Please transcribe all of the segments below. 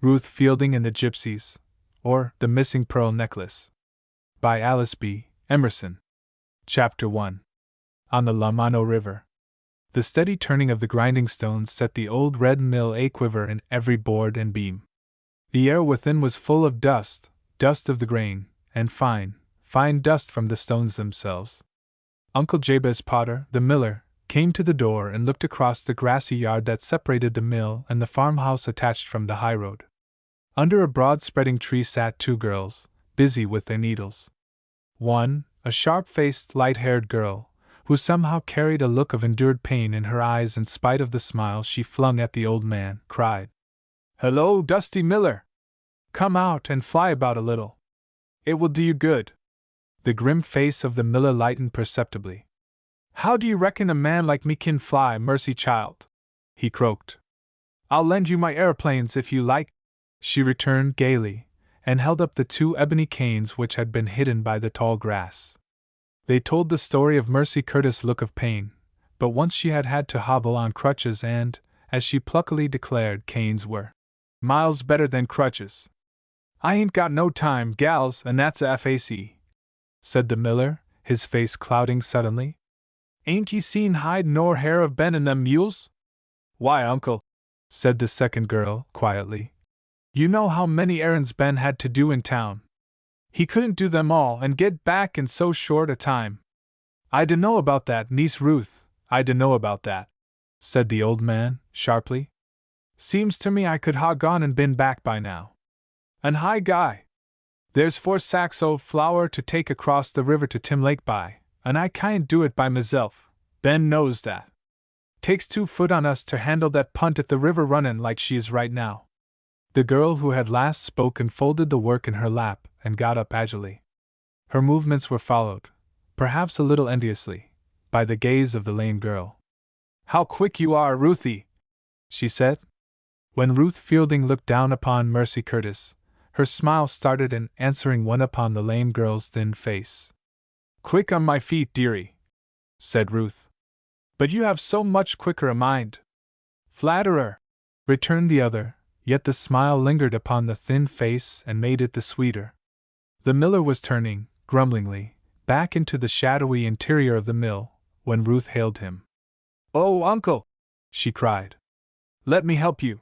Ruth Fielding and the Gypsies, or The Missing Pearl Necklace. By Alice B. Emerson. Chapter 1. On the Lamano River. The steady turning of the grinding stones set the old red mill a-quiver in every board and beam. The air within was full of dust, dust of the grain, and fine dust from the stones themselves. Uncle Jabez Potter, the miller, came to the door and looked across the grassy yard that separated the mill and the farmhouse attached from the highroad. Under a broad spreading tree sat two girls, busy with their needles. One, a sharp-faced, light-haired girl, who somehow carried a look of endured pain in her eyes in spite of the smile she flung at the old man, cried, "Hello, Dusty Miller! Come out and fly about a little. It will do you good." The grim face of the miller lightened perceptibly. "How do you reckon a man like me can fly, Mercy child?" he croaked. "I'll lend you my aeroplanes if you like," she returned gaily, and held up the two ebony canes which had been hidden by the tall grass. They told the story of Mercy Curtis' look of pain, but once she had had to hobble on crutches and, as she pluckily declared, canes were miles better than crutches. "I ain't got no time, gals, and that's a fac," said the miller, his face clouding suddenly. "Ain't ye seen hide nor hair of Ben and them mules?" "Why, uncle," said the second girl, quietly, "you know how many errands Ben had to do in town. He couldn't do them all and get back in so short a time." "I dunno about that, niece Ruth, I dunno about that," said the old man, sharply. "Seems to me I could ha' gone and been back by now. An' hi, Guy! There's 4 sacks o' flour to take across the river to Tim Lake by, and I can't do it by myself. Ben knows that. Takes 2 foot on us to handle that punt at the river runnin' like she is right now." The girl who had last spoken folded the work in her lap and got up agilely. Her movements were followed, perhaps a little enviously, by the gaze of the lame girl. "How quick you are, Ruthie!" she said. When Ruth Fielding looked down upon Mercy Curtis, her smile started an answering one upon the lame girl's thin face. "Quick on my feet, dearie," said Ruth. "But you have so much quicker a mind." "Flatterer," returned the other, yet the smile lingered upon the thin face and made it the sweeter. The miller was turning, grumblingly, back into the shadowy interior of the mill, when Ruth hailed him. "Oh, uncle!" she cried. "Let me help you."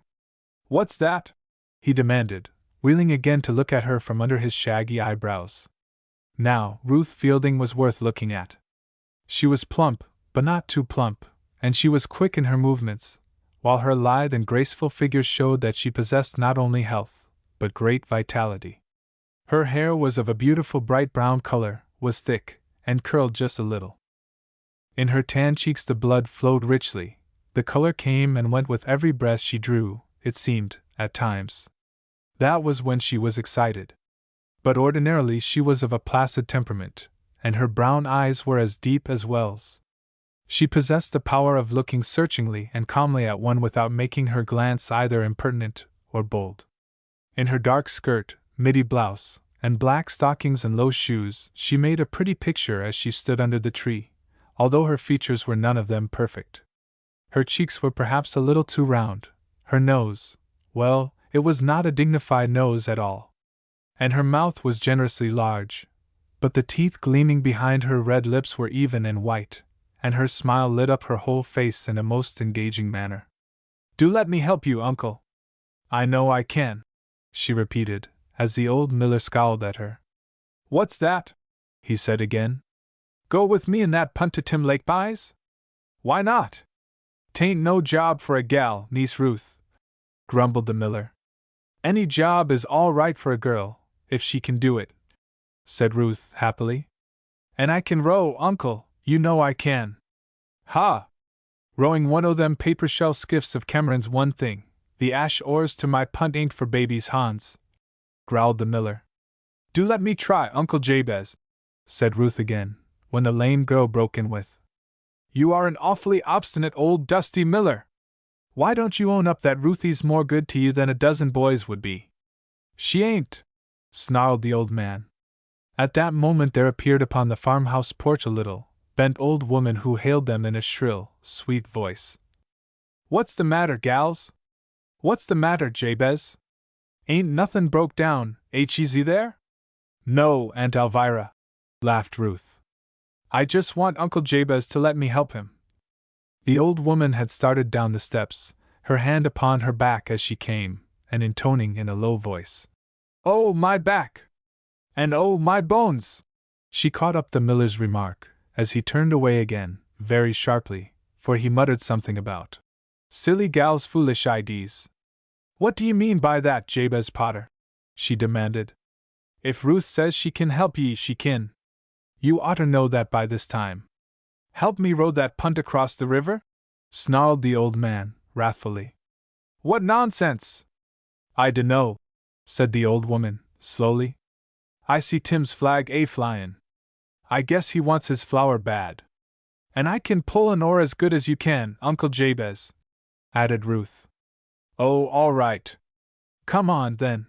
"What's that?" he demanded, wheeling again to look at her from under his shaggy eyebrows. Now, Ruth Fielding was worth looking at. She was plump, but not too plump, and she was quick in her movements, while her lithe and graceful figure showed that she possessed not only health, but great vitality. Her hair was of a beautiful bright brown color, was thick, and curled just a little. In her tan cheeks the blood flowed richly, the color came and went with every breath she drew, it seemed, at times. That was when she was excited. But ordinarily she was of a placid temperament, and her brown eyes were as deep as wells. She possessed the power of looking searchingly and calmly at one without making her glance either impertinent or bold. In her dark skirt, middy blouse, and black stockings and low shoes, she made a pretty picture as she stood under the tree, although her features were none of them perfect. Her cheeks were perhaps a little too round, her nose, well, it was not a dignified nose at all. And her mouth was generously large, but the teeth gleaming behind her red lips were even and white, and her smile lit up her whole face in a most engaging manner. "Do let me help you, uncle." "I know I can," she repeated, as the old miller scowled at her. "What's that?" he said again. "Go with me in that punt to Tim Lake By's?" "Why not?" "'Tain't no job for a gal, niece Ruth," grumbled the miller. "Any job is all right for a girl, if she can do it," said Ruth happily. "And I can row, uncle, you know I can." "Ha! Rowing one o' them paper shell skiffs of Cameron's one thing, the ash oars to my punt ain't for babies' Hans," growled the miller. "Do let me try, Uncle Jabez," said Ruth again, when the lame girl broke in with, "You are an awfully obstinate old dusty miller. Why don't you own up that Ruthie's more good to you than a dozen boys would be?" "She ain't," snarled the old man. At that moment there appeared upon the farmhouse porch a little, bent old woman who hailed them in a shrill, sweet voice. "What's the matter, gals? What's the matter, Jabez?" Ain't nothin' broke down, ain't easy there? No, Aunt Elvira, laughed Ruth. I just want Uncle Jabez to let me help him. The old woman had started down the steps, her hand upon her back as she came, and intoning in a low voice, "Oh, my back! And oh, my bones!" She caught up the miller's remark, as he turned away again, very sharply, for he muttered something about silly gal's foolish ideas. "What do you mean by that, Jabez Potter?" she demanded. "If Ruth says she can help ye, she kin. You oughter know that by this time." "Help me row that punt across the river?" snarled the old man, wrathfully. "What nonsense!" "I dunno," said the old woman, slowly. "I see Tim's flag flyin'. I guess he wants his flour bad. And I can pull an oar as good as you can, Uncle Jabez," added Ruth. "Oh, all right. Come on, then.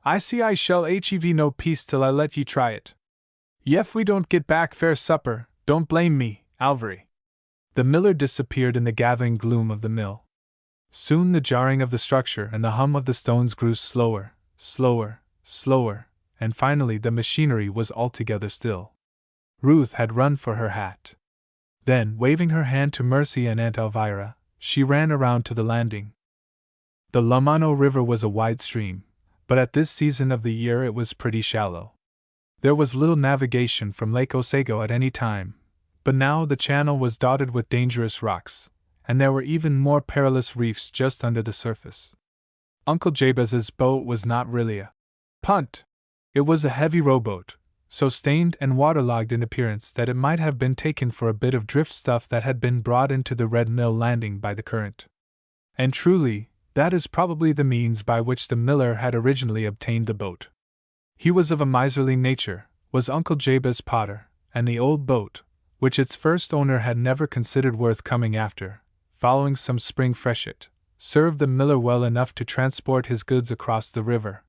I see I shall hev no peace till I let ye try it. Yef we don't get back fair supper, don't blame me, Alvery." The miller disappeared in the gathering gloom of the mill. Soon the jarring of the structure and the hum of the stones grew slower, slower, and finally the machinery was altogether still. Ruth had run for her hat. Then, waving her hand to Mercy and Aunt Elvira, she ran around to the landing. The Lamano River was a wide stream, but at this season of the year it was pretty shallow. There was little navigation from Lake Osago at any time, but now the channel was dotted with dangerous rocks, and there were even more perilous reefs just under the surface. Uncle Jabez's boat was not really a punt. It was a heavy rowboat, so stained and waterlogged in appearance that it might have been taken for a bit of drift stuff that had been brought into the Red Mill landing by the current. And truly, that is probably the means by which the miller had originally obtained the boat. He was of a miserly nature, was Uncle Jabez Potter, and the old boat, which its first owner had never considered worth coming after, following some spring freshet, served the miller well enough to transport his goods across the river.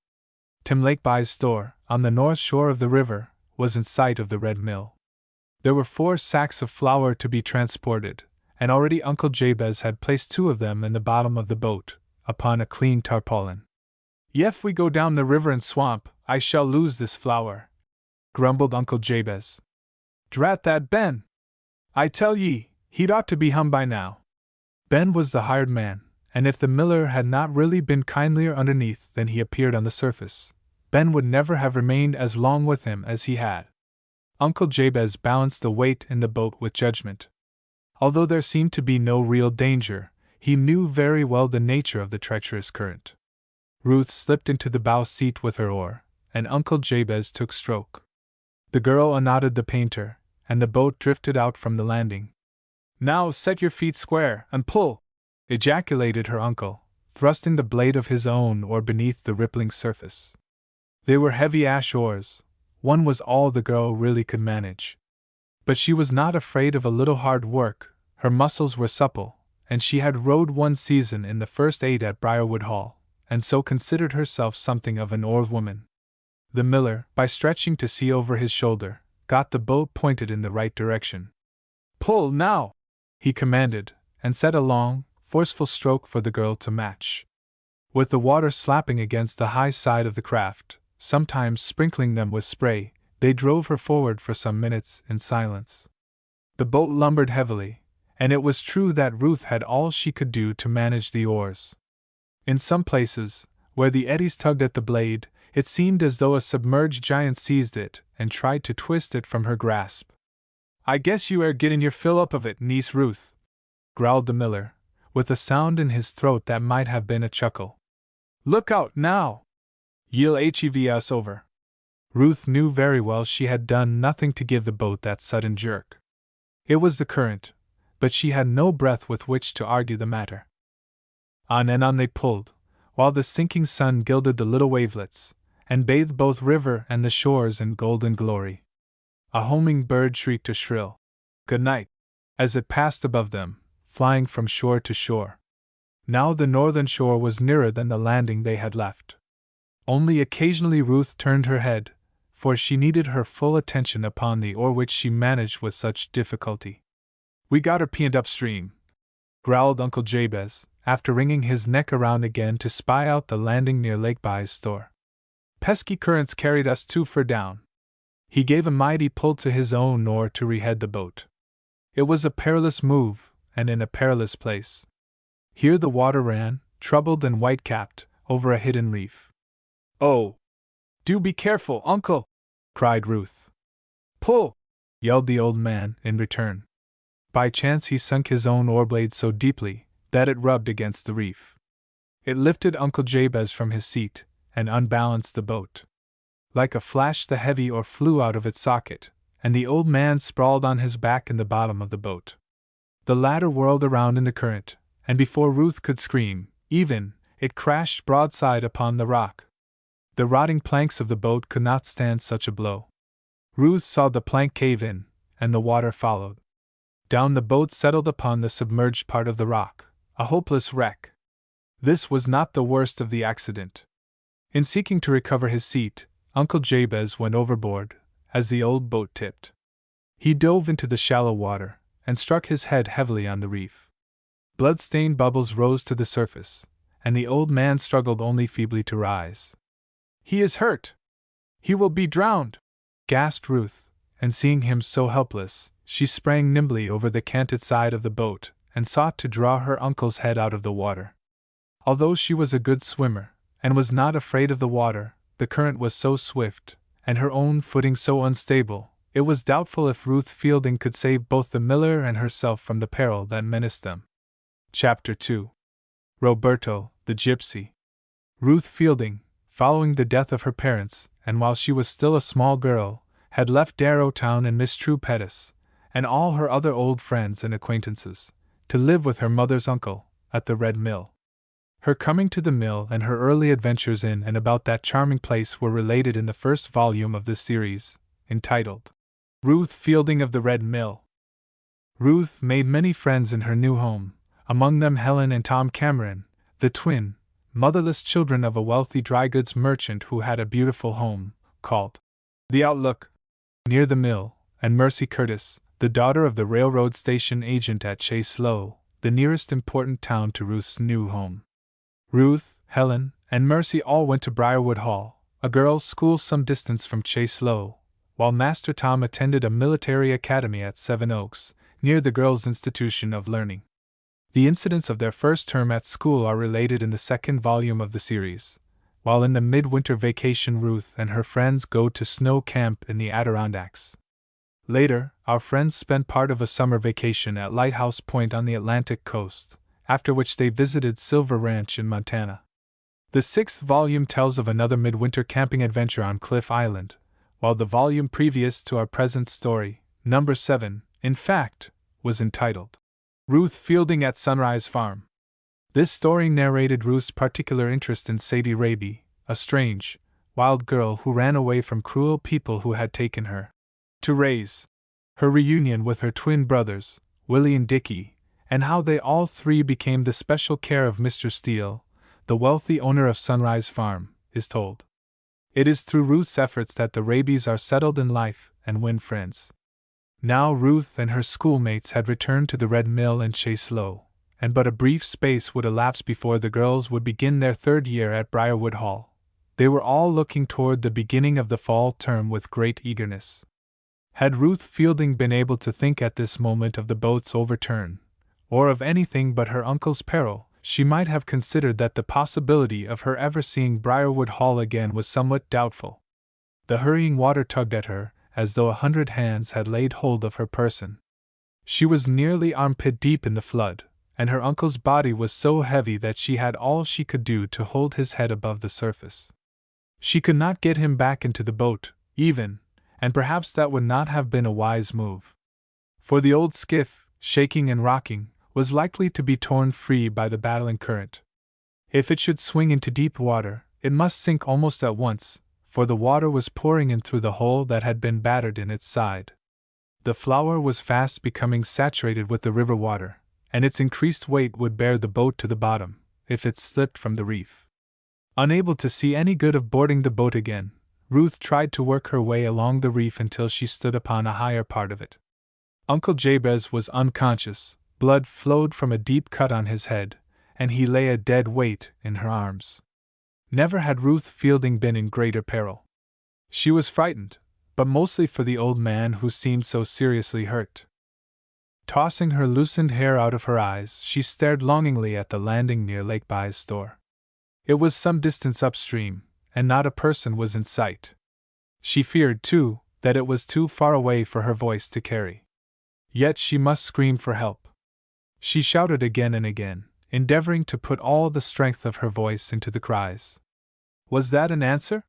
Tim Lakeby's store, on the north shore of the river, was in sight of the Red Mill. There were 4 sacks of flour to be transported, and already Uncle Jabez had placed 2 of them in the bottom of the boat, upon a clean tarpaulin. "Yef we go down the river and swamp, I shall lose this flour," grumbled Uncle Jabez. "Drat that Ben! I tell ye, he'd ought to be hum by now." Ben was the hired man, and if the miller had not really been kindlier underneath than he appeared on the surface, Ben would never have remained as long with him as he had. Uncle Jabez balanced the weight in the boat with judgment. Although there seemed to be no real danger, he knew very well the nature of the treacherous current. Ruth slipped into the bow seat with her oar, and Uncle Jabez took stroke. The girl unknotted the painter, and the boat drifted out from the landing. "Now set your feet square, and pull!" ejaculated her uncle, thrusting the blade of his own oar beneath the rippling surface. They were heavy ash oars. One was all the girl really could manage. But she was not afraid of a little hard work, her muscles were supple, and she had rowed one season in the first 8 at Briarwood Hall, and so considered herself something of an oarswoman. The miller, by stretching to see over his shoulder, got the boat pointed in the right direction. "Pull, now!" he commanded, and set a long, forceful stroke for the girl to match. With the water slapping against the high side of the craft, sometimes sprinkling them with spray, they drove her forward for some minutes in silence. The boat lumbered heavily, and it was true that Ruth had all she could do to manage the oars. In some places, where the eddies tugged at the blade, it seemed as though a submerged giant seized it and tried to twist it from her grasp. "I guess you air gettin' your fill up of it, niece Ruth," growled the miller, with a sound in his throat that might have been a chuckle. "Look out, now! Ye'll hev us over." Ruth knew very well she had done nothing to give the boat that sudden jerk. It was the current, but she had no breath with which to argue the matter. On and on they pulled, while the sinking sun gilded the little wavelets, and bathed both river and the shores in golden glory. A homing bird shrieked a shrill "good night" as it passed above them, flying from shore to shore. Now the northern shore was nearer than the landing they had left. Only occasionally Ruth turned her head, for she needed her full attention upon the oar which she managed with such difficulty. "We got her pinned upstream," growled Uncle Jabez, after wringing his neck around again to spy out the landing near Lake Bai's store. Pesky currents carried us too far down. He gave a mighty pull to his own oar to rehead the boat. It was a perilous move, and in a perilous place. Here the water ran, troubled and white-capped, over a hidden reef. "Oh! Do be careful, Uncle!" cried Ruth. "Pull!" yelled the old man, in return. By chance he sunk his own oar-blade so deeply that it rubbed against the reef. It lifted Uncle Jabez from his seat, and unbalanced the boat. Like a flash the heavy oar flew out of its socket, and the old man sprawled on his back in the bottom of the boat. The latter whirled around in the current, and before Ruth could scream, even, it crashed broadside upon the rock. The rotting planks of the boat could not stand such a blow. Ruth saw the plank cave in, and the water followed. Down the boat settled upon the submerged part of the rock, a hopeless wreck. This was not the worst of the accident. In seeking to recover his seat, Uncle Jabez went overboard, as the old boat tipped. He dove into the shallow water, and struck his head heavily on the reef. Blood-stained bubbles rose to the surface, and the old man struggled only feebly to rise. "He is hurt! He will be drowned!" gasped Ruth, and seeing him so helpless, she sprang nimbly over the canted side of the boat, and sought to draw her uncle's head out of the water. Although she was a good swimmer, and was not afraid of the water, the current was so swift, and her own footing so unstable, it was doubtful if Ruth Fielding could save both the miller and herself from the peril that menaced them. Chapter 2. Roberto, the Gypsy. Ruth Fielding, following the death of her parents, and while she was still a small girl, had left Darrowtown and Miss True Pettis, and all her other old friends and acquaintances, to live with her mother's uncle, at the Red Mill. Her coming to the mill and her early adventures in and about that charming place were related in the first volume of this series, entitled Ruth Fielding of the Red Mill. Ruth made many friends in her new home, among them Helen and Tom Cameron, the twin, motherless children of a wealthy dry goods merchant who had a beautiful home, called The Outlook, near the mill, and Mercy Curtis, the daughter of the railroad station agent at Chase Low, the nearest important town to Ruth's new home. Ruth, Helen, and Mercy all went to Briarwood Hall, a girls' school some distance from Chase Low, while Master Tom attended a military academy at Seven Oaks, near the girls' institution of learning. The incidents of their first term at school are related in the second volume of the series, while in the midwinter vacation Ruth and her friends go to snow camp in the Adirondacks. Later, our friends spent part of a summer vacation at Lighthouse Point on the Atlantic coast, after which they visited Silver Ranch in Montana. The sixth volume tells of another midwinter camping adventure on Cliff Island, while the volume previous to our present story, number 7, in fact, was entitled Ruth Fielding at Sunrise Farm. This story narrated Ruth's particular interest in Sadie Raby, a strange, wild girl who ran away from cruel people who had taken her to raise, her reunion with her twin brothers, Willie and Dickie, and how they all three became the special care of Mr. Steele, the wealthy owner of Sunrise Farm, is told. It is through Ruth's efforts that the Rabys are settled in life and win friends. Now Ruth and her schoolmates had returned to the Red Mill and Chase Low, and but a brief space would elapse before the girls would begin their third year at Briarwood Hall. They were all looking toward the beginning of the fall term with great eagerness. Had Ruth Fielding been able to think at this moment of the boat's overturn, or of anything but her uncle's peril, she might have considered that the possibility of her ever seeing Briarwood Hall again was somewhat doubtful. The hurrying water tugged at her, as though 100 hands had laid hold of her person. She was nearly armpit deep in the flood, and her uncle's body was so heavy that she had all she could do to hold his head above the surface. She could not get him back into the boat, even, and perhaps that would not have been a wise move. For the old skiff, shaking and rocking, was likely to be torn free by the battling current. If it should swing into deep water, it must sink almost at once, for the water was pouring in through the hole that had been battered in its side. The flour was fast becoming saturated with the river water, and its increased weight would bear the boat to the bottom, if it slipped from the reef. Unable to see any good of boarding the boat again, Ruth tried to work her way along the reef until she stood upon a higher part of it. Uncle Jabez was unconscious, blood flowed from a deep cut on his head, and he lay a dead weight in her arms. Never had Ruth Fielding been in greater peril. She was frightened, but mostly for the old man who seemed so seriously hurt. Tossing her loosened hair out of her eyes, she stared longingly at the landing near Lake Bai's store. It was some distance upstream, and not a person was in sight. She feared, too, that it was too far away for her voice to carry. Yet she must scream for help. She shouted again and again, endeavoring to put all the strength of her voice into the cries. Was that an answer?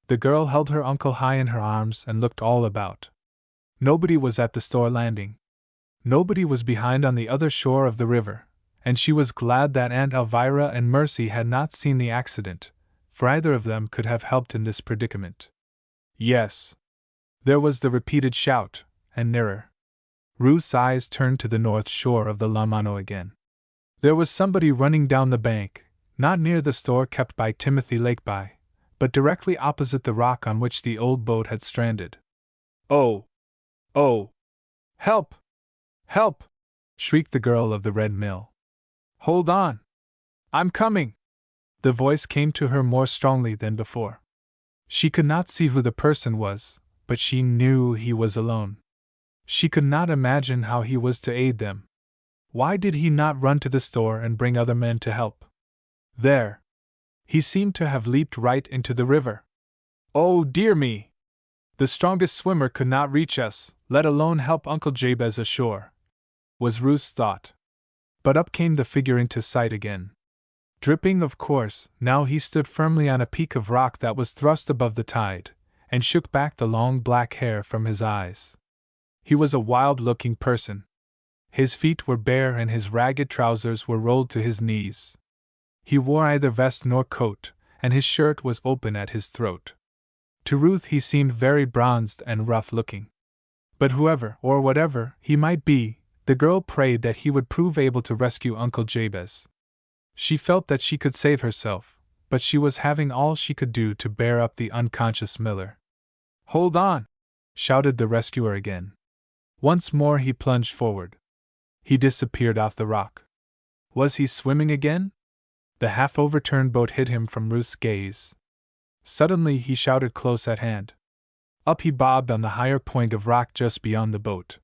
The girl held her uncle high in her arms and looked all about. Nobody was at the store landing. Nobody was behind on the other shore of the river, and she was glad that Aunt Elvira and Mercy had not seen the accident, for either of them could have helped in this predicament. Yes. There was the repeated shout, and nearer. Ruth's eyes turned to the north shore of the Lamano again. There was somebody running down the bank, not near the store kept by Timothy Lakeby, but directly opposite the rock on which the old boat had stranded. Oh! Oh! Help! Help! Shrieked the girl of the red mill. Hold on! I'm coming! The voice came to her more strongly than before. She could not see who the person was, but she knew he was alone. She could not imagine how he was to aid them. Why did he not run to the store and bring other men to help? There! He seemed to have leaped right into the river. Oh dear me! The strongest swimmer could not reach us, let alone help Uncle Jabez ashore, was Ruth's thought. But up came the figure into sight again. Dripping, of course, now he stood firmly on a peak of rock that was thrust above the tide, and shook back the long black hair from his eyes. He was a wild-looking person. His feet were bare and his ragged trousers were rolled to his knees. He wore either vest nor coat, and his shirt was open at his throat. To Ruth he seemed very bronzed and rough-looking. But whoever, or whatever, he might be, the girl prayed that he would prove able to rescue Uncle Jabez. She felt that she could save herself, but she was having all she could do to bear up the unconscious miller. Hold on! Shouted the rescuer again. Once more he plunged forward. He disappeared off the rock. Was he swimming again? The half-overturned boat hid him from Ruth's gaze. Suddenly he shouted close at hand. Up he bobbed on the higher point of rock just beyond the boat.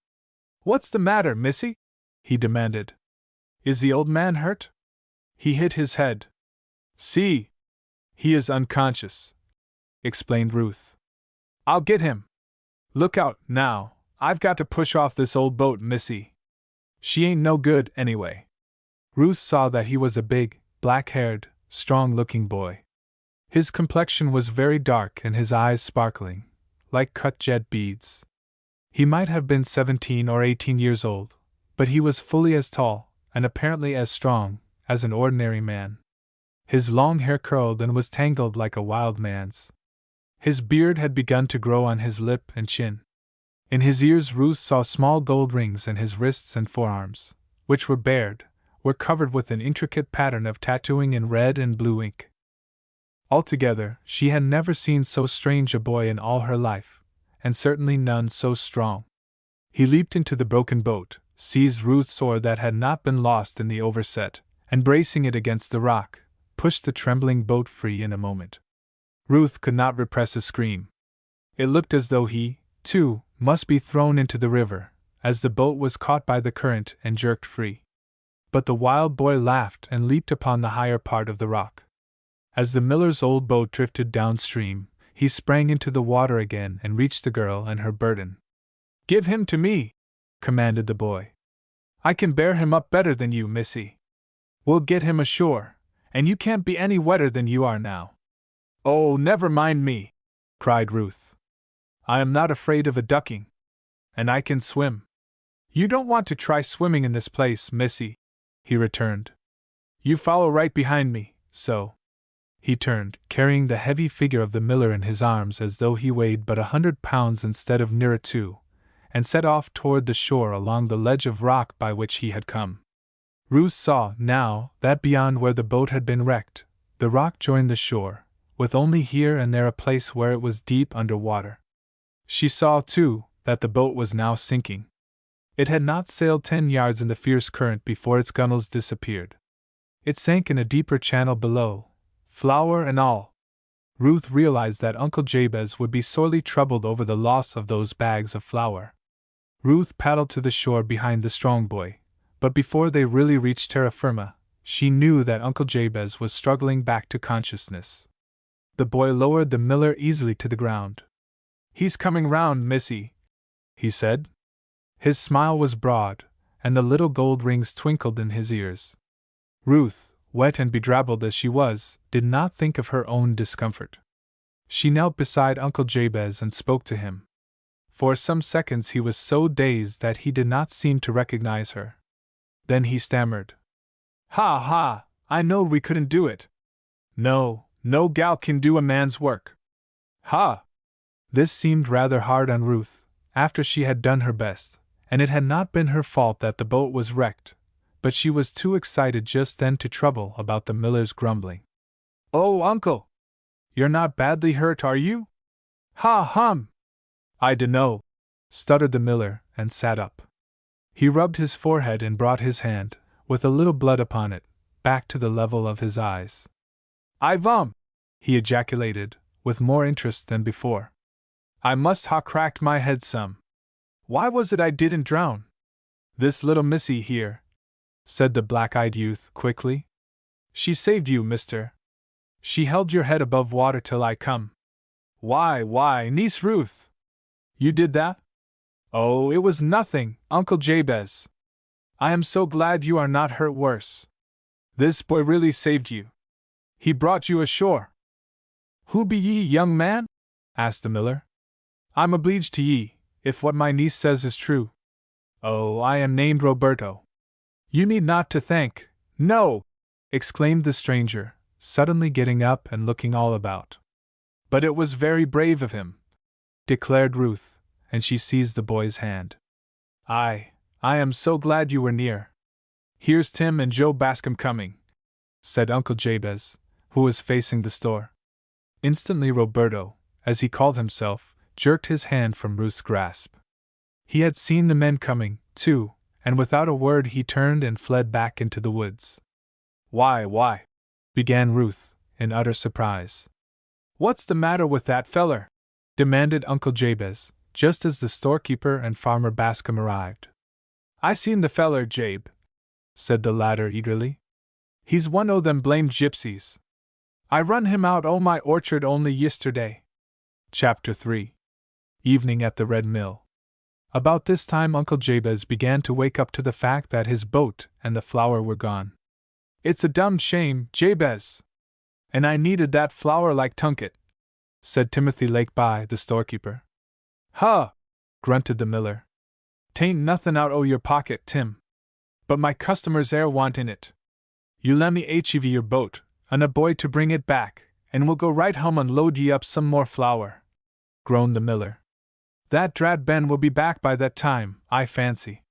What's the matter, missy? He demanded. Is the old man hurt? He hit his head. See! He is unconscious, explained Ruth. I'll get him. Look out, now, I've got to push off this old boat, missy. She ain't no good, anyway. Ruth saw that he was a big, black-haired, strong-looking boy. His complexion was very dark and his eyes sparkling, like cut jet beads. He might have been 17 or 18 years old, but he was fully as tall, and apparently as strong, as an ordinary man. His long hair curled and was tangled like a wild man's. His beard had begun to grow on his lip and chin. In his ears Ruth saw small gold rings, and his wrists and forearms, which were bared, were covered with an intricate pattern of tattooing in red and blue ink. Altogether, she had never seen so strange a boy in all her life, and certainly none so strong. He leaped into the broken boat, seized Ruth's oar that had not been lost in the overset, and bracing it against the rock, pushed the trembling boat free in a moment. Ruth could not repress a scream. It looked as though he, too, must be thrown into the river, as the boat was caught by the current and jerked free. But the wild boy laughed and leaped upon the higher part of the rock. As the miller's old boat drifted downstream, he sprang into the water again and reached the girl and her burden. Give him to me, commanded the boy. I can bear him up better than you, missy. We'll get him ashore, and you can't be any wetter than you are now. Oh, never mind me, cried Ruth. I am not afraid of a ducking, and I can swim. You don't want to try swimming in this place, missy, he returned. You follow right behind me, so. He turned, carrying the heavy figure of the miller in his arms as though he weighed but 100 pounds instead of nearer 2, and set off toward the shore along the ledge of rock by which he had come. Ruth saw, now, that beyond where the boat had been wrecked, the rock joined the shore, with only here and there a place where it was deep under water. She saw, too, that the boat was now sinking. It had not sailed 10 yards in the fierce current before its gunwales disappeared. It sank in a deeper channel below, flour and all. Ruth realized that Uncle Jabez would be sorely troubled over the loss of those bags of flour. Ruth paddled to the shore behind the strong boy, but before they really reached terra firma, she knew that Uncle Jabez was struggling back to consciousness. The boy lowered the miller easily to the ground. "He's coming round, missy," he said. His smile was broad, and the little gold rings twinkled in his ears. Ruth, wet and bedrabbled as she was, did not think of her own discomfort. She knelt beside Uncle Jabez and spoke to him. For some seconds he was so dazed that he did not seem to recognize her. Then he stammered. "Ha ha, I knowed we couldn't do it. No gal can do a man's work. Ha!" This seemed rather hard on Ruth, after she had done her best, and it had not been her fault that the boat was wrecked, but she was too excited just then to trouble about the miller's grumbling. "Oh, uncle! You're not badly hurt, are you?" "Ha hum! I dunno," stuttered the miller, and sat up. He rubbed his forehead and brought his hand, with a little blood upon it, back to the level of his eyes. He ejaculated, with more interest than before. "I must ha' cracked my head some. Why was it I didn't drown?" "This little missy here," said the black-eyed youth, quickly. "She saved you, mister. She held your head above water till I come." Why, niece Ruth! You did that?" "Oh, it was nothing, Uncle Jabez. I am so glad you are not hurt worse. This boy really saved you. He brought you ashore." "Who be ye, young man?" asked the miller. "I'm obleeged to ye, if what my niece says is true." "Oh, I am named Roberto." "You need not to thank, no!" exclaimed the stranger, suddenly getting up and looking all about. "But it was very brave of him," declared Ruth, and she seized the boy's hand. I am so glad you were near. Here's Tim and Joe Bascom coming," said Uncle Jabez, who was facing the store. Instantly Roberto, as he called himself, jerked his hand from Ruth's grasp. He had seen the men coming, too, and without a word he turned and fled back into the woods. Why, began Ruth, in utter surprise. "What's the matter with that feller?" demanded Uncle Jabez, just as the storekeeper and Farmer Bascom arrived. "I seen the feller, Jabe," said the latter eagerly. "He's one o' them blamed gypsies. I run him out o' my orchard only yisterday." Chapter 3. Evening at the Red Mill. About this time Uncle Jabez began to wake up to the fact that his boat and the flour were gone. "It's a dumb shame, Jabez. And I needed that flour like tunket," said Timothy Lakeby, the storekeeper. "Huh!" grunted the miller. "'Tain't nothin' out o' your pocket, Tim. But my customers air wantin' it. You lemme HEV your boat, and a boy to bring it back, and we'll go right home and load ye up some more flour," groaned the miller. "That drad Ben will be back by that time, I fancy.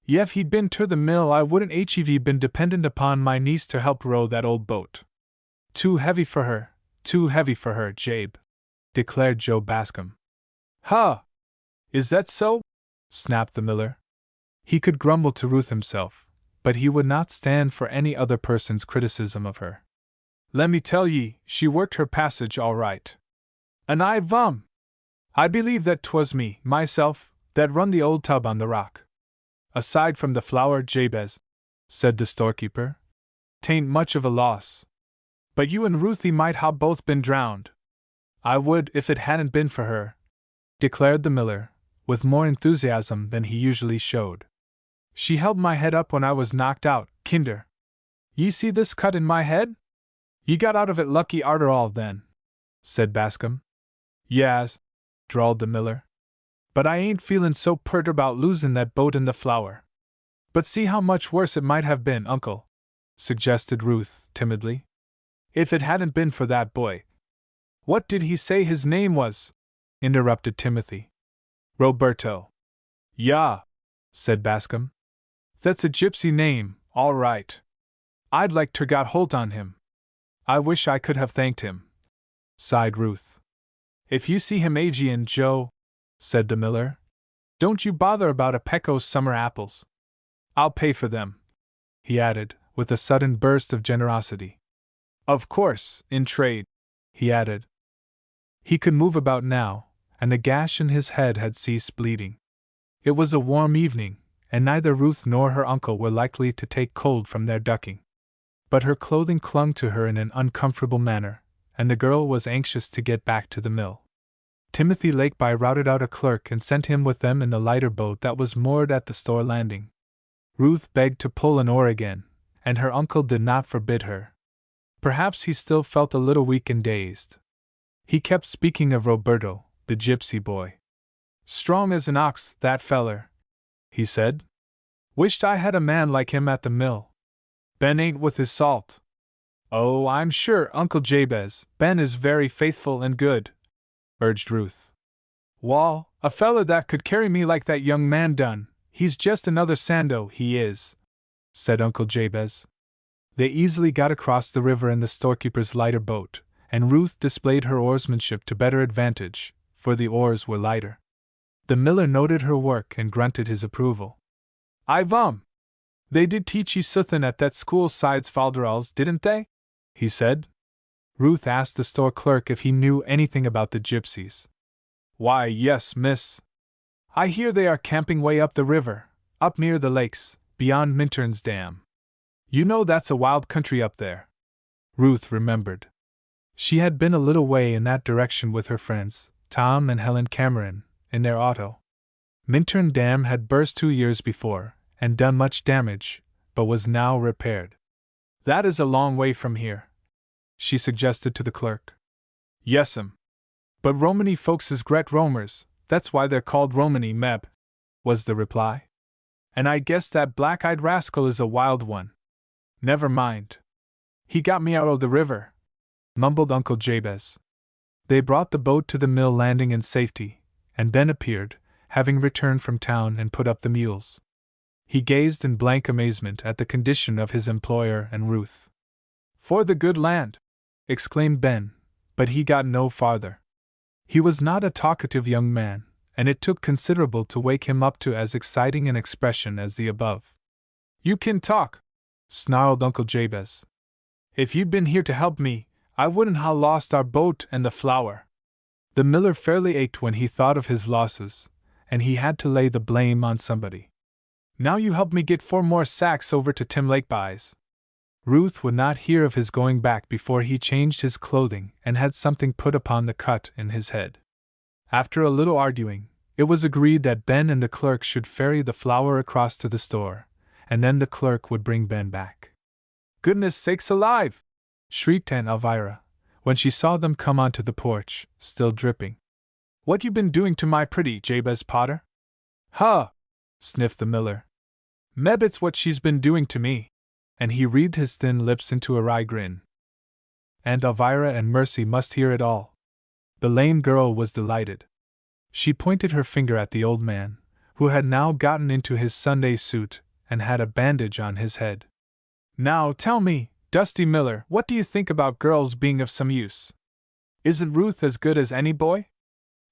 Yef he'd been to the mill I wouldn't HEV been dependent upon my niece to help row that old boat. Too heavy for her, Jabe," declared Joe Bascom. "Huh! Is that so?" snapped the miller. He could grumble to Ruth himself, but he would not stand for any other person's criticism of her. "Lemme tell ye, she worked her passage all right. And I believe that 'twas me, myself, that run the old tub on the rock. Aside from the flour, Jabez," said the storekeeper, "'tain't much of a loss. But you and Ruthie might ha' both been drowned." "I would if it hadn't been for her," declared the miller, with more enthusiasm than he usually showed. "She held my head up when I was knocked out, kinder. Ye see this cut in my head? Ye got out of it lucky arter all, then," said Bascom. "Yas," drawled the miller. "But I ain't feelin' so pert about losin' that boat and the flour." "But see how much worse it might have been, uncle," suggested Ruth, timidly. "If it hadn't been for that boy." "What did he say his name was?" interrupted Timothy. "Roberto." "Yah," said Bascom. "That's a gypsy name, all right. I'd like ter got holt on him. I wish I could have thanked him," sighed Ruth. "If you see him agin, Joe," said the miller, "don't you bother about a peck o' summer apples. I'll pay for them," he added, with a sudden burst of generosity. Of course, in trade, he added. He could move about now, and the gash in his head had ceased bleeding. It was a warm evening, and neither Ruth nor her uncle were likely to take cold from their ducking. But her clothing clung to her in an uncomfortable manner, and the girl was anxious to get back to the mill. Timothy Lakeby routed out a clerk and sent him with them in the lighter boat that was moored at the store landing. Ruth begged to pull an oar again, and her uncle did not forbid her. Perhaps he still felt a little weak and dazed. He kept speaking of Roberto, the gypsy boy. Strong as an ox, that feller, he said. Wished I had a man like him at the mill. Ben ain't with his salt. Oh, I'm sure, Uncle Jabez, Ben is very faithful and good, urged Ruth. Wall, a feller that could carry me like that young man done, he's just another Sando, he is, said Uncle Jabez. They easily got across the river in the storekeeper's lighter boat, and Ruth displayed her oarsmanship to better advantage, for the oars were lighter. The miller noted her work and grunted his approval. I vum! They did teach ye suthin at that school sides Falderalls, didn't they? He said. Ruth asked the store clerk if he knew anything about the gypsies. Why, yes, miss. I hear they are camping way up the river, up near the lakes, beyond Minturn's dam. You know that's a wild country up there. Ruth remembered. She had been a little way in that direction with her friends, Tom and Helen Cameron, in their auto. Minturn Dam had burst 2 years before, and done much damage, but was now repaired. That is a long way from here, she suggested to the clerk. Yes'm. But Romany folks is gret roamers, that's why they're called Romany, Meb, was the reply. And I guess that black-eyed rascal is a wild one. Never mind. He got me out o' the river, mumbled Uncle Jabez. They brought the boat to the mill landing in safety, and Ben appeared, having returned from town and put up the mules. He gazed in blank amazement at the condition of his employer and Ruth. For the good land! Exclaimed Ben, but he got no farther. He was not a talkative young man, and it took considerable to wake him up to as exciting an expression as the above. You can talk, snarled Uncle Jabez. If you'd been here to help me, I wouldn't ha' lost our boat and the flour. The miller fairly ached when he thought of his losses, and he had to lay the blame on somebody. Now you help me get 4 more sacks over to Tim Lakeby's. Ruth would not hear of his going back before he changed his clothing and had something put upon the cut in his head. After a little arguing, it was agreed that Ben and the clerk should ferry the flour across to the store, and then the clerk would bring Ben back. Goodness sakes alive! Shrieked Aunt Elvira, when she saw them come onto the porch, still dripping. What you been doing to my pretty Jabez Potter? Huh! Sniffed the miller. Meb, it's what she's been doing to me. And he wreathed his thin lips into a wry grin. Aunt Elvira and Mercy must hear it all. The lame girl was delighted. She pointed her finger at the old man, who had now gotten into his Sunday suit and had a bandage on his head. Now tell me, Dusty Miller, what do you think about girls being of some use? Isn't Ruth as good as any boy?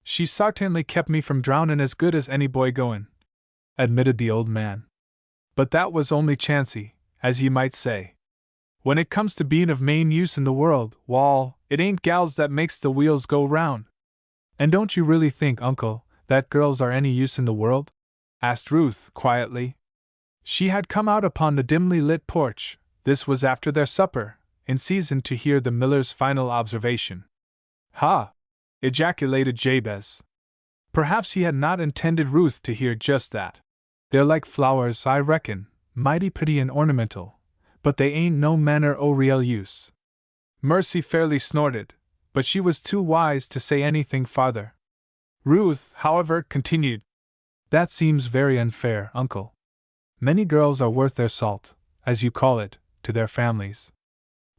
She sartainly kept me from drownin' as good as any boy goin', admitted the old man. But that was only chancy, as ye might say. When it comes to bein' of main use in the world, wall, it ain't gals that makes the wheels go round. And don't you really think, Uncle, that girls are any use in the world? Asked Ruth, quietly. She had come out upon the dimly lit porch, this was after their supper, in season to hear the miller's final observation. Ha! Ejaculated Jabez. Perhaps he had not intended Ruth to hear just that. They're like flowers, I reckon, mighty pretty and ornamental, but they ain't no manner o' real use. Mercy fairly snorted, but she was too wise to say anything farther. Ruth, however, continued. That seems very unfair, Uncle. Many girls are worth their salt, as you call it, to their families.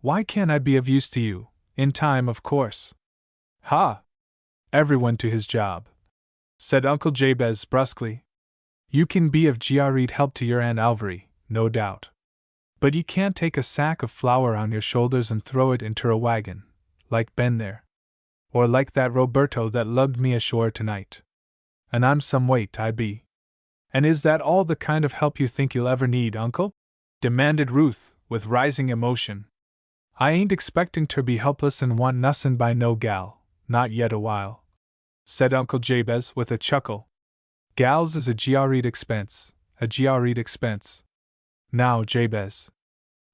Why can't I be of use to you, in time, of course? Ha! Everyone to his job, said Uncle Jabez brusquely. You can be of great help to your Aunt Alvery, no doubt. But you can't take a sack of flour on your shoulders and throw it into a wagon, like Ben there. Or like that Roberto that lugged me ashore tonight. And I'm some weight, I be. And is that all the kind of help you think you'll ever need, Uncle? Demanded Ruth, with rising emotion. "I ain't expecting ter be helpless and want nussin' by no gal, not yet a while," said Uncle Jabez with a chuckle. "Gals is a great expense, a great expense." "Now, Jabez,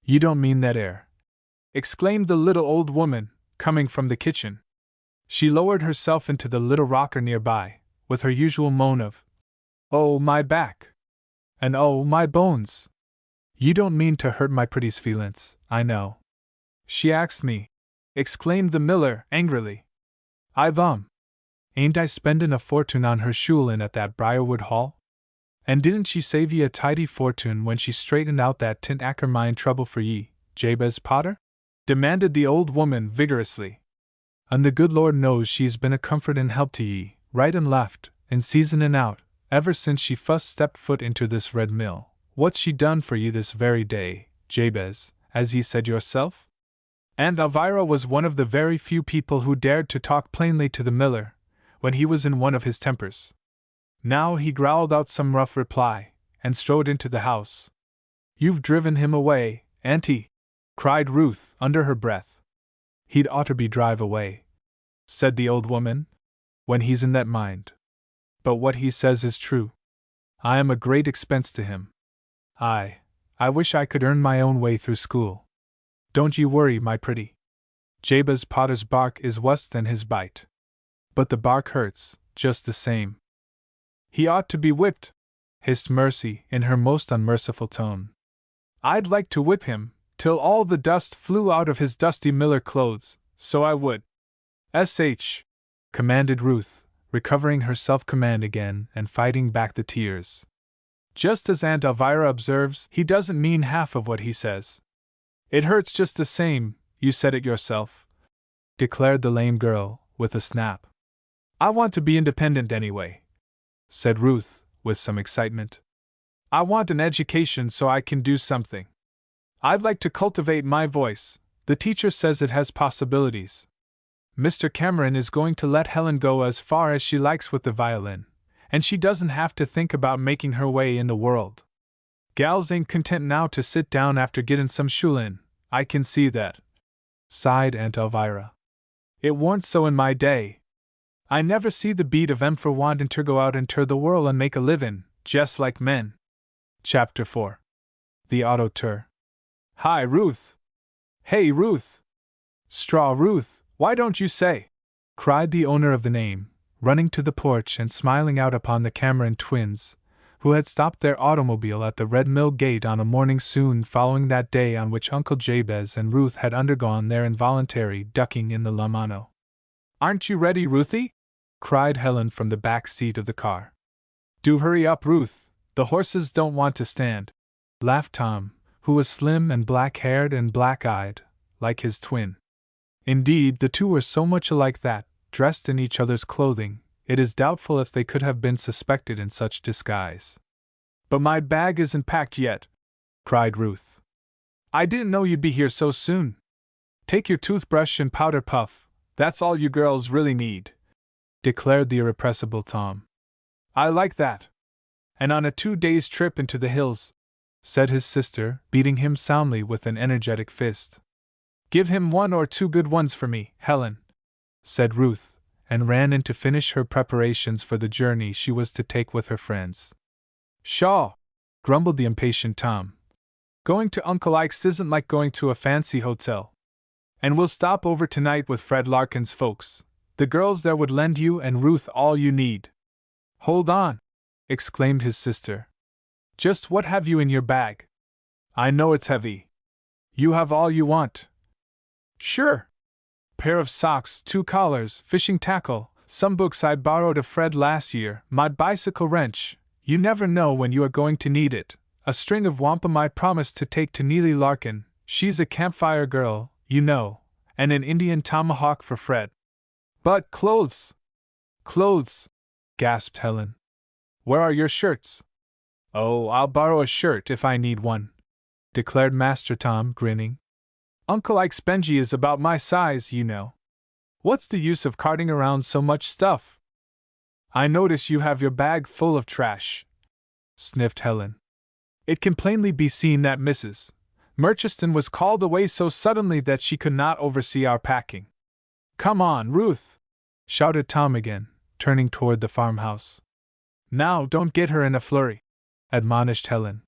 you don't mean that air," exclaimed the little old woman, coming from the kitchen. She lowered herself into the little rocker nearby, with her usual moan of, "Oh, my back!" and "Oh, my bones!" "You don't mean to hurt my pretty's feelin's, I know." "She axed me," exclaimed the miller, angrily. Ain't I spendin' a fortune on her schulin at that Briarwood Hall? And didn't she save ye a tidy fortune when she straightened out that tin acker mine trouble for ye, Jabez Potter?" demanded the old woman vigorously. "And the good Lord knows she's been a comfort and help to ye, right and left, in season and out, ever since she fust stepped foot into this red mill. What's she done for ye this very day, Jabez, as ye said yourself?" Aunt Elvira was one of the very few people who dared to talk plainly to the miller, when he was in one of his tempers. Now he growled out some rough reply, and strode into the house. "You've driven him away, Auntie!" cried Ruth, under her breath. "He'd oughter be drive away," said the old woman, "when he's in that mind. But what he says is true. I am a great expense to him. I wish I could earn my own way through school. Don't ye worry, my pretty. Jabez Potter's bark is wuss than his bite. But the bark hurts, just the same." "He ought to be whipped," hissed Mercy in her most unmerciful tone. "I'd like to whip him, till all the dust flew out of his dusty miller clothes, so I would." "Sh!" commanded Ruth, recovering her self-command again and fighting back the tears. "Just as Aunt Elvira observes, he doesn't mean half of what he says." "It hurts just the same, you said it yourself," declared the lame girl, with a snap. "I want to be independent anyway," said Ruth, with some excitement. "I want an education so I can do something. I'd like to cultivate my voice. The teacher says it has possibilities. Mr. Cameron is going to let Helen go as far as she likes with the violin, and she doesn't have to think about making her way in the world. Gals ain't content now to sit down after gettin' some schulin, I can see that," sighed Aunt Elvira. "It warn't so in my day. I never see the beat of 'em for wantin' ter go out inter the world and make a livin', jest like men." Chapter 4. The Auto Tour. "Hi, Ruth! Hey, Ruth! Straw Ruth, why don't you say?" cried the owner of the name, running to the porch and smiling out upon the Cameron twins, who had stopped their automobile at the Red Mill gate on a morning soon following that day on which Uncle Jabez and Ruth had undergone their involuntary ducking in the Lamano. "Aren't you ready, Ruthie?" cried Helen from the back seat of the car. "Do hurry up, Ruth, the horses don't want to stand," laughed Tom, who was slim and black-haired and black-eyed, like his twin. Indeed, the two were so much alike that, dressed in each other's clothing, it is doubtful if they could have been suspected in such disguise. "But my bag isn't packed yet," cried Ruth. "I didn't know you'd be here so soon. Take your toothbrush and powder puff, that's all you girls really need," declared the irrepressible Tom. "I like that. And on a 2 days' trip into the hills," said his sister, beating him soundly with an energetic fist. "Give him 1 or 2 good ones for me, Helen," said Ruth, and ran in to finish her preparations for the journey she was to take with her friends. "Shaw!" grumbled the impatient Tom. "Going to Uncle Ike's isn't like going to a fancy hotel. And we'll stop over tonight with Fred Larkin's folks. The girls there would lend you and Ruth all you need." "Hold on!" exclaimed his sister. "Just what have you in your bag? I know it's heavy. You have all you want." "Sure. Pair of socks, 2 collars, fishing tackle, some books I borrowed of Fred last year, my bicycle wrench, you never know when you are going to need it, a string of wampum I promised to take to Neely Larkin, she's a campfire girl, you know, and an Indian tomahawk for Fred." "But clothes!" "Clothes!" gasped Helen. "Where are your shirts?" "Oh, I'll borrow a shirt if I need one," declared Master Tom, grinning. "Uncle Ike's Benji is about my size, you know. What's the use of carting around so much stuff?" "I notice you have your bag full of trash," sniffed Helen. "It can plainly be seen that Mrs. Murchiston was called away so suddenly that she could not oversee our packing. Come on, Ruth! Shouted Tom again, turning toward the farmhouse. Now, don't get her in a flurry, admonished Helen.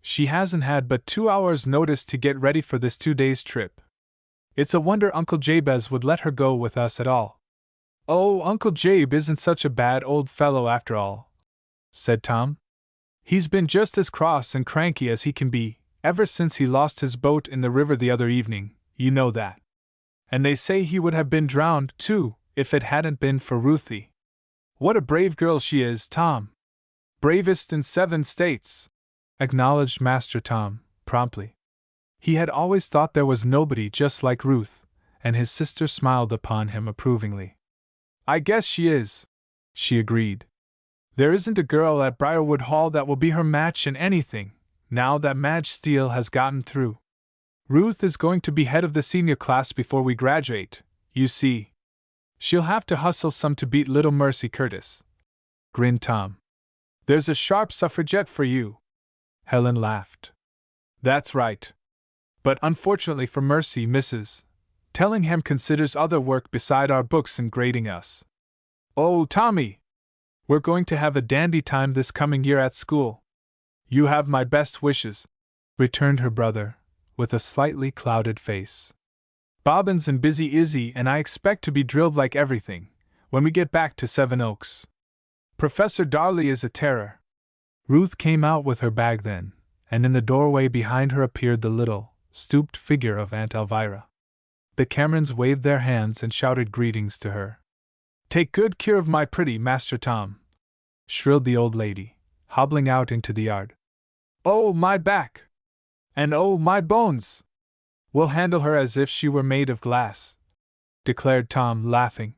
She hasn't had but 2 hours' notice to get ready for this 2 days' trip. It's a wonder Uncle Jabez would let her go with us at all. Oh, Uncle Jabe isn't such a bad old fellow after all, said Tom. He's been just as cross and cranky as he can be, ever since he lost his boat in the river the other evening, you know that. And they say he would have been drowned, too, if it hadn't been for Ruthie. What a brave girl she is, Tom. Bravest in 7 states, acknowledged Master Tom, promptly. He had always thought there was nobody just like Ruth, and his sister smiled upon him approvingly. I guess she is, she agreed. There isn't a girl at Briarwood Hall that will be her match in anything, now that Madge Steele has gotten through. Ruth is going to be head of the senior class before we graduate, you see. She'll have to hustle some to beat little Mercy Curtis, grinned Tom. There's a sharp suffragette for you. Helen laughed. That's right. But unfortunately for Mercy, Mrs. Tellingham considers other work beside our books and grading us. Oh, Tommy! We're going to have a dandy time this coming year at school. You have my best wishes, returned her brother, with a slightly clouded face. Bobbins and Busy Izzy and I expect to be drilled like everything, when we get back to Seven Oaks. Professor Darley is a terror. Ruth came out with her bag then, and in the doorway behind her appeared the little, stooped figure of Aunt Elvira. The Camerons waved their hands and shouted greetings to her. Take good care of my pretty Master Tom, shrilled the old lady, hobbling out into the yard. Oh, my back! And oh, my bones! We'll handle her as if she were made of glass, declared Tom, laughing.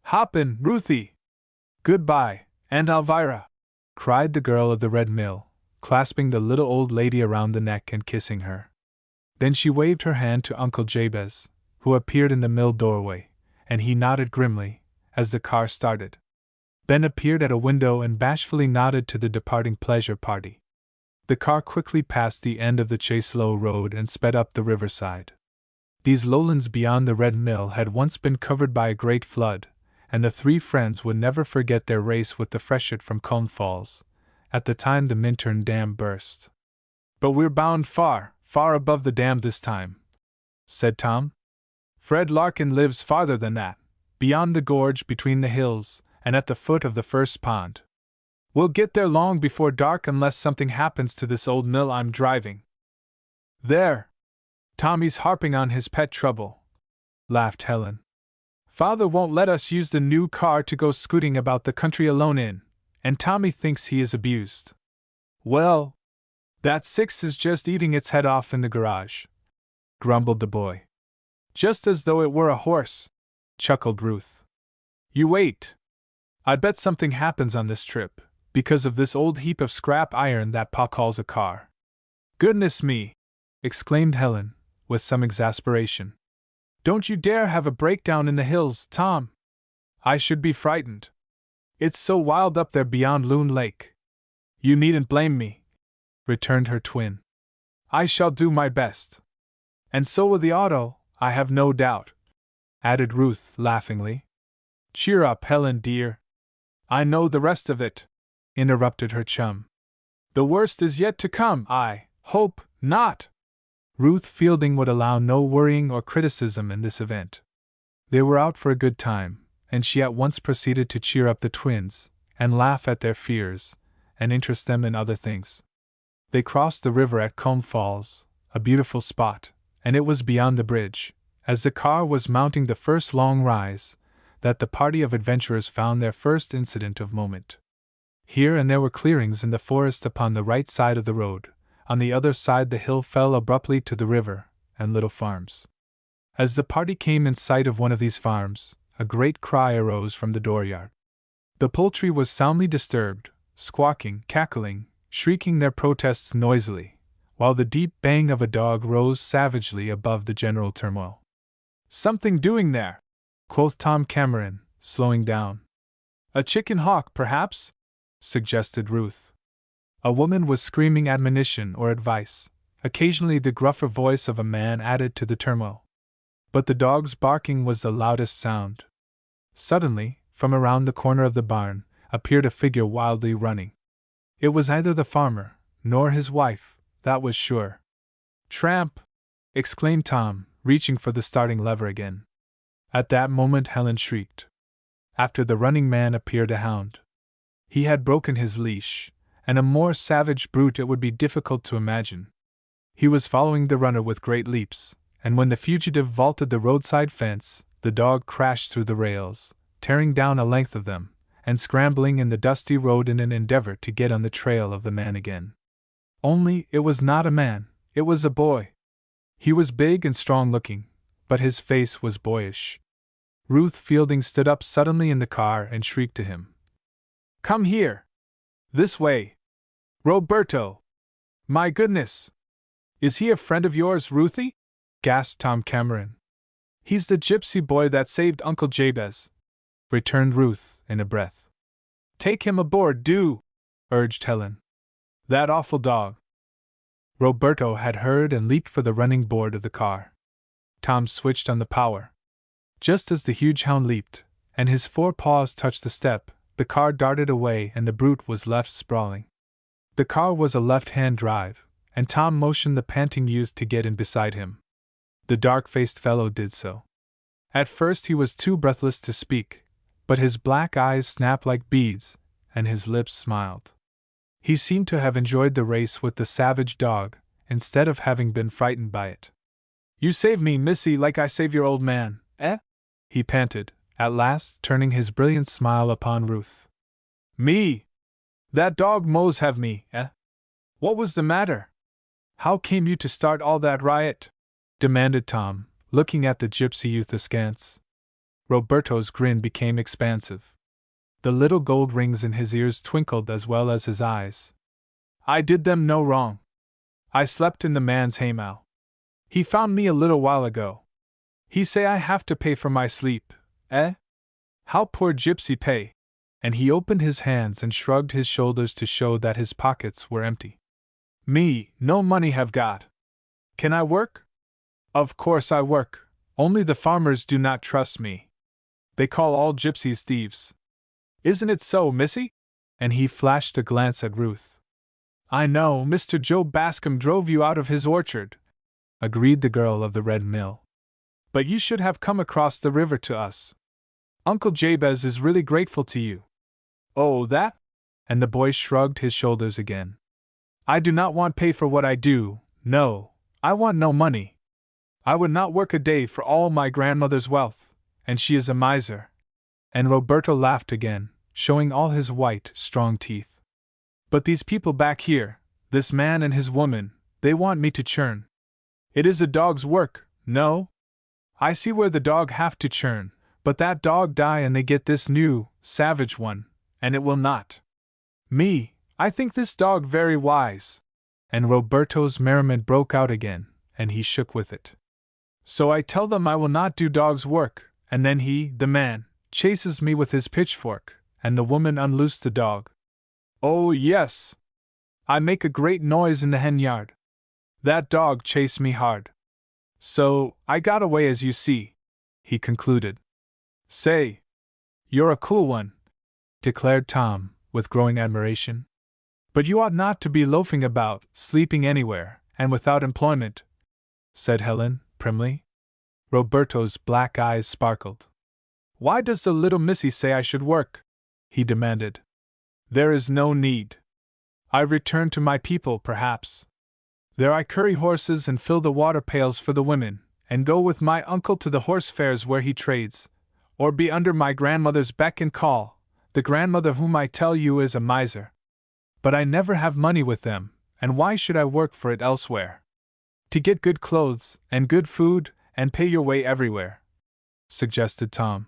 Hop in, Ruthie! Goodbye, Aunt Elvira! Cried the girl of the Red Mill, clasping the little old lady around the neck and kissing her. Then she waved her hand to Uncle Jabez, who appeared in the mill doorway, and he nodded grimly as the car started. Ben appeared at a window and bashfully nodded to the departing pleasure party. The car quickly passed the end of the Chaslow Road and sped up the riverside. These lowlands beyond the Red Mill had once been covered by a great flood, and the 3 friends would never forget their race with the freshet from Combe Falls, at the time the Minturn Dam burst. But we're bound far, far above the dam this time, said Tom. Fred Larkin lives farther than that, beyond the gorge between the hills, and at the foot of the first pond. We'll get there long before dark unless something happens to this old mill I'm driving. There! Tommy's harping on his pet trouble, laughed Helen. Father won't let us use the new car to go scooting about the country alone in, and Tommy thinks he is abused. Well, that 6 is just eating its head off in the garage, grumbled the boy. Just as though it were a horse, chuckled Ruth. You wait. I bet something happens on this trip, because of this old heap of scrap iron that Pa calls a car. Goodness me! Exclaimed Helen, with some exasperation. Don't you dare have a breakdown in the hills, Tom! I should be frightened. It's so wild up there beyond Loon Lake. You needn't blame me, returned her twin. I shall do my best. And so will the auto, I have no doubt, added Ruth laughingly. Cheer up, Helen dear. I know the rest of it, interrupted her chum. The worst is yet to come, I hope not. Ruth Fielding would allow no worrying or criticism in this event. They were out for a good time, and she at once proceeded to cheer up the twins, and laugh at their fears, and interest them in other things. They crossed the river at Combe Falls, a beautiful spot, and it was beyond the bridge, as the car was mounting the first long rise, that the party of adventurers found their first incident of moment. Here and there were clearings in the forest upon the right side of the road. On the other side the hill fell abruptly to the river, and little farms. As the party came in sight of one of these farms, a great cry arose from the dooryard. The poultry was soundly disturbed, squawking, cackling, shrieking their protests noisily, while the deep baying of a dog rose savagely above the general turmoil. Something doing there, quoth Tom Cameron, slowing down. A chicken hawk, perhaps? Suggested Ruth. A woman was screaming admonition or advice, Occasionally the gruffer voice of a man added to the turmoil. But the dog's barking was the loudest sound. Suddenly, from around the corner of the barn, appeared a figure wildly running. It was neither the farmer, nor his wife, that was sure. "Tramp!" exclaimed Tom, reaching for the starting lever again. At that moment Helen shrieked. After the running man appeared a hound. He had broken his leash, and a more savage brute it would be difficult to imagine. He was following the runner with great leaps, and when the fugitive vaulted the roadside fence, the dog crashed through the rails, tearing down a length of them, and scrambling in the dusty road in an endeavor to get on the trail of the man again. Only it was not a man, it was a boy. He was big and strong-looking, but his face was boyish. Ruth Fielding stood up suddenly in the car and shrieked to him. "Come here! This way! Roberto! My goodness! Is he a friend of yours, Ruthie?" gasped Tom Cameron. "He's the gypsy boy that saved Uncle Jabez," returned Ruth in a breath. "Take him aboard, do!" urged Helen. "That awful dog!" Roberto had heard and leaped for the running board of the car. Tom switched on the power. Just as the huge hound leaped, and his forepaws touched the step, the car darted away and the brute was left sprawling. The car was a left-hand drive, and Tom motioned the panting youth to get in beside him. The dark-faced fellow did so. At first he was too breathless to speak, but his black eyes snapped like beads, and his lips smiled. He seemed to have enjoyed the race with the savage dog, instead of having been frightened by it. "You save me, missy, like I save your old man, eh?" he panted, at last turning his brilliant smile upon Ruth. "Me? That dog mos have me, eh? What was the matter? How came you to start all that riot?" demanded Tom, looking at the gypsy youth askance. Roberto's grin became expansive. The little gold rings in his ears twinkled as well as his eyes. "I did them no wrong. I slept in the man's haymow. He found me a little while ago. He say I have to pay for my sleep, eh? How poor gypsy pay!" And he opened his hands and shrugged his shoulders to show that his pockets were empty. "Me, no money have got. Can I work? Of course I work, only the farmers do not trust me. They call all gypsies thieves. Isn't it so, missy?" And he flashed a glance at Ruth. "I know Mr. Joe Bascom drove you out of his orchard," agreed the girl of the red mill. "But you should have come across the river to us. Uncle Jabez is really grateful to you." "Oh, that?" And the boy shrugged his shoulders again. "I do not want pay for what I do, no, I want no money. I would not work a day for all my grandmother's wealth, and she is a miser." And Roberto laughed again, showing all his white, strong teeth. "But these people back here, this man and his woman, they want me to churn. It is a dog's work, no? I see where the dog have to churn, but that dog die and they get this new, savage one, and it will not. Me, I think this dog very wise." And Roberto's merriment broke out again, and he shook with it. "So I tell them I will not do dog's work, and then he, the man, chases me with his pitchfork, and the woman unloosed the dog. Oh, yes! I make a great noise in the hen yard. That dog chased me hard. So, I got away as you see," he concluded. "Say, you're a cool one," declared Tom, with growing admiration. "But you ought not to be loafing about, sleeping anywhere, and without employment," said Helen, primly. Roberto's black eyes sparkled. "Why does the little missy say I should work?" he demanded. "There is no need. I return to my people, perhaps. There I curry horses and fill the water pails for the women, and go with my uncle to the horse fairs where he trades, or be under my grandmother's beck and call, the grandmother whom I tell you is a miser. But I never have money with them, and why should I work for it elsewhere? To get good clothes, and good food, and pay your way everywhere," suggested Tom.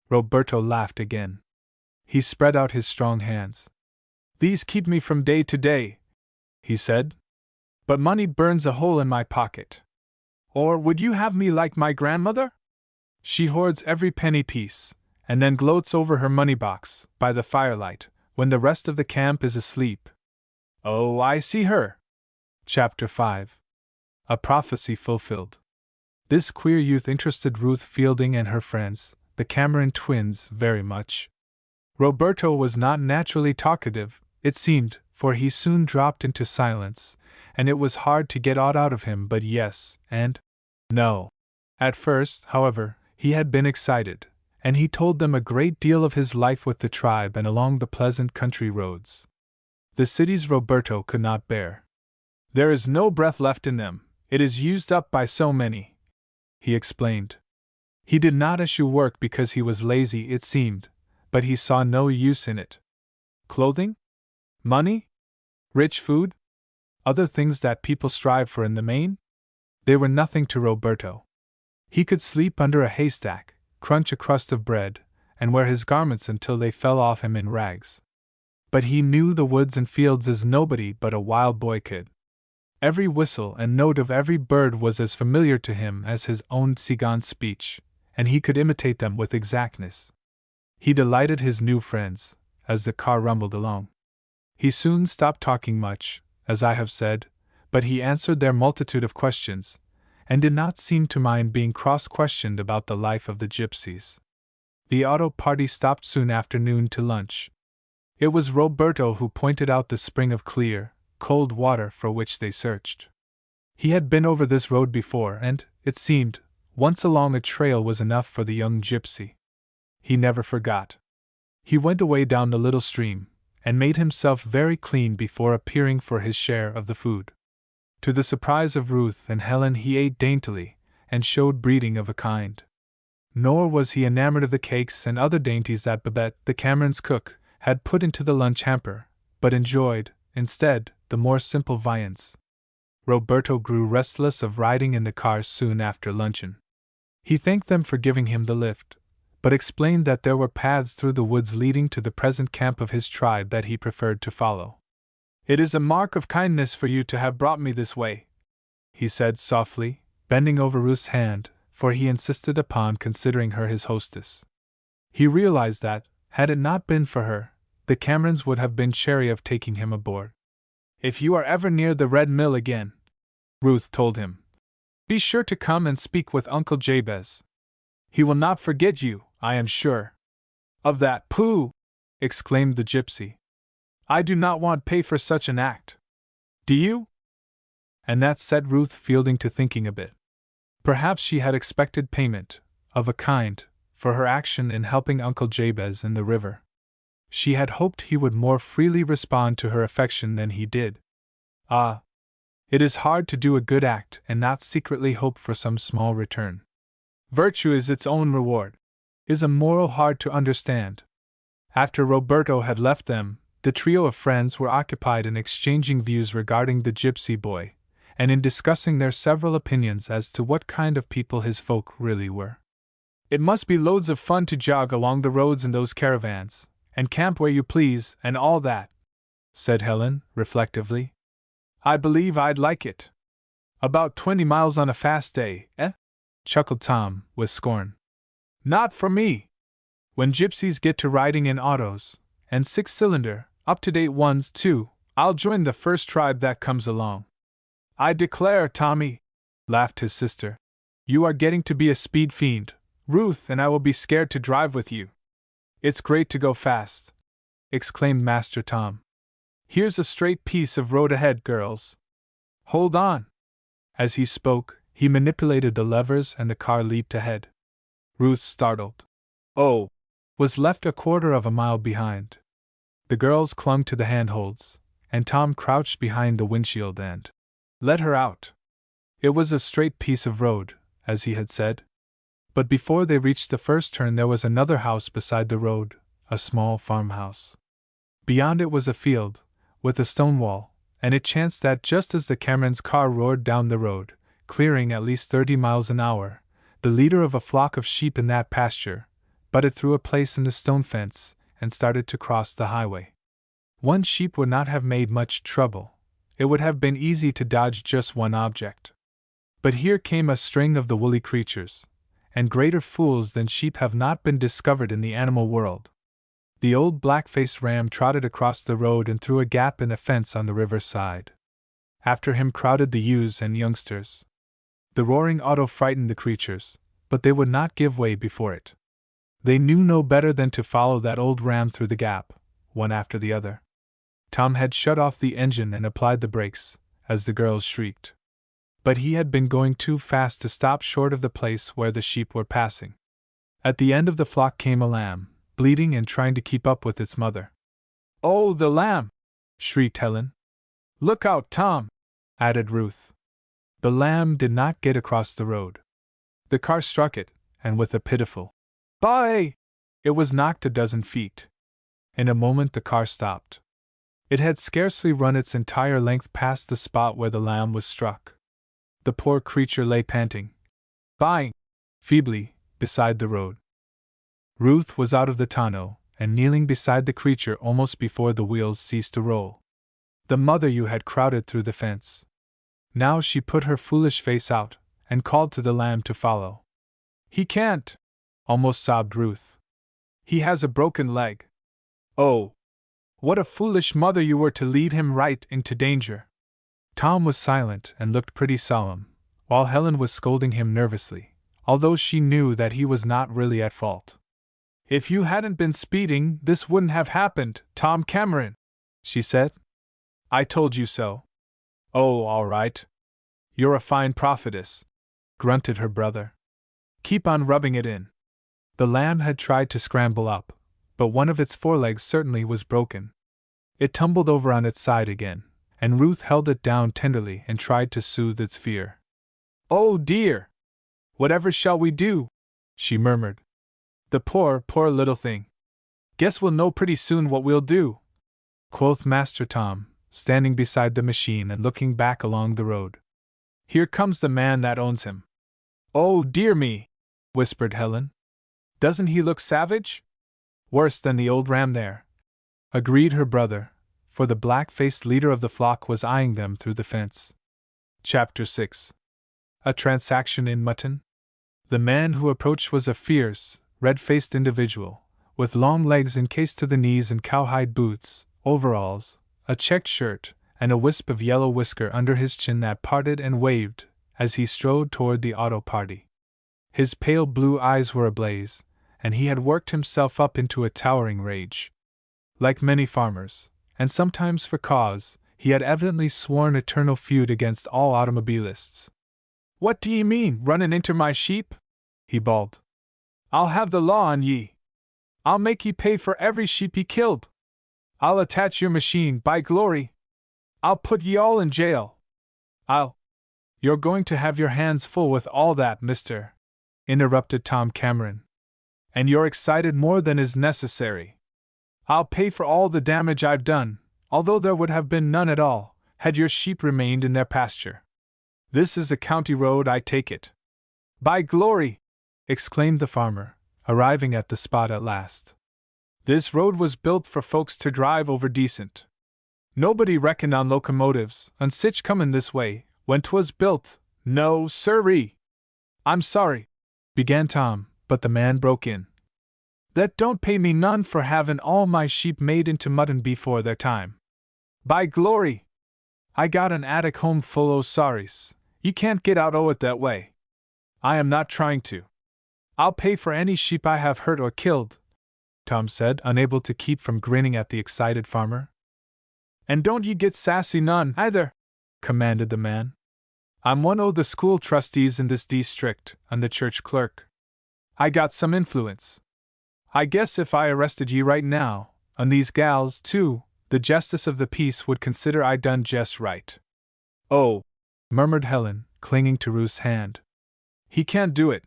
Roberto laughed again. He spread out his strong hands. "These keep me from day to day," he said. "But money burns a hole in my pocket. Or would you have me like my grandmother? She hoards every penny piece, and then gloats over her money box, by the firelight, when the rest of the camp is asleep. Oh, I see her! Chapter 5. A Prophecy Fulfilled. This queer youth interested Ruth Fielding and her friends, the Cameron twins, very much. Roberto was not naturally talkative, it seemed, for he soon dropped into silence, and it was hard to get aught out of him but yes and no. At first, however, he had been excited, and he told them a great deal of his life with the tribe and along the pleasant country roads. The cities Roberto could not bear. "There is no breath left in them, it is used up by so many," he explained. He did not eschew work because he was lazy, it seemed, but he saw no use in it. Clothing? Money? Rich food? Other things that people strive for in the main? They were nothing to Roberto. He could sleep under a haystack, crunch a crust of bread, and wear his garments until they fell off him in rags. But he knew the woods and fields as nobody but a wild boy could. Every whistle and note of every bird was as familiar to him as his own Tsigan speech, and he could imitate them with exactness. He delighted his new friends, as the car rumbled along. He soon stopped talking much, as I have said, but he answered their multitude of questions, and did not seem to mind being cross-questioned about the life of the Gypsies. The auto party stopped soon after noon to lunch. It was Roberto who pointed out the spring of clear, cold water for which they searched. He had been over this road before, and, it seemed, once along a trail was enough for the young gypsy. He never forgot. He went away down the little stream, and made himself very clean before appearing for his share of the food. To the surprise of Ruth and Helen, he ate daintily, and showed breeding of a kind. Nor was he enamored of the cakes and other dainties that Babette, the Camerons' cook, had put into the lunch hamper, but enjoyed, instead, the more simple viands. Roberto grew restless of riding in the cars soon after luncheon. He thanked them for giving him the lift, but explained that there were paths through the woods leading to the present camp of his tribe that he preferred to follow. "It is a mark of kindness for you to have brought me this way," he said softly, bending over Ruth's hand, for he insisted upon considering her his hostess. He realized that, had it not been for her, the Camerons would have been chary of taking him aboard. "If you are ever near the Red Mill again," Ruth told him, "be sure to come and speak with Uncle Jabez. He will not forget you, I am sure." "Of that, pooh!" exclaimed the gypsy. "I do not want pay for such an act. Do you?" And that set Ruth Fielding to thinking a bit. Perhaps she had expected payment, of a kind, for her action in helping Uncle Jabez in the river. She had hoped he would more freely respond to her affection than he did. Ah! It is hard to do a good act and not secretly hope for some small return. Virtue is its own reward, is a moral hard to understand. After Roberto had left them, the trio of friends were occupied in exchanging views regarding the gypsy boy, and in discussing their several opinions as to what kind of people his folk really were. "It must be loads of fun to jog along the roads in those caravans, and camp where you please, and all that," said Helen, reflectively. "I believe I'd like it. About 20 miles on a fast day, eh?" chuckled Tom, with scorn. "Not for me. When gypsies get to riding in autos, and six-cylinder, up-to-date ones too, I'll join the first tribe that comes along." "I declare, Tommy," laughed his sister, "you are getting to be a speed fiend. Ruth and I will be scared to drive with you." "It's great to go fast," exclaimed Master Tom. "Here's a straight piece of road ahead, girls. Hold on." As he spoke, he manipulated the levers and the car leaped ahead. Ruth, startled, "Oh!" was left a quarter of a mile behind. The girls clung to the handholds, and Tom crouched behind the windshield and let her out. It was a straight piece of road, as he had said. But before they reached the first turn there was another house beside the road, a small farmhouse. Beyond it was a field, with a stone wall, and it chanced that just as the Camerons' car roared down the road, clearing at least 30 miles an hour, the leader of a flock of sheep in that pasture butted through a place in the stone fence and started to cross the highway. One sheep would not have made much trouble. It would have been easy to dodge just one object. But here came a string of the woolly creatures, and greater fools than sheep have not been discovered in the animal world. The old black-faced ram trotted across the road and through a gap in a fence on the river side. After him crowded the youths and youngsters. The roaring auto frightened the creatures, but they would not give way before it. They knew no better than to follow that old ram through the gap, one after the other. Tom had shut off the engine and applied the brakes, as the girls shrieked. But he had been going too fast to stop short of the place where the sheep were passing. At the end of the flock came a lamb, bleating and trying to keep up with its mother. "Oh, the lamb!" shrieked Helen. "Look out, Tom!" added Ruth. The lamb did not get across the road. The car struck it, and with a pitiful "Bye!" it was knocked a dozen feet. In a moment the car stopped. It had scarcely run its entire length past the spot where the lamb was struck. The poor creature lay panting, buying feebly, beside the road. Ruth was out of the tonneau, and kneeling beside the creature almost before the wheels ceased to roll. The mother ewe had crowded through the fence. Now she put her foolish face out, and called to the lamb to follow. "He can't!" almost sobbed Ruth. "He has a broken leg." "Oh! What a foolish mother you were to lead him right into danger!" Tom was silent and looked pretty solemn, while Helen was scolding him nervously, although she knew that he was not really at fault. "If you hadn't been speeding, this wouldn't have happened, Tom Cameron," she said. "I told you so." "Oh, all right. You're a fine prophetess," grunted her brother. "Keep on rubbing it in." The lamb had tried to scramble up, but one of its forelegs certainly was broken. It tumbled over on its side again, and Ruth held it down tenderly and tried to soothe its fear. "Oh dear! Whatever shall we do?" she murmured. "The poor, poor little thing. Guess we'll know pretty soon what we'll do," quoth Master Tom, standing beside the machine and looking back along the road. "Here comes the man that owns him." "Oh dear me!" whispered Helen. "Doesn't he look savage?" "Worse than the old ram there," agreed her brother, for the black-faced leader of the flock was eyeing them through the fence. Chapter 6. A transaction in mutton? The man who approached was a fierce, red-faced individual, with long legs encased to the knees in cowhide boots, overalls, a checked shirt, and a wisp of yellow whisker under his chin that parted and waved as he strode toward the auto party. His pale blue eyes were ablaze, and he had worked himself up into a towering rage. Like many farmers, and sometimes for cause, he had evidently sworn eternal feud against all automobilists. "What do ye mean, runnin' inter my sheep?" he bawled. "I'll have the law on ye. I'll make ye pay for every sheep ye killed. I'll attach your machine, by glory. I'll put ye all in jail. You're going to have your hands full with all that, mister," interrupted Tom Cameron. "And you're excited more than is necessary. I'll pay for all the damage I've done, although there would have been none at all, had your sheep remained in their pasture. This is a county road, I take it." "By glory!" exclaimed the farmer, arriving at the spot at last. "This road was built for folks to drive over decent. Nobody reckoned on locomotives, and sich comin' this way, when 'twas built, no, sirree." "I'm sorry," began Tom, but the man broke in. "That don't pay me none for havin' all my sheep made into mutton before their time. By glory! I got an attic home full o' sorries. You can't get out o' it that way. I am not trying to. I'll pay for any sheep I have hurt or killed," Tom said, unable to keep from grinning at the excited farmer. "And don't ye get sassy none, either," commanded the man. "I'm one o' the school trustees in this district, and the church clerk. I got some influence. I guess if I arrested ye right now, and these gals too, the justice of the peace would consider I done jest right." "Oh," murmured Helen, clinging to Ruth's hand. "He can't do it,"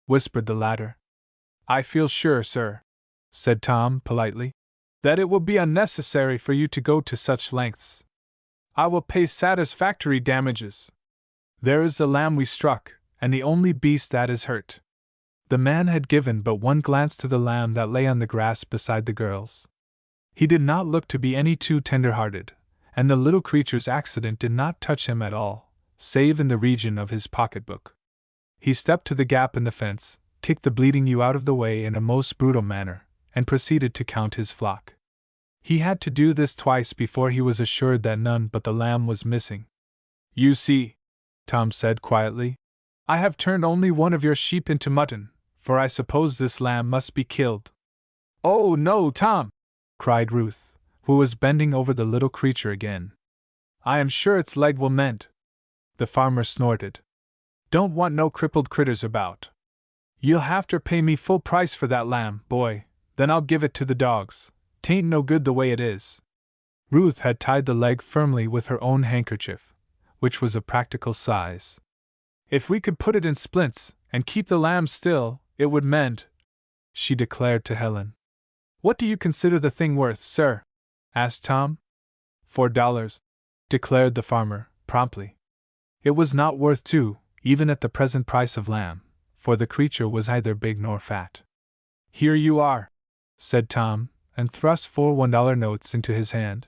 whispered the latter. "I feel sure, sir," said Tom politely, "that it will be unnecessary for you to go to such lengths. I will pay satisfactory damages. There is the lamb we struck, and the only beast that is hurt." The man had given but one glance to the lamb that lay on the grass beside the girls. He did not look to be any too tender-hearted, and the little creature's accident did not touch him at all, save in the region of his pocketbook. He stepped to the gap in the fence, kicked the bleeding ewe out of the way in a most brutal manner, and proceeded to count his flock. He had to do this twice before he was assured that none but the lamb was missing. You see, Tom said quietly, I have turned only one of your sheep into mutton, for I suppose this lamb must be killed. Oh no, Tom! Cried Ruth, who was bending over the little creature again. I am sure its leg will mend. The farmer snorted. Don't want no crippled critters about. You'll have to pay me full price for that lamb, boy, then I'll give it to the dogs. 'Tain't no good the way it is. Ruth had tied the leg firmly with her own handkerchief, which was a practical size. If we could put it in splints, and keep the lamb still, it would mend, she declared to Helen. What do you consider the thing worth, sir? Asked Tom. $4, declared the farmer, promptly. It was not worth $2, even at the present price of lamb, for the creature was neither big nor fat. Here you are, said Tom, and thrust 4 $1 notes into his hand.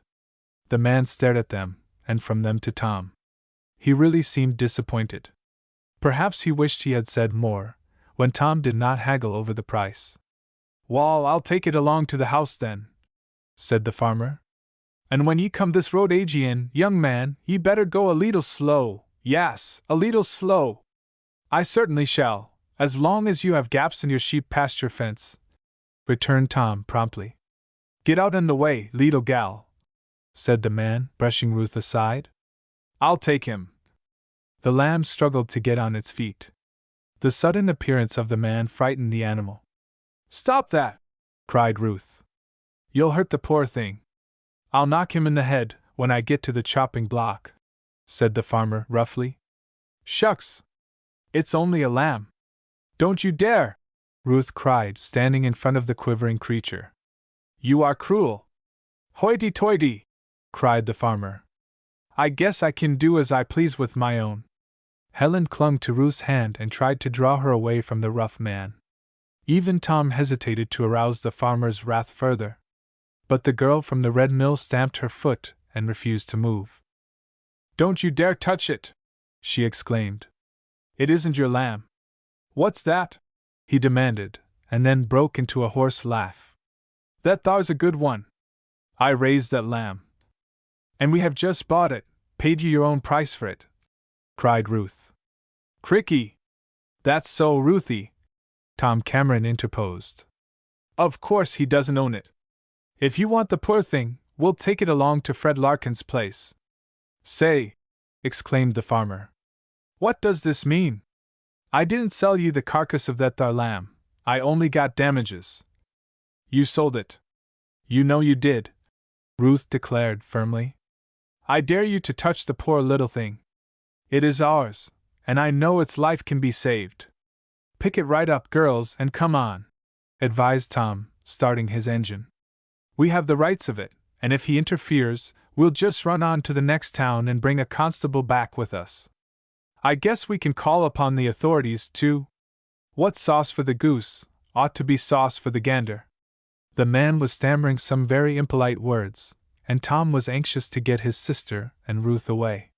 The man stared at them, and from them to Tom. He really seemed disappointed. Perhaps he wished he had said more, when Tom did not haggle over the price. Wall, I'll take it along to the house then, said the farmer. And when ye come this road agin, young man, ye better go a leetle slow, yas, a leetle slow. I certainly shall, as long as you have gaps in your sheep pasture fence, returned Tom promptly. Get out in the way, leetle gal, said the man, brushing Ruth aside. I'll take him. The lamb struggled to get on its feet. The sudden appearance of the man frightened the animal. Stop that! Cried Ruth. You'll hurt the poor thing. I'll knock him in the head when I get to the chopping block, said the farmer roughly. Shucks! It's only a lamb. Don't you dare! Ruth cried, standing in front of the quivering creature. You are cruel. Hoity-toity! Cried the farmer. I guess I can do as I please with my own. Helen clung to Ruth's hand and tried to draw her away from the rough man. Even Tom hesitated to arouse the farmer's wrath further. But the girl from the red mill stamped her foot and refused to move. Don't you dare touch it! She exclaimed. It isn't your lamb. What's that? He demanded, and then broke into a hoarse laugh. That thar's a good one. I raised that lamb. And we have just bought it, paid you your own price for it, cried Ruth. Cricky! That's so, Ruthie, Tom Cameron interposed. Of course he doesn't own it. If you want the poor thing, we'll take it along to Fred Larkin's place. Say, exclaimed the farmer. What does this mean? I didn't sell you the carcass of that thar lamb, I only got damages. You sold it. You know you did, Ruth declared firmly. I dare you to touch the poor little thing. It is ours, and I know its life can be saved. Pick it right up, girls, and come on, advised Tom, starting his engine. We have the rights of it, and if he interferes, we'll just run on to the next town and bring a constable back with us. I guess we can call upon the authorities, too. What's sauce for the goose ought to be sauce for the gander. The man was stammering some very impolite words, and Tom was anxious to get his sister and Ruth away.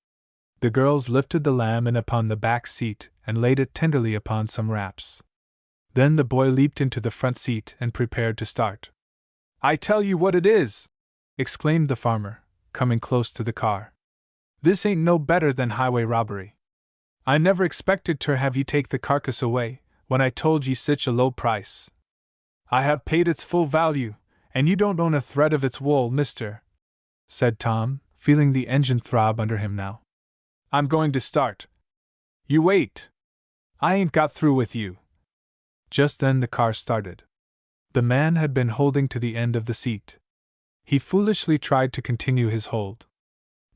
The girls lifted the lamb in upon the back seat and laid it tenderly upon some wraps. Then the boy leaped into the front seat and prepared to start. I tell you what it is, exclaimed the farmer, coming close to the car. This ain't no better than highway robbery. I never expected ter have ye take the carcass away, when I told ye sich a low price. I have paid its full value, and you don't own a thread of its wool, mister, said Tom, feeling the engine throb under him now. I'm going to start. You wait. I ain't got through with you. Just then the car started. The man had been holding to the end of the seat. He foolishly tried to continue his hold.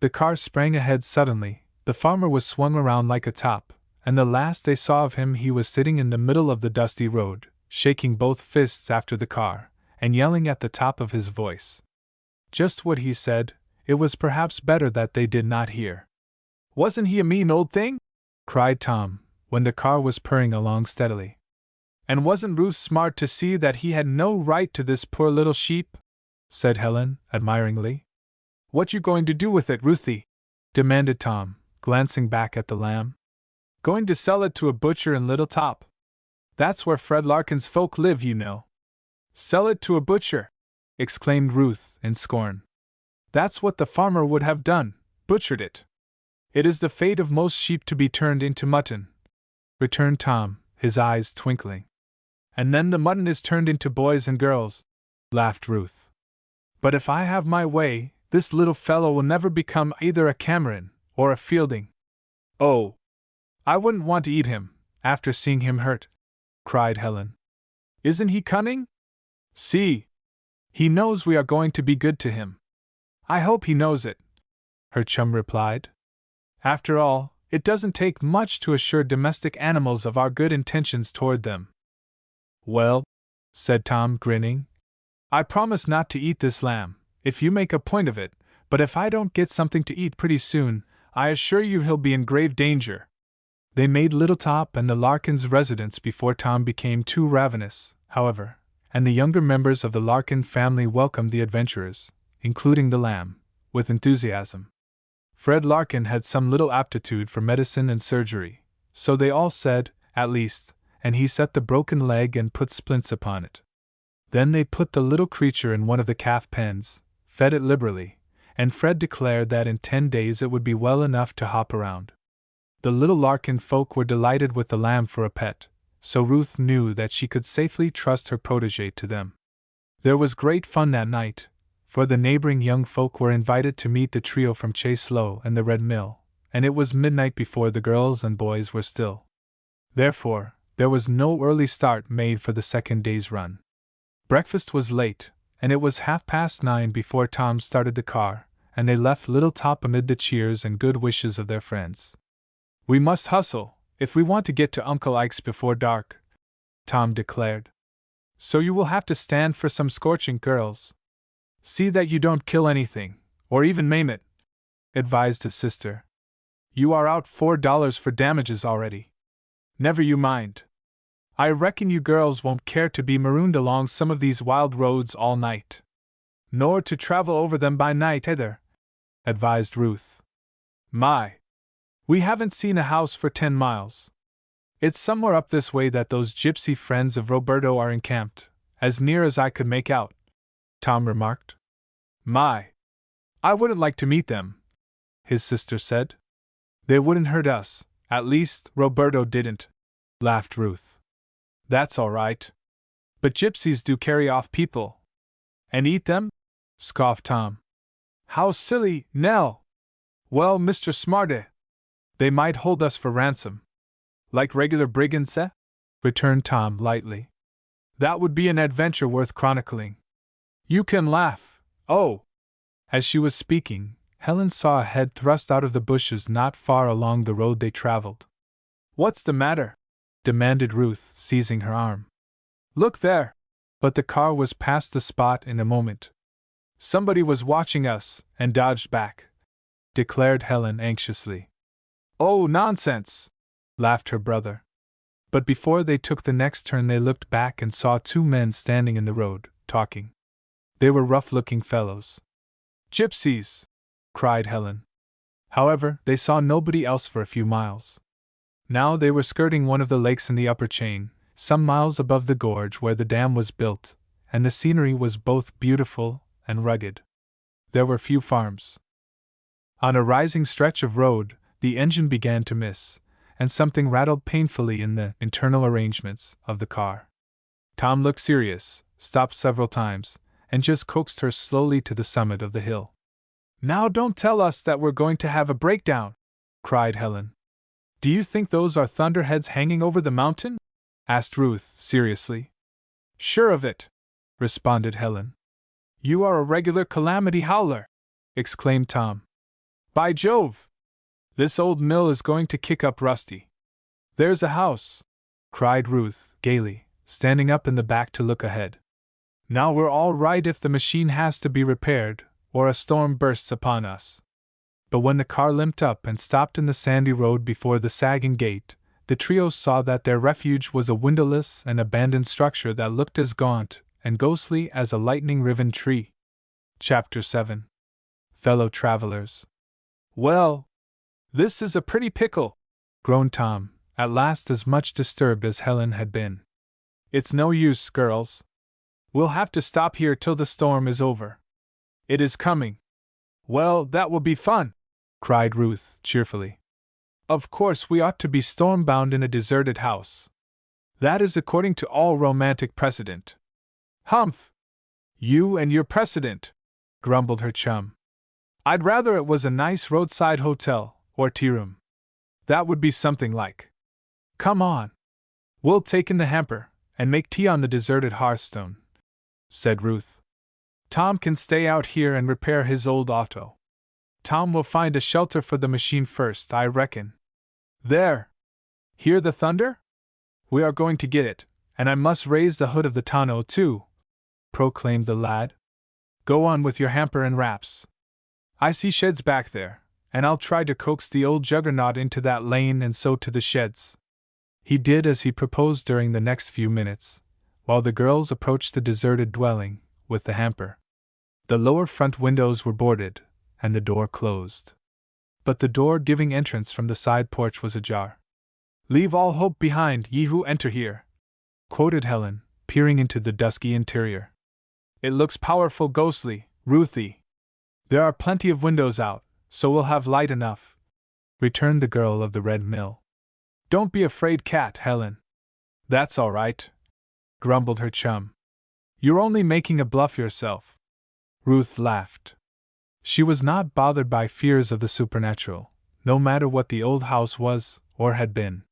The car sprang ahead suddenly, the farmer was swung around like a top, and the last they saw of him he was sitting in the middle of the dusty road, shaking both fists after the car, and yelling at the top of his voice. Just what he said, it was perhaps better that they did not hear. Wasn't he a mean old thing? Cried Tom, when the car was purring along steadily. And wasn't Ruth smart to see that he had no right to this poor little sheep? Said Helen, admiringly. What you going to do with it, Ruthie? Demanded Tom, glancing back at the lamb. Going to sell it to a butcher in Little Top. That's where Fred Larkin's folk live, you know. Sell it to a butcher! Exclaimed Ruth, in scorn. That's what the farmer would have done, butchered it. It is the fate of most sheep to be turned into mutton, returned Tom, his eyes twinkling. And then the mutton is turned into boys and girls, laughed Ruth. But if I have my way, this little fellow will never become either a Cameron or a Fielding. Oh! I wouldn't want to eat him, after seeing him hurt, cried Helen. Isn't he cunning? See! He knows we are going to be good to him. I hope he knows it, her chum replied. After all, it doesn't take much to assure domestic animals of our good intentions toward them. Well, said Tom, grinning, I promise not to eat this lamb, if you make a point of it, but if I don't get something to eat pretty soon, I assure you he'll be in grave danger. They made Little Top and the Larkins' residence before Tom became too ravenous, however, and the younger members of the Larkin family welcomed the adventurers, including the lamb, with enthusiasm. Fred Larkin had some little aptitude for medicine and surgery, so they all said, at least, and he set the broken leg and put splints upon it. Then they put the little creature in one of the calf pens, fed it liberally, and Fred declared that in 10 days it would be well enough to hop around. The little Larkin folk were delighted with the lamb for a pet, so Ruth knew that she could safely trust her protégé to them. There was great fun that night, for the neighboring young folk were invited to meet the trio from Chaslow and the Red Mill, and it was midnight before the girls and boys were still. Therefore, there was no early start made for the second day's run. Breakfast was late, and it was 9:30 before Tom started the car, and they left Little Top amid the cheers and good wishes of their friends. We must hustle, if we want to get to Uncle Ike's before dark, Tom declared. So you will have to stand for some scorching, girls. See that you don't kill anything, or even maim it, advised his sister. You are out $4 for damages already. Never you mind. I reckon you girls won't care to be marooned along some of these wild roads all night. Nor to travel over them by night either, advised Ruth. My! We haven't seen a house for 10 miles. It's somewhere up this way that those gypsy friends of Roberto are encamped, as near as I could make out, Tom remarked. My! I wouldn't like to meet them, his sister said. They wouldn't hurt us, at least Roberto didn't, laughed Ruth. That's all right. But gypsies do carry off people. And eat them? Scoffed Tom. How silly, Nell! Well, Mr. Smarty, they might hold us for ransom. Like regular brigands, eh? Returned Tom lightly. That would be an adventure worth chronicling. You can laugh. Oh! As she was speaking, Helen saw a head thrust out of the bushes not far along the road they traveled. What's the matter? Demanded Ruth, seizing her arm. Look there! But the car was past the spot in a moment. Somebody was watching us, and dodged back, declared Helen anxiously. Oh, nonsense! Laughed her brother. But before they took the next turn they looked back and saw 2 men standing in the road, talking. They were rough-looking fellows. Gypsies! Cried Helen. However, they saw nobody else for a few miles. Now they were skirting one of the lakes in the upper chain, some miles above the gorge where the dam was built, and the scenery was both beautiful and rugged. There were few farms. On a rising stretch of road, the engine began to miss, and something rattled painfully in the internal arrangements of the car. Tom looked serious, stopped several times, and just coaxed her slowly to the summit of the hill. Now don't tell us that we're going to have a breakdown, cried Helen. Do you think those are thunderheads hanging over the mountain? Asked Ruth, seriously. Sure of it, responded Helen. You are a regular calamity howler, exclaimed Tom. By Jove! This old mill is going to kick up Rusty. There's a house, cried Ruth, gaily, standing up in the back to look ahead. Now we're all right if the machine has to be repaired, or a storm bursts upon us. But when the car limped up and stopped in the sandy road before the sagging gate, the trio saw that their refuge was a windowless and abandoned structure that looked as gaunt and ghostly as a lightning-riven tree. Chapter 7. Fellow Travelers. Well, this is a pretty pickle, groaned Tom, at last as much disturbed as Helen had been. It's no use, girls. We'll have to stop here till the storm is over. It is coming. Well, that will be fun, cried Ruth, cheerfully. Of course we ought to be stormbound in a deserted house. That is according to all romantic precedent. Humph! You and your precedent, grumbled her chum. I'd rather it was a nice roadside hotel, or tea room. That would be something like. Come on. We'll take in the hamper, and make tea on the deserted hearthstone, said Ruth. Tom can stay out here and repair his old auto. Tom will find a shelter for the machine first, I reckon. There! Hear the thunder? We are going to get it, and I must raise the hood of the tonneau too, proclaimed the lad. Go on with your hamper and wraps. I see sheds back there, and I'll try to coax the old juggernaut into that lane and so to the sheds. He did as he proposed during the next few minutes, while the girls approached the deserted dwelling, with the hamper. The lower front windows were boarded, and the door closed. But the door giving entrance from the side porch was ajar. Leave all hope behind, ye who enter here, quoted Helen, peering into the dusky interior. It looks powerful ghostly, Ruthie. There are plenty of windows out, so we'll have light enough, returned the girl of the Red Mill. Don't be afraid, cat, Helen. That's all right, grumbled her chum. You're only making a bluff yourself. Ruth laughed. She was not bothered by fears of the supernatural, no matter what the old house was, or had been.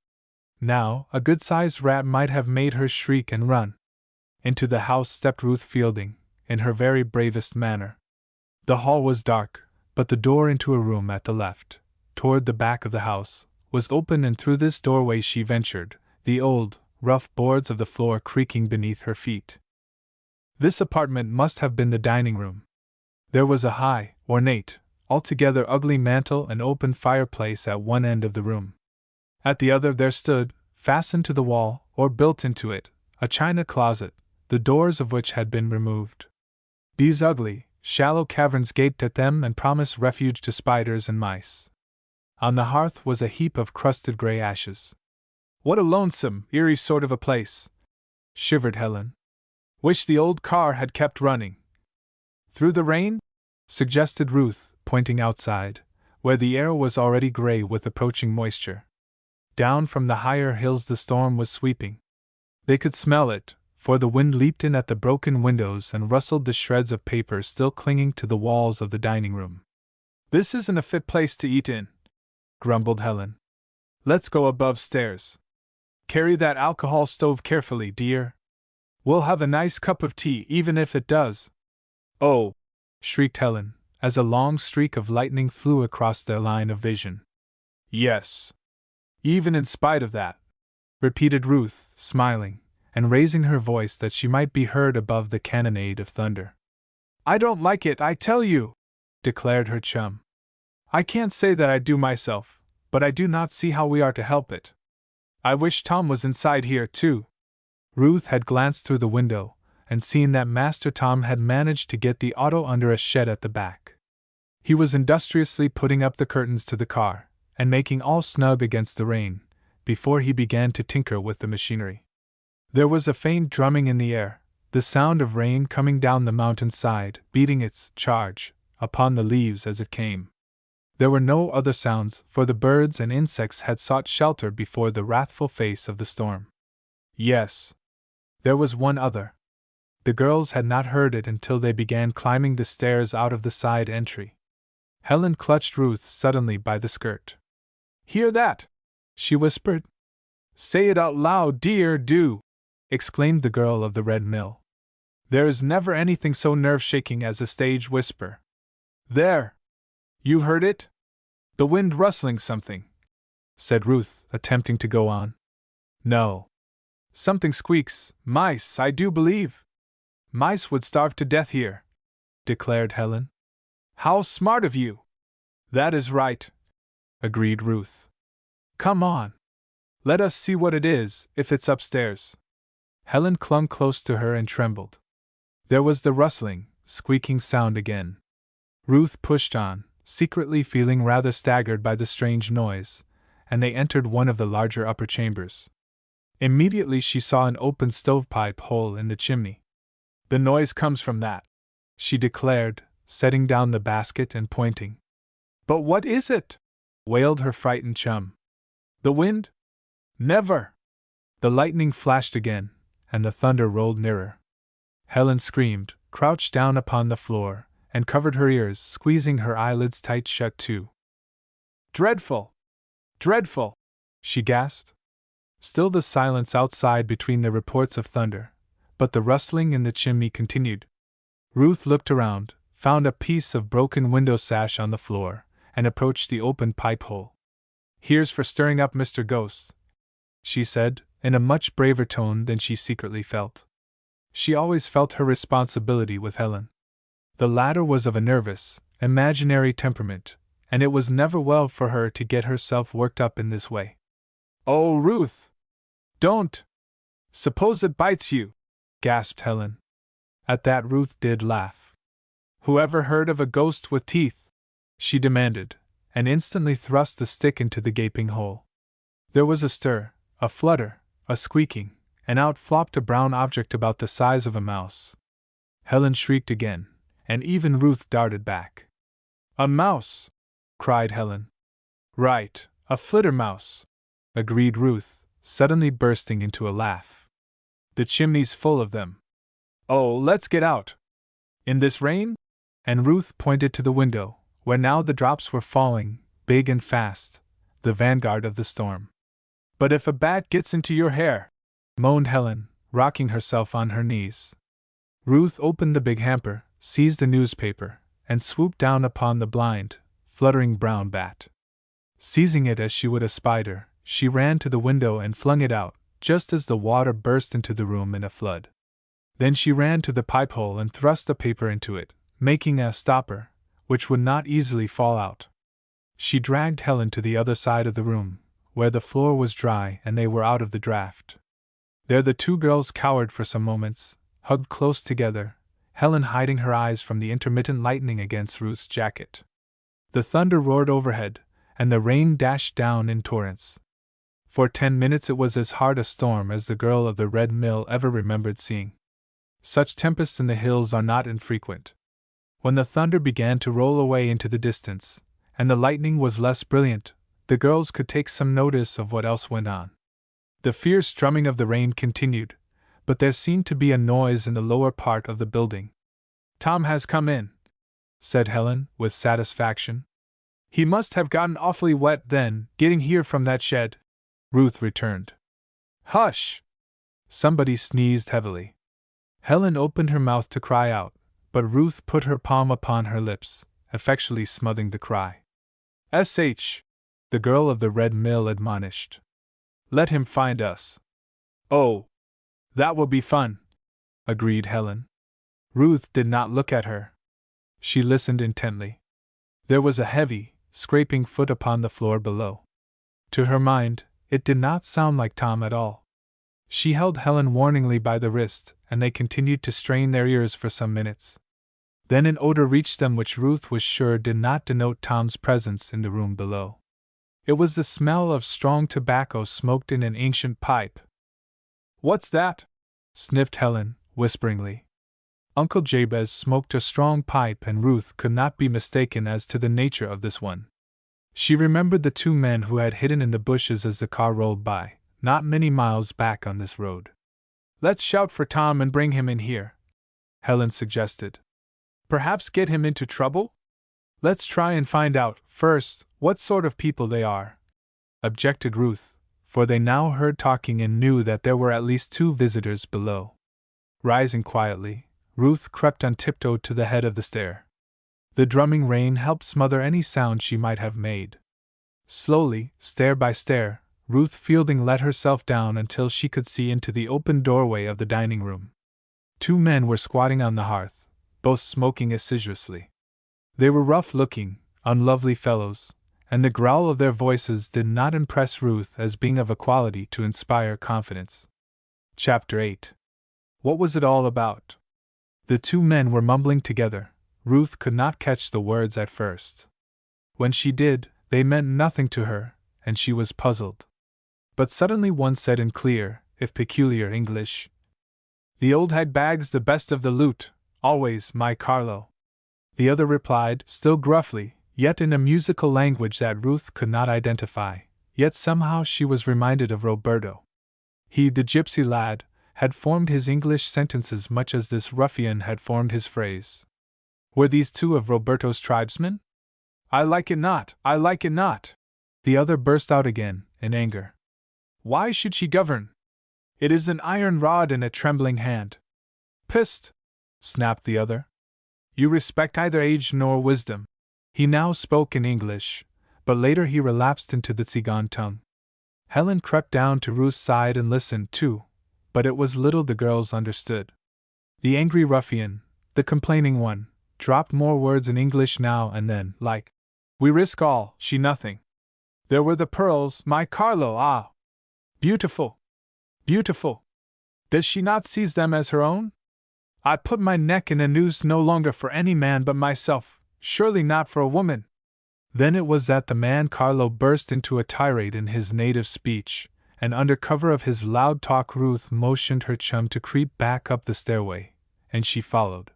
Now, a good-sized rat might have made her shriek and run. Into the house stepped Ruth Fielding, in her very bravest manner. The hall was dark, but the door into a room at the left, toward the back of the house, was open, and through this doorway she ventured, the old, rough boards of the floor creaking beneath her feet. This apartment must have been the dining room. There was a high, ornate, altogether ugly mantel and open fireplace at one end of the room. At the other there stood, fastened to the wall, or built into it, a china closet, the doors of which had been removed. These ugly, shallow caverns gaped at them and promised refuge to spiders and mice. On the hearth was a heap of crusted gray ashes. What a lonesome, eerie sort of a place, shivered Helen. Wish the old car had kept running. Through the rain? Suggested Ruth, pointing outside, where the air was already gray with approaching moisture. Down from the higher hills the storm was sweeping. They could smell it, for the wind leaped in at the broken windows and rustled the shreds of paper still clinging to the walls of the dining room. This isn't a fit place to eat in, grumbled Helen. Let's go above stairs. Carry that alcohol stove carefully, dear. We'll have a nice cup of tea even if it does. Oh! Shrieked Helen, as a long streak of lightning flew across their line of vision. Yes. Even in spite of that, repeated Ruth, smiling, and raising her voice that she might be heard above the cannonade of thunder. I don't like it, I tell you, declared her chum. I can't say that I do myself, but I do not see how we are to help it. I wish Tom was inside here, too. Ruth had glanced through the window, and seen that Master Tom had managed to get the auto under a shed at the back. He was industriously putting up the curtains to the car, and making all snug against the rain, before he began to tinker with the machinery. There was a faint drumming in the air, the sound of rain coming down the mountainside, beating its charge upon the leaves as it came. There were no other sounds, for the birds and insects had sought shelter before the wrathful face of the storm. Yes. There was one other. The girls had not heard it until they began climbing the stairs out of the side entry. Helen clutched Ruth suddenly by the skirt. Hear that? She whispered. Say it out loud, dear, do! Exclaimed the girl of the Red Mill. There is never anything so nerve-shaking as a stage whisper. There! You heard it? The wind rustling something, said Ruth, attempting to go on. No. Something squeaks, mice, I do believe. Mice would starve to death here, declared Helen. How smart of you! That is right, agreed Ruth. Come on. Let us see what it is, if it's upstairs. Helen clung close to her and trembled. There was the rustling, squeaking sound again. Ruth pushed on, secretly feeling rather staggered by the strange noise, and they entered one of the larger upper chambers. Immediately she saw an open stovepipe hole in the chimney. The noise comes from that, she declared, setting down the basket and pointing. But what is it? Wailed her frightened chum. The wind? Never! The lightning flashed again, and the thunder rolled nearer. Helen screamed, crouched down upon the floor, and covered her ears, squeezing her eyelids tight shut too. Dreadful! Dreadful! She gasped. Still the silence outside between the reports of thunder, but the rustling in the chimney continued. Ruth looked around, found a piece of broken window sash on the floor, and approached the open pipe hole. Here's for stirring up Mr. Ghost, she said, in a much braver tone than she secretly felt. She always felt her responsibility with Helen. The latter was of a nervous, imaginary temperament, and it was never well for her to get herself worked up in this way. Oh, Ruth! Don't! Suppose it bites you! Gasped Helen. At that Ruth did laugh. Whoever heard of a ghost with teeth? She demanded, and instantly thrust the stick into the gaping hole. There was a stir, a flutter, a squeaking, and out flopped a brown object about the size of a mouse. Helen shrieked again, and even Ruth darted back. A mouse! Cried Helen. Right, a flittermouse, agreed Ruth, suddenly bursting into a laugh. The chimney's full of them. Oh, let's get out! In this rain? And Ruth pointed to the window, where now the drops were falling, big and fast, the vanguard of the storm. But if a bat gets into your hair, moaned Helen, rocking herself on her knees. Ruth opened the big hamper, seized a newspaper, and swooped down upon the blind, fluttering brown bat. Seizing it as she would a spider, she ran to the window and flung it out, just as the water burst into the room in a flood. Then she ran to the pipe hole and thrust the paper into it, making a stopper, which would not easily fall out. She dragged Helen to the other side of the room, where the floor was dry and they were out of the draft. There the two girls cowered for some moments, hugged close together, Helen hiding her eyes from the intermittent lightning against Ruth's jacket. The thunder roared overhead, and the rain dashed down in torrents. For 10 minutes it was as hard a storm as the girl of the Red Mill ever remembered seeing. Such tempests in the hills are not infrequent. When the thunder began to roll away into the distance, and the lightning was less brilliant, the girls could take some notice of what else went on. The fierce drumming of the rain continued, but there seemed to be a noise in the lower part of the building. Tom has come in, said Helen, with satisfaction. He must have gotten awfully wet then, getting here from that shed, Ruth returned. Hush! Somebody sneezed heavily. Helen opened her mouth to cry out, but Ruth put her palm upon her lips, effectually smothering the cry. "S.H." the girl of the Red Mill admonished. "Let him find us." "Oh, that will be fun," agreed Helen. Ruth did not look at her. She listened intently. There was a heavy, scraping foot upon the floor below. To her mind, it did not sound like Tom at all. She held Helen warningly by the wrist, and they continued to strain their ears for some minutes. Then an odor reached them which Ruth was sure did not denote Tom's presence in the room below. It was the smell of strong tobacco smoked in an ancient pipe. "What's that?" sniffed Helen, whisperingly. Uncle Jabez smoked a strong pipe, and Ruth could not be mistaken as to the nature of this one. She remembered the two men who had hidden in the bushes as the car rolled by, not many miles back on this road. "Let's shout for Tom and bring him in here," Helen suggested. "Perhaps get him into trouble?" "Let's try and find out, first, what sort of people they are," objected Ruth, for they now heard talking and knew that there were at least 2 visitors below. Rising quietly, Ruth crept on tiptoe to the head of the stair. The drumming rain helped smother any sound she might have made. Slowly, stair by stair, Ruth Fielding let herself down until she could see into the open doorway of the dining room. 2 men were squatting on the hearth, both smoking assiduously. They were rough-looking, unlovely fellows, and the growl of their voices did not impress Ruth as being of a quality to inspire confidence. Chapter 8. What was it all about? The 2 men were mumbling together. Ruth could not catch the words at first. When she did, they meant nothing to her, and she was puzzled. But suddenly one said in clear, if peculiar English, "The old hag bags the best of the loot, always, my Carlo." The other replied, still gruffly, yet in a musical language that Ruth could not identify, yet somehow she was reminded of Roberto. He, the gypsy lad, had formed his English sentences much as this ruffian had formed his phrase. Were these two of Roberto's tribesmen? I like it not, I like it not! The other burst out again, in anger. Why should she govern? It is an iron rod in a trembling hand. Psst! Snapped the other. You respect neither age nor wisdom. He now spoke in English, but later he relapsed into the Tsigan tongue. Helen crept down to Ruth's side and listened too, but it was little the girls understood. The angry ruffian, the complaining one, dropped more words in English now and then, like, we risk all, she nothing. There were the pearls, my Carlo, ah! Beautiful! Beautiful! Does she not seize them as her own? I put my neck in a noose no longer for any man but myself, surely not for a woman. Then it was that the man Carlo burst into a tirade in his native speech, and under cover of his loud talk Ruth motioned her chum to creep back up the stairway, and she followed.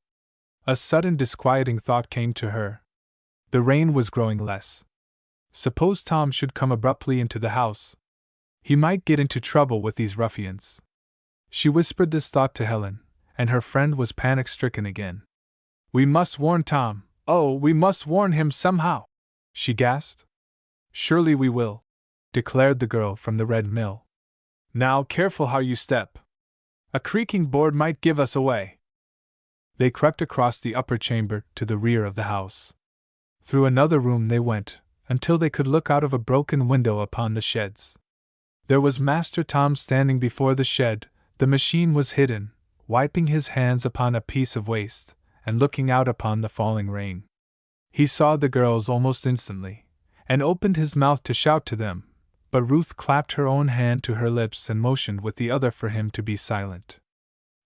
A sudden disquieting thought came to her. The rain was growing less. Suppose Tom should come abruptly into the house. He might get into trouble with these ruffians. She whispered this thought to Helen, and her friend was panic-stricken again. We must warn Tom, oh, we must warn him somehow, she gasped. Surely we will, declared the girl from the Red Mill. Now careful how you step. A creaking board might give us away. They crept across the upper chamber to the rear of the house. Through another room they went, until they could look out of a broken window upon the sheds. There was Master Tom standing before the shed, the machine was hidden, wiping his hands upon a piece of waste, and looking out upon the falling rain. He saw the girls almost instantly, and opened his mouth to shout to them, but Ruth clapped her own hand to her lips and motioned with the other for him to be silent.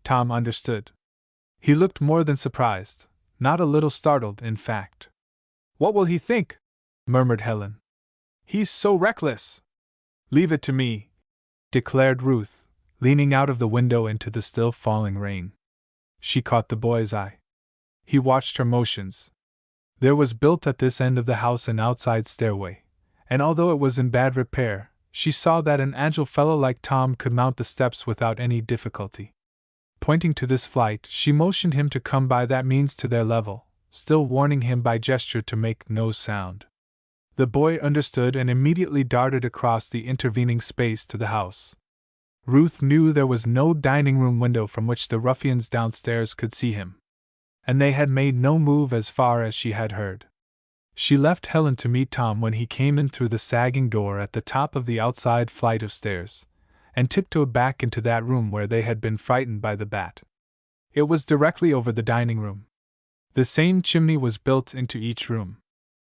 Tom understood. He looked more than surprised, not a little startled, in fact. What will he think? Murmured Helen. He's so reckless. Leave it to me, declared Ruth, leaning out of the window into the still falling rain. She caught the boy's eye. He watched her motions. There was built at this end of the house an outside stairway, and although it was in bad repair, she saw that an agile fellow like Tom could mount the steps without any difficulty. Pointing to this flight, she motioned him to come by that means to their level, still warning him by gesture to make no sound. The boy understood and immediately darted across the intervening space to the house. Ruth knew there was no dining room window from which the ruffians downstairs could see him. And they had made no move as far as she had heard. She left Helen to meet Tom when he came in through the sagging door at the top of the outside flight of stairs, and tiptoed back into that room where they had been frightened by the bat. It was directly over the dining room. The same chimney was built into each room.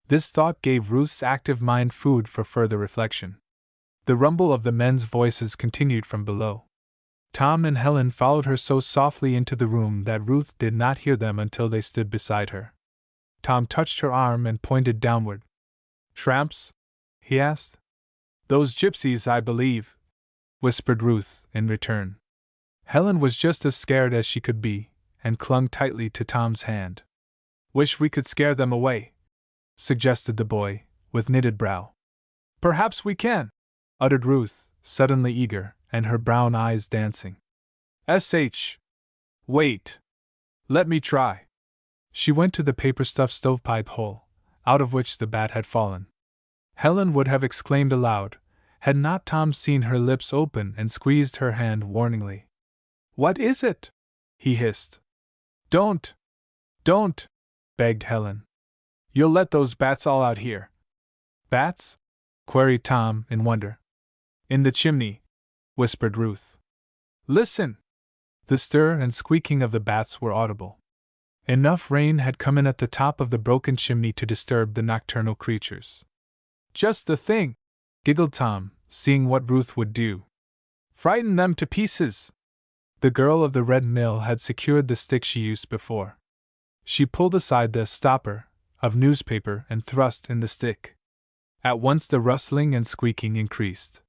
This thought gave Ruth's active mind food for further reflection. The rumble of the men's voices continued from below. Tom and Helen followed her so softly into the room that Ruth did not hear them until they stood beside her. Tom touched her arm and pointed downward. Tramps? He asked. Those gypsies, I believe, whispered Ruth in return. Helen was just as scared as she could be, and clung tightly to Tom's hand. Wish we could scare them away, suggested the boy, with knitted brow. Perhaps we can, uttered Ruth, suddenly eager, and her brown eyes dancing. Wait. Let me try. She went to the paper-stuffed stovepipe hole, out of which the bat had fallen. Helen would have exclaimed aloud, had not Tom seen her lips open and squeezed her hand warningly. What is it? He hissed. Don't, begged Helen. You'll let those bats all out here. Bats? Queried Tom in wonder. In the chimney, whispered Ruth. Listen! The stir and squeaking of the bats were audible. Enough rain had come in at the top of the broken chimney to disturb the nocturnal creatures. Just the thing, giggled Tom, seeing what Ruth would do. Frighten them to pieces. The girl of the Red Mill had secured the stick she used before. She pulled aside the stopper of newspaper and thrust in the stick. At once the rustling and squeaking increased.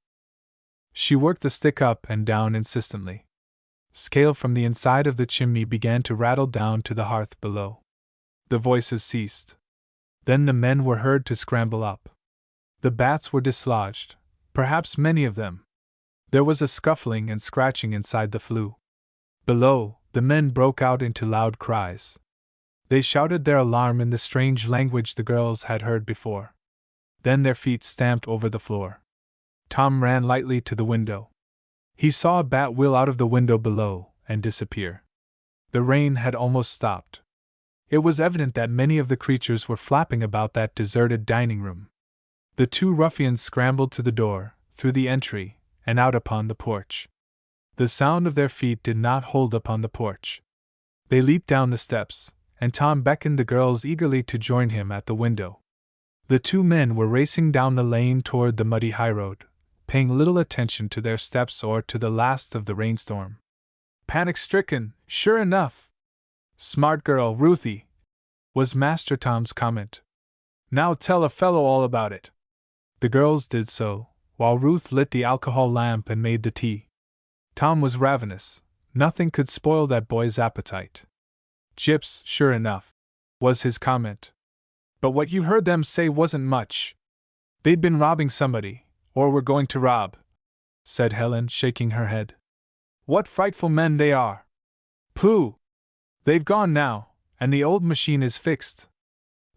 She worked the stick up and down insistently. Scale from the inside of the chimney began to rattle down to the hearth below. The voices ceased. Then the men were heard to scramble up. The bats were dislodged, perhaps many of them. There was a scuffling and scratching inside the flue. Below, the men broke out into loud cries. They shouted their alarm in the strange language the girls had heard before. Then their feet stamped over the floor. Tom ran lightly to the window. He saw a bat wheel out of the window below and disappear. The rain had almost stopped. It was evident that many of the creatures were flapping about that deserted dining room. The two ruffians scrambled to the door, through the entry, and out upon the porch. The sound of their feet did not hold upon the porch. They leaped down the steps, and Tom beckoned the girls eagerly to join him at the window. The two men were racing down the lane toward the muddy highroad, paying little attention to their steps or to the last of the rainstorm. Panic-stricken, sure enough. Smart girl, Ruthie, was Master Tom's comment. Now tell a fellow all about it. The girls did so, while Ruth lit the alcohol lamp and made the tea. Tom was ravenous. Nothing could spoil that boy's appetite. Gyps, sure enough, was his comment. But what you heard them say wasn't much. They'd been robbing somebody, or were going to rob, said Helen, shaking her head. What frightful men they are! Pooh! They've gone now, and the old machine is fixed.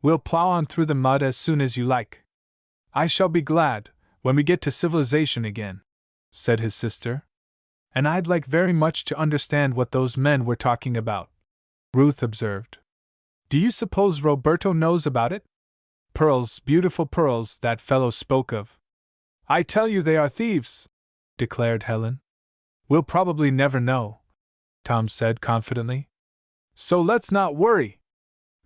We'll plow on through the mud as soon as you like. I shall be glad, when we get to civilization again, said his sister. And I'd like very much to understand what those men were talking about, Ruth observed. Do you suppose Roberto knows about it? Pearls, beautiful pearls, that fellow spoke of. I tell you they are thieves, declared Helen. We'll probably never know, Tom said confidently. So let's not worry.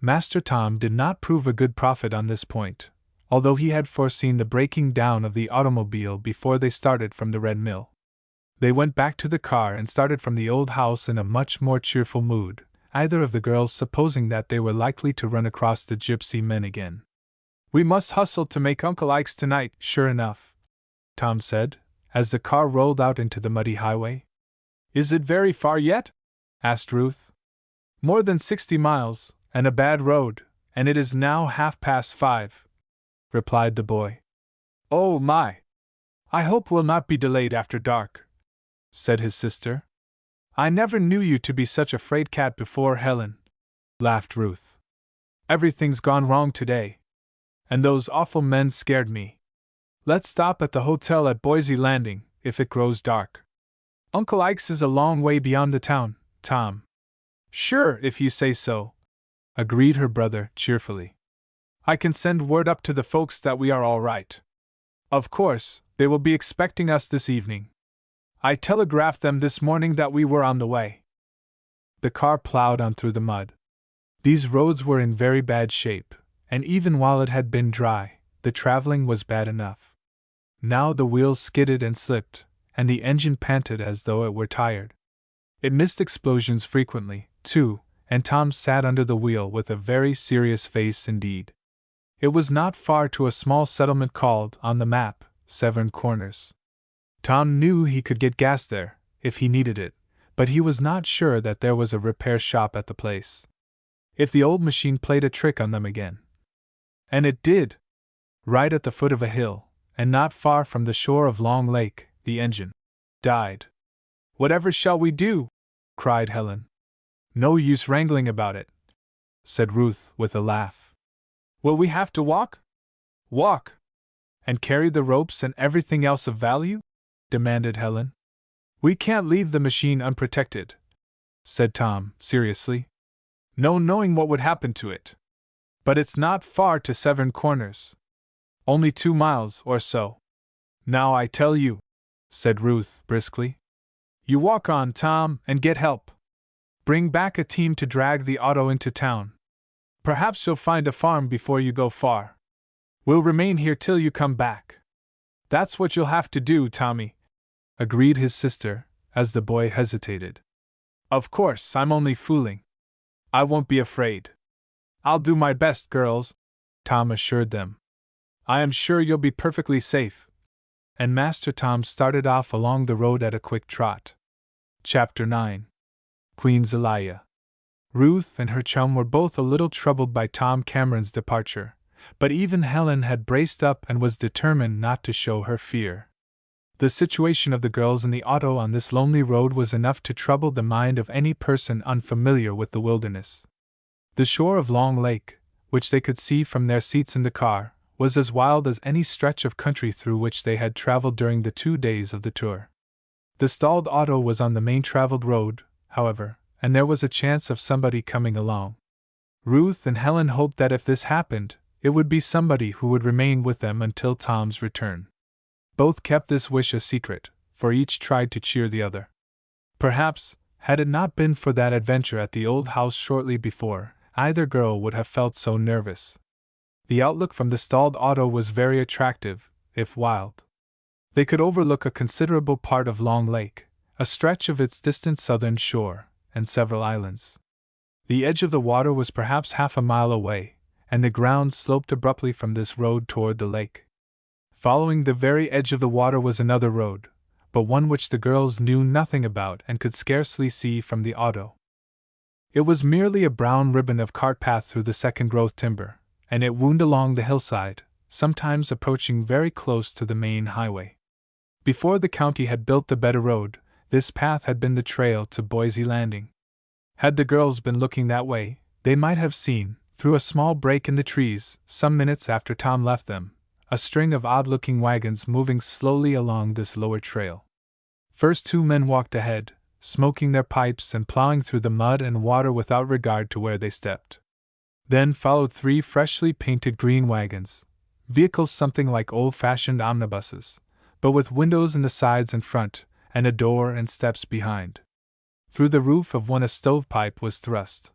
Master Tom did not prove a good prophet on this point, although he had foreseen the breaking down of the automobile before they started from the Red Mill. They went back to the car and started from the old house in a much more cheerful mood, either of the girls supposing that they were likely to run across the gypsy men again. We must hustle to make Uncle Ike's tonight, sure enough, Tom said, as the car rolled out into the muddy highway. Is it very far yet? Asked Ruth. More than 60 miles, and a bad road, and it is now 5:30, replied the boy. Oh my! I hope we'll not be delayed after dark, said his sister. I never knew you to be such a fraid cat before, Helen, laughed Ruth. Everything's gone wrong today. And those awful men scared me. Let's stop at the hotel at Boise Landing, if it grows dark. Uncle Ike's is a long way beyond the town, Tom. Sure, if you say so, agreed her brother cheerfully. I can send word up to the folks that we are all right. Of course, they will be expecting us this evening. I telegraphed them this morning that we were on the way. The car plowed on through the mud. These roads were in very bad shape, and even while it had been dry, the traveling was bad enough. Now the wheels skidded and slipped, and the engine panted as though it were tired. It missed explosions frequently, too, and Tom sat under the wheel with a very serious face indeed. It was not far to a small settlement called, on the map, Seven Corners. Tom knew he could get gas there, if he needed it, but he was not sure that there was a repair shop at the place. If the old machine played a trick on them again. And it did. Right at the foot of a hill, and not far from the shore of Long Lake, the engine died. Whatever shall we do? Cried Helen. No use wrangling about it, said Ruth with a laugh. Will we have to walk? Walk? And carry the ropes and everything else of value? Demanded Helen. We can't leave the machine unprotected, said Tom seriously. No knowing what would happen to it. But it's not far to Seven Corners. Only 2 miles or so. Now I tell you, said Ruth briskly. You walk on, Tom, and get help. Bring back a team to drag the auto into town. Perhaps you'll find a farm before you go far. We'll remain here till you come back. That's what you'll have to do, Tommy, agreed his sister, as the boy hesitated. Of course, I'm only fooling. I won't be afraid. I'll do my best, girls, Tom assured them. I am sure you'll be perfectly safe. And Master Tom started off along the road at a quick trot. Chapter 9. Queen Zelaya. Ruth and her chum were both a little troubled by Tom Cameron's departure, but even Helen had braced up and was determined not to show her fear. The situation of the girls in the auto on this lonely road was enough to trouble the mind of any person unfamiliar with the wilderness. The shore of Long Lake, which they could see from their seats in the car, was as wild as any stretch of country through which they had traveled during the 2 days of the tour. The stalled auto was on the main traveled road, however, and there was a chance of somebody coming along. Ruth and Helen hoped that if this happened, it would be somebody who would remain with them until Tom's return. Both kept this wish a secret, for each tried to cheer the other. Perhaps, had it not been for that adventure at the old house shortly before, either girl would have felt so nervous. The outlook from the stalled auto was very attractive, if wild. They could overlook a considerable part of Long Lake, a stretch of its distant southern shore, and several islands. The edge of the water was perhaps half a mile away, and the ground sloped abruptly from this road toward the lake. Following the very edge of the water was another road, but one which the girls knew nothing about and could scarcely see from the auto. It was merely a brown ribbon of cart path through the second-growth timber, and it wound along the hillside, sometimes approaching very close to the main highway. Before the county had built the better road, this path had been the trail to Boise Landing. Had the girls been looking that way, they might have seen, through a small break in the trees, some minutes after Tom left them, a string of odd-looking wagons moving slowly along this lower trail. First 2 men walked ahead, smoking their pipes and plowing through the mud and water without regard to where they stepped. Then followed 3 freshly painted green wagons, vehicles something like old-fashioned omnibuses, but with windows in the sides and front, and a door and steps behind. Through the roof of one a stovepipe was thrust.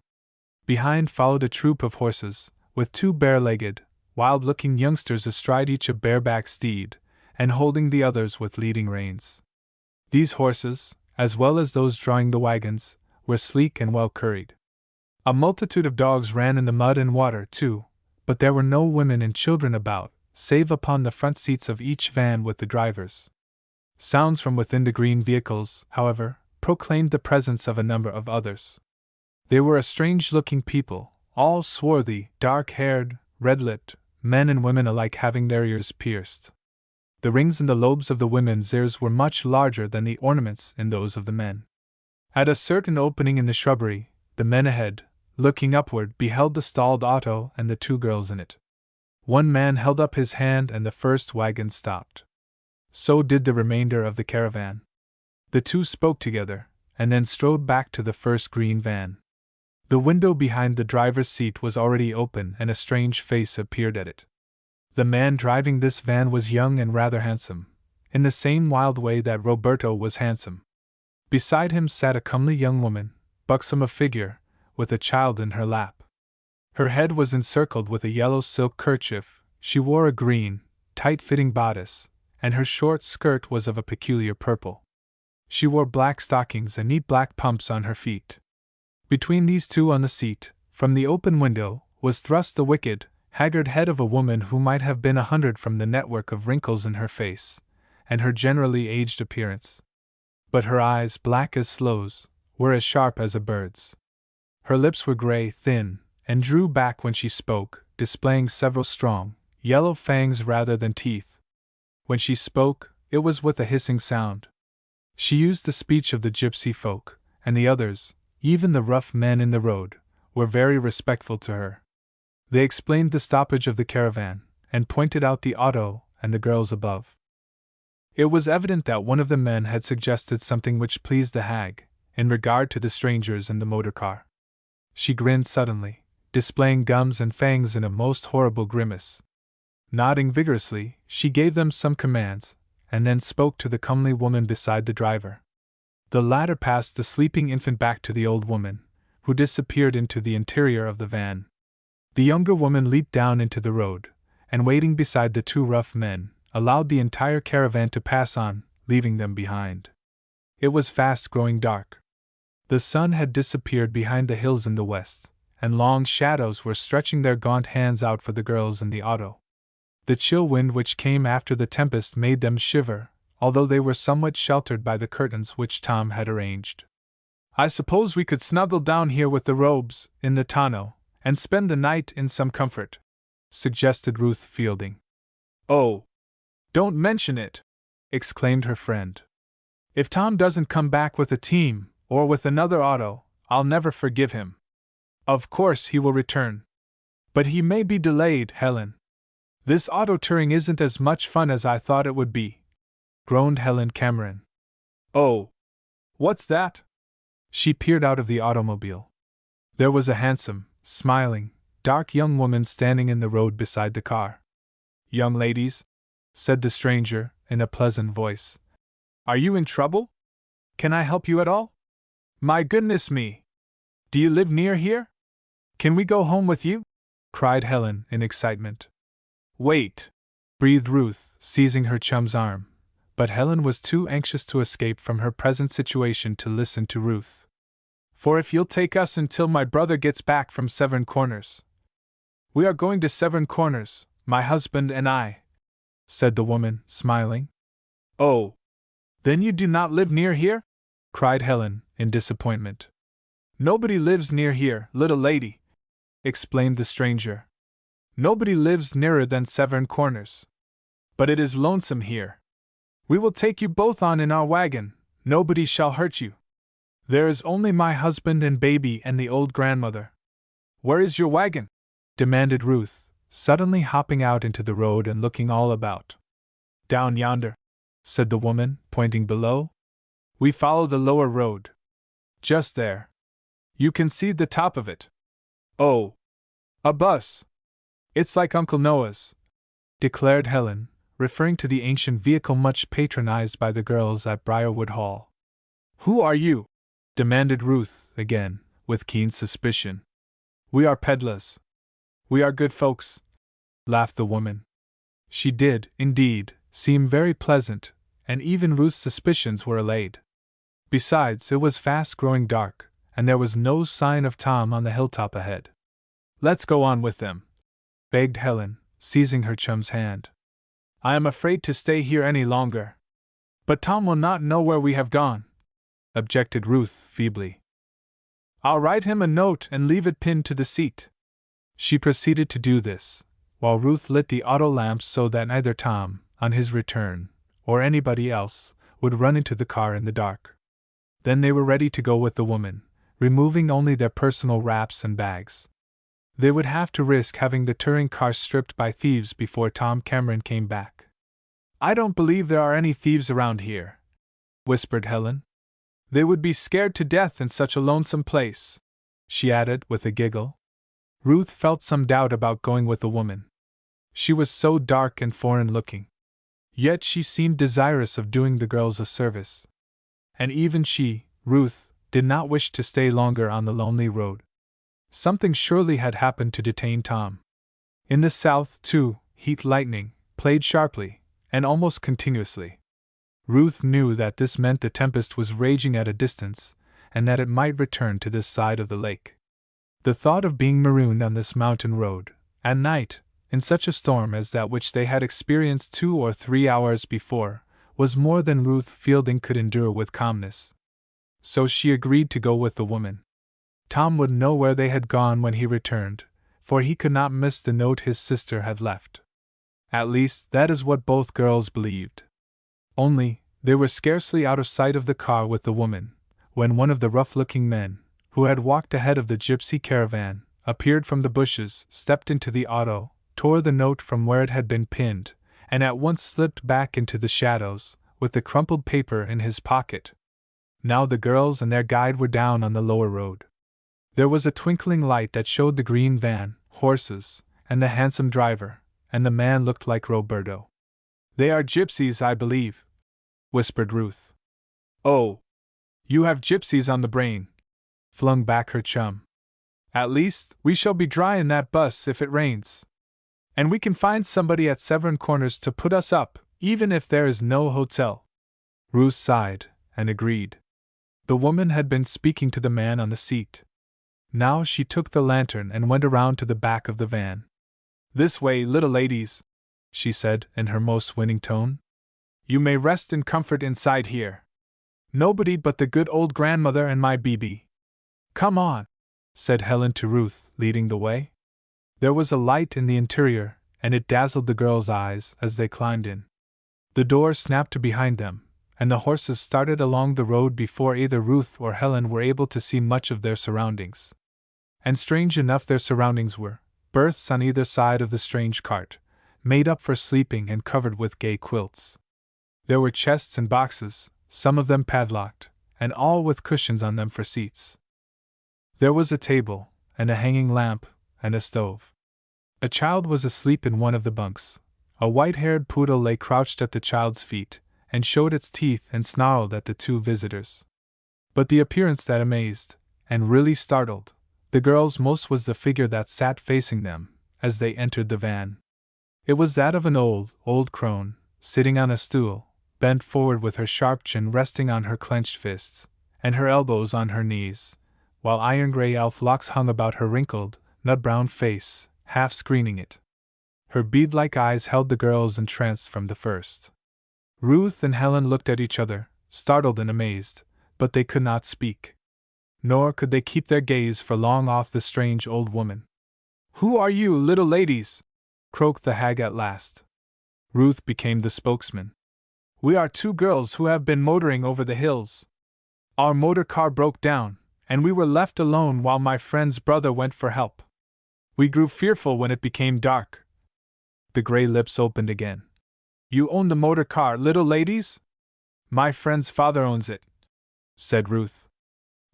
Behind followed a troop of horses, with 2 bare-legged, wild-looking youngsters astride each a bareback steed, and holding the others with leading reins. These horses, as well as those drawing the wagons, were sleek and well-curried. A multitude of dogs ran in the mud and water, too, but there were no women and children about, save upon the front seats of each van with the drivers. Sounds from within the green vehicles, however, proclaimed the presence of a number of others. They were a strange-looking people, all swarthy, dark-haired, red-lipped, men and women alike having their ears pierced. The rings in the lobes of the women's ears were much larger than the ornaments in those of the men. At a certain opening in the shrubbery, the men ahead, looking upward, beheld the stalled auto and the 2 girls in it. One man held up his hand and the first wagon stopped. So did the remainder of the caravan. The 2 spoke together, and then strode back to the first green van. The window behind the driver's seat was already open and a strange face appeared at it. The man driving this van was young and rather handsome, in the same wild way that Roberto was handsome. Beside him sat a comely young woman, buxom of figure, with a child in her lap. Her head was encircled with a yellow silk kerchief, she wore a green, tight-fitting bodice, and her short skirt was of a peculiar purple. She wore black stockings and neat black pumps on her feet. Between these 2 on the seat, from the open window, was thrust the wicked, haggard head of a woman who might have been 100 from the network of wrinkles in her face, and her generally aged appearance. But her eyes, black as sloes, were as sharp as a bird's. Her lips were gray, thin, and drew back when she spoke, displaying several strong, yellow fangs rather than teeth. When she spoke, it was with a hissing sound. She used the speech of the gypsy folk, and the others, even the rough men in the road, were very respectful to her. They explained the stoppage of the caravan, and pointed out the auto and the girls above. It was evident that one of the men had suggested something which pleased the hag, in regard to the strangers in the motor car. She grinned suddenly, displaying gums and fangs in a most horrible grimace. Nodding vigorously, she gave them some commands, and then spoke to the comely woman beside the driver. The latter passed the sleeping infant back to the old woman, who disappeared into the interior of the van. The younger woman leaped down into the road, and waiting beside the 2 rough men, allowed the entire caravan to pass on, leaving them behind. It was fast growing dark. The sun had disappeared behind the hills in the west, and long shadows were stretching their gaunt hands out for the girls in the auto. The chill wind which came after the tempest made them shiver, although they were somewhat sheltered by the curtains which Tom had arranged. "I suppose we could snuggle down here with the robes, in the tonneau, and spend the night in some comfort," suggested Ruth Fielding. Oh, don't mention it, exclaimed her friend. If Tom doesn't come back with a team, or with another auto, I'll never forgive him. Of course he will return. But he may be delayed, Helen. This auto touring isn't as much fun as I thought it would be, groaned Helen Cameron. Oh, what's that? She peered out of the automobile. There was a handsome, smiling, dark young woman standing in the road beside the car. Young ladies, said the stranger, in a pleasant voice. Are you in trouble? Can I help you at all? My goodness me! Do you live near here? Can we go home with you? Cried Helen in excitement. Wait, breathed Ruth, seizing her chum's arm, but Helen was too anxious to escape from her present situation to listen to Ruth. For if you'll take us until my brother gets back from Seven Corners. We are going to Seven Corners, my husband and I, said the woman, smiling. Oh, then you do not live near here? Cried Helen, in disappointment. Nobody lives near here, little lady, explained the stranger. Nobody lives nearer than Seven Corners. But it is lonesome here. We will take you both on in our wagon, nobody shall hurt you. There is only my husband and baby and the old grandmother. Where is your wagon? Demanded Ruth, suddenly hopping out into the road and looking all about. Down yonder, said the woman, pointing below. We follow the lower road. Just there. You can see the top of it. Oh, a bus. It's like Uncle Noah's, declared Helen, referring to the ancient vehicle much patronized by the girls at Briarwood Hall. Who are you? Demanded Ruth, again, with keen suspicion. We are peddlers. We are good folks, laughed the woman. She did, indeed, seem very pleasant, and even Ruth's suspicions were allayed. Besides, it was fast growing dark, and there was no sign of Tom on the hilltop ahead. Let's go on with them, begged Helen, seizing her chum's hand. I am afraid to stay here any longer. But Tom will not know where we have gone, objected Ruth feebly. I'll write him a note and leave it pinned to the seat. She proceeded to do this, while Ruth lit the auto lamps so that neither Tom, on his return, or anybody else, would run into the car in the dark. Then they were ready to go with the woman, removing only their personal wraps and bags. They would have to risk having the touring car stripped by thieves before Tom Cameron came back. I don't believe there are any thieves around here, whispered Helen. They would be scared to death in such a lonesome place, she added with a giggle. Ruth felt some doubt about going with the woman. She was so dark and foreign-looking. Yet she seemed desirous of doing the girls a service. And even she, Ruth, did not wish to stay longer on the lonely road. Something surely had happened to detain Tom. In the south, too, heat lightning played sharply, and almost continuously. Ruth knew that this meant the tempest was raging at a distance, and that it might return to this side of the lake. The thought of being marooned on this mountain road, at night, in such a storm as that which they had experienced 2 or 3 hours before, was more than Ruth Fielding could endure with calmness. So she agreed to go with the woman. Tom would know where they had gone when he returned, for he could not miss the note his sister had left. At least, that is what both girls believed. Only, they were scarcely out of sight of the car with the woman, when one of the rough-looking men, who had walked ahead of the gypsy caravan, appeared from the bushes, stepped into the auto, tore the note from where it had been pinned, and at once slipped back into the shadows, with the crumpled paper in his pocket. Now the girls and their guide were down on the lower road. There was a twinkling light that showed the green van, horses, and the handsome driver, and the man looked like Roberto. They are gypsies, I believe, whispered Ruth. Oh, you have gypsies on the brain, flung back her chum. At least, we shall be dry in that bus if it rains. And we can find somebody at Seven Corners to put us up, even if there is no hotel. Ruth sighed, and agreed. The woman had been speaking to the man on the seat. Now she took the lantern and went around to the back of the van. This way, little ladies, she said in her most winning tone. You may rest in comfort inside here. Nobody but the good old grandmother and my BB. Come on, said Helen to Ruth, leading the way. There was a light in the interior, and it dazzled the girls' eyes as they climbed in. The door snapped behind them, and the horses started along the road before either Ruth or Helen were able to see much of their surroundings. And strange enough their surroundings were: berths on either side of the strange cart, made up for sleeping and covered with gay quilts. There were chests and boxes, some of them padlocked, and all with cushions on them for seats. There was a table, and a hanging lamp, and a stove. A child was asleep in one of the bunks. A white-haired poodle lay crouched at the child's feet, and showed its teeth and snarled at the two visitors. But the appearance that amazed, and really startled, the girls most was the figure that sat facing them, as they entered the van. It was that of an old crone, sitting on a stool, bent forward with her sharp chin resting on her clenched fists, and her elbows on her knees, while iron-gray elf locks hung about her wrinkled, nut-brown face, half screening it. Her bead-like eyes held the girls entranced from the first. Ruth and Helen looked at each other, startled and amazed, but they could not speak. Nor could they keep their gaze for long off the strange old woman. "Who are you, little ladies?" croaked the hag at last. Ruth became the spokesman. "We are two girls who have been motoring over the hills. Our motor car broke down, and we were left alone while my friend's brother went for help. We grew fearful when it became dark." The gray lips opened again. "You own the motor car, little ladies?" "My friend's father owns it," said Ruth.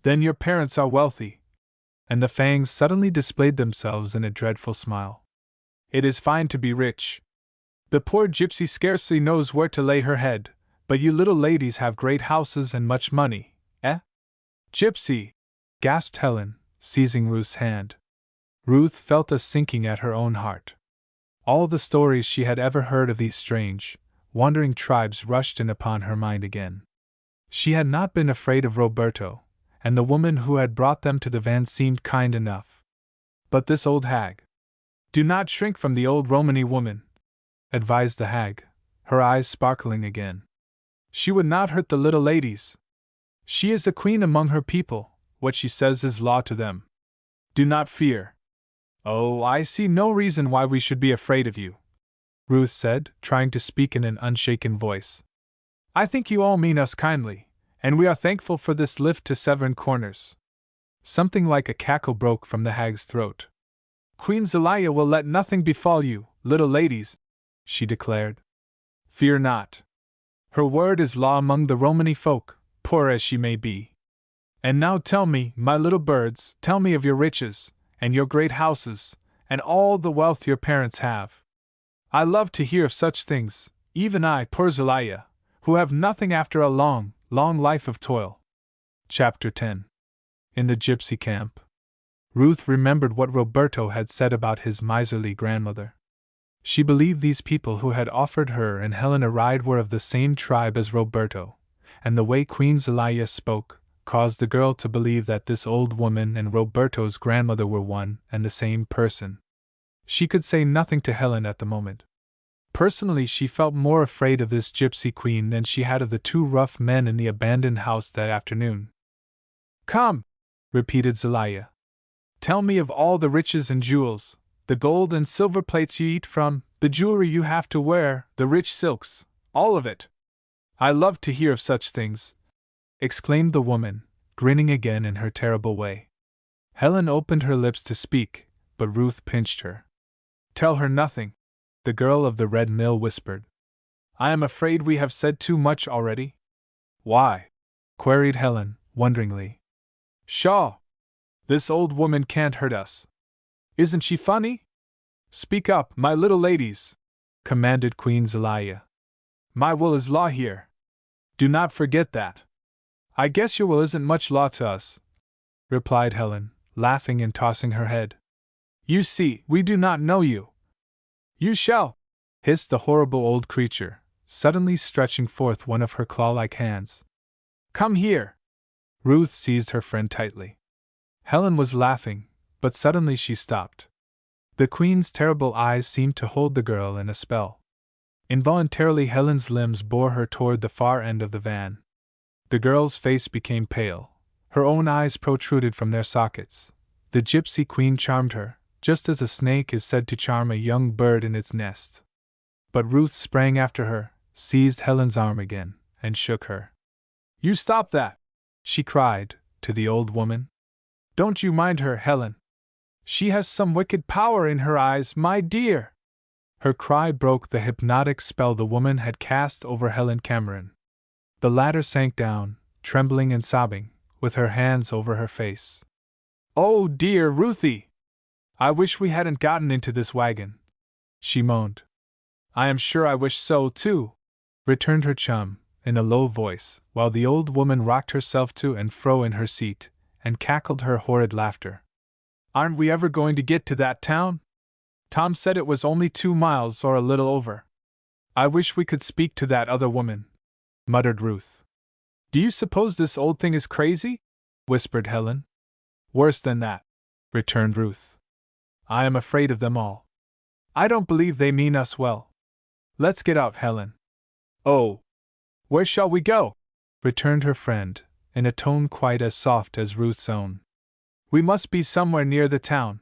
"Then your parents are wealthy." And the fangs suddenly displayed themselves in a dreadful smile. "It is fine to be rich. The poor gypsy scarcely knows where to lay her head, but you little ladies have great houses and much money, eh?" "Gypsy!" gasped Helen, seizing Ruth's hand. Ruth felt a sinking at her own heart. All the stories she had ever heard of these strange, wandering tribes rushed in upon her mind again. She had not been afraid of Roberto, and the woman who had brought them to the van seemed kind enough. But this old hag. "Do not shrink from the old Romany woman," advised the hag, her eyes sparkling again. "She would not hurt the little ladies. She is a queen among her people, what she says is law to them. Do not fear." "Oh, I see no reason why we should be afraid of you," Ruth said, trying to speak in an unshaken voice. "I think you all mean us kindly, and we are thankful for this lift to Severn Corners." Something like a cackle broke from the hag's throat. "Queen Zelaya will let nothing befall you, little ladies," she declared. "Fear not. Her word is law among the Romany folk, poor as she may be. And now tell me, my little birds, tell me of your riches, and your great houses, and all the wealth your parents have. I love to hear of such things, even I, poor Zelaya, who have nothing after a long, long life of toil." Chapter 10. In the gypsy camp. Ruth remembered what Roberto had said about his miserly grandmother. She believed these people who had offered her and Helen a ride were of the same tribe as Roberto, and the way Queen Zelaya spoke caused the girl to believe that this old woman and Roberto's grandmother were one and the same person. She could say nothing to Helen at the moment. Personally, she felt more afraid of this gypsy queen than she had of the two rough men in the abandoned house that afternoon. "Come," repeated Zelaya. "Tell me of all the riches and jewels, the gold and silver plates you eat from, the jewelry you have to wear, the rich silks, all of it. I love to hear of such things," exclaimed the woman, grinning again in her terrible way. Helen opened her lips to speak, but Ruth pinched her. "Tell her nothing," the girl of the Red Mill whispered. "I am afraid we have said too much already." "Why?" queried Helen, wonderingly. "Pshaw! This old woman can't hurt us. Isn't she funny? Speak up, my little ladies," commanded Queen Zelaya. "My will is law here. Do not forget that." "I guess your will isn't much law to us," replied Helen, laughing and tossing her head. "You see, we do not know you." "You shall!" hissed the horrible old creature, suddenly stretching forth one of her claw-like hands. "Come here!" Ruth seized her friend tightly. Helen was laughing, but suddenly she stopped. The Queen's terrible eyes seemed to hold the girl in a spell. Involuntarily Helen's limbs bore her toward the far end of the van. The girl's face became pale. Her own eyes protruded from their sockets. The gypsy queen charmed her, just as a snake is said to charm a young bird in its nest. But Ruth sprang after her, seized Helen's arm again, and shook her. "You stop that!" she cried, to the old woman. "Don't you mind her, Helen. She has some wicked power in her eyes, my dear!" Her cry broke the hypnotic spell the woman had cast over Helen Cameron. The latter sank down, trembling and sobbing, with her hands over her face. "Oh, dear Ruthie! I wish we hadn't gotten into this wagon," she moaned. "I am sure I wish so, too," returned her chum, in a low voice, while the old woman rocked herself to and fro in her seat, and cackled her horrid laughter. "Aren't we ever going to get to that town? Tom said it was only 2 miles or a little over. I wish we could speak to that other woman," muttered Ruth. "Do you suppose this old thing is crazy?" whispered Helen. "Worse than that," returned Ruth. "I am afraid of them all. I don't believe they mean us well. Let's get out, Helen." "Oh! Where shall we go?" returned her friend, in a tone quite as soft as Ruth's own. "We must be somewhere near the town.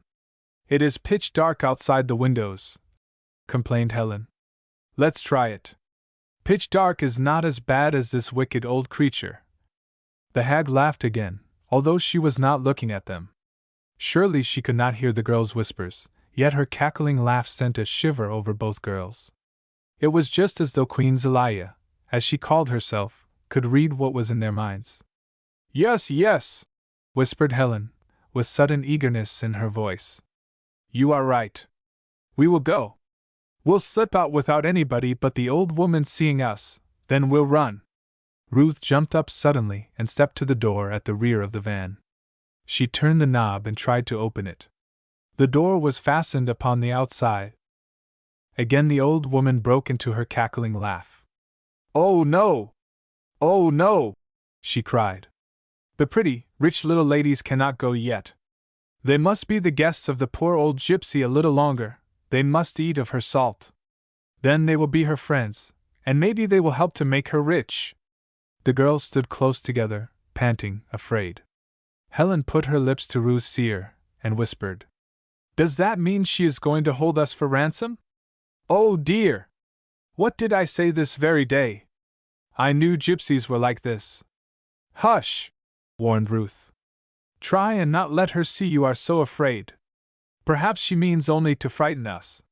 It is pitch dark outside the windows," complained Helen. "Let's try it. Pitch dark is not as bad as this wicked old creature." The hag laughed again, although she was not looking at them. Surely she could not hear the girls' whispers, yet her cackling laugh sent a shiver over both girls. It was just as though Queen Zelaya, as she called herself, could read what was in their minds. "Yes, yes," whispered Helen, with sudden eagerness in her voice. "You are right. We will go. We'll slip out without anybody but the old woman seeing us, then we'll run." Ruth jumped up suddenly and stepped to the door at the rear of the van. She turned the knob and tried to open it. The door was fastened upon the outside. Again the old woman broke into her cackling laugh. "Oh no! Oh no!" she cried. "The pretty, rich little ladies cannot go yet. They must be the guests of the poor old gypsy a little longer, they must eat of her salt. Then they will be her friends, and maybe they will help to make her rich." The girls stood close together, panting, afraid. Helen put her lips to Ruth's ear, and whispered, "Does that mean she is going to hold us for ransom? Oh dear! What did I say this very day? I knew gypsies were like this." "Hush!" warned Ruth. "Try and not let her see you are so afraid. Perhaps she means only to frighten us.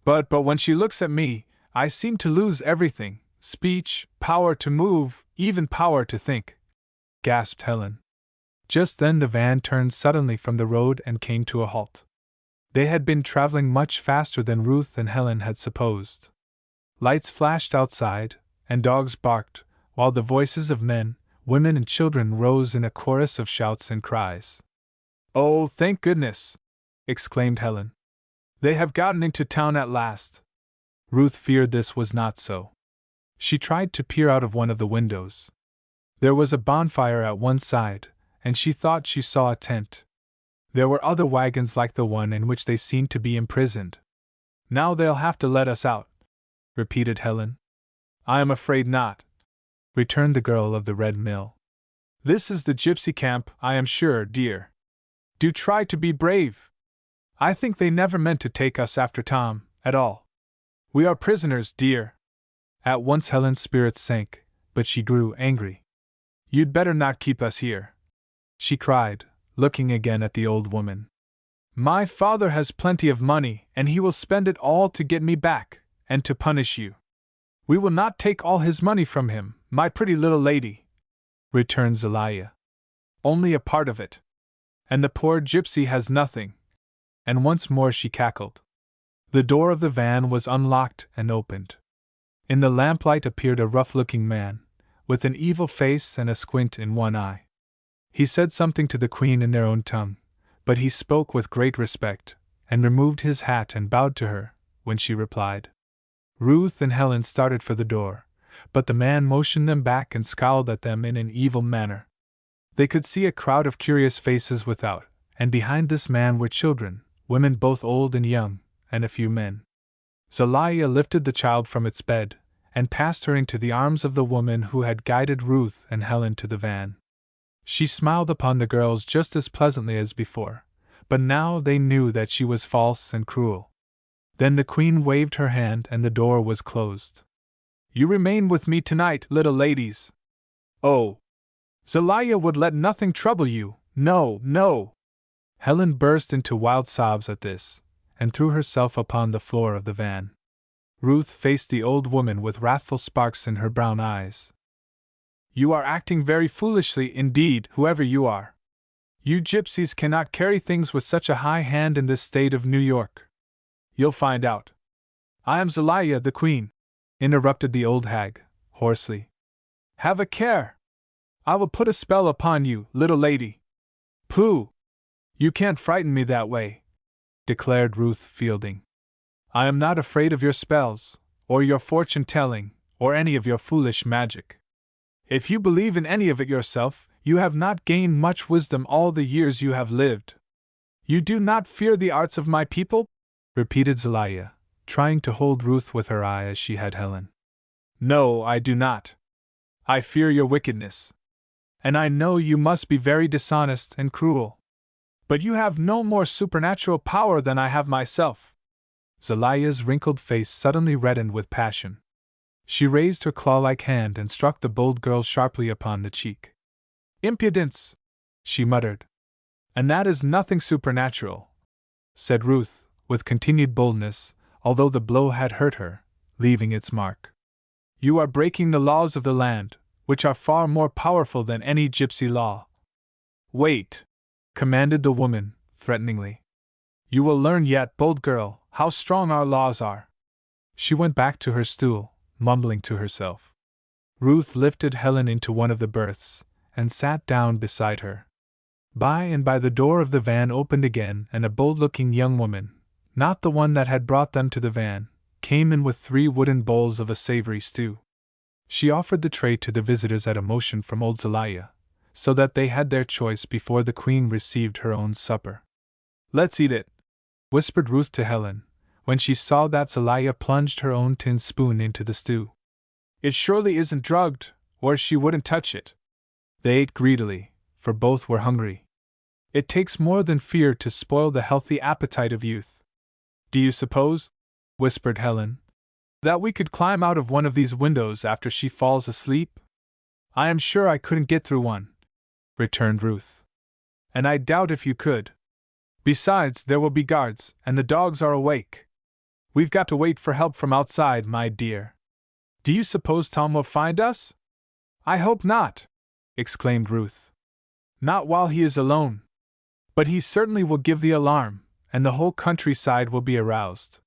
But when she looks at me, I seem to lose everything, speech, power to move, even power to think," gasped Helen. Just then the van turned suddenly from the road and came to a halt. They had been traveling much faster than Ruth and Helen had supposed. Lights flashed outside, and dogs barked, while the voices of men, women and children rose in a chorus of shouts and cries. "Oh, thank goodness!" exclaimed Helen. "They have gotten into town at last." Ruth feared this was not so. She tried to peer out of one of the windows. There was a bonfire at one side, and she thought she saw a tent. There were other wagons like the one in which they seemed to be imprisoned. "Now they'll have to let us out," repeated Helen. "I am afraid not," returned the girl of the red mill. "This is the gypsy camp, I am sure, dear. Do try to be brave. I think they never meant to take us after Tom, at all. We are prisoners, dear." At once Helen's spirits sank, but she grew angry. "You'd better not keep us here," she cried, looking again at the old woman. "My father has plenty of money, and he will spend it all to get me back, and to punish you." "We will not take all his money from him, my pretty little lady," returned Zelaya. "Only a part of it. And the poor gypsy has nothing." And once more she cackled. The door of the van was unlocked and opened. In the lamplight appeared a rough-looking man, with an evil face and a squint in one eye. He said something to the Queen in their own tongue, but he spoke with great respect, and removed his hat and bowed to her, when she replied. Ruth and Helen started for the door, but the man motioned them back and scowled at them in an evil manner. They could see a crowd of curious faces without, and behind this man were children, women both old and young, and a few men. Zelaya lifted the child from its bed, and passed her into the arms of the woman who had guided Ruth and Helen to the van. She smiled upon the girls just as pleasantly as before, but now they knew that she was false and cruel. Then the queen waved her hand and the door was closed. You remain with me tonight, little ladies. Oh! Zelaya would let nothing trouble you, no, no! Helen burst into wild sobs at this, and threw herself upon the floor of the van. Ruth faced the old woman with wrathful sparks in her brown eyes. You are acting very foolishly indeed, whoever you are. You gypsies cannot carry things with such a high hand in this state of New York. You'll find out. I am Zelaya the Queen, interrupted the old hag, hoarsely. Have a care! I will put a spell upon you, little lady. Pooh! You can't frighten me that way, declared Ruth Fielding. I am not afraid of your spells, or your fortune-telling, or any of your foolish magic. If you believe in any of it yourself, you have not gained much wisdom all the years you have lived. You do not fear the arts of my people? Repeated Zelaya, trying to hold Ruth with her eye as she had Helen. No, I do not. I fear your wickedness. And I know you must be very dishonest and cruel. But you have no more supernatural power than I have myself. Zelaya's wrinkled face suddenly reddened with passion. She raised her claw-like hand and struck the bold girl sharply upon the cheek. Impudence! She muttered. And that is nothing supernatural, said Ruth, with continued boldness, although the blow had hurt her, leaving its mark. You are breaking the laws of the land, which are far more powerful than any gypsy law. Wait, commanded the woman, threateningly. You will learn yet, bold girl, how strong our laws are. She went back to her stool, mumbling to herself. Ruth lifted Helen into one of the berths, and sat down beside her. By and by the door of the van opened again, and a bold-looking young woman, not the one that had brought them to the van, came in with 3 wooden bowls of a savory stew. She offered the tray to the visitors at a motion from old Zelaya, so that they had their choice before the queen received her own supper. Let's eat it, whispered Ruth to Helen, when she saw that Zelaya plunged her own tin spoon into the stew. It surely isn't drugged, or she wouldn't touch it. They ate greedily, for both were hungry. It takes more than fear to spoil the healthy appetite of youth. Do you suppose, whispered Helen, that we could climb out of one of these windows after she falls asleep? I am sure I couldn't get through one, returned Ruth. And I doubt if you could. Besides, there will be guards, and the dogs are awake. We've got to wait for help from outside, my dear. Do you suppose Tom will find us? I hope not, exclaimed Ruth. Not while he is alone. But he certainly will give the alarm, and the whole countryside will be aroused.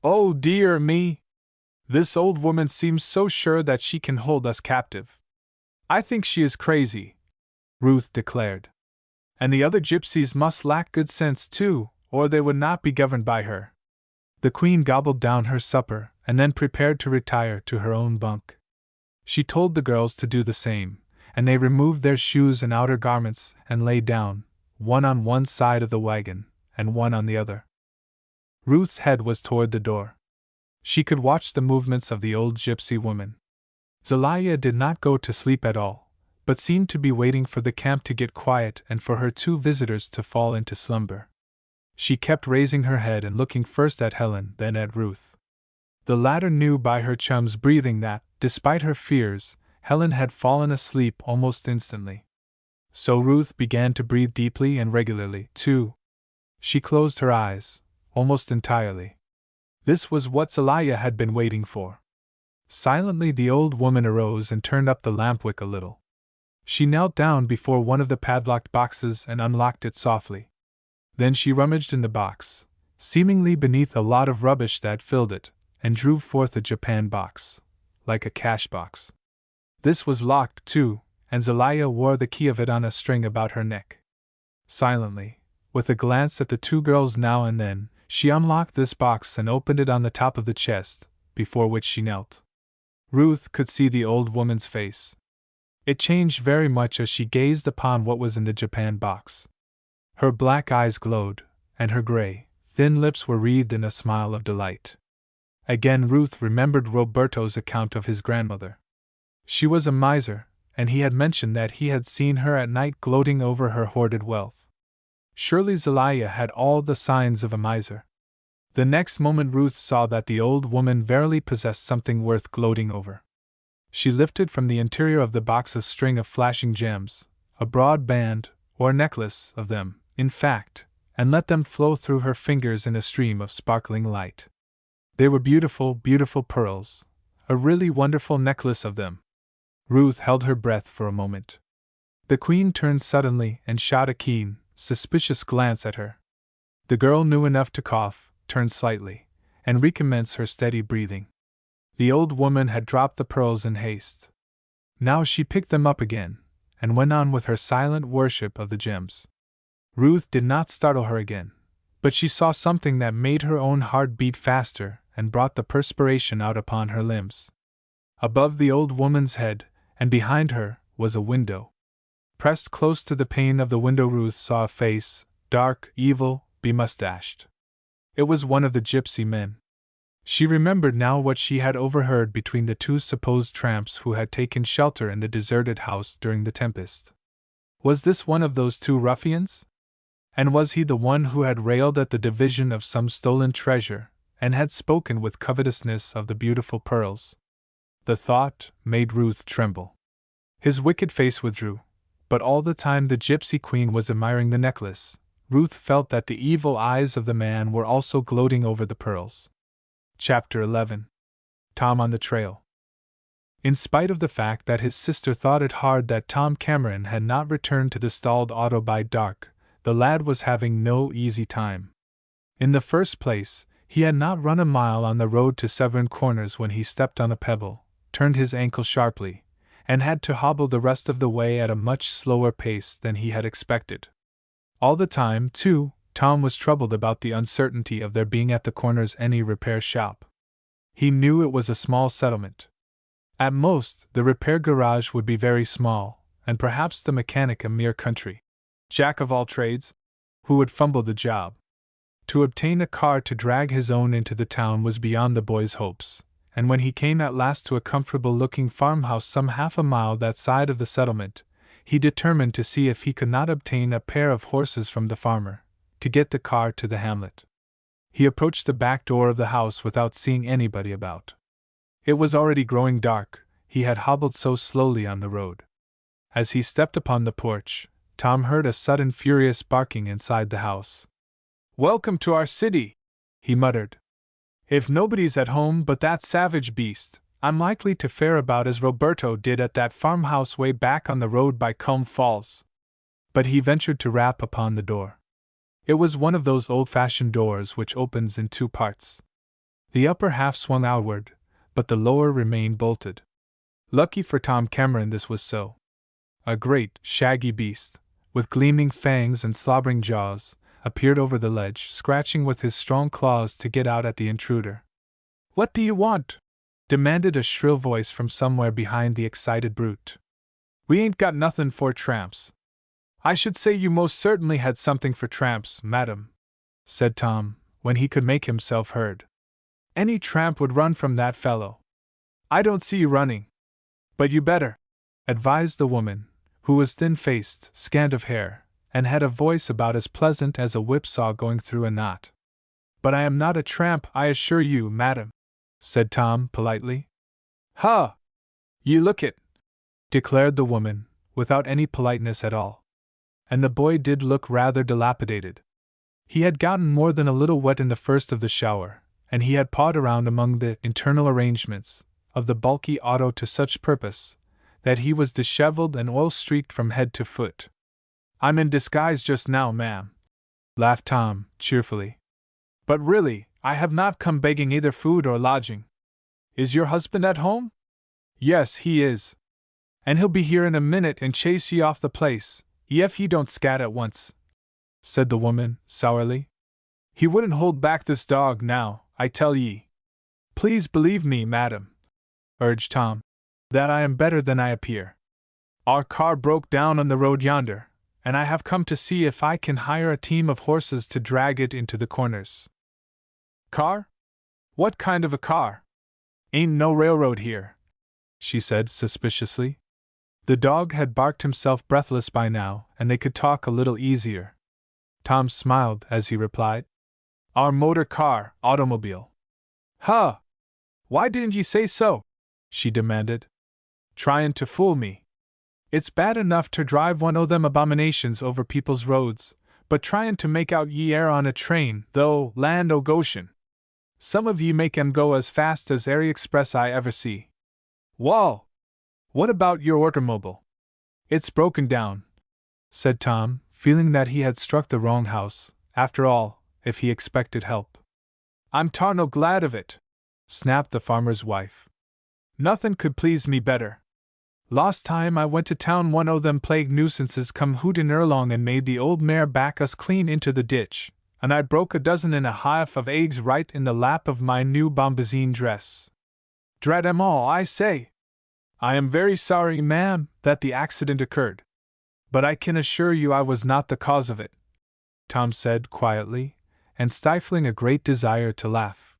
Oh dear me! This old woman seems so sure that she can hold us captive. I think she is crazy, Ruth declared. And the other gypsies must lack good sense too, or they would not be governed by her. The queen gobbled down her supper, and then prepared to retire to her own bunk. She told the girls to do the same, and they removed their shoes and outer garments and lay down, one on one side of the wagon, and one on the other. Ruth's head was toward the door. She could watch the movements of the old gypsy woman. Zelaya did not go to sleep at all, but seemed to be waiting for the camp to get quiet and for her 2 visitors to fall into slumber. She kept raising her head and looking first at Helen, then at Ruth. The latter knew by her chum's breathing that, despite her fears, Helen had fallen asleep almost instantly. So Ruth began to breathe deeply and regularly, too. She closed her eyes, almost entirely. This was what Zelaya had been waiting for. Silently the old woman arose and turned up the lamp-wick a little. She knelt down before one of the padlocked boxes and unlocked it softly. Then she rummaged in the box, seemingly beneath a lot of rubbish that filled it, and drew forth a Japan box, like a cash box. This was locked, too, and Zelaya wore the key of it on a string about her neck. Silently, with a glance at the 2 girls now and then, she unlocked this box and opened it on the top of the chest, before which she knelt. Ruth could see the old woman's face. It changed very much as she gazed upon what was in the Japan box. Her black eyes glowed, and her gray, thin lips were wreathed in a smile of delight. Again Ruth remembered Roberto's account of his grandmother. She was a miser, and he had mentioned that he had seen her at night gloating over her hoarded wealth. Surely Zelaya had all the signs of a miser. The next moment Ruth saw that the old woman verily possessed something worth gloating over. She lifted from the interior of the box a string of flashing gems, a broad band, or necklace of them, in fact, and let them flow through her fingers in a stream of sparkling light. They were beautiful, beautiful pearls, a really wonderful necklace of them. Ruth held her breath for a moment. The Queen turned suddenly and shot a keen, suspicious glance at her. The girl knew enough to cough, turn slightly, and recommence her steady breathing. The old woman had dropped the pearls in haste. Now she picked them up again, and went on with her silent worship of the gems. Ruth did not startle her again, but she saw something that made her own heart beat faster and brought the perspiration out upon her limbs. Above the old woman's head, and behind her, was a window. Pressed close to the pane of the window Ruth saw a face, dark, evil, bemustached. It was one of the gypsy men. She remembered now what she had overheard between the two supposed tramps who had taken shelter in the deserted house during the tempest. Was this one of those two ruffians? And was he the one who had railed at the division of some stolen treasure, and had spoken with covetousness of the beautiful pearls? The thought made Ruth tremble. His wicked face withdrew, but all the time the gypsy queen was admiring the necklace, Ruth felt that the evil eyes of the man were also gloating over the pearls. Chapter 11. Tom on the Trail. In spite of the fact that his sister thought it hard that Tom Cameron had not returned to the stalled auto by dark, the lad was having no easy time. In the first place, he had not run a mile on the road to Severn Corners when he stepped on a pebble, turned his ankle sharply, and had to hobble the rest of the way at a much slower pace than he had expected. All the time, too, Tom was troubled about the uncertainty of there being at the Corners any repair shop. He knew it was a small settlement. At most, the repair garage would be very small, and perhaps the mechanic a mere country jack of all trades, who would fumble the job. To obtain a car to drag his own into the town was beyond the boy's hopes, and when he came at last to a comfortable-looking farmhouse some half a mile that side of the settlement, he determined to see if he could not obtain a pair of horses from the farmer, to get the car to the hamlet. He approached the back door of the house without seeing anybody about. It was already growing dark, he had hobbled so slowly on the road. As he stepped upon the porch, Tom heard a sudden furious barking inside the house. "Welcome to our city," he muttered. "If nobody's at home but that savage beast, I'm likely to fare about as Roberto did at that farmhouse way back on the road by Culm Falls." But he ventured to rap upon the door. It was one of those old-fashioned doors which opens in two parts. The upper half swung outward, but the lower remained bolted. Lucky for Tom Cameron this was so. A great, shaggy beast, with gleaming fangs and slobbering jaws, appeared over the ledge, scratching with his strong claws to get out at the intruder. "What do you want?" demanded a shrill voice from somewhere behind the excited brute. "We ain't got nothin' for tramps." "I should say you most certainly had something for tramps, madam," said Tom, when he could make himself heard. "Any tramp would run from that fellow." "I don't see you running." "But you better," advised the woman, who was thin-faced, scant of hair, and had a voice about as pleasant as a whipsaw going through a knot. "But I am not a tramp, I assure you, madam," said Tom politely. "Ha! You look it," declared the woman, without any politeness at all. And the boy did look rather dilapidated. He had gotten more than a little wet in the first of the shower, and he had pawed around among the internal arrangements of the bulky auto to such purpose that he was disheveled and oil-streaked from head to foot. "I'm in disguise just now, ma'am," laughed Tom, cheerfully. "But really, I have not come begging either food or lodging. Is your husband at home?" "Yes, he is. And he'll be here in a minute and chase ye off the place, if ye don't scat at once," said the woman, sourly. "He wouldn't hold back this dog, now, I tell ye." "Please believe me, madam," urged Tom, "that I am better than I appear. Our car broke down on the road yonder, and I have come to see if I can hire a team of horses to drag it into the Corners." "Car? What kind of a car? Ain't no railroad here," she said suspiciously. The dog had barked himself breathless by now, and they could talk a little easier. Tom smiled as he replied. Our motor car, automobile. Huh! Why didn't you say so? She demanded. Tryin' to fool me. It's bad enough to drive one o' them abominations over people's roads, but tryin' to make out ye air on a train, though, land o' Goshen. Some of ye make 'em go as fast as airy express I ever see. Wall! What about your automobile? It's broken down, said Tom, feeling that he had struck the wrong house, after all, if he expected help. I'm tarnal glad of it, snapped the farmer's wife. Nothin' could please me better. Last time I went to town one o' them plague nuisances come hootin' erlong and made the old mare back us clean into the ditch, and I broke 12.5 of eggs right in the lap of my new bombazine dress. Drat 'em all, I say! I am very sorry, ma'am, that the accident occurred. But I can assure you I was not the cause of it, Tom said quietly, and stifling a great desire to laugh.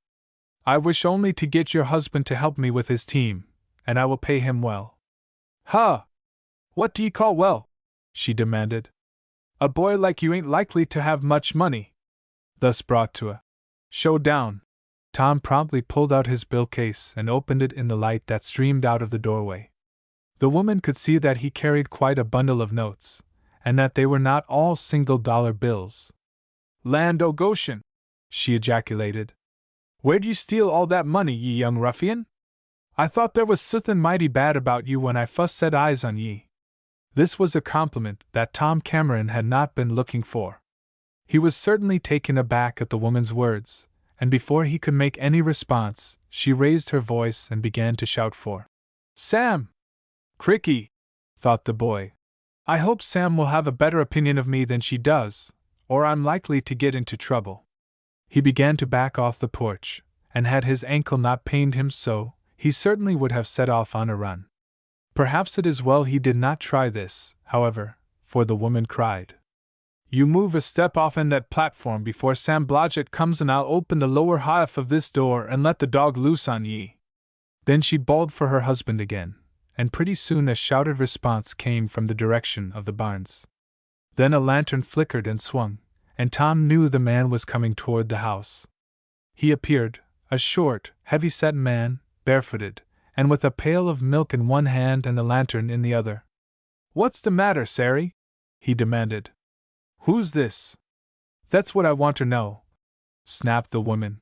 I wish only to get your husband to help me with his team, and I will pay him well. Huh! What do you call well? She demanded. A boy like you ain't likely to have much money. Thus brought to a showdown, Tom promptly pulled out his bill case and opened it in the light that streamed out of the doorway. The woman could see that he carried quite a bundle of notes, and that they were not all $1 bills. Land o' Goshen! She ejaculated. Where'd you steal all that money, ye young ruffian? I thought there was suthin' mighty bad about you when I fust set eyes on ye. This was a compliment that Tom Cameron had not been looking for. He was certainly taken aback at the woman's words, and before he could make any response, she raised her voice and began to shout for Sam! Cricky! Thought the boy. I hope Sam will have a better opinion of me than she does, or I'm likely to get into trouble. He began to back off the porch, and had his ankle not pained him so, he certainly would have set off on a run. Perhaps it is well he did not try this, however, for the woman cried. You move a step offen that platform before Sam Blodgett comes and I'll open the lower half of this door and let the dog loose on ye. Then she bawled for her husband again, and pretty soon a shouted response came from the direction of the barns. Then a lantern flickered and swung, and Tom knew the man was coming toward the house. He appeared, a short, heavy-set man, barefooted, and with a pail of milk in one hand and the lantern in the other. What's the matter, Sary? He demanded. Who's this? That's what I want to know, snapped the woman.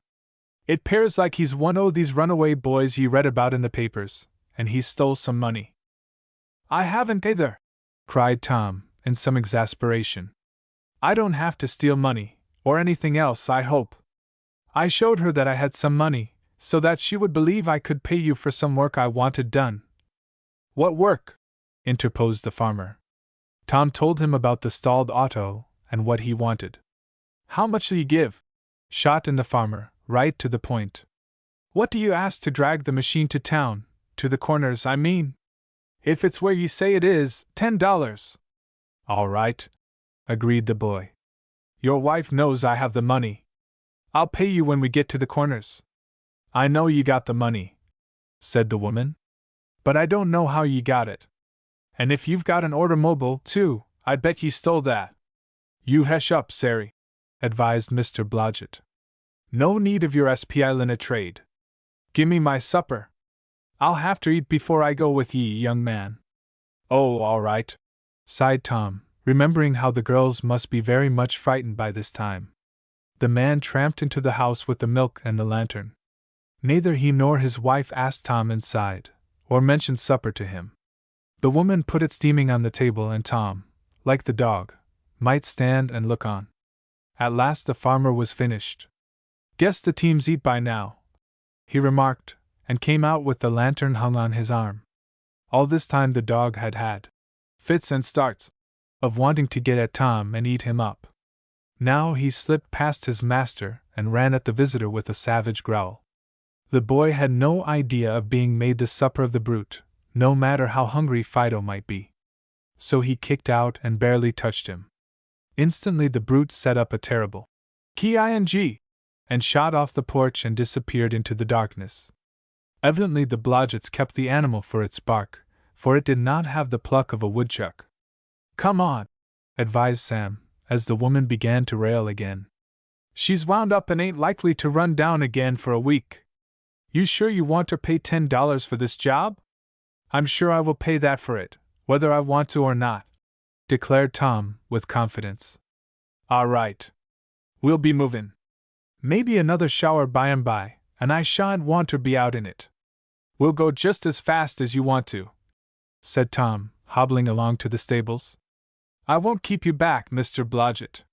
It 'pears like he's one o' these runaway boys ye read about in the papers, and he stole some money. I haven't either, cried Tom, in some exasperation. I don't have to steal money, or anything else, I hope. I showed her that I had some money, so that she would believe I could pay you for some work I wanted done. What work? Interposed the farmer. Tom told him about the stalled auto, and what he wanted. How much'll you give? Shot in the farmer, right to the point. What do you ask to drag the machine to town, to the Corners, I mean? If it's where you say it is, $10. All right, agreed the boy. Your wife knows I have the money. I'll pay you when we get to the Corners. I know you got the money, said the woman. But I don't know how ye got it. And if you've got an automobile, too, I bet ye stole that. You hesh up, Sary, advised Mr. Blodgett. No need of your spielin' trade. Gimme my supper. I'll have to eat before I go with ye, young man. Oh, all right, sighed Tom, remembering how the girls must be very much frightened by this time. The man tramped into the house with the milk and the lantern. Neither he nor his wife asked Tom inside, or mentioned supper to him. The woman put it steaming on the table, and Tom, like the dog, might stand and look on. At last the farmer was finished. Guess the team's eat by now, he remarked, and came out with the lantern hung on his arm. All this time the dog had had fits and starts of wanting to get at Tom and eat him up. Now he slipped past his master and ran at the visitor with a savage growl. The boy had no idea of being made the supper of the brute, no matter how hungry Fido might be. So he kicked out and barely touched him. Instantly the brute set up a terrible "K-I-N-G" and shot off the porch and disappeared into the darkness. Evidently the Blodgetts kept the animal for its bark, for it did not have the pluck of a woodchuck. Come on, advised Sam, as the woman began to rail again. She's wound up and ain't likely to run down again for a week. You sure you want to pay $10 for this job? I'm sure I will pay that for it, whether I want to or not, declared Tom, with confidence. All right. We'll be movin'. Maybe another shower by and by, and I shan't want to be out in it. We'll go just as fast as you want to, said Tom, hobbling along to the stables. I won't keep you back, Mr. Blodgett.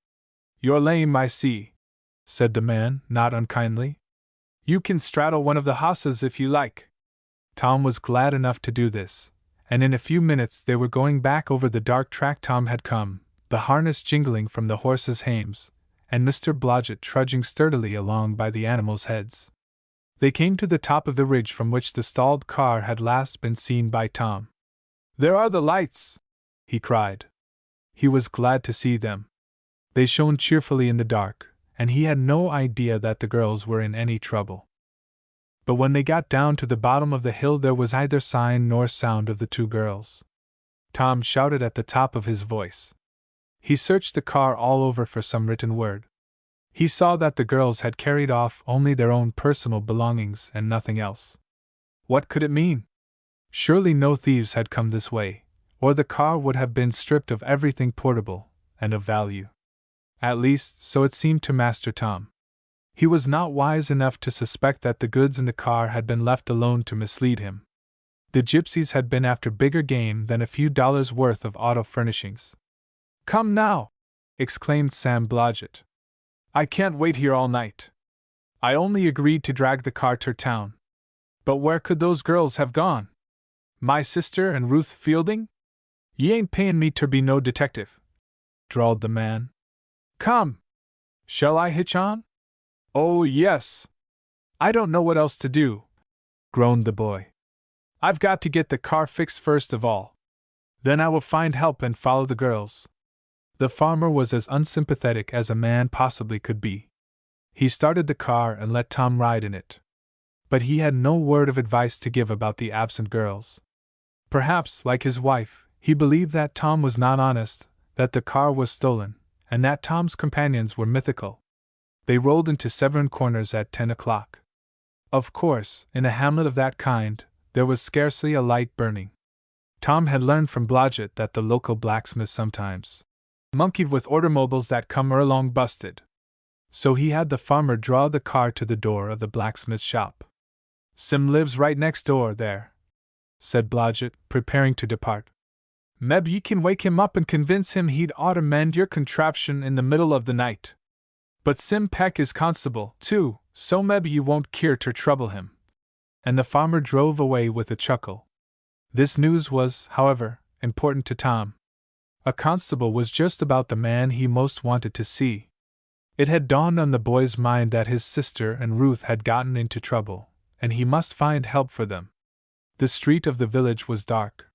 You're lame, I see, said the man, not unkindly. You can straddle one of the hosses if you like. Tom was glad enough to do this, and in a few minutes they were going back over the dark track Tom had come, the harness jingling from the horses' hames, and Mr. Blodgett trudging sturdily along by the animals' heads. They came to the top of the ridge from which the stalled car had last been seen by Tom. There are the lights, he cried. He was glad to see them. They shone cheerfully in the dark, and he had no idea that the girls were in any trouble. But when they got down to the bottom of the hill there was neither sign nor sound of the two girls. Tom shouted at the top of his voice. He searched the car all over for some written word. He saw that the girls had carried off only their own personal belongings and nothing else. What could it mean? Surely no thieves had come this way, or the car would have been stripped of everything portable and of value. At least, so it seemed to Master Tom. He was not wise enough to suspect that the goods in the car had been left alone to mislead him. The gypsies had been after bigger game than a few dollars' worth of auto furnishings. Come now! Exclaimed Sam Blodgett. I can't wait here all night. I only agreed to drag the car to town. But where could those girls have gone? My sister and Ruth Fielding? Ye ain't payin' me ter be no detective, drawled the man. Come! Shall I hitch on? Oh, yes. I don't know what else to do, groaned the boy. I've got to get the car fixed first of all. Then I will find help and follow the girls. The farmer was as unsympathetic as a man possibly could be. He started the car and let Tom ride in it. But he had no word of advice to give about the absent girls. Perhaps, like his wife, he believed that Tom was not honest, that the car was stolen, and that Tom's companions were mythical. They rolled into Severn Corners at 10 o'clock. Of course, in a hamlet of that kind, there was scarcely a light burning. Tom had learned from Blodgett that the local blacksmith sometimes monkeyed with automobiles that come along busted. So he had the farmer draw the car to the door of the blacksmith's shop. Sim lives right next door there, said Blodgett, preparing to depart. Meb ye can wake him up and convince him he'd oughter mend your contraption in the middle of the night. But Sim Peck is constable, too, so meb ye won't keer ter trouble him. And the farmer drove away with a chuckle. This news was, however, important to Tom. A constable was just about the man he most wanted to see. It had dawned on the boy's mind that his sister and Ruth had gotten into trouble, and he must find help for them. The street of the village was dark.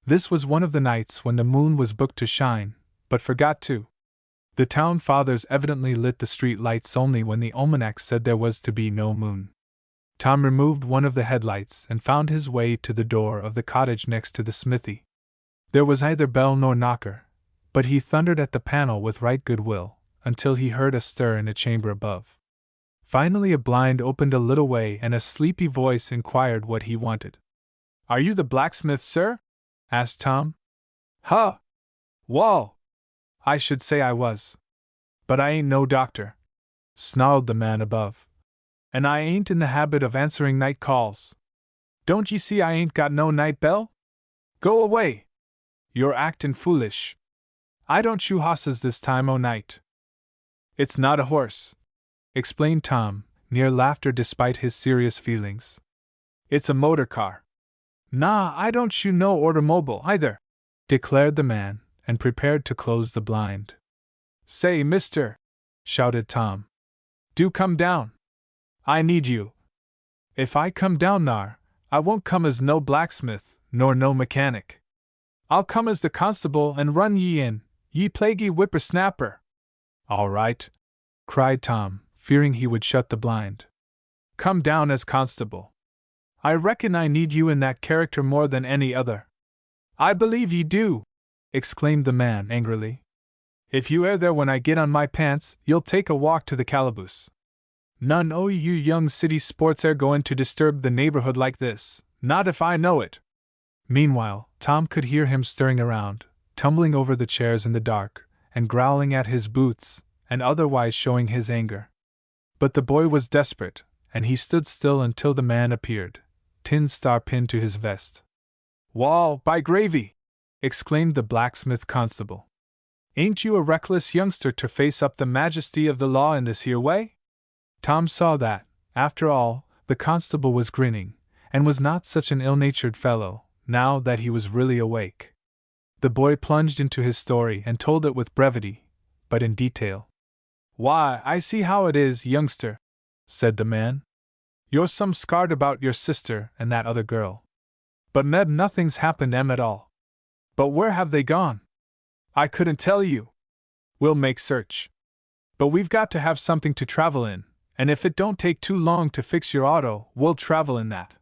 This was one of the nights when the moon was booked to shine, but forgot to. The town fathers evidently lit the street lights only when the almanac said there was to be no moon. Tom removed one of the headlights and found his way to the door of the cottage next to the smithy. There was neither bell nor knocker, but he thundered at the panel with right good will, until he heard a stir in a chamber above. Finally a blind opened a little way and a sleepy voice inquired what he wanted. Are you the blacksmith, sir? Asked Tom. Huh! Wall! I should say I was. But I ain't no doctor, snarled the man above. And I ain't in the habit of answering night calls. Don't ye see I ain't got no night bell? Go away! You're actin' foolish. I don't shoe hosses this time o' night. It's not a horse, explained Tom, near laughter despite his serious feelings. It's a motor car. Nah, I don't shoe no automobile either, declared the man, and prepared to close the blind. Say, mister, shouted Tom. Do come down. I need you. If I come down thar, I won't come as no blacksmith, nor no mechanic. I'll come as the constable and run ye in, ye plaguey whippersnapper. All right, cried Tom, fearing he would shut the blind. Come down as constable. I reckon I need you in that character more than any other. I believe ye do, exclaimed the man angrily. If you air there when I get on my pants, you'll take a walk to the calaboose. None o' you young city sports air going to disturb the neighborhood like this, not if I know it. Meanwhile, Tom could hear him stirring around, tumbling over the chairs in the dark, and growling at his boots, and otherwise showing his anger. But the boy was desperate, and he stood still until the man appeared, tin star pinned to his vest. "Wall, by gravy!" exclaimed the blacksmith constable. "Ain't you a reckless youngster to face up the majesty of the law in this here way?" Tom saw that, after all, the constable was grinning, and was not such an ill-natured fellow, now that he was really awake. The boy plunged into his story and told it with brevity, but in detail. "Why, I see how it is, youngster," said the man. "You're some scarred about your sister and that other girl. But nothing's happened at all. But where have they gone? I couldn't tell you. We'll make search. But we've got to have something to travel in, and if it don't take too long to fix your auto, we'll travel in that."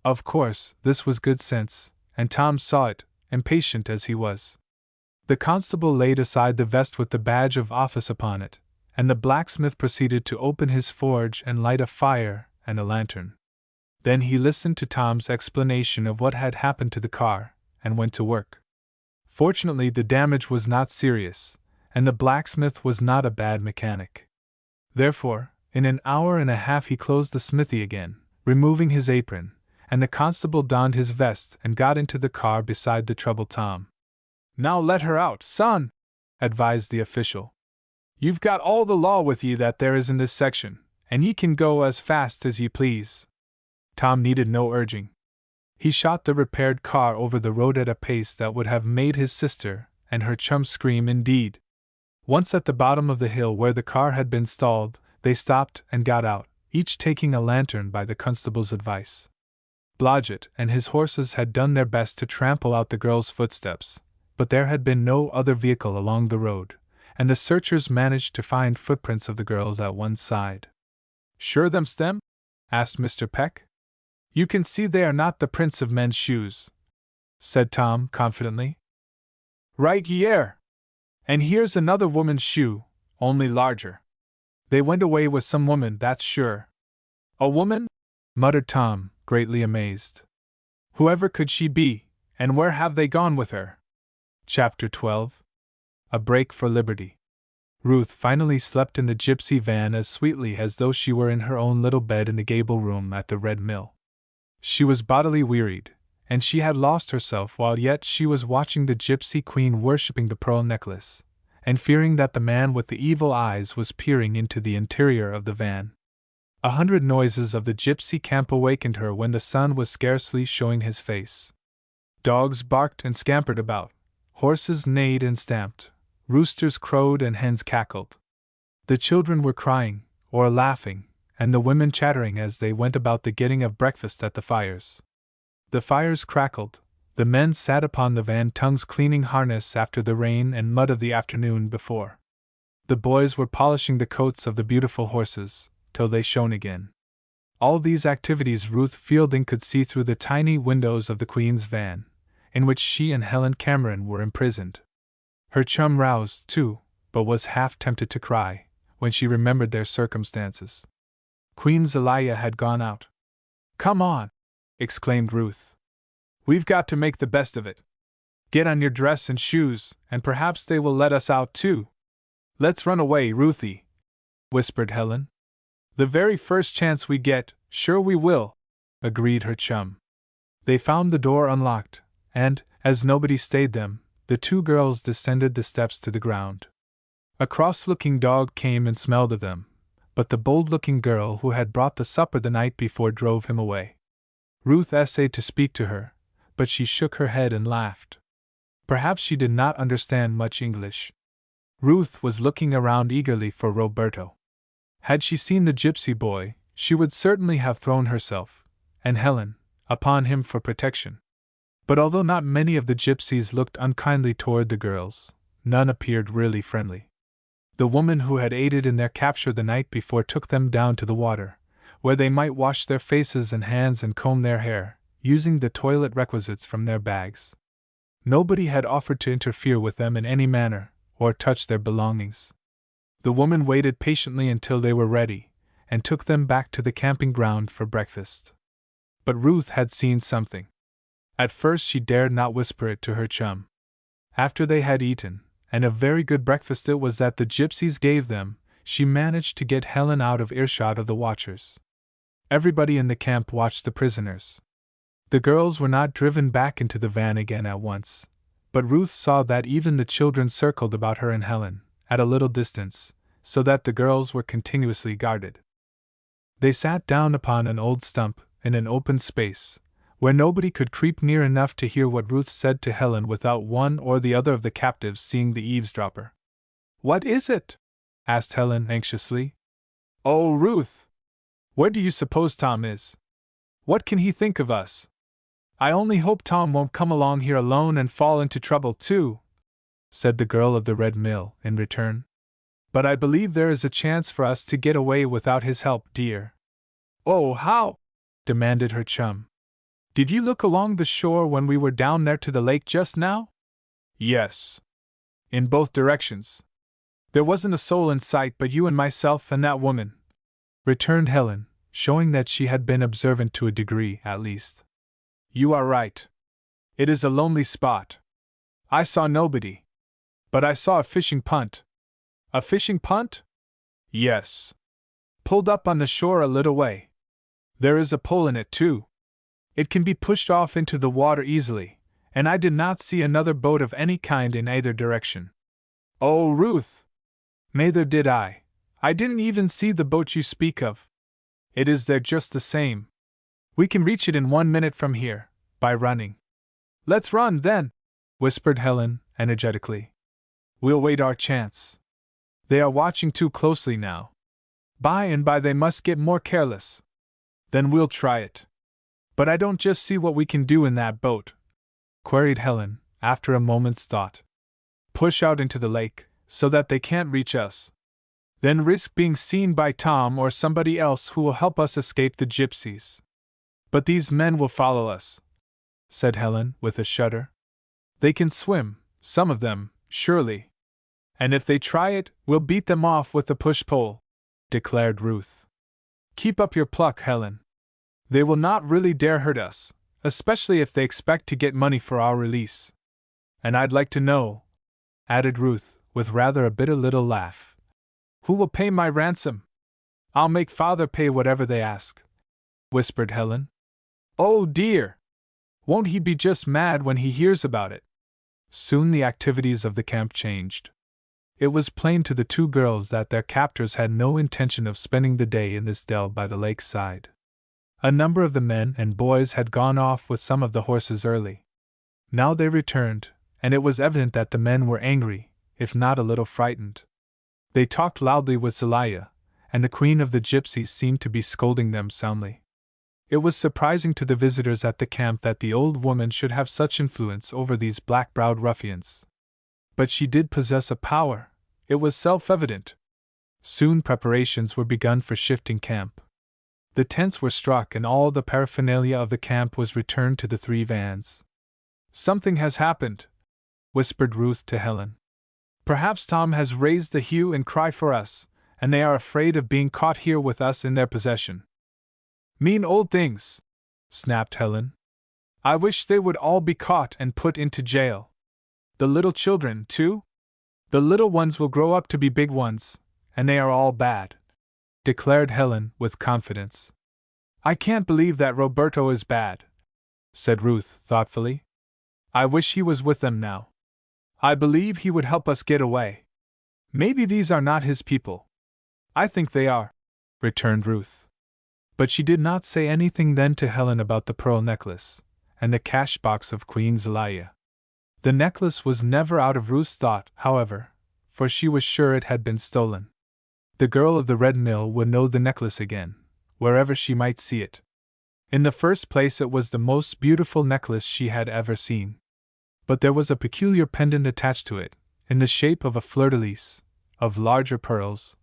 Of course, this was good sense, and Tom saw it, impatient as he was. The constable laid aside the vest with the badge of office upon it, and the blacksmith proceeded to open his forge and light a fire and a lantern. Then he listened to Tom's explanation of what had happened to the car, and went to work. Fortunately, the damage was not serious, and the blacksmith was not a bad mechanic. Therefore, in an hour and a half he closed the smithy again, removing his apron, and the constable donned his vest and got into the car beside the troubled Tom. "Now let her out, son," advised the official. "You've got all the law with ye that there is in this section, and ye can go as fast as ye please." Tom needed no urging. He shot the repaired car over the road at a pace that would have made his sister and her chum scream indeed. Once at the bottom of the hill where the car had been stalled, they stopped and got out, each taking a lantern by the constable's advice. Blodgett and his horses had done their best to trample out the girl's footsteps, but there had been no other vehicle along the road, and the searchers managed to find footprints of the girls at one side. "Sure them's them?" asked Mr. Peck. "You can see they are not the prints of men's shoes," said Tom confidently. "Right ye air. And here's another woman's shoe, only larger. They went away with some woman, that's sure." "A woman?" muttered Tom, greatly amazed. "Whoever could she be, and where have they gone with her?" Chapter 12. A Break for Liberty. Ruth finally slept in the gypsy van as sweetly as though she were in her own little bed in the gable room at the Red Mill. She was bodily wearied, and she had lost herself while yet she was watching the gypsy queen worshipping the pearl necklace, and fearing that the man with the evil eyes was peering into the interior of the van. 100 noises of the gypsy camp awakened her when the sun was scarcely showing his face. Dogs barked and scampered about, horses neighed and stamped, roosters crowed and hens cackled. The children were crying, or laughing, and the women chattering as they went about the getting of breakfast at the fires. The fires crackled, the men sat upon the van tongues cleaning harness after the rain and mud of the afternoon before. The boys were polishing the coats of the beautiful horses, till they shone again. All these activities Ruth Fielding could see through the tiny windows of the Queen's van, in which she and Helen Cameron were imprisoned. Her chum roused, too, but was half tempted to cry, when she remembered their circumstances. Queen Zelaya had gone out. "Come on!" exclaimed Ruth. "We've got to make the best of it. Get on your dress and shoes, and perhaps they will let us out too." "Let's run away, Ruthie," whispered Helen. "The very first chance we get, sure we will," agreed her chum. They found the door unlocked, and, as nobody stayed them, the two girls descended the steps to the ground. A cross-looking dog came and smelled of them, but the bold-looking girl who had brought the supper the night before drove him away. Ruth essayed to speak to her, but she shook her head and laughed. Perhaps she did not understand much English. Ruth was looking around eagerly for Roberto. Had she seen the gypsy boy, she would certainly have thrown herself, and Helen, upon him for protection. But although not many of the gypsies looked unkindly toward the girls, none appeared really friendly. The woman who had aided in their capture the night before took them down to the water, where they might wash their faces and hands and comb their hair, using the toilet requisites from their bags. Nobody had offered to interfere with them in any manner, or touch their belongings. The woman waited patiently until they were ready, and took them back to the camping ground for breakfast. But Ruth had seen something. At first she dared not whisper it to her chum. After they had eaten, and a very good breakfast it was that the Gypsies gave them, she managed to get Helen out of earshot of the watchers. Everybody in the camp watched the prisoners. The girls were not driven back into the van again at once, but Ruth saw that even the children circled about her and Helen, at a little distance, so that the girls were continuously guarded. They sat down upon an old stump, in an open space, where nobody could creep near enough to hear what Ruth said to Helen without one or the other of the captives seeing the eavesdropper. "What is it?" asked Helen anxiously. "Oh, Ruth! Where do you suppose Tom is? What can he think of us? I only hope Tom won't come along here alone and fall into trouble too," said the girl of the red mill in return. "But I believe there is a chance for us to get away without his help, dear." "Oh, how?" demanded her chum. "Did you look along the shore when we were down there to the lake just now?" "Yes. In both directions. There wasn't a soul in sight but you and myself and that woman," returned Helen, showing that she had been observant to a degree, at least. "You are right. It is a lonely spot. I saw nobody. But I saw a fishing punt." "A fishing punt?" "Yes. Pulled up on the shore a little way. There is a pole in it, too. It can be pushed off into the water easily, and I did not see another boat of any kind in either direction." "Oh, Ruth! Neither did I. I didn't even see the boat you speak of. It is there just the same. We can reach it in 1 minute from here, by running." "Let's run, then," whispered Helen, energetically. "We'll wait our chance. They are watching too closely now. By and by they must get more careless. Then we'll try it." "But I don't just see what we can do in that boat," queried Helen, after a moment's thought. "Push out into the lake, so that they can't reach us. Then risk being seen by Tom or somebody else who will help us escape the Gypsies." "But these men will follow us," said Helen, with a shudder. "They can swim, some of them, surely. And if they try it, we'll beat them off with the push-pole," declared Ruth. "Keep up your pluck, Helen. They will not really dare hurt us, especially if they expect to get money for our release. And I'd like to know," added Ruth, with rather a bitter little laugh, "who will pay my ransom?" "I'll make Father pay whatever they ask," whispered Helen. "Oh dear! Won't he be just mad when he hears about it?" Soon the activities of the camp changed. It was plain to the two girls that their captors had no intention of spending the day in this dell by the lakeside. A number of the men and boys had gone off with some of the horses early. Now they returned, and it was evident that the men were angry, if not a little frightened. They talked loudly with Zelaya, and the queen of the Gypsies seemed to be scolding them soundly. It was surprising to the visitors at the camp that the old woman should have such influence over these black-browed ruffians. But she did possess a power, it was self-evident. Soon preparations were begun for shifting camp. The tents were struck and all the paraphernalia of the camp was returned to the 3 vans. "Something has happened," whispered Ruth to Helen. "Perhaps Tom has raised the hue and cry for us, and they are afraid of being caught here with us in their possession." "Mean old things!" snapped Helen. "I wish they would all be caught and put into jail. The little children, too? The little ones will grow up to be big ones, and they are all bad," declared Helen with confidence. "I can't believe that Roberto is bad," said Ruth thoughtfully. "I wish he was with them now. I believe he would help us get away. Maybe these are not his people." "I think they are," returned Ruth. But she did not say anything then to Helen about the pearl necklace, and the cash box of Queen Zelaya. The necklace was never out of Ruth's thought, however, for she was sure it had been stolen. The girl of the red mill would know the necklace again, wherever she might see it. In the first place, it was the most beautiful necklace she had ever seen. But there was a peculiar pendant attached to it, in the shape of a fleur-de-lis, of larger pearls,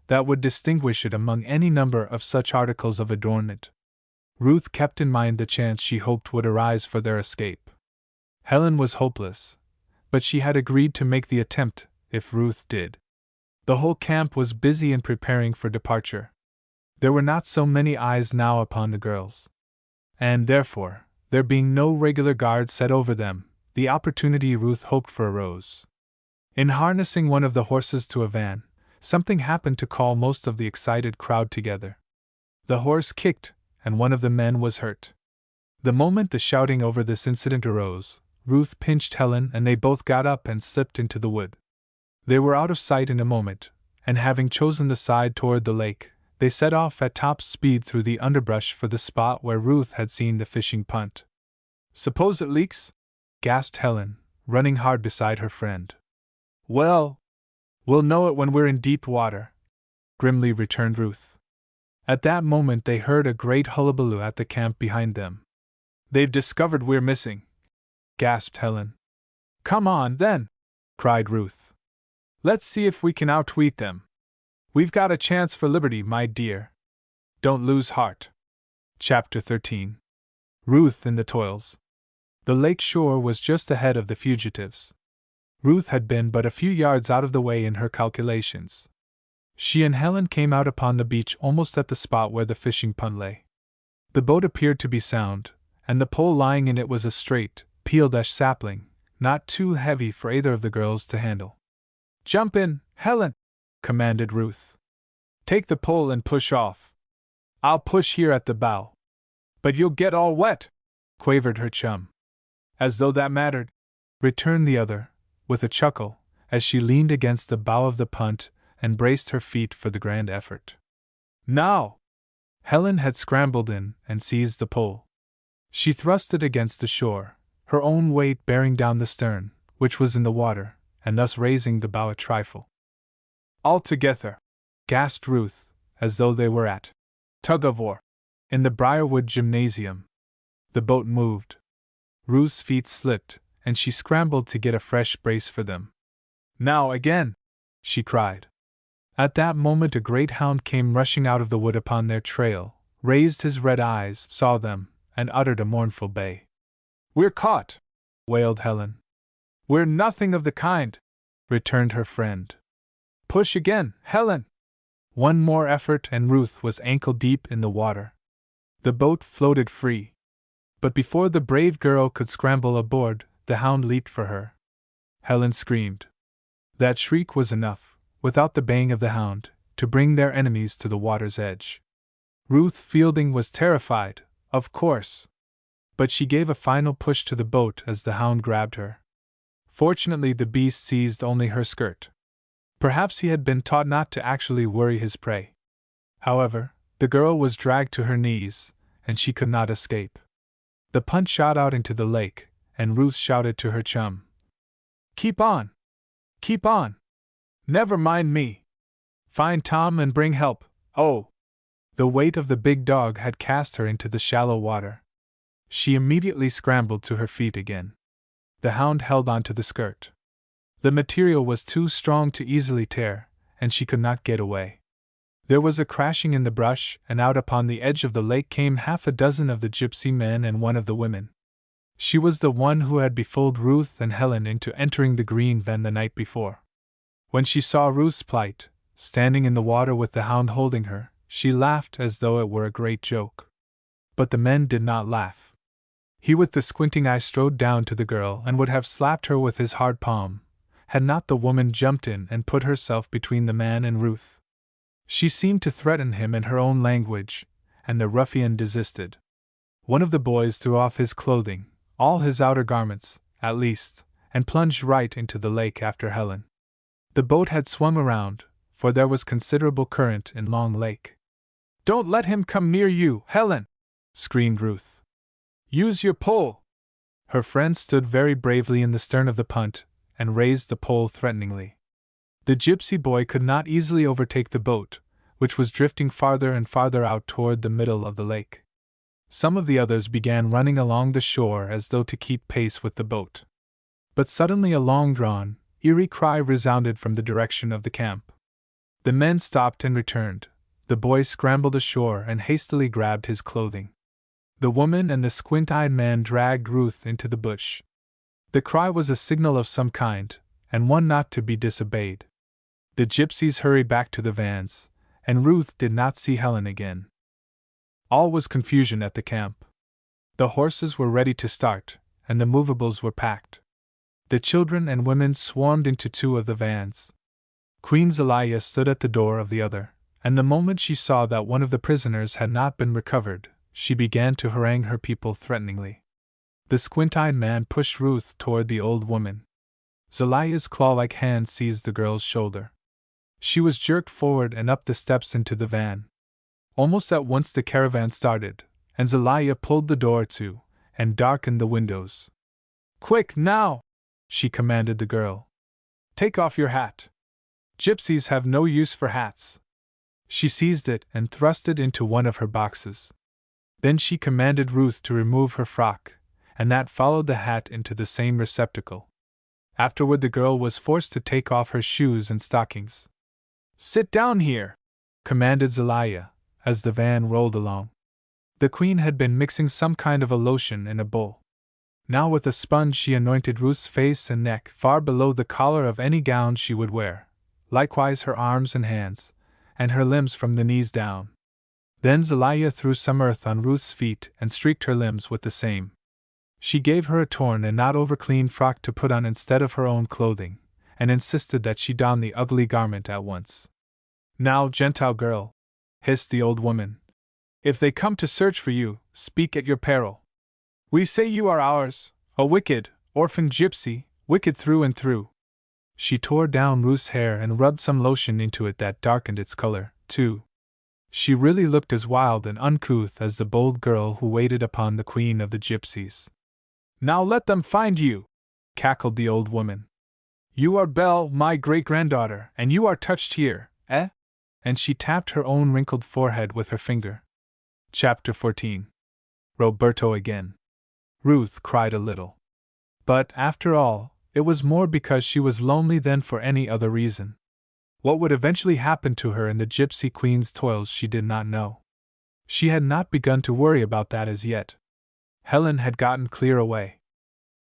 that would distinguish it among any number of such articles of adornment. Ruth kept in mind the chance she hoped would arise for their escape. Helen was hopeless, but she had agreed to make the attempt, if Ruth did. The whole camp was busy in preparing for departure. There were not so many eyes now upon the girls. And therefore, there being no regular guard set over them, the opportunity Ruth hoped for arose. In harnessing one of the horses to a van, something happened to call most of the excited crowd together. The horse kicked, and one of the men was hurt. The moment the shouting over this incident arose, Ruth pinched Helen and they both got up and slipped into the wood. They were out of sight in a moment, and having chosen the side toward the lake, they set off at top speed through the underbrush for the spot where Ruth had seen the fishing punt. "Suppose it leaks?" gasped Helen, running hard beside her friend. "Well, we'll know it when we're in deep water," grimly returned Ruth. At that moment they heard a great hullabaloo at the camp behind them. "They've discovered we're missing," gasped Helen. "Come on, then," cried Ruth. "Let's see if we can outwit them. We've got a chance for liberty, my dear. Don't lose heart." Chapter 13. Ruth in the toils. The lake shore was just ahead of the fugitives. Ruth had been but a few yards out of the way in her calculations. She and Helen came out upon the beach almost at the spot where the fishing punt lay. The boat appeared to be sound, and the pole lying in it was a straight, peeled-ash sapling, not too heavy for either of the girls to handle. "Jump in, Helen!" commanded Ruth. "Take the pole and push off. I'll push here at the bow." "But you'll get all wet," quavered her chum. "As though that mattered," returned the other, with a chuckle, as she leaned against the bow of the punt and braced her feet for the grand effort. "Now!" Helen had scrambled in and seized the pole. She thrust it against the shore, her own weight bearing down the stern, which was in the water, and thus raising the bow a trifle. "All together!" gasped Ruth, as though they were at tug-of-war in the Briarwood Gymnasium. The boat moved. Ruth's feet slipped, and she scrambled to get a fresh brace for them. "Now again!" she cried. At that moment a great hound came rushing out of the wood upon their trail, raised his red eyes, saw them, and uttered a mournful bay. "We're caught!" wailed Helen. "We're nothing of the kind," returned her friend. "Push again, Helen!" One more effort and Ruth was ankle-deep in the water. The boat floated free. But before the brave girl could scramble aboard, the hound leaped for her. Helen screamed. That shriek was enough, without the baying of the hound, to bring their enemies to the water's edge. Ruth Fielding was terrified, of course. But she gave a final push to the boat as the hound grabbed her. Fortunately the beast seized only her skirt. Perhaps he had been taught not to actually worry his prey. However, the girl was dragged to her knees, and she could not escape. The punt shot out into the lake, and Ruth shouted to her chum. "Keep on! Keep on! Never mind me! Find Tom and bring help, oh!" The weight of the big dog had cast her into the shallow water. She immediately scrambled to her feet again. The hound held on to the skirt. The material was too strong to easily tear, and she could not get away. There was a crashing in the brush, and out upon the edge of the lake came half a dozen of the gypsy men and one of the women. She was the one who had befooled Ruth and Helen into entering the green van the night before. When she saw Ruth's plight, standing in the water with the hound holding her, she laughed as though it were a great joke. But the men did not laugh. He with the squinting eye strode down to the girl and would have slapped her with his hard palm, had not the woman jumped in and put herself between the man and Ruth. She seemed to threaten him in her own language, and the ruffian desisted. One of the boys threw off his clothing, all his outer garments, at least, and plunged right into the lake after Helen. The boat had swung around, for there was considerable current in Long Lake. "Don't let him come near you, Helen!" screamed Ruth. "Use your pole!" Her friend stood very bravely in the stern of the punt, and raised the pole threateningly. The gypsy boy could not easily overtake the boat, which was drifting farther and farther out toward the middle of the lake. Some of the others began running along the shore as though to keep pace with the boat. But suddenly a long-drawn, eerie cry resounded from the direction of the camp. The men stopped and returned. The boy scrambled ashore and hastily grabbed his clothing. The woman and the squint-eyed man dragged Ruth into the bush. The cry was a signal of some kind, and one not to be disobeyed. The gypsies hurried back to the vans, and Ruth did not see Helen again. All was confusion at the camp. The horses were ready to start, and the movables were packed. The children and women swarmed into two of the vans. Queen Zelaya stood at the door of the other, and the moment she saw that one of the prisoners had not been recovered, she began to harangue her people threateningly. The squint-eyed man pushed Ruth toward the old woman. Zelaya's claw-like hand seized the girl's shoulder. She was jerked forward and up the steps into the van. Almost at once the caravan started, and Zelaya pulled the door to, and darkened the windows. "Quick, now!" she commanded the girl. "Take off your hat. Gypsies have no use for hats." She seized it and thrust it into one of her boxes. Then she commanded Ruth to remove her frock, and that followed the hat into the same receptacle. Afterward the girl was forced to take off her shoes and stockings. "Sit down here," commanded Zelaya, as the van rolled along. The queen had been mixing some kind of a lotion in a bowl. Now with a sponge she anointed Ruth's face and neck far below the collar of any gown she would wear, likewise her arms and hands, and her limbs from the knees down. Then Zelaya threw some earth on Ruth's feet and streaked her limbs with the same. She gave her a torn and not over-clean frock to put on instead of her own clothing, and insisted that she don the ugly garment at once. "Now, Gentile girl," hissed the old woman, "if they come to search for you, speak at your peril. We say you are ours, a wicked, orphan gypsy, wicked through and through." She tore down Ruth's hair and rubbed some lotion into it that darkened its color, too. She really looked as wild and uncouth as the bold girl who waited upon the queen of the gypsies. "Now let them find you!" cackled the old woman. "You are Belle, my great-granddaughter, and you are touched here, eh?" And she tapped her own wrinkled forehead with her finger. Chapter 14. Roberto again. Ruth cried a little. But, after all, it was more because she was lonely than for any other reason. What would eventually happen to her in the Gypsy Queen's toils she did not know. She had not begun to worry about that as yet. Helen had gotten clear away.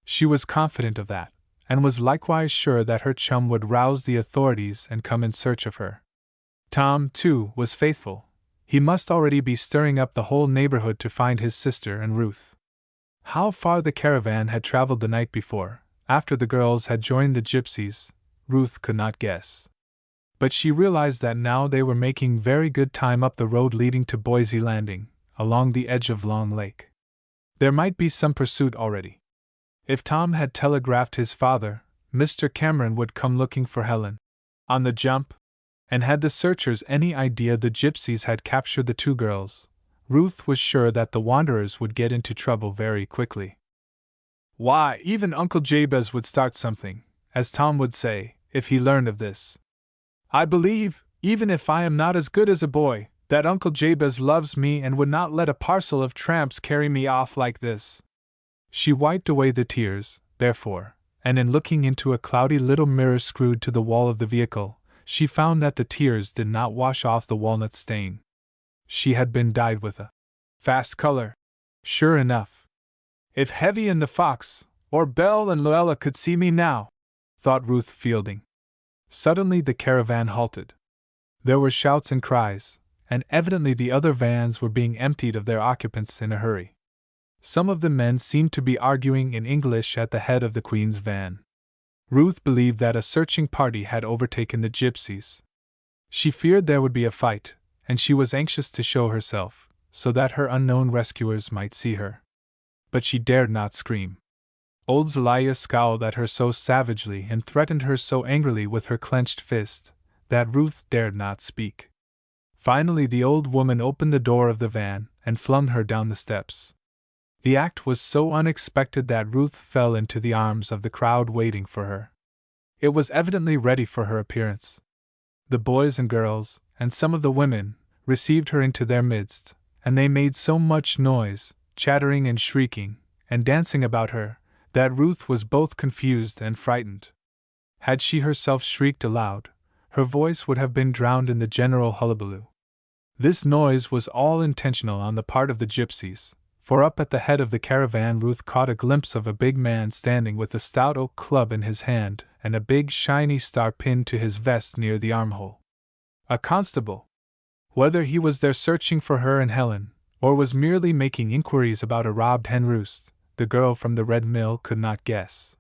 She was confident of that, and was likewise sure that her chum would rouse the authorities and come in search of her. Tom, too, was faithful. He must already be stirring up the whole neighborhood to find his sister and Ruth. How far the caravan had traveled the night before, after the girls had joined the gypsies, Ruth could not guess. But she realized that now they were making very good time up the road leading to Boise Landing, along the edge of Long Lake. There might be some pursuit already. If Tom had telegraphed his father, Mr. Cameron would come looking for Helen. On the jump. And had the searchers any idea the gypsies had captured the two girls, Ruth was sure that the wanderers would get into trouble very quickly. Why, even Uncle Jabez would start something, as Tom would say, if he learned of this. "I believe, even if I am not as good as a boy, that Uncle Jabez loves me and would not let a parcel of tramps carry me off like this." She wiped away the tears, therefore, and in looking into a cloudy little mirror screwed to the wall of the vehicle, she found that the tears did not wash off the walnut stain. She had been dyed with a fast color. Sure enough. If Heavy and the Fox, or Belle and Luella could see me now, thought Ruth Fielding. Suddenly the caravan halted. There were shouts and cries, and evidently the other vans were being emptied of their occupants in a hurry. Some of the men seemed to be arguing in English at the head of the Queen's van. Ruth believed that a searching party had overtaken the gypsies. She feared there would be a fight, and she was anxious to show herself, so that her unknown rescuers might see her. But she dared not scream. Old Zelaya scowled at her so savagely and threatened her so angrily with her clenched fist, that Ruth dared not speak. Finally the old woman opened the door of the van and flung her down the steps. The act was so unexpected that Ruth fell into the arms of the crowd waiting for her. It was evidently ready for her appearance. The boys and girls, and some of the women, received her into their midst, and they made so much noise, chattering and shrieking, and dancing about her, that Ruth was both confused and frightened. Had she herself shrieked aloud, her voice would have been drowned in the general hullabaloo. This noise was all intentional on the part of the gypsies, for up at the head of the caravan Ruth caught a glimpse of a big man standing with a stout oak club in his hand and a big shiny star pinned to his vest near the armhole. A constable. Whether he was there searching for her and Helen, or was merely making inquiries about a robbed hen roost, the girl from the Red Mill could not guess.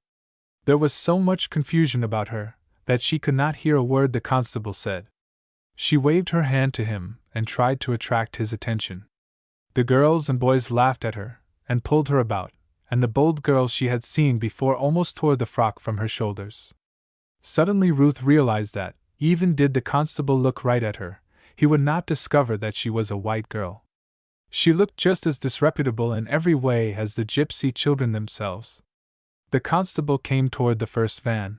There was so much confusion about her that she could not hear a word the constable said. She waved her hand to him and tried to attract his attention. The girls and boys laughed at her and pulled her about, and the bold girl she had seen before almost tore the frock from her shoulders. Suddenly Ruth realized that, even did the constable look right at her, he would not discover that she was a white girl. She looked just as disreputable in every way as the gypsy children themselves. The constable came toward the first van.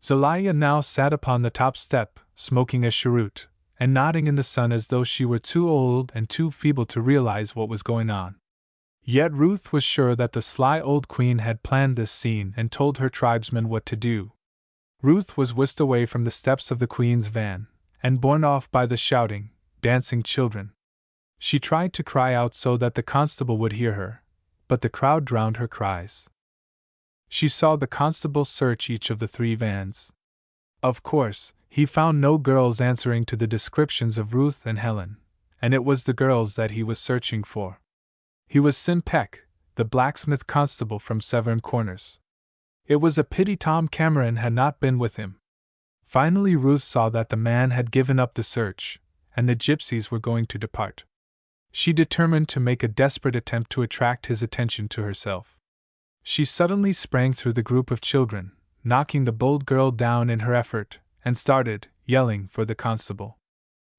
Zelaya now sat upon the top step, smoking a cheroot, and nodding in the sun as though she were too old and too feeble to realize what was going on. Yet Ruth was sure that the sly old queen had planned this scene and told her tribesmen what to do. Ruth was whisked away from the steps of the queen's van, and borne off by the shouting, dancing children. She tried to cry out so that the constable would hear her, but the crowd drowned her cries. She saw the constable search each of the 3 vans. Of course, he found no girls answering to the descriptions of Ruth and Helen, and it was the girls that he was searching for. He was Sin Peck, the blacksmith constable from Severn Corners. It was a pity Tom Cameron had not been with him. Finally Ruth saw that the man had given up the search, and the gypsies were going to depart. She determined to make a desperate attempt to attract his attention to herself. She suddenly sprang through the group of children, knocking the bold girl down in her effort, and started, yelling, for the constable.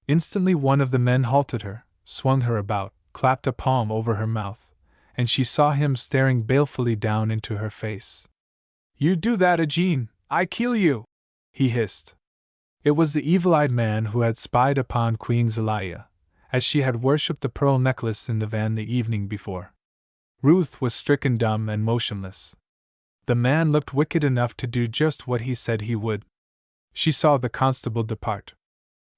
Instantly one of the men halted her, swung her about, clapped a palm over her mouth, and she saw him staring balefully down into her face. "You do that again, I kill you!" he hissed. It was the evil-eyed man who had spied upon Queen Zelaya, as she had worshipped the pearl necklace in the van the evening before. Ruth was stricken dumb and motionless. The man looked wicked enough to do just what he said he would. She saw the constable depart.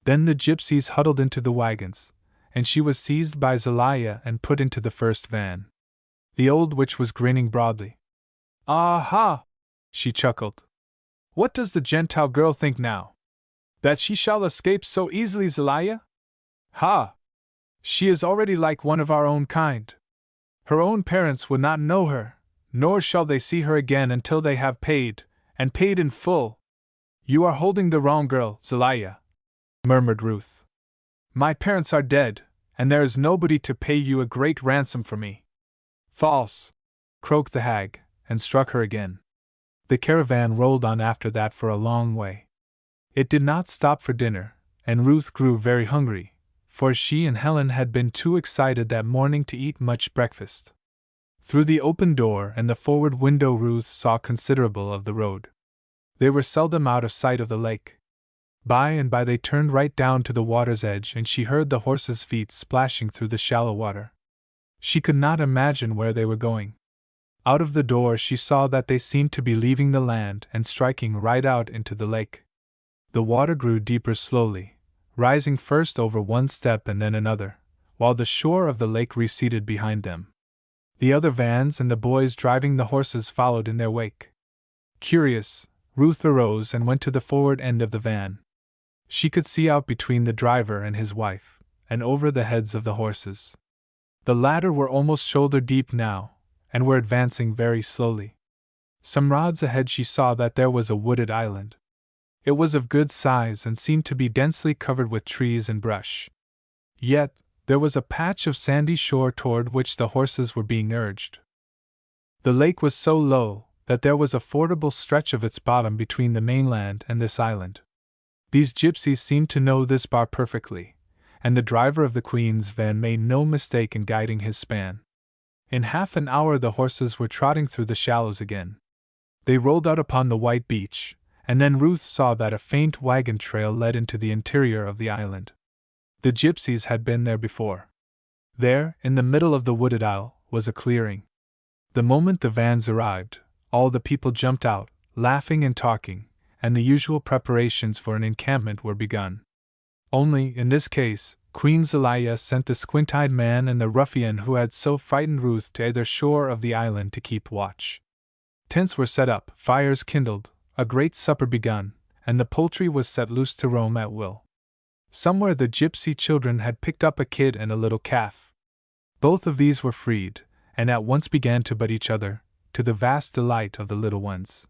Then the gypsies huddled into the wagons, and she was seized by Zelaya and put into the first van. The old witch was grinning broadly. "Aha!" she chuckled. "What does the Gentile girl think now? That she shall escape so easily, Zelaya? Ha! She is already like one of our own kind. Her own parents would not know her, nor shall they see her again until they have paid, and paid in full." "You are holding the wrong girl, Zelaya," murmured Ruth. "My parents are dead, and there is nobody to pay you a great ransom for me." "False!" croaked the hag, and struck her again. The caravan rolled on after that for a long way. It did not stop for dinner, and Ruth grew very hungry, for she and Helen had been too excited that morning to eat much breakfast. Through the open door and the forward window Ruth saw considerable of the road. They were seldom out of sight of the lake. By and by they turned right down to the water's edge and she heard the horses' feet splashing through the shallow water. She could not imagine where they were going. Out of the door she saw that they seemed to be leaving the land and striking right out into the lake. The water grew deeper slowly, rising first over one step and then another, while the shore of the lake receded behind them. The other vans and the boys driving the horses followed in their wake. Curious, Ruth arose and went to the forward end of the van. She could see out between the driver and his wife, and over the heads of the horses. The latter were almost shoulder deep now, and were advancing very slowly. Some rods ahead she saw that there was a wooded island. It was of good size and seemed to be densely covered with trees and brush. Yet, there was a patch of sandy shore toward which the horses were being urged. The lake was so low that there was a fordable stretch of its bottom between the mainland and this island. These gypsies seemed to know this bar perfectly, and the driver of the Queen's van made no mistake in guiding his span. In half an hour the horses were trotting through the shallows again. They rolled out upon the white beach, and then Ruth saw that a faint wagon trail led into the interior of the island. The gypsies had been there before. There, in the middle of the wooded isle, was a clearing. The moment the vans arrived, all the people jumped out, laughing and talking, and the usual preparations for an encampment were begun. Only, in this case, Queen Zelaya sent the squint-eyed man and the ruffian who had so frightened Ruth to either shore of the island to keep watch. Tents were set up, fires kindled, a great supper begun, and the poultry was set loose to roam at will. Somewhere the gypsy children had picked up a kid and a little calf. Both of these were freed, and at once began to butt each other, to the vast delight of the little ones.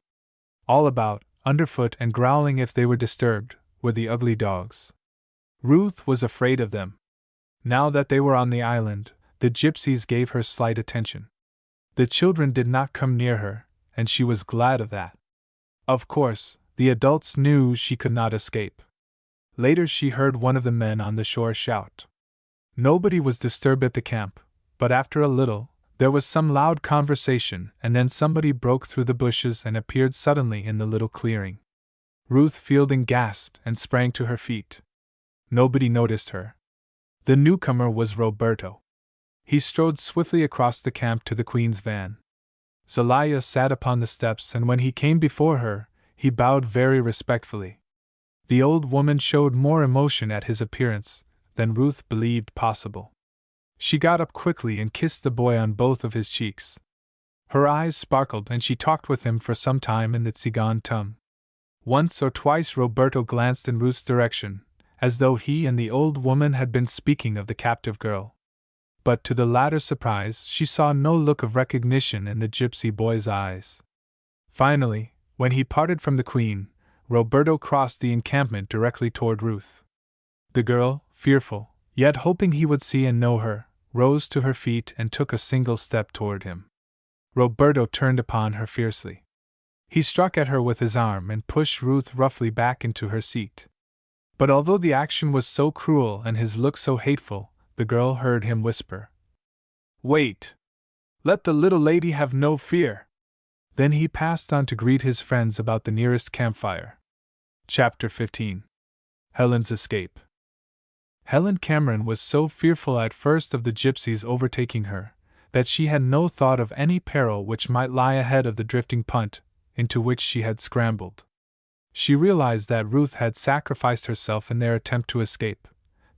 All about, underfoot and growling if they were disturbed, were the ugly dogs. Ruth was afraid of them. Now that they were on the island, the gypsies gave her slight attention. The children did not come near her, and she was glad of that. Of course, the adults knew she could not escape. Later she heard one of the men on the shore shout. Nobody was disturbed at the camp, but after a little, there was some loud conversation, and then somebody broke through the bushes and appeared suddenly in the little clearing. Ruth Fielding gasped and sprang to her feet. Nobody noticed her. The newcomer was Roberto. He strode swiftly across the camp to the Queen's van. Zelaya sat upon the steps, and when he came before her, he bowed very respectfully. The old woman showed more emotion at his appearance than Ruth believed possible. She got up quickly and kissed the boy on both of his cheeks. Her eyes sparkled, and she talked with him for some time in the Tsigan tongue. Once or twice Roberto glanced in Ruth's direction, as though he and the old woman had been speaking of the captive girl. But to the latter's surprise, she saw no look of recognition in the gypsy boy's eyes. Finally, when he parted from the Queen, Roberto crossed the encampment directly toward Ruth. The girl, fearful, yet hoping he would see and know her, rose to her feet and took a single step toward him. Roberto turned upon her fiercely. He struck at her with his arm and pushed Ruth roughly back into her seat. But although the action was so cruel and his look so hateful, the girl heard him whisper, "Wait! Let the little lady have no fear!" Then he passed on to greet his friends about the nearest campfire. Chapter 15. Helen's Escape. Helen Cameron was so fearful at first of the gypsies overtaking her, that she had no thought of any peril which might lie ahead of the drifting punt, into which she had scrambled. She realized that Ruth had sacrificed herself in their attempt to escape,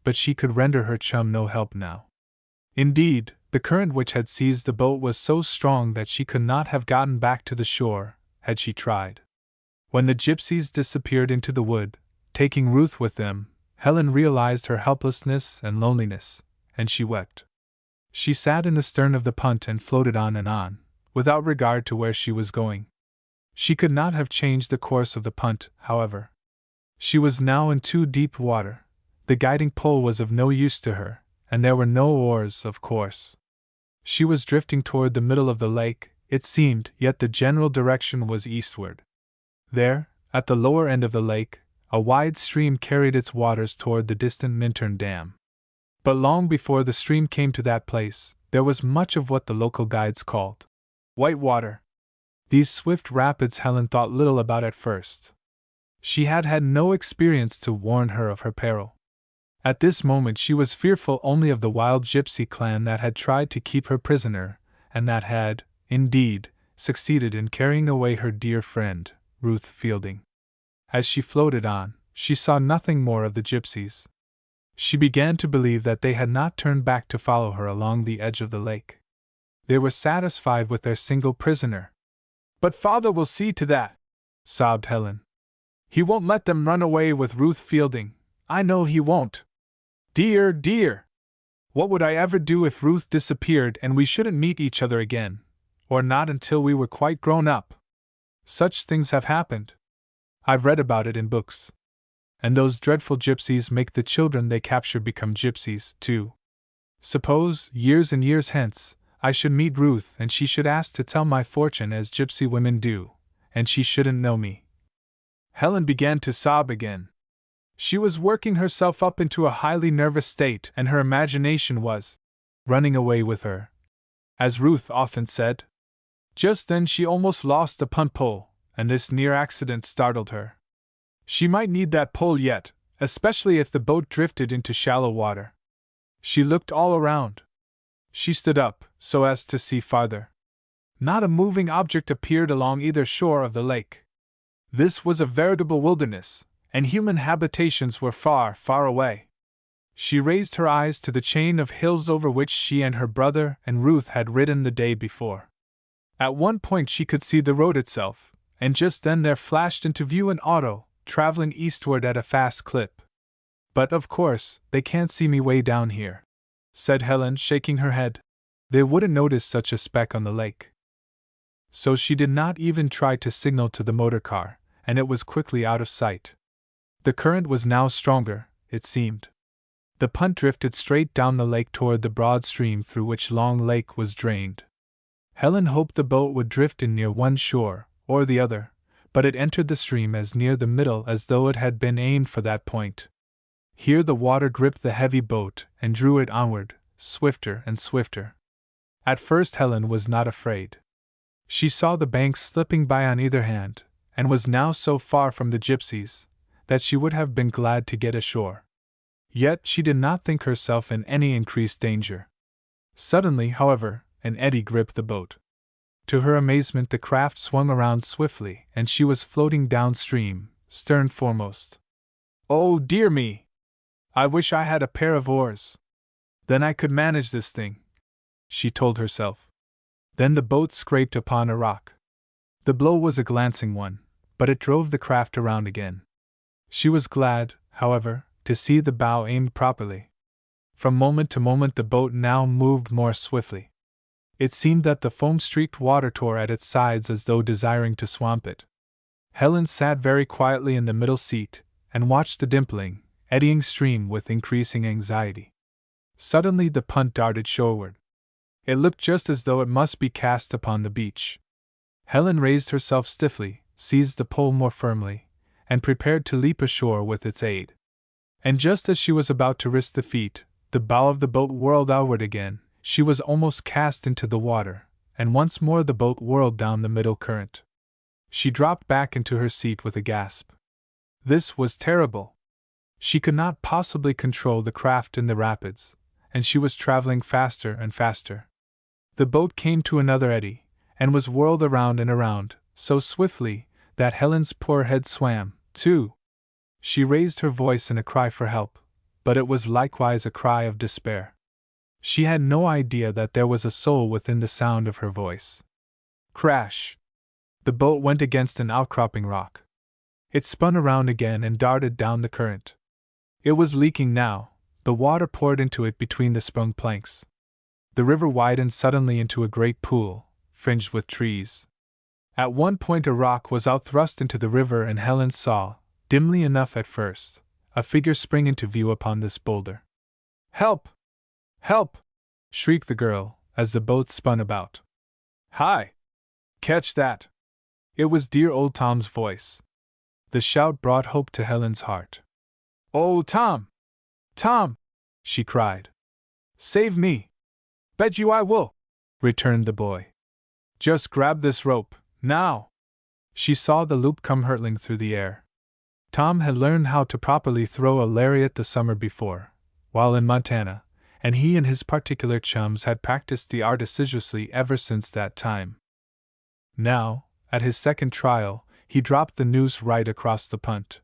but she could render her chum no help now. Indeed, the current which had seized the boat was so strong that she could not have gotten back to the shore, had she tried. When the gypsies disappeared into the wood, taking Ruth with them, Helen realized her helplessness and loneliness, and she wept. She sat in the stern of the punt and floated on, without regard to where she was going. She could not have changed the course of the punt, however. She was now in too deep water. The guiding pole was of no use to her, and there were no oars, of course. She was drifting toward the middle of the lake, it seemed, yet the general direction was eastward. There, at the lower end of the lake, a wide stream carried its waters toward the distant Minturn Dam. But long before the stream came to that place, there was much of what the local guides called white water. These swift rapids Helen thought little about at first. She had had no experience to warn her of her peril. At this moment she was fearful only of the wild gypsy clan that had tried to keep her prisoner, and that had, indeed, succeeded in carrying away her dear friend, Ruth Fielding. As she floated on, she saw nothing more of the gypsies. She began to believe that they had not turned back to follow her along the edge of the lake. They were satisfied with their single prisoner. "But father will see to that," sobbed Helen. "He won't let them run away with Ruth Fielding. I know he won't. Dear, dear! What would I ever do if Ruth disappeared and we shouldn't meet each other again, or not until we were quite grown up? Such things have happened. I've read about it in books. And those dreadful gypsies make the children they capture become gypsies, too. Suppose, years and years hence, I should meet Ruth and she should ask to tell my fortune as gypsy women do, and she shouldn't know me." Helen began to sob again. She was working herself up into a highly nervous state, and her imagination was running away with her, as Ruth often said. Just then she almost lost the punt pole, and this near accident startled her. She might need that pole yet, especially if the boat drifted into shallow water. She looked all around. She stood up, so as to see farther. Not a moving object appeared along either shore of the lake. This was a veritable wilderness, and human habitations were far, far away. She raised her eyes to the chain of hills over which she and her brother and Ruth had ridden the day before. At one point she could see the road itself, and just then there flashed into view an auto, traveling eastward at a fast clip. "But of course, they can't see me way down here," said Helen, shaking her head. "They wouldn't notice such a speck on the lake." So she did not even try to signal to the motor car, and it was quickly out of sight. The current was now stronger, it seemed. The punt drifted straight down the lake toward the broad stream through which Long Lake was drained. Helen hoped the boat would drift in near one shore, or the other, but it entered the stream as near the middle as though it had been aimed for that point. Here the water gripped the heavy boat and drew it onward, swifter and swifter. At first Helen was not afraid. She saw the banks slipping by on either hand, and was now so far from the Gypsies that she would have been glad to get ashore. Yet she did not think herself in any increased danger. Suddenly, however, an eddy gripped the boat. To her amazement, the craft swung around swiftly, and she was floating downstream, stern foremost. "Oh, dear me! I wish I had a pair of oars. Then I could manage this thing," she told herself. Then the boat scraped upon a rock. The blow was a glancing one, but it drove the craft around again. She was glad, however, to see the bow aimed properly. From moment to moment the boat now moved more swiftly. It seemed that the foam-streaked water tore at its sides as though desiring to swamp it. Helen sat very quietly in the middle seat, and watched the dimpling, eddying stream with increasing anxiety. Suddenly the punt darted shoreward. It looked just as though it must be cast upon the beach. Helen raised herself stiffly, seized the pole more firmly, and prepared to leap ashore with its aid. And just as she was about to risk the feat, the bow of the boat whirled outward again. She was almost cast into the water, and once more the boat whirled down the middle current. She dropped back into her seat with a gasp. This was terrible. She could not possibly control the craft in the rapids, and she was traveling faster and faster. The boat came to another eddy, and was whirled around and around, so swiftly that Helen's poor head swam, too. She raised her voice in a cry for help, but it was likewise a cry of despair. She had no idea that there was a soul within the sound of her voice. Crash! The boat went against an outcropping rock. It spun around again and darted down the current. It was leaking now. The water poured into it between the sprung planks. The river widened suddenly into a great pool, fringed with trees. At one point a rock was outthrust into the river, and Helen saw, dimly enough at first, a figure spring into view upon this boulder. "Help! Help!" shrieked the girl, as the boat spun about. "Hi! Catch that!" It was dear old Tom's voice. The shout brought hope to Helen's heart. "Oh, Tom! Tom!" she cried. "Save me!" "Bet you I will!" returned the boy. "Just grab this rope, now!" She saw the loop come hurtling through the air. Tom had learned how to properly throw a lariat the summer before, while in Montana, and he and his particular chums had practiced the art assiduously ever since that time. Now, at his second trial, he dropped the noose right across the punt.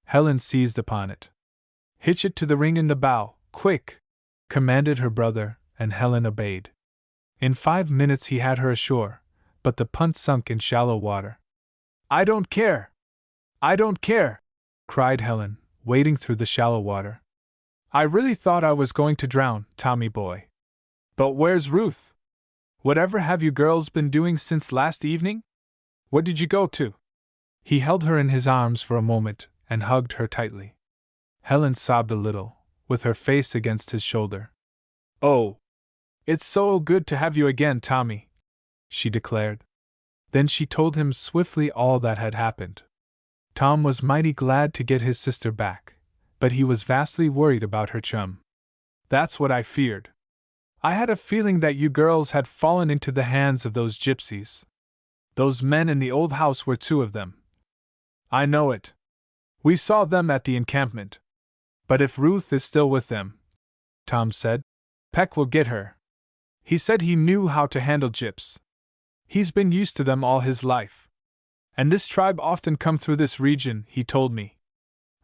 Helen seized upon it. "Hitch it to the ring in the bow, quick!" commanded her brother, and Helen obeyed. In 5 minutes he had her ashore, but the punt sunk in shallow water. "I don't care! I don't care!" cried Helen, wading through the shallow water. "I really thought I was going to drown, Tommy boy. But where's Ruth? Whatever have you girls been doing since last evening? Where did you go to?" He held her in his arms for a moment, and hugged her tightly. Helen sobbed a little, with her face against his shoulder. "Oh, it's so good to have you again, Tommy," she declared. Then she told him swiftly all that had happened. Tom was mighty glad to get his sister back, but he was vastly worried about her chum. "That's what I feared. I had a feeling that you girls had fallen into the hands of those gypsies. Those men in the old house were 2 of them. I know it. We saw them at the encampment. But if Ruth is still with them," Tom said, "Peck will get her. He said he knew how to handle gyps. He's been used to them all his life. And this tribe often come through this region, he told me."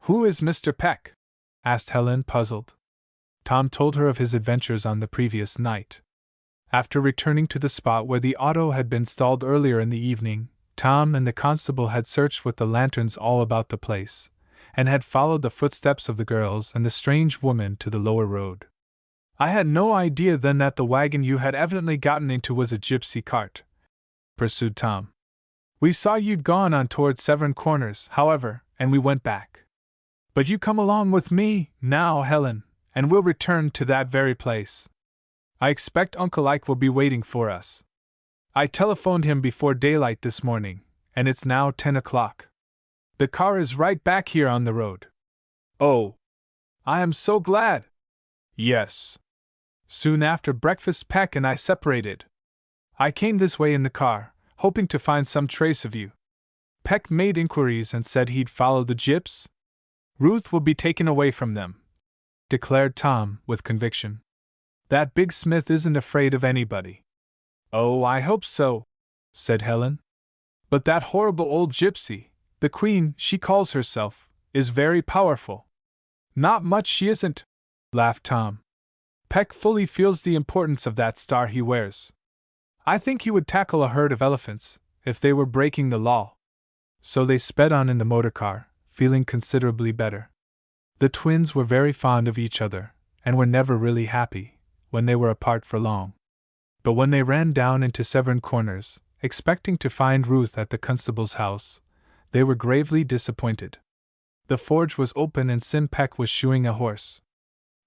"Who is Mr. Peck?" asked Helen, puzzled. Tom told her of his adventures on the previous night. After returning to the spot where the auto had been stalled earlier in the evening, Tom and the constable had searched with the lanterns all about the place, and had followed the footsteps of the girls and the strange woman to the lower road. "I had no idea then that the wagon you had evidently gotten into was a gypsy cart," pursued Tom. "We saw you'd gone on toward Severn Corners, however, and we went back. But you come along with me, now, Helen, and we'll return to that very place. I expect Uncle Ike will be waiting for us. I telephoned him before daylight this morning, and it's now 10 o'clock. The car is right back here on the road." "Oh, I am so glad!" "Yes. Soon after breakfast, Peck and I separated. I came this way in the car, hoping to find some trace of you. Peck made inquiries and said he'd follow the Gyps. Ruth will be taken away from them," declared Tom with conviction. "That big Smith isn't afraid of anybody." "Oh, I hope so," said Helen. "But that horrible old gypsy, the Queen, she calls herself, is very powerful." "Not much she isn't," laughed Tom. "Peck fully feels the importance of that star he wears. I think he would tackle a herd of elephants, if they were breaking the law." So they sped on in the motor car, feeling considerably better. The twins were very fond of each other, and were never really happy when they were apart for long. But when they ran down into Severn Corners, expecting to find Ruth at the constable's house, they were gravely disappointed. The forge was open and Sim Peck was shoeing a horse.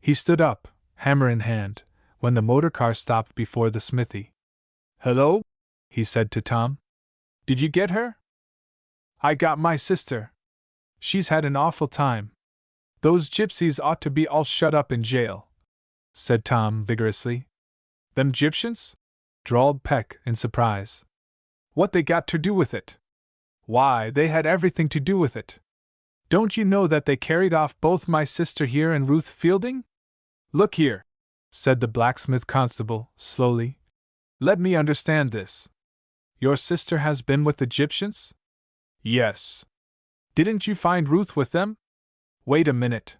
He stood up, hammer in hand, when the motor car stopped before the smithy. "Hello?" he said to Tom. "Did you get her?" "I got my sister. She's had an awful time. Those gypsies ought to be all shut up in jail," said Tom vigorously. "Them Gyptians?" drawled Peck in surprise. "What they got to do with it?" "Why, they had everything to do with it. Don't you know that they carried off both my sister here and Ruth Fielding?" "Look here," said the blacksmith constable, slowly. "Let me understand this. Your sister has been with the Gyptians?" "Yes." "Didn't you find Ruth with them?" "Wait a minute.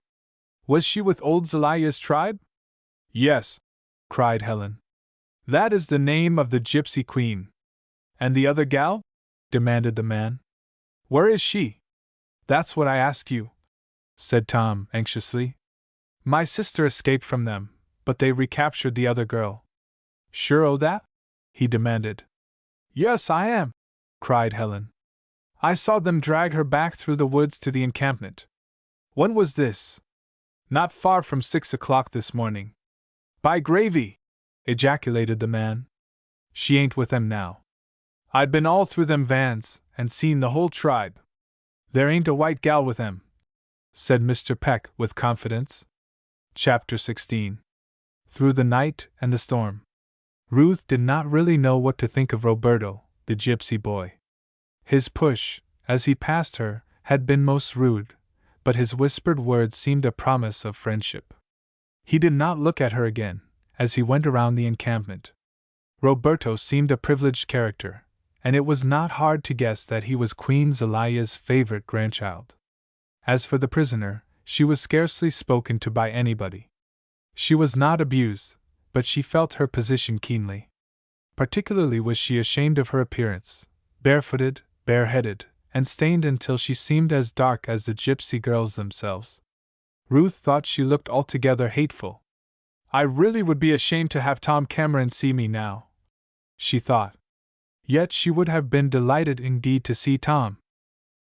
Was she with old Zelia's tribe?" "Yes," cried Helen. "That is the name of the Gypsy Queen." "And the other gal?" demanded the man. "Where is she?" "That's what I ask you," said Tom anxiously. "My sister escaped from them, but they recaptured the other girl." "Sure o' that?" he demanded. "Yes, I am," cried Helen. "I saw them drag her back through the woods to the encampment." "When was this?" "Not far from 6 o'clock this morning." "By gravy!" ejaculated the man. "She ain't with them now. I'd been all through them vans, and seen the whole tribe. There ain't a white gal with them," said Mr. Peck with confidence. Chapter 16. Through the night and the storm. Ruth did not really know what to think of Roberto, the gypsy boy. His push, as he passed her, had been most rude, but his whispered words seemed a promise of friendship. He did not look at her again, as he went around the encampment. Roberto seemed a privileged character, and it was not hard to guess that he was Queen Zelia's favorite grandchild. As for the prisoner, she was scarcely spoken to by anybody. She was not abused, but she felt her position keenly. Particularly was she ashamed of her appearance, barefooted, bareheaded, and stained until she seemed as dark as the gypsy girls themselves. Ruth thought she looked altogether hateful. "I really would be ashamed to have Tom Cameron see me now," she thought. Yet she would have been delighted indeed to see Tom.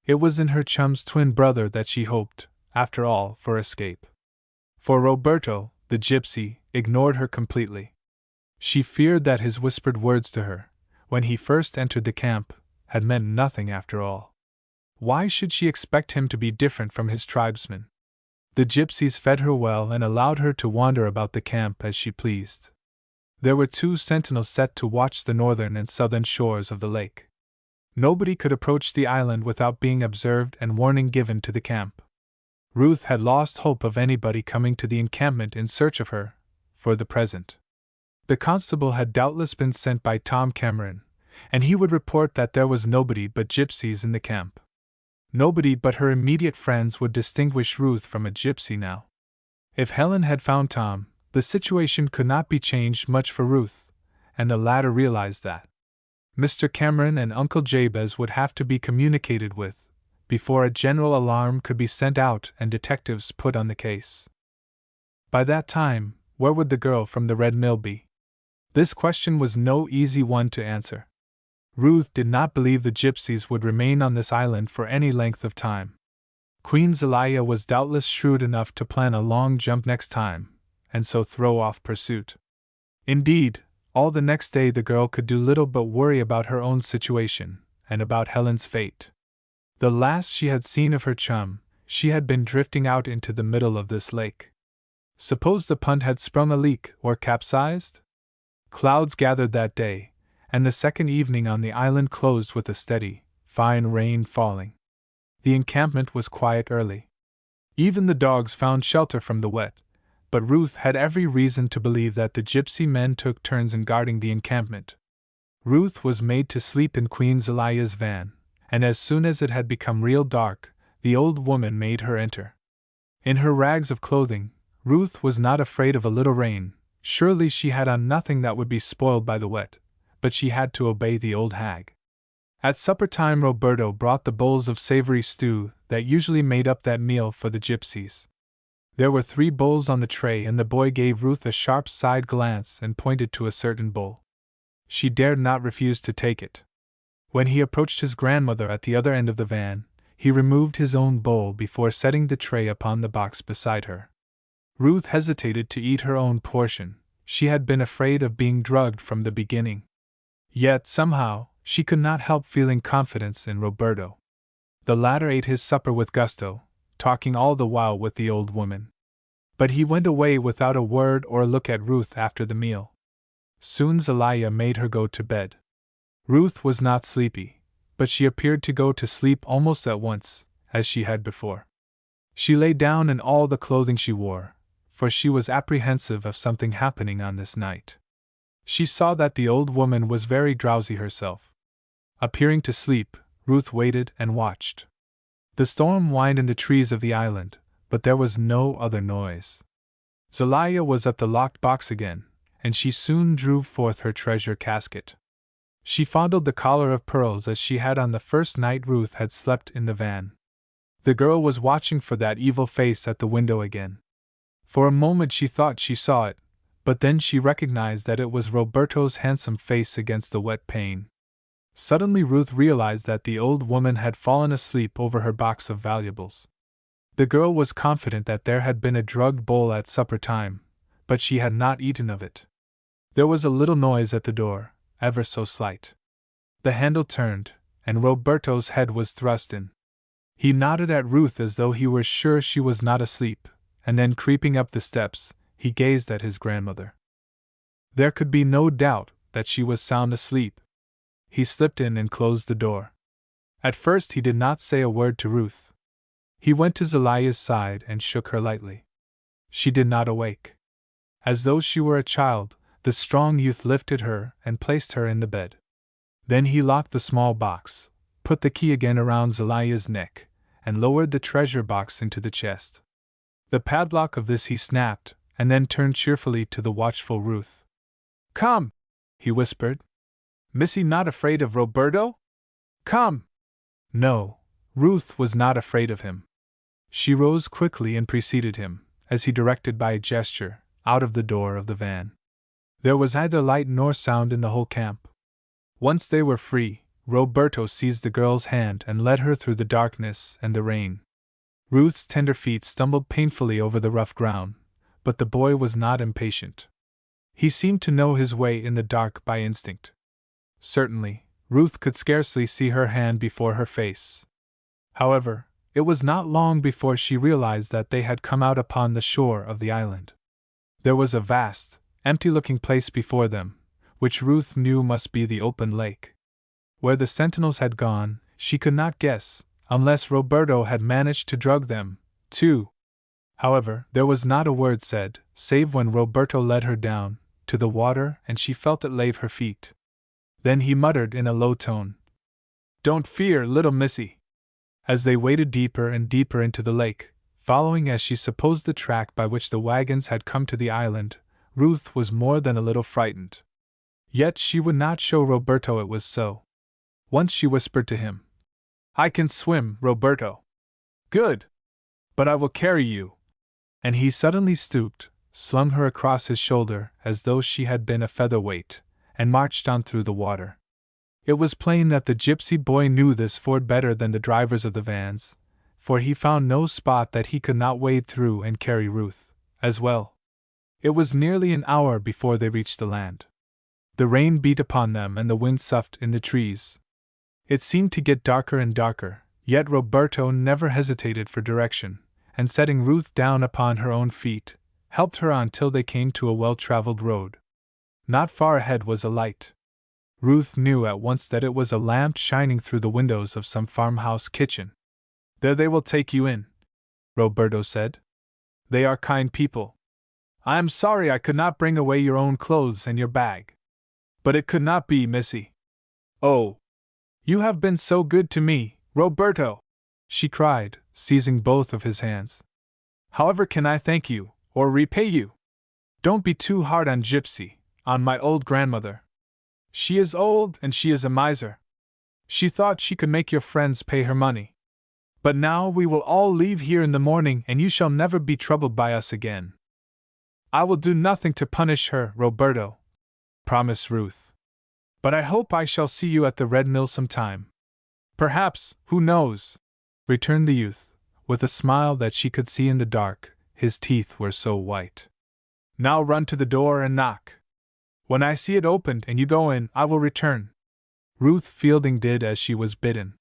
It was in her chum's twin brother that she hoped, after all, for escape. For Roberto, the gypsy, ignored her completely. She feared that his whispered words to her, when he first entered the camp, had meant nothing after all. Why should she expect him to be different from his tribesmen? The gypsies fed her well and allowed her to wander about the camp as she pleased. There were 2 sentinels set to watch the northern and southern shores of the lake. Nobody could approach the island without being observed and warning given to the camp. Ruth had lost hope of anybody coming to the encampment in search of her, for the present. The constable had doubtless been sent by Tom Cameron, and he would report that there was nobody but gypsies in the camp. Nobody but her immediate friends would distinguish Ruth from a gypsy now. If Helen had found Tom, the situation could not be changed much for Ruth, and the latter realized that. Mr. Cameron and Uncle Jabez would have to be communicated with, before a general alarm could be sent out and detectives put on the case. By that time, where would the girl from the Red Mill be? This question was no easy one to answer. Ruth did not believe the Gypsies would remain on this island for any length of time. Queen Zelaya was doubtless shrewd enough to plan a long jump next time, and so throw off pursuit. Indeed, all the next day the girl could do little but worry about her own situation, and about Helen's fate. The last she had seen of her chum, she had been drifting out into the middle of this lake. Suppose the punt had sprung a leak or capsized? Clouds gathered that day, and the second evening on the island closed with a steady, fine rain falling. The encampment was quiet early. Even the dogs found shelter from the wet, but Ruth had every reason to believe that the gypsy men took turns in guarding the encampment. Ruth was made to sleep in Queen Zelaya's van, and as soon as it had become real dark, the old woman made her enter. In her rags of clothing, Ruth was not afraid of a little rain. Surely she had on nothing that would be spoiled by the wet, but she had to obey the old hag. At supper time Roberto brought the bowls of savory stew that usually made up that meal for the gypsies. There were 3 bowls on the tray, and the boy gave Ruth a sharp side glance and pointed to a certain bowl. She dared not refuse to take it. When he approached his grandmother at the other end of the van, he removed his own bowl before setting the tray upon the box beside her. Ruth hesitated to eat her own portion. She had been afraid of being drugged from the beginning. Yet, somehow, she could not help feeling confidence in Roberto. The latter ate his supper with gusto, talking all the while with the old woman. But he went away without a word or look at Ruth after the meal. Soon Zelaya made her go to bed. Ruth was not sleepy, but she appeared to go to sleep almost at once, as she had before. She lay down in all the clothing she wore, for she was apprehensive of something happening on this night. She saw that the old woman was very drowsy herself. Appearing to sleep, Ruth waited and watched. The storm whined in the trees of the island, but there was no other noise. Zelaya was at the locked box again, and she soon drew forth her treasure casket. She fondled the collar of pearls as she had on the first night Ruth had slept in the van. The girl was watching for that evil face at the window again. For a moment she thought she saw it, but then she recognized that it was Roberto's handsome face against the wet pane. Suddenly Ruth realized that the old woman had fallen asleep over her box of valuables. The girl was confident that there had been a drugged bowl at supper time, but she had not eaten of it. There was a little noise at the door, ever so slight. The handle turned, and Roberto's head was thrust in. He nodded at Ruth as though he were sure she was not asleep, and then creeping up the steps, he gazed at his grandmother. There could be no doubt that she was sound asleep. He slipped in and closed the door. At first he did not say a word to Ruth. He went to Zelaya's side and shook her lightly. She did not awake. As though she were a child, the strong youth lifted her and placed her in the bed. Then he locked the small box, put the key again around Zelaya's neck, and lowered the treasure box into the chest. The padlock of this he snapped, and then turned cheerfully to the watchful Ruth. "Come," he whispered. "Missy not afraid of Roberto? Come!" No, Ruth was not afraid of him. She rose quickly and preceded him, as he directed by a gesture, out of the door of the van. There was neither light nor sound in the whole camp. Once they were free, Roberto seized the girl's hand and led her through the darkness and the rain. Ruth's tender feet stumbled painfully over the rough ground, but the boy was not impatient. He seemed to know his way in the dark by instinct. Certainly, Ruth could scarcely see her hand before her face. However, it was not long before she realized that they had come out upon the shore of the island. There was a vast, empty-looking place before them, which Ruth knew must be the open lake. Where the sentinels had gone, she could not guess, unless Roberto had managed to drug them, too. However, there was not a word said, save when Roberto led her down to the water and she felt it lave her feet. Then he muttered in a low tone, "Don't fear, little missy." As they waded deeper and deeper into the lake, following as she supposed the track by which the wagons had come to the island, Ruth was more than a little frightened. Yet she would not show Roberto it was so. Once she whispered to him, "I can swim, Roberto." "Good! But I will carry you." And he suddenly stooped, slung her across his shoulder as though she had been a featherweight, and marched on through the water. It was plain that the gypsy boy knew this ford better than the drivers of the vans, for he found no spot that he could not wade through and carry Ruth, as well. It was nearly an hour before they reached the land. The rain beat upon them and the wind soughed in the trees. It seemed to get darker and darker, yet Roberto never hesitated for direction, and setting Ruth down upon her own feet, helped her on till they came to a well-traveled road. Not far ahead was a light. Ruth knew at once that it was a lamp shining through the windows of some farmhouse kitchen. "There they will take you in," Roberto said. "They are kind people. I am sorry I could not bring away your own clothes and your bag. But it could not be, missy. Oh, you have been so good to me, Roberto!" she cried, seizing both of his hands. "However can I thank you, or repay you? Don't be too hard on Gypsy, on my old grandmother. She is old and she is a miser. She thought she could make your friends pay her money. But now we will all leave here in the morning and you shall never be troubled by us again." "I will do nothing to punish her, Roberto," promised Ruth. "But I hope I shall see you at the Red Mill sometime." "Perhaps, who knows?" returned the youth, with a smile that she could see in the dark, his teeth were so white. "Now run to the door and knock. When I see it opened and you go in, I will return." Ruth Fielding did as she was bidden.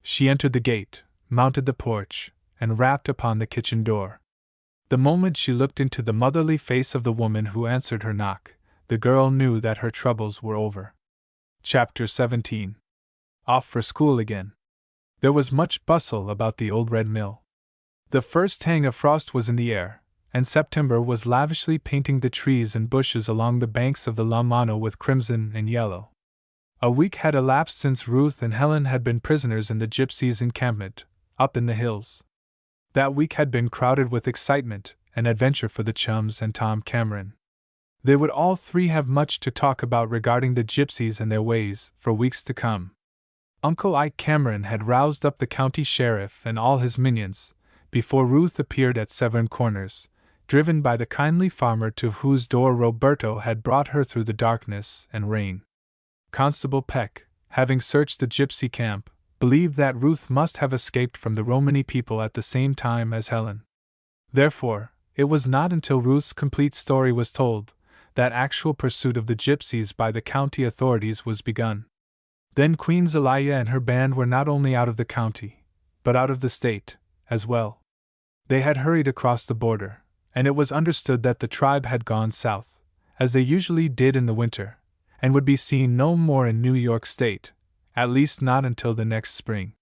She entered the gate, mounted the porch, and rapped upon the kitchen door. The moment she looked into the motherly face of the woman who answered her knock, the girl knew that her troubles were over. Chapter 17. Off for school again. There was much bustle about the old Red Mill. The first tang of frost was in the air, and September was lavishly painting the trees and bushes along the banks of the Lamano with crimson and yellow. A week had elapsed since Ruth and Helen had been prisoners in the Gypsies' encampment, up in the hills. That week had been crowded with excitement and adventure for the chums and Tom Cameron. They would all three have much to talk about regarding the Gypsies and their ways for weeks to come. Uncle Ike Cameron had roused up the county sheriff and all his minions, before Ruth appeared at Severn Corners, driven by the kindly farmer to whose door Roberto had brought her through the darkness and rain. Constable Peck, having searched the gypsy camp, believed that Ruth must have escaped from the Romany people at the same time as Helen. Therefore, it was not until Ruth's complete story was told that actual pursuit of the gypsies by the county authorities was begun. Then Queen Zelaya and her band were not only out of the county, but out of the state, as well. They had hurried across the border, and it was understood that the tribe had gone south, as they usually did in the winter, and would be seen no more in New York State, at least not until the next spring.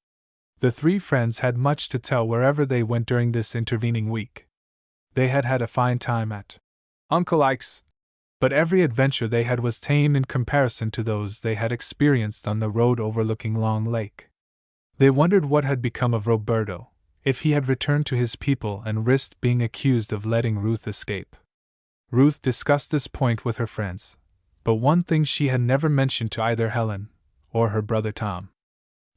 The three friends had much to tell wherever they went during this intervening week. They had had a fine time at Uncle Ike's, but every adventure they had was tame in comparison to those they had experienced on the road overlooking Long Lake. They wondered what had become of Roberto, if he had returned to his people and risked being accused of letting Ruth escape. Ruth discussed this point with her friends, but one thing she had never mentioned to either Helen or her brother Tom.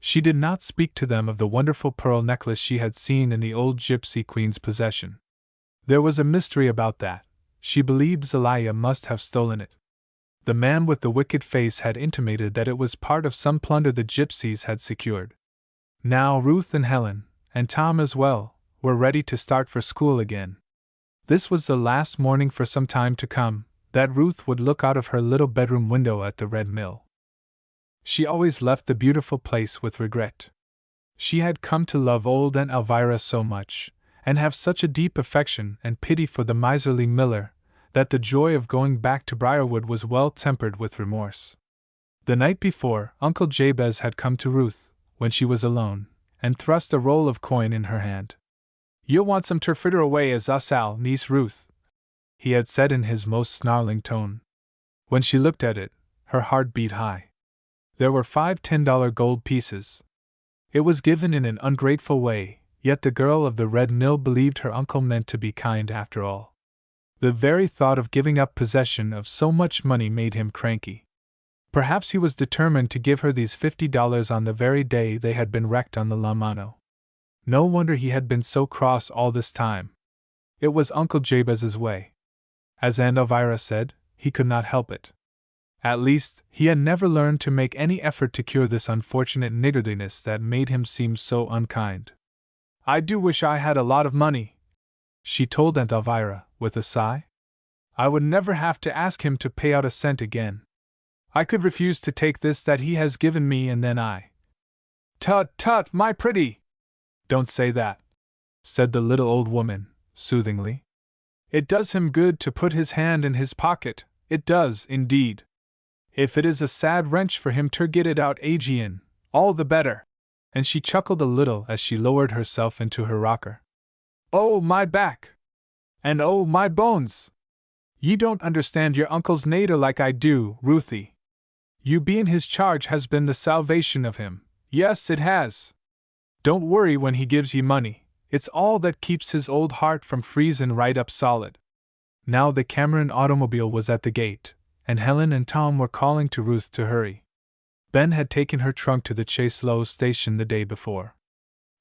She did not speak to them of the wonderful pearl necklace she had seen in the old gypsy queen's possession. There was a mystery about that. She believed Zelaya must have stolen it. The man with the wicked face had intimated that it was part of some plunder the gypsies had secured. Now Ruth and Helen, and Tom as well, were ready to start for school again. This was the last morning for some time to come that Ruth would look out of her little bedroom window at the Red Mill. She always left the beautiful place with regret. She had come to love old Aunt Elvira so much, and have such a deep affection and pity for the miserly miller, that the joy of going back to Briarwood was well tempered with remorse. The night before, Uncle Jabez had come to Ruth, when she was alone, and thrust a roll of coin in her hand. "You'll want some ter fritter away as us Al, niece Ruth," he had said in his most snarling tone. When she looked at it, her heart beat high. There were 5 $10 gold pieces. It was given in an ungrateful way, yet the girl of the Red Mill believed her uncle meant to be kind after all. The very thought of giving up possession of so much money made him cranky. Perhaps he was determined to give her these $50 on the very day they had been wrecked on the La Mano. No wonder he had been so cross all this time. It was Uncle Jabez's way. As Aunt Elvira said, he could not help it. At least, he had never learned to make any effort to cure this unfortunate niggardliness that made him seem so unkind. "I do wish I had a lot of money," she told Aunt Elvira, with a sigh. "I would never have to ask him to pay out a cent again. I could refuse to take this that he has given me and then Tut, tut, my pretty! Don't say that," said the little old woman, soothingly. "It does him good to put his hand in his pocket, it does, indeed. If it is a sad wrench for him to get it out again, all the better." And she chuckled a little as she lowered herself into her rocker. "Oh, my back! And oh, my bones! You don't understand your uncle's nater like I do, Ruthie. You being his charge has been the salvation of him. Yes, it has. Don't worry when he gives ye money, it's all that keeps his old heart from freezin' right up solid." Now the Cameron automobile was at the gate, and Helen and Tom were calling to Ruth to hurry. Ben had taken her trunk to the Chaselo station the day before.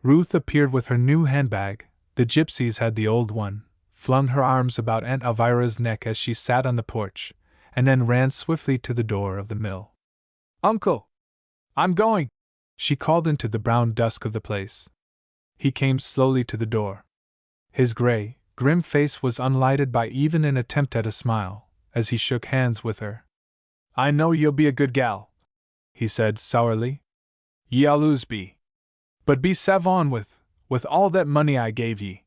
Ruth appeared with her new handbag, the Gypsies had the old one, flung her arms about Aunt Elvira's neck as she sat on the porch, and then ran swiftly to the door of the mill. "Uncle! I'm going!" she called into the brown dusk of the place. He came slowly to the door. His gray, grim face was unlighted by even an attempt at a smile, as he shook hands with her. "I know you'll be a good gal," he said sourly. "Ye allus be. But be savon with all that money I gave ye.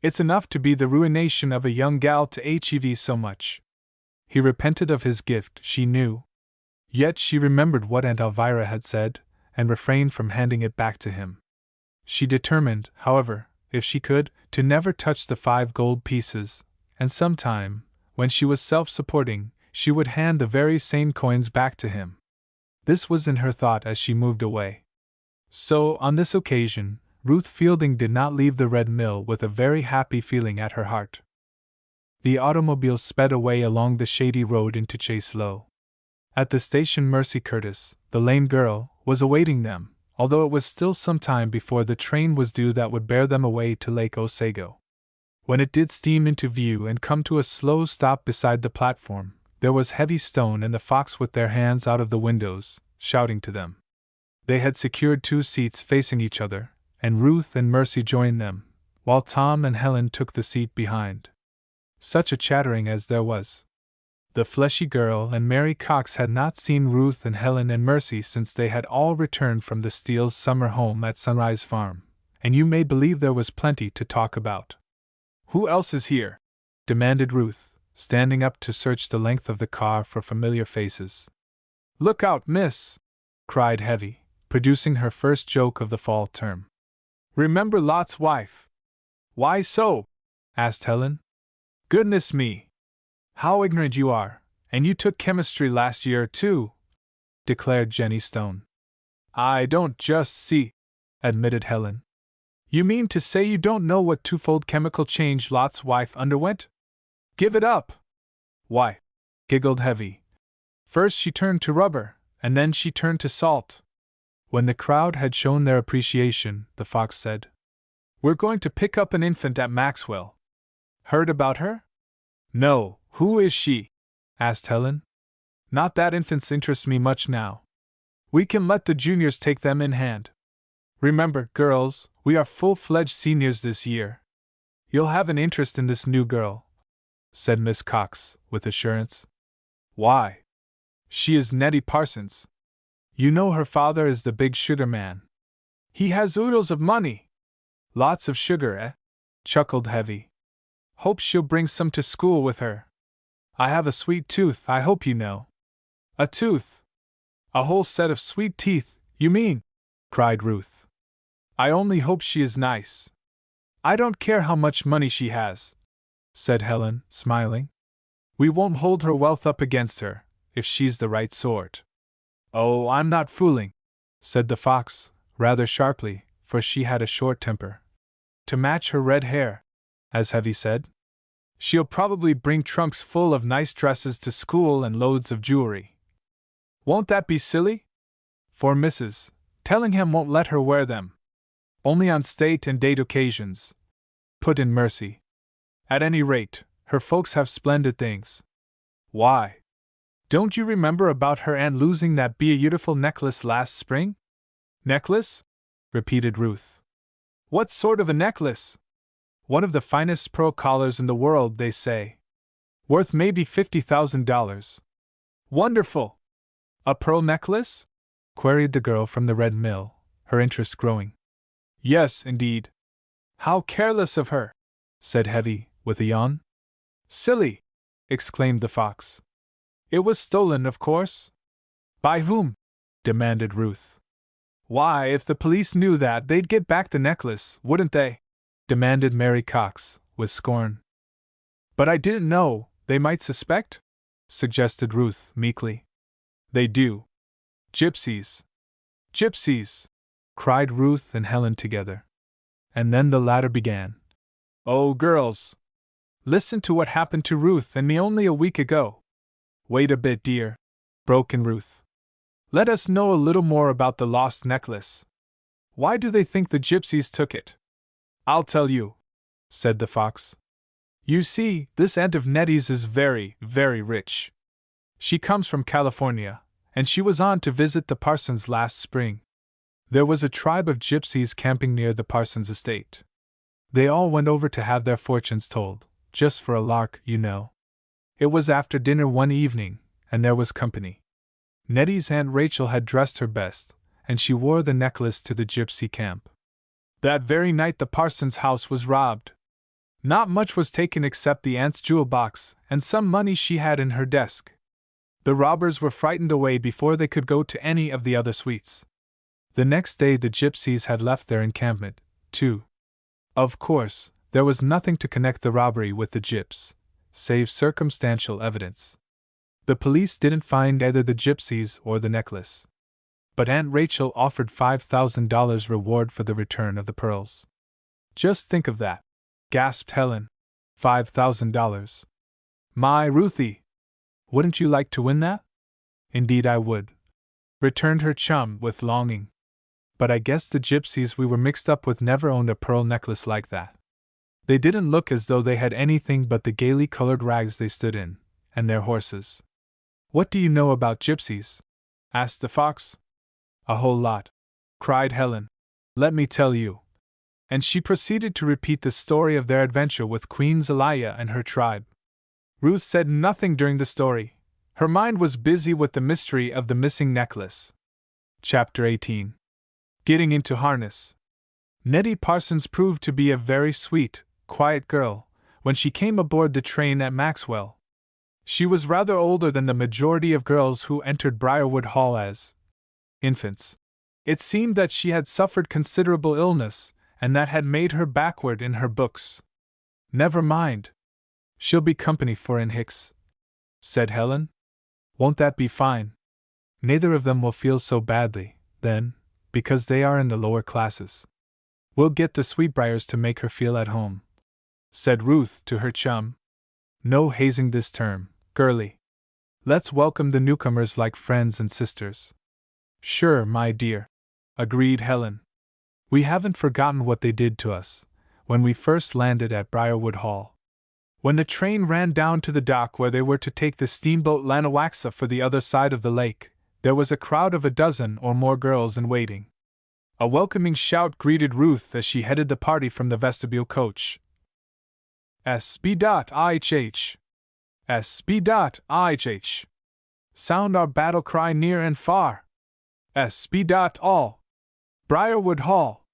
It's enough to be the ruination of a young gal to hev so much." He repented of his gift, she knew. Yet she remembered what Aunt Elvira had said, and refrained from handing it back to him. She determined, however, if she could, to never touch the 5 gold pieces, and sometime, when she was self-supporting, she would hand the very same coins back to him. This was in her thought as she moved away. So, on this occasion, Ruth Fielding did not leave the Red Mill with a very happy feeling at her heart. The automobile sped away along the shady road into Chaselo. At the station Mercy Curtis, the lame girl, was awaiting them, although it was still some time before the train was due that would bear them away to Lake Osago. When it did steam into view and come to a slow stop beside the platform, there was Heavy Stone and the Fox with their hands out of the windows, shouting to them. They had secured 2 seats facing each other, and Ruth and Mercy joined them, while Tom and Helen took the seat behind. Such a chattering as there was! The fleshy girl and Mary Cox had not seen Ruth and Helen and Mercy since they had all returned from the Steeles' summer home at Sunrise Farm, and you may believe there was plenty to talk about. "Who else is here?" demanded Ruth, standing up to search the length of the car for familiar faces. "Look out, miss!" cried Heavy, producing her first joke of the fall term. "Remember Lot's wife." "Why so?" asked Helen. "Goodness me! How ignorant you are, and you took chemistry last year, too," declared Jenny Stone. "I don't just see," admitted Helen. "You mean to say you don't know what twofold chemical change Lot's wife underwent? Give it up!" "Why," giggled Heavy, "first she turned to rubber, and then she turned to salt." When the crowd had shown their appreciation, the Fox said, "We're going to pick up an infant at Maxwell. Heard about her?" "No, who is she?" asked Helen. "Not that infants interest me much now. We can let the juniors take them in hand. Remember, girls, we are full-fledged seniors this year. You'll have an interest in this new girl," said Miss Cox, with assurance. "Why? She is Nettie Parsons. You know her father is the big sugar man. He has oodles of money." "Lots of sugar, eh?" chuckled Heavy. "Hope she'll bring some to school with her. I have a sweet tooth, I hope you know." "A tooth? A whole set of sweet teeth, you mean?" cried Ruth. "I only hope she is nice." "I don't care how much money she has," said Helen, smiling. "We won't hold her wealth up against her, if she's the right sort." "Oh, I'm not fooling," said the Fox, rather sharply, for she had a short temper. "To match her red hair, as Heavy said. She'll probably bring trunks full of nice dresses to school and loads of jewelry." Won't that be silly? For Mrs. Tellingham won't let her wear them. Only on state and date occasions, put in Mercy. At any rate, her folks have splendid things. Why? Don't you remember about her aunt losing that beautiful necklace last spring? Necklace? Repeated Ruth. What sort of a necklace? One of the finest pearl collars in the world, they say. Worth maybe $50,000. Wonderful! A pearl necklace? Queried the girl from the Red Mill, her interest growing. Yes, indeed. How careless of her, said Heavy, with a yawn. Silly! Exclaimed the Fox. It was stolen, of course. By whom? Demanded Ruth. Why, if the police knew that, they'd get back the necklace, wouldn't they? Demanded Mary Cox, with scorn. But I didn't know, they might suspect? Suggested Ruth, meekly. They do. Gypsies! Gypsies! Cried Ruth and Helen together. And then the latter began. Oh, girls! Listen to what happened to Ruth and me only a week ago. Wait a bit, dear, broke in Ruth. Let us know a little more about the lost necklace. Why do they think the gypsies took it? I'll tell you, said the Fox. You see, this aunt of Nettie's is very, very rich. She comes from California, and she was on to visit the Parsons last spring. There was a tribe of gypsies camping near the Parsons estate. They all went over to have their fortunes told, just for a lark, you know. It was after dinner one evening, and there was company. Nettie's Aunt Rachel had dressed her best, and she wore the necklace to the gypsy camp. That very night the Parsons' house was robbed. Not much was taken except the aunt's jewel box and some money she had in her desk. The robbers were frightened away before they could go to any of the other suites. The next day the gypsies had left their encampment, too. Of course, there was nothing to connect the robbery with the gyps, save circumstantial evidence. The police didn't find either the gypsies or the necklace. But Aunt Rachel offered $5,000 reward for the return of the pearls. Just think of that, gasped Helen. $5,000. My Ruthie! Wouldn't you like to win that? Indeed I would, returned her chum with longing. But I guess the gypsies we were mixed up with never owned a pearl necklace like that. They didn't look as though they had anything but the gaily colored rags they stood in, and their horses. What do you know about gypsies? Asked the Fox. A whole lot, cried Helen. Let me tell you. And she proceeded to repeat the story of their adventure with Queen Zelaya and her tribe. Ruth said nothing during the story. Her mind was busy with the mystery of the missing necklace. Chapter 18. Getting into harness. Nettie Parsons proved to be a very sweet, quiet girl when she came aboard the train at Maxwell. She was rather older than the majority of girls who entered Briarwood Hall as infants. It seemed that she had suffered considerable illness, and that had made her backward in her books. Never mind. She'll be company for in Hicks, said Helen. Won't that be fine? Neither of them will feel so badly, then, because they are in the lower classes. We'll get the Sweetbriars to make her feel at home, said Ruth to her chum. No hazing this term, girlie. Let's welcome the newcomers like friends and sisters. Sure, my dear, agreed Helen. We haven't forgotten what they did to us when we first landed at Briarwood Hall. When the train ran down to the dock where they were to take the steamboat Lanawaxa for the other side of the lake, there was a crowd of a dozen or more girls in waiting. A welcoming shout greeted Ruth as she headed the party from the vestibule coach. SB.IHH! SB.IHH! Sound our battle cry near and far! SB.all! Briarwood Hall!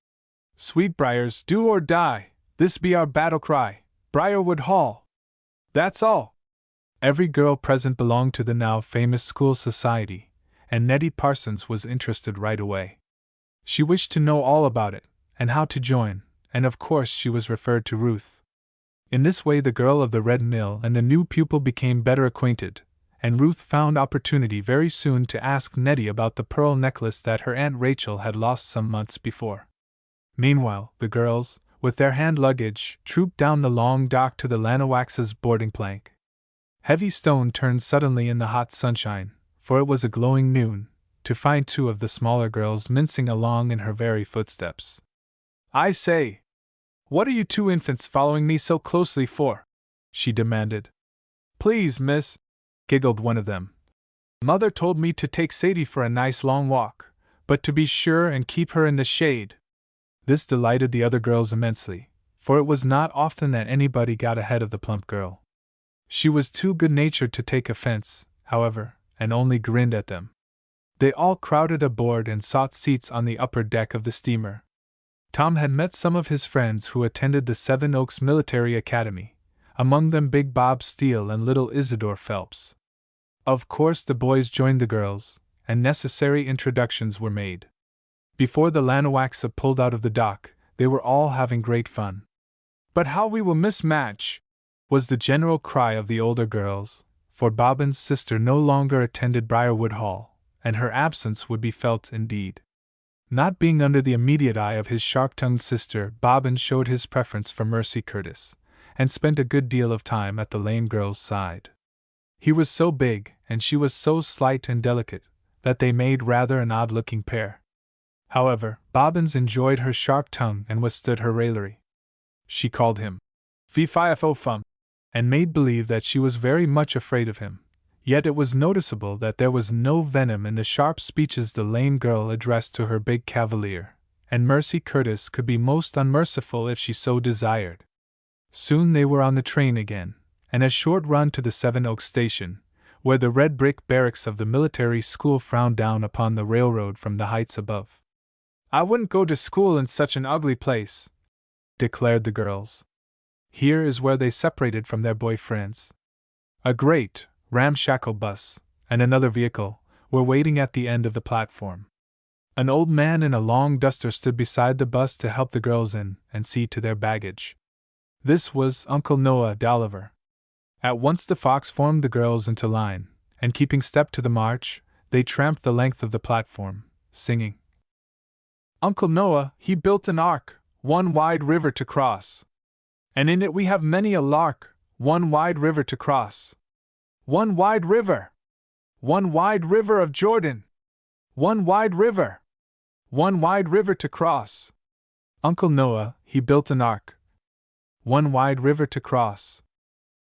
Sweetbriars, do or die, this be our battle cry, Briarwood Hall! That's all! Every girl present belonged to the now famous school society, and Nettie Parsons was interested right away. She wished to know all about it, and how to join, and of course she was referred to Ruth. In this way the girl of the Red Mill and the new pupil became better acquainted, and Ruth found opportunity very soon to ask Nettie about the pearl necklace that her Aunt Rachel had lost some months before. Meanwhile, the girls, with their hand luggage, trooped down the long dock to the Lanawaxa's boarding plank. Heavy Stone turned suddenly in the hot sunshine, for it was a glowing noon, to find two of the smaller girls mincing along in her very footsteps. "I say! What are you two infants following me so closely for?" she demanded. "Please, miss," giggled one of them. "Mother told me to take Sadie for a nice long walk, but to be sure and keep her in the shade." This delighted the other girls immensely, for it was not often that anybody got ahead of the plump girl. She was too good-natured to take offense, however, and only grinned at them. They all crowded aboard and sought seats on the upper deck of the steamer. Tom had met some of his friends who attended the Seven Oaks Military Academy, among them Big Bob Steele and little Isidore Phelps. Of course the boys joined the girls, and necessary introductions were made. Before the Lanawaxa pulled out of the dock, they were all having great fun. "But how we will miss Madge!" was the general cry of the older girls, for Bobbin's sister no longer attended Briarwood Hall, and her absence would be felt indeed. Not being under the immediate eye of his sharp-tongued sister, Bobbin showed his preference for Mercy Curtis, and spent a good deal of time at the lame girl's side. He was so big, and she was so slight and delicate, that they made rather an odd-looking pair. However, Bobbins enjoyed her sharp tongue and withstood her raillery. She called him fee-fi-fo-fum, and made believe that she was very much afraid of him, yet it was noticeable that there was no venom in the sharp speeches the lame girl addressed to her big cavalier, and Mercy Curtis could be most unmerciful if she so desired. Soon they were on the train again, and a short run to the Seven Oaks station, where the red brick barracks of the military school frowned down upon the railroad from the heights above. "I wouldn't go to school in such an ugly place," declared the girls. Here is where they separated from their boy friends. A great, ramshackle bus, and another vehicle, were waiting at the end of the platform. An old man in a long duster stood beside the bus to help the girls in and see to their baggage. This was Uncle Noah Dolliver. At once the fox formed the girls into line, and keeping step to the march, they tramped the length of the platform, singing: "Uncle Noah, he built an ark, one wide river to cross. And in it we have many a lark, one wide river to cross. One wide river! One wide river of Jordan! One wide river! One wide river to cross. Uncle Noah, he built an ark, one wide river to cross.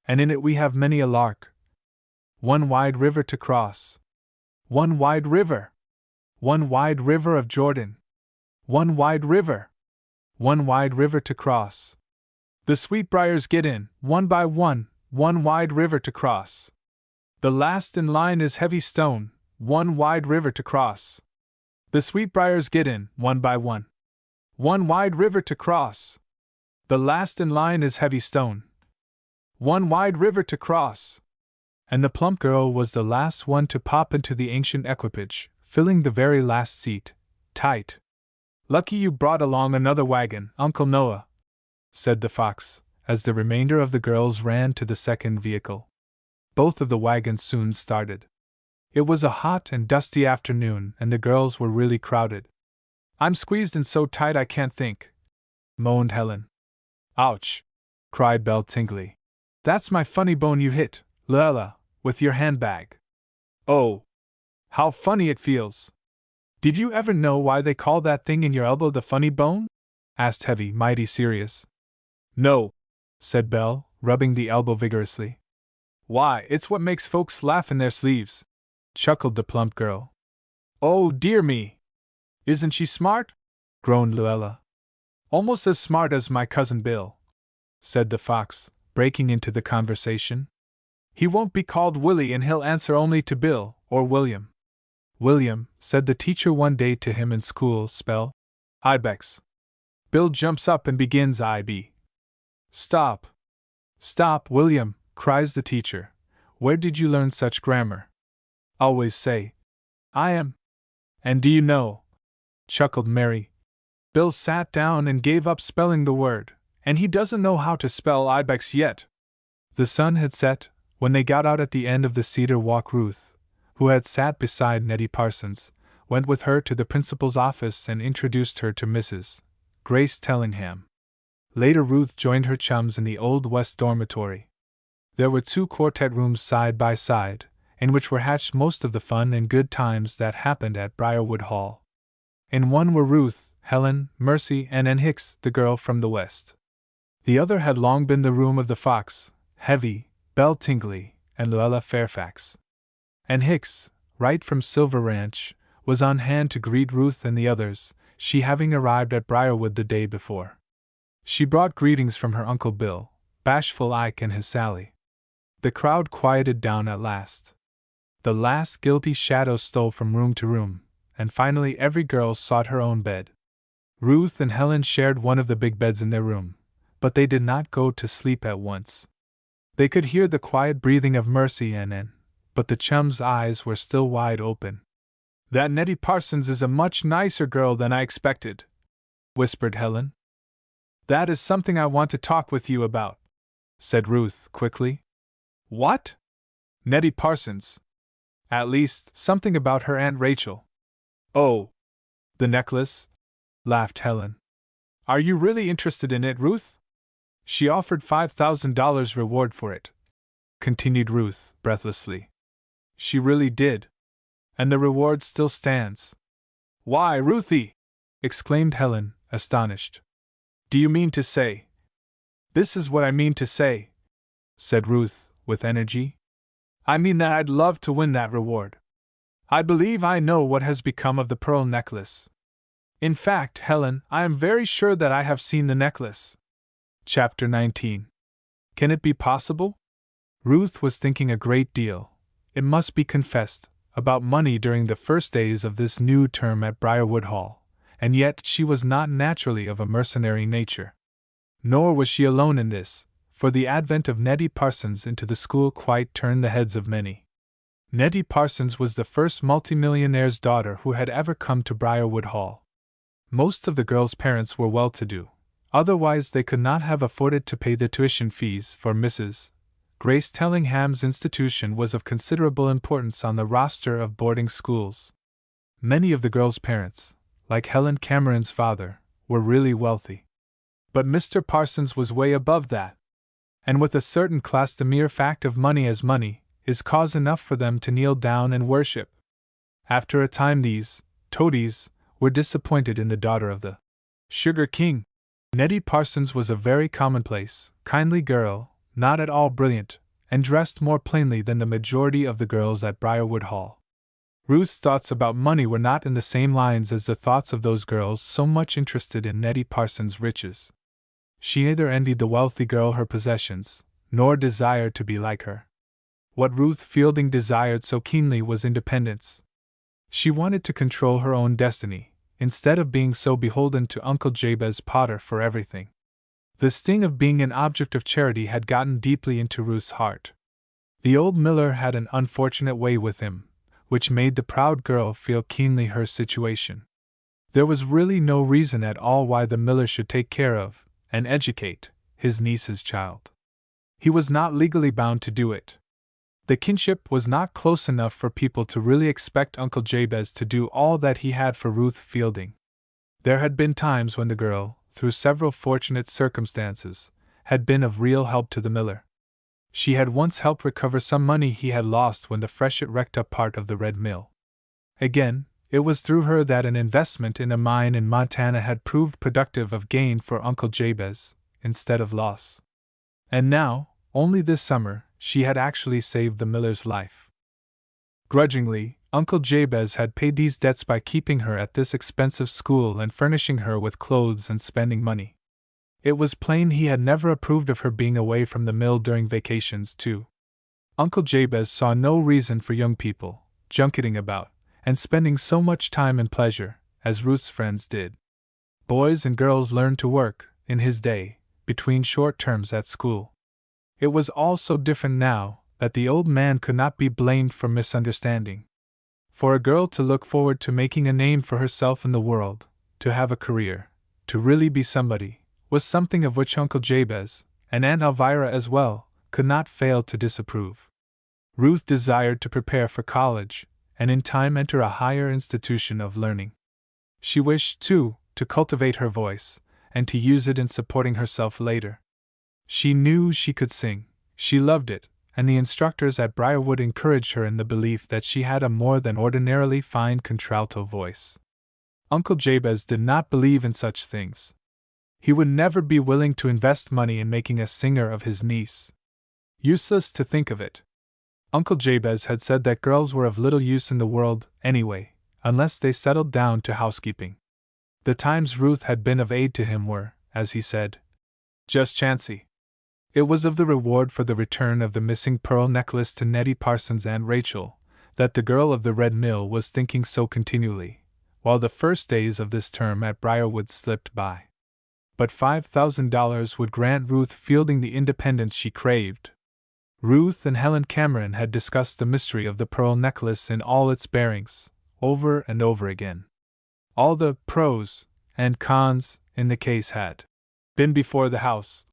And in it we have many a lark, one wide river to cross. One wide river! One wide river of Jordan! One wide river! One wide river to cross. The sweetbriars get in, one by one wide river to cross. The last in line is heavy stone, one wide river to cross. The sweetbriars get in, one by one wide river to cross. The last in line is heavy stone, one wide river to cross." And the plump girl was the last one to pop into the ancient equipage, filling the very last seat, tight. "Lucky you brought along another wagon, Uncle Noah," said the fox, as the remainder of the girls ran to the second vehicle. Both of the wagons soon started. It was a hot and dusty afternoon, and the girls were really crowded. "I'm squeezed in so tight I can't think," moaned Helen. "Ouch!" cried Belle Tingley. "That's my funny bone you hit, Luella, with your handbag." "Oh! How funny it feels!" "Did you ever know why they call that thing in your elbow the funny bone?" asked Heavy, mighty serious. "No," said Belle, rubbing the elbow vigorously. "Why, it's what makes folks laugh in their sleeves," chuckled the plump girl. "Oh, dear me! Isn't she smart?" groaned Luella. "Almost as smart as my cousin Bill," said the fox, breaking into the conversation. "He won't be called Willie and he'll answer only to Bill or William." "William," said the teacher one day to him in school, spell Ibex. Bill jumps up and begins IB. "Stop! Stop, William," cries the teacher. "Where did you learn such grammar? Always say, I am." "And do you know," chuckled Mary, "Bill sat down and gave up spelling the word, and he doesn't know how to spell ibex yet." The sun had set when they got out at the end of the cedar walk. Ruth, who had sat beside Nettie Parsons, went with her to the principal's office and introduced her to Mrs. Grace Tellingham. Later Ruth joined her chums in the Old West dormitory. There were two quartet rooms side by side, in which were hatched most of the fun and good times that happened at Briarwood Hall. In one were Ruth, Helen, Mercy, and Ann Hicks, the girl from the West. The other had long been the room of the Fox, Heavy, Belle Tingley, and Luella Fairfax. Ann Hicks, right from Silver Ranch, was on hand to greet Ruth and the others, she having arrived at Briarwood the day before. She brought greetings from her Uncle Bill, Bashful Ike, and his Sally. The crowd quieted down at last. The last guilty shadow stole from room to room, and finally every girl sought her own bed. Ruth and Helen shared one of the big beds in their room, but they did not go to sleep at once. They could hear the quiet breathing of Mercy and Ann, but the chums' eyes were still wide open. "That Nettie Parsons is a much nicer girl than I expected," whispered Helen. "That is something I want to talk with you about," said Ruth quickly. "What?" "Nettie Parsons. At least, something about her Aunt Rachel." "Oh, the necklace?" laughed Helen. "Are you really interested in it, Ruth?" "She offered $5,000 reward for it," continued Ruth breathlessly. "She really did. And the reward still stands." "Why, Ruthie!" exclaimed Helen, astonished. "Do you mean to say—" "This is what I mean to say," said Ruth, with energy. "I mean that I'd love to win that reward. I believe I know what has become of the pearl necklace. In fact, Helen, I am very sure that I have seen the necklace." Chapter 19. Can it be possible? Ruth was thinking a great deal, it must be confessed, about money during the first days of this new term at Briarwood Hall, and yet she was not naturally of a mercenary nature. Nor was she alone in this, for the advent of Nettie Parsons into the school quite turned the heads of many. Nettie Parsons was the first multimillionaire's daughter who had ever come to Briarwood Hall. Most of the girls' parents were well-to-do, otherwise they could not have afforded to pay the tuition fees, for Mrs. Grace Tellingham's institution was of considerable importance on the roster of boarding schools. Many of the girls' parents, like Helen Cameron's father, were really wealthy. But Mr. Parsons was way above that. And with a certain class the mere fact of money as money is cause enough for them to kneel down and worship. After a time these toadies were disappointed in the daughter of the Sugar King. Nettie Parsons was a very commonplace, kindly girl, not at all brilliant, and dressed more plainly than the majority of the girls at Briarwood Hall. Ruth's thoughts about money were not in the same lines as the thoughts of those girls so much interested in Nettie Parsons' riches. She neither envied the wealthy girl her possessions, nor desired to be like her. What Ruth Fielding desired so keenly was independence. She wanted to control her own destiny, instead of being so beholden to Uncle Jabez Potter for everything. The sting of being an object of charity had gotten deeply into Ruth's heart. The old miller had an unfortunate way with him, which made the proud girl feel keenly her situation. There was really no reason at all why the miller should take care of, and educate, his niece's child. He was not legally bound to do it. The kinship was not close enough for people to really expect Uncle Jabez to do all that he had for Ruth Fielding. There had been times when the girl, through several fortunate circumstances, had been of real help to the miller. She had once helped recover some money he had lost when the freshet wrecked up part of the Red Mill. Again, it was through her that an investment in a mine in Montana had proved productive of gain for Uncle Jabez, instead of loss. And now, only this summer, she had actually saved the miller's life. Grudgingly, Uncle Jabez had paid these debts by keeping her at this expensive school and furnishing her with clothes and spending money. It was plain he had never approved of her being away from the mill during vacations, too. Uncle Jabez saw no reason for young people junketing about and spending so much time in pleasure, as Ruth's friends did. Boys and girls learned to work, in his day, between short terms at school. It was all so different now that the old man could not be blamed for misunderstanding. For a girl to look forward to making a name for herself in the world, to have a career, to really be somebody, was something of which Uncle Jabez, and Aunt Elvira as well, could not fail to disapprove. Ruth desired to prepare for college, and in time enter a higher institution of learning. She wished, too, to cultivate her voice, and to use it in supporting herself later. She knew she could sing, she loved it, and the instructors at Briarwood encouraged her in the belief that she had a more than ordinarily fine contralto voice. Uncle Jabez did not believe in such things. He would never be willing to invest money in making a singer of his niece. Useless to think of it. Uncle Jabez had said that girls were of little use in the world, anyway, unless they settled down to housekeeping. The times Ruth had been of aid to him were, as he said, just chancy. It was of the reward for the return of the missing pearl necklace to Nettie Parsons' Aunt Rachel that the girl of the Red Mill was thinking so continually, while the first days of this term at Briarwood slipped by. But $5,000 would grant Ruth Fielding the independence she craved. Ruth and Helen Cameron had discussed the mystery of the pearl necklace in all its bearings, over and over again. All the pros and cons in the case had been before the house,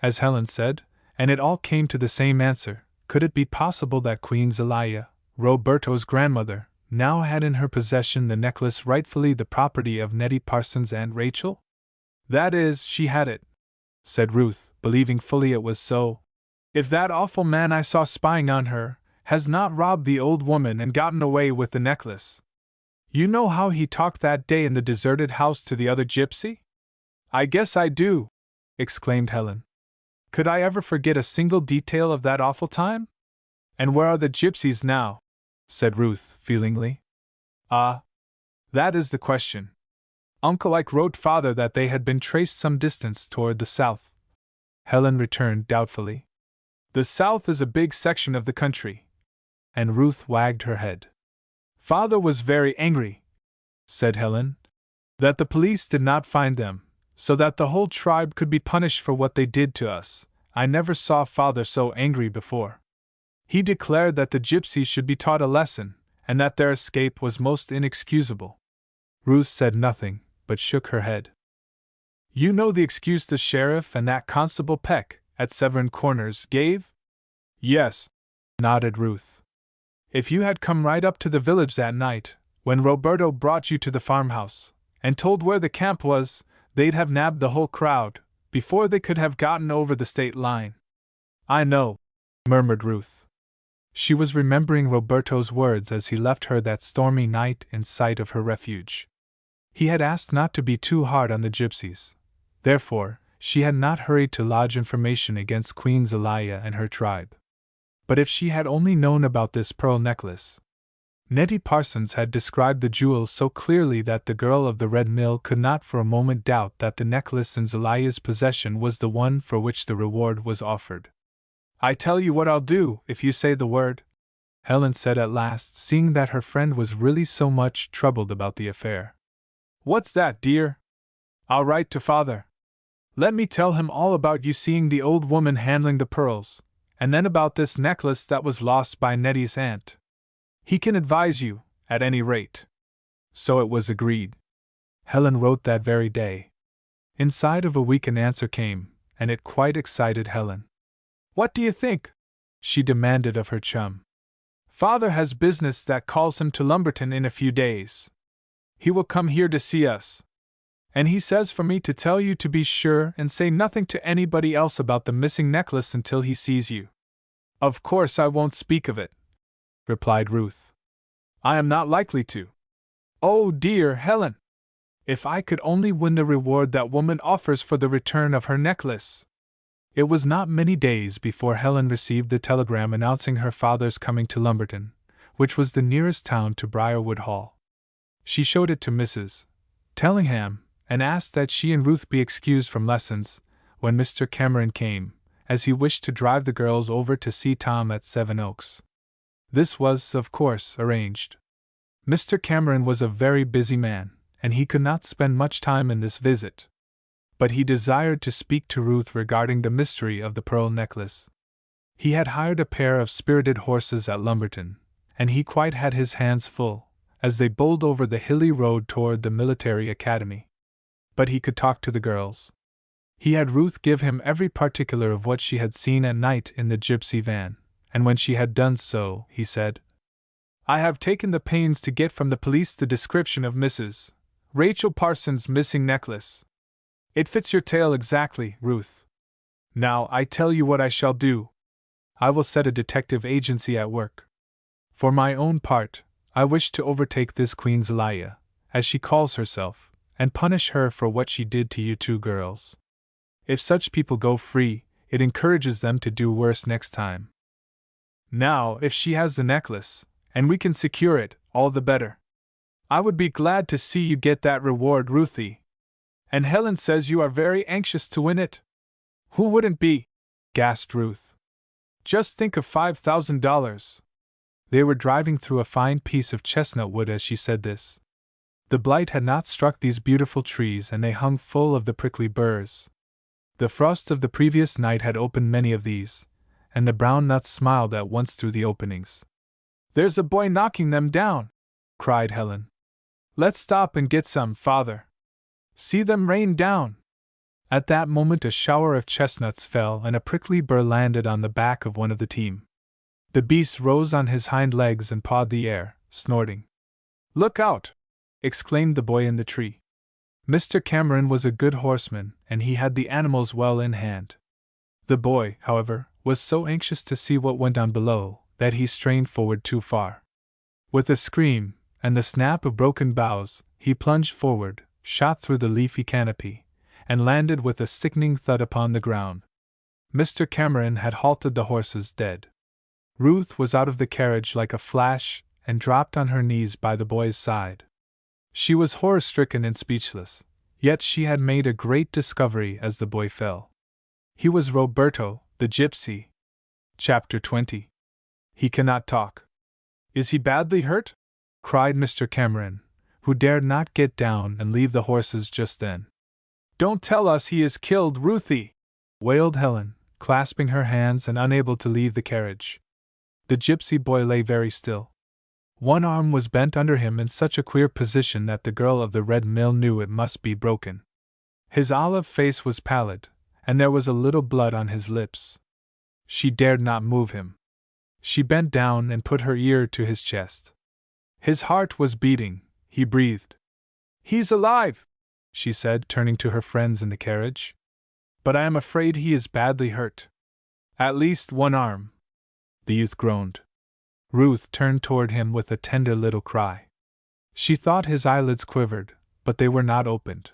as Helen said, and it all came to the same answer. Could it be possible that Queen Zelia, Roberto's grandmother, now had in her possession the necklace rightfully the property of Nettie Parsons' Aunt Rachel? That is, she had it, said Ruth, believing fully it was so. If that awful man I saw spying on her has not robbed the old woman and gotten away with the necklace. You know how he talked that day in the deserted house to the other gypsy? I guess I do, exclaimed Helen. Could I ever forget a single detail of that awful time? And where are the gypsies now? Said Ruth, feelingly. Ah, that is the question. Uncle Ike wrote father that they had been traced some distance toward the south. Helen returned doubtfully. The south is a big section of the country. And Ruth wagged her head. Father was very angry, said Helen, that the police did not find them, so that the whole tribe could be punished for what they did to us. I never saw father so angry before. He declared that the gypsies should be taught a lesson, and that their escape was most inexcusable. Ruth said nothing, but shook her head. You know the excuse the sheriff and that Constable Peck, at Severn Corners, gave? Yes, nodded Ruth. If you had come right up to the village that night, when Roberto brought you to the farmhouse, and told where the camp was, they'd have nabbed the whole crowd, before they could have gotten over the state line. I know, murmured Ruth. She was remembering Roberto's words as he left her that stormy night in sight of her refuge. He had asked not to be too hard on the gypsies. Therefore, she had not hurried to lodge information against Queen Zelia and her tribe. But if she had only known about this pearl necklace. Nettie Parsons had described the jewels so clearly that the girl of the Red Mill could not for a moment doubt that the necklace in Zelia's possession was the one for which the reward was offered. I tell you what I'll do if you say the word, Helen said at last, seeing that her friend was really so much troubled about the affair. What's that, dear? I'll write to father. Let me tell him all about you seeing the old woman handling the pearls, and then about this necklace that was lost by Nettie's aunt. He can advise you, at any rate. So it was agreed. Helen wrote that very day. Inside of a week an answer came, and it quite excited Helen. What do you think? She demanded of her chum. Father has business that calls him to Lumberton in a few days. He will come here to see us. And he says for me to tell you to be sure and say nothing to anybody else about the missing necklace until he sees you. Of course I won't speak of it, replied Ruth. I am not likely to. Oh dear, Helen! If I could only win the reward that woman offers for the return of her necklace! It was not many days before Helen received the telegram announcing her father's coming to Lumberton, which was the nearest town to Briarwood Hall. She showed it to Mrs. Tellingham, and asked that she and Ruth be excused from lessons when Mr. Cameron came, as he wished to drive the girls over to see Tom at Seven Oaks. This was, of course, arranged. Mr. Cameron was a very busy man, and he could not spend much time in this visit. But he desired to speak to Ruth regarding the mystery of the pearl necklace. He had hired a pair of spirited horses at Lumberton, and he quite had his hands full, as they bowled over the hilly road toward the military academy. But he could talk to the girls. He had Ruth give him every particular of what she had seen at night in the gypsy van, and when she had done so, he said, I have taken the pains to get from the police the description of Mrs. Rachel Parsons' missing necklace. It fits your tale exactly, Ruth. Now I tell you what I shall do. I will set a detective agency at work. For my own part, I wish to overtake this Queen Zelaya, as she calls herself, and punish her for what she did to you two girls. If such people go free, it encourages them to do worse next time. Now, if she has the necklace, and we can secure it, all the better. I would be glad to see you get that reward, Ruthie. And Helen says you are very anxious to win it. Who wouldn't be? Gasped Ruth. Just think of $5,000. They were driving through a fine piece of chestnut wood as she said this. The blight had not struck these beautiful trees, and they hung full of the prickly burrs. The frost of the previous night had opened many of these, and the brown nuts smiled at once through the openings. There's a boy knocking them down, cried Helen. Let's stop and get some, father. See them rain down. At that moment a shower of chestnuts fell, and a prickly burr landed on the back of one of the team. The beast rose on his hind legs and pawed the air, snorting. Look out! Exclaimed the boy in the tree. Mr. Cameron was a good horseman, and he had the animals well in hand. The boy, however, was so anxious to see what went on below, that he strained forward too far. With a scream, and the snap of broken boughs, he plunged forward, shot through the leafy canopy, and landed with a sickening thud upon the ground. Mr. Cameron had halted the horses dead. Ruth was out of the carriage like a flash, and dropped on her knees by the boy's side. She was horror-stricken and speechless, yet she had made a great discovery as the boy fell. He was Roberto, the gypsy. Chapter 20. He cannot talk. Is he badly hurt? Cried Mr. Cameron, who dared not get down and leave the horses just then. Don't tell us he is killed, Ruthie! Wailed Helen, clasping her hands and unable to leave the carriage. The gypsy boy lay very still. One arm was bent under him in such a queer position that the girl of the red mill knew it must be broken. His olive face was pallid, and there was a little blood on his lips. She dared not move him. She bent down and put her ear to his chest. His heart was beating, he breathed. He's alive, she said, turning to her friends in the carriage. But I am afraid he is badly hurt. At least one arm. The youth groaned. Ruth turned toward him with a tender little cry. She thought his eyelids quivered, but they were not opened.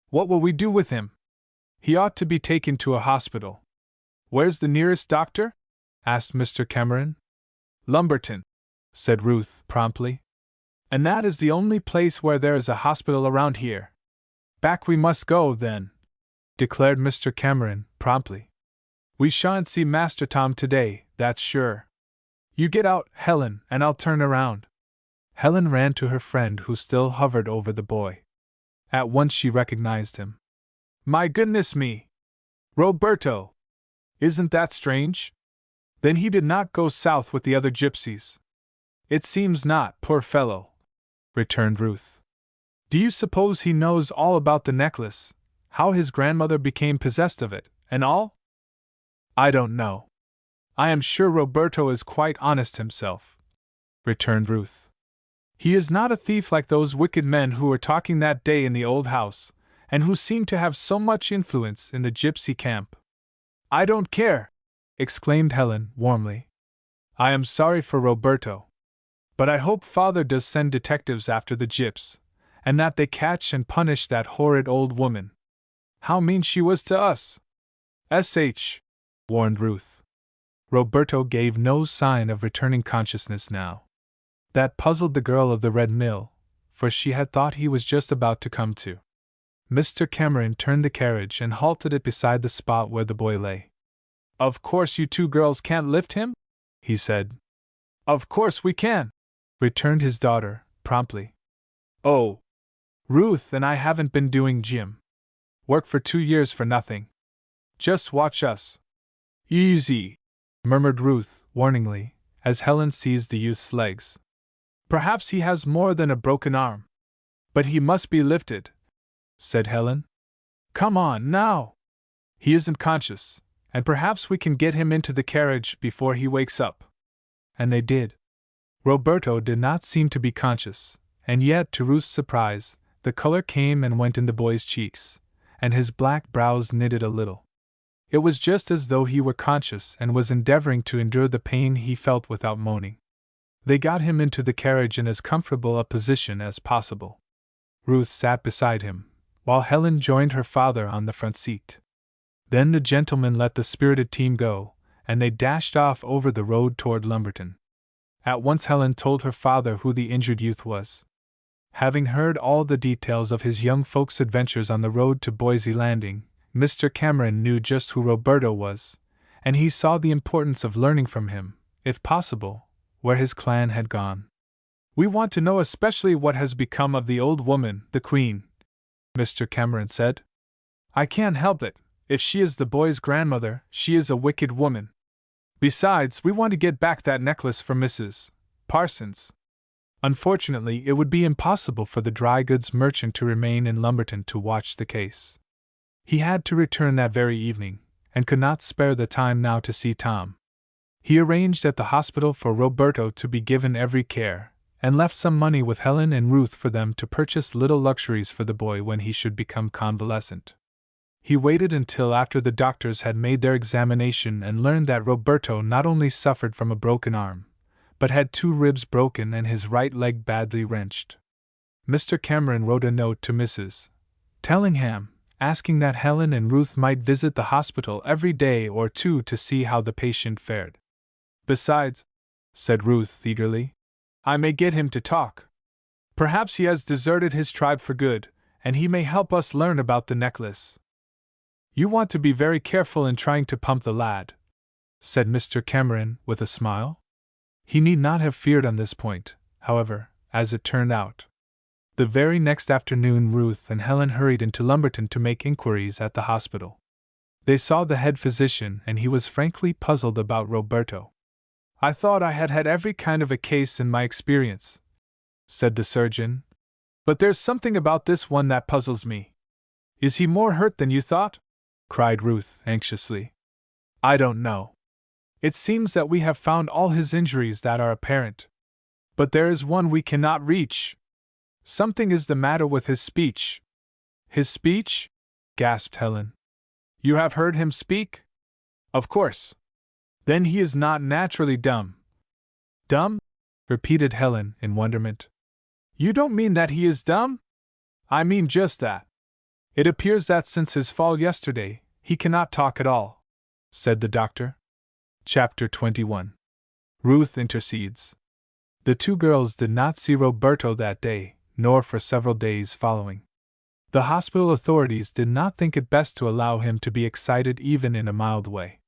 What will we do with him? He ought to be taken to a hospital. Where's the nearest doctor? Asked Mr. Cameron. Lumberton, said Ruth promptly. And that is the only place where there is a hospital around here. Back we must go, then, declared Mr. Cameron promptly. We shan't see Master Tom today, that's sure. You get out, Helen, and I'll turn around. Helen ran to her friend, who still hovered over the boy. At once she recognized him. My goodness me! Roberto! Isn't that strange? Then he did not go south with the other gypsies. It seems not, poor fellow, returned Ruth. Do you suppose he knows all about the necklace, how his grandmother became possessed of it, and all? I don't know. I am sure Roberto is quite honest himself, returned Ruth. He is not a thief like those wicked men who were talking that day in the old house, and who seemed to have so much influence in the gypsy camp. I don't care, exclaimed Helen warmly. I am sorry for Roberto. But I hope Father does send detectives after the gyps, and that they catch and punish that horrid old woman. How mean she was to us! S.H., warned Ruth. Roberto gave no sign of returning consciousness now. That puzzled the girl of the red mill, for she had thought he was just about to come to. Mr. Cameron turned the carriage and halted it beside the spot where the boy lay. Of course you two girls can't lift him? He said. Of course we can, returned his daughter, promptly. Oh! Ruth and I haven't been doing gym work for 2 years for nothing. Just watch us. Easy, murmured Ruth, warningly, as Helen seized the youth's legs. Perhaps he has more than a broken arm. But he must be lifted, said Helen. Come on, now! He isn't conscious, and perhaps we can get him into the carriage before he wakes up. And they did. Roberto did not seem to be conscious, and yet, to Ruth's surprise, the color came and went in the boy's cheeks, and his black brows knitted a little. It was just as though he were conscious and was endeavoring to endure the pain he felt without moaning. They got him into the carriage in as comfortable a position as possible. Ruth sat beside him, while Helen joined her father on the front seat. Then the gentleman let the spirited team go, and they dashed off over the road toward Lumberton. At once Helen told her father who the injured youth was. Having heard all the details of his young folks' adventures on the road to Boise Landing, Mr. Cameron knew just who Roberto was, and he saw the importance of learning from him, if possible, where his clan had gone. "We want to know especially what has become of the old woman, the Queen," Mr. Cameron said. "I can't help it. If she is the boy's grandmother, she is a wicked woman. Besides, we want to get back that necklace for Mrs. Parsons." Unfortunately, it would be impossible for the dry goods merchant to remain in Lumberton to watch the case. He had to return that very evening, and could not spare the time now to see Tom. He arranged at the hospital for Roberto to be given every care, and left some money with Helen and Ruth for them to purchase little luxuries for the boy when he should become convalescent. He waited until after the doctors had made their examination and learned that Roberto not only suffered from a broken arm, but had 2 ribs broken and his right leg badly wrenched. Mr. Cameron wrote a note to Mrs. Tellingham, asking that Helen and Ruth might visit the hospital every day or 2 to see how the patient fared. "Besides," said Ruth eagerly, "I may get him to talk. Perhaps he has deserted his tribe for good, and he may help us learn about the necklace." "You want to be very careful in trying to pump the lad," said Mr. Cameron, with a smile. He need not have feared on this point, however, as it turned out. The very next afternoon Ruth and Helen hurried into Lumberton to make inquiries at the hospital. They saw the head physician, and he was frankly puzzled about Roberto. "I thought I had had every kind of a case in my experience," said the surgeon, "but there's something about this one that puzzles me." "Is he more hurt than you thought?" cried Ruth anxiously. "I don't know. It seems that we have found all his injuries that are apparent. But there is one we cannot reach. Something is the matter with his speech." "His speech?" gasped Helen. "You have heard him speak?" "Of course." "Then he is not naturally dumb." "Dumb?" repeated Helen in wonderment. "You don't mean that he is dumb?" "I mean just that. It appears that since his fall yesterday, he cannot talk at all," said the doctor. Chapter 21. Ruth intercedes. The 2 girls did not see Roberto that day, nor for several days following. The hospital authorities did not think it best to allow him to be excited even in a mild way.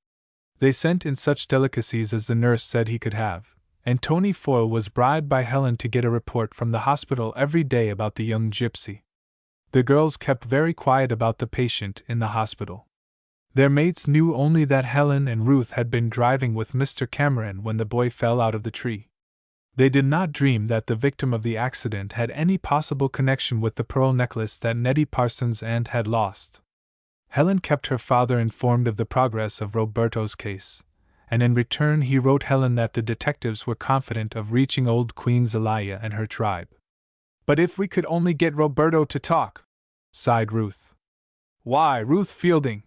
They sent in such delicacies as the nurse said he could have, and Tony Foyle was bribed by Helen to get a report from the hospital every day about the young gypsy. The girls kept very quiet about the patient in the hospital. Their mates knew only that Helen and Ruth had been driving with Mr. Cameron when the boy fell out of the tree. They did not dream that the victim of the accident had any possible connection with the pearl necklace that Nettie Parsons' aunt had lost. Helen kept her father informed of the progress of Roberto's case, and in return he wrote Helen that the detectives were confident of reaching old Queen Zelaya and her tribe. "But if we could only get Roberto to talk," sighed Ruth. "Why, Ruth Fielding!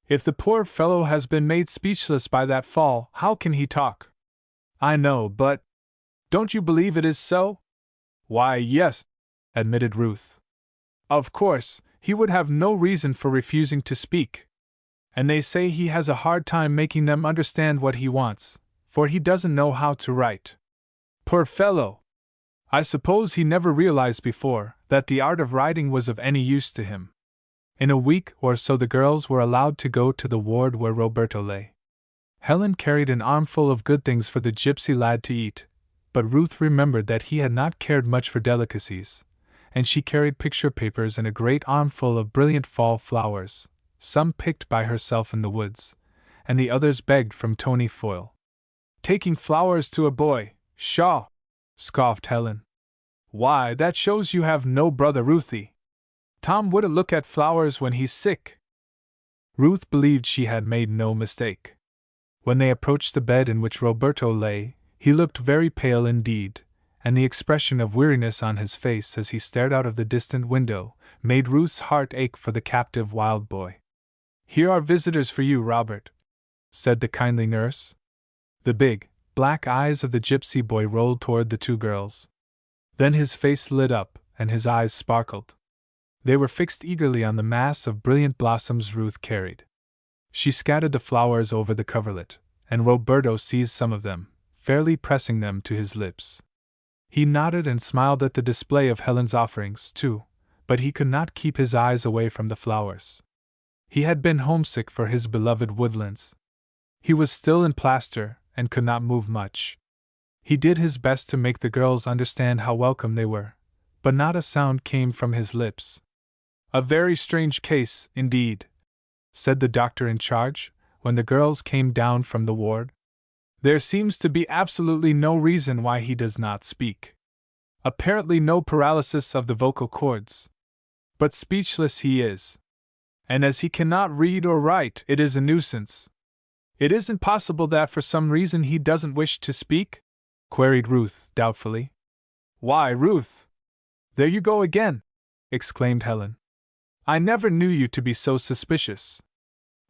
If the poor fellow has been made speechless by that fall, how can he talk?" "I know, but don't you believe it is so?" "Why, yes," admitted Ruth. "Of course, he would have no reason for refusing to speak. And they say he has a hard time making them understand what he wants, for he doesn't know how to write. Poor fellow! I suppose he never realized before that the art of writing was of any use to him." In a week or so the girls were allowed to go to the ward where Roberto lay. Helen carried an armful of good things for the gypsy lad to eat, but Ruth remembered that he had not cared much for delicacies, and she carried picture papers and a great armful of brilliant fall flowers, some picked by herself in the woods, and the others begged from Tony Foyle. "Taking flowers to a boy, pshaw!" scoffed Helen. "Why, that shows you have no brother Ruthie. Tom wouldn't look at flowers when he's sick." Ruth believed she had made no mistake. When they approached the bed in which Roberto lay, he looked very pale indeed, and the expression of weariness on his face as he stared out of the distant window made Ruth's heart ache for the captive wild boy. "Here are visitors for you, Robert," said the kindly nurse. The big, black eyes of the gypsy boy rolled toward the two girls. Then his face lit up, and his eyes sparkled. They were fixed eagerly on the mass of brilliant blossoms Ruth carried. She scattered the flowers over the coverlet, and Roberto seized some of them, fairly pressing them to his lips. He nodded and smiled at the display of Helen's offerings, too, but he could not keep his eyes away from the flowers. He had been homesick for his beloved woodlands. He was still in plaster, and could not move much. He did his best to make the girls understand how welcome they were, but not a sound came from his lips. "A very strange case, indeed," said the doctor in charge, when the girls came down from the ward. "There seems to be absolutely no reason why he does not speak. Apparently no paralysis of the vocal cords. But speechless he is. And as he cannot read or write, it is a nuisance." "It isn't possible that for some reason he doesn't wish to speak?" queried Ruth, doubtfully. "Why, Ruth! There you go again!" exclaimed Helen. "I never knew you to be so suspicious."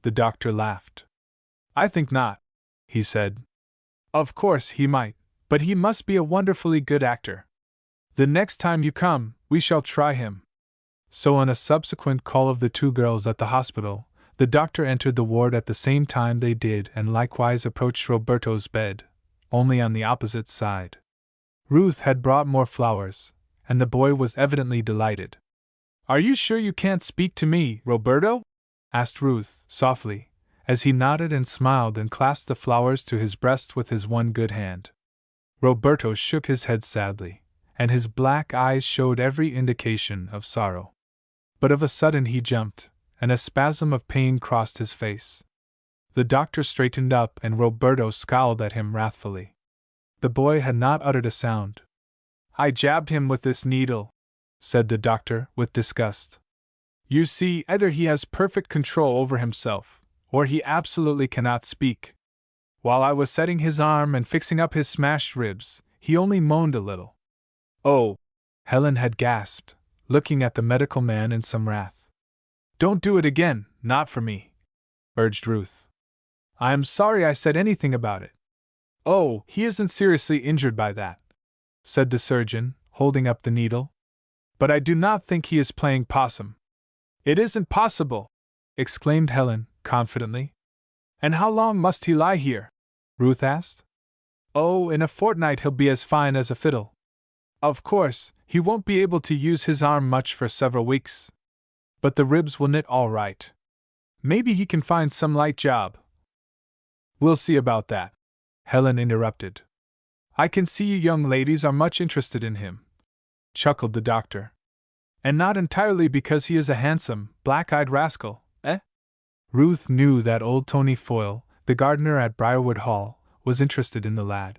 The doctor laughed. "I think not," he said. "Of course he might, but he must be a wonderfully good actor. The next time you come, we shall try him." So on a subsequent call of the two girls at the hospital, the doctor entered the ward at the same time they did and likewise approached Roberto's bed, only on the opposite side. Ruth had brought more flowers, and the boy was evidently delighted. "Are you sure you can't speak to me, Roberto?" asked Ruth, softly, as he nodded and smiled and clasped the flowers to his breast with his one good hand. Roberto shook his head sadly, and his black eyes showed every indication of sorrow. But of a sudden he jumped, and a spasm of pain crossed his face. The doctor straightened up and Roberto scowled at him wrathfully. The boy had not uttered a sound. "I jabbed him with this needle," said the doctor, with disgust. "You see, either he has perfect control over himself, or he absolutely cannot speak. While I was setting his arm and fixing up his smashed ribs, he only moaned a little." "Oh!" Helen had gasped, looking at the medical man in some wrath. "Don't do it again, not for me," urged Ruth. "I am sorry I said anything about it." "Oh, he isn't seriously injured by that," said the surgeon, holding up the needle. "But I do not think he is playing possum." "It isn't possible!" exclaimed Helen, confidently. "And how long must he lie here?" Ruth asked. "Oh, in a fortnight he'll be as fine as a fiddle. Of course, he won't be able to use his arm much for several weeks. But the ribs will knit all right. Maybe he can find some light job." "We'll see about that," Helen interrupted. "I can see you young ladies are much interested in him," chuckled the doctor. "And not entirely because he is a handsome, black-eyed rascal, eh?" Ruth knew that old Tony Foyle, the gardener at Briarwood Hall, was interested in the lad.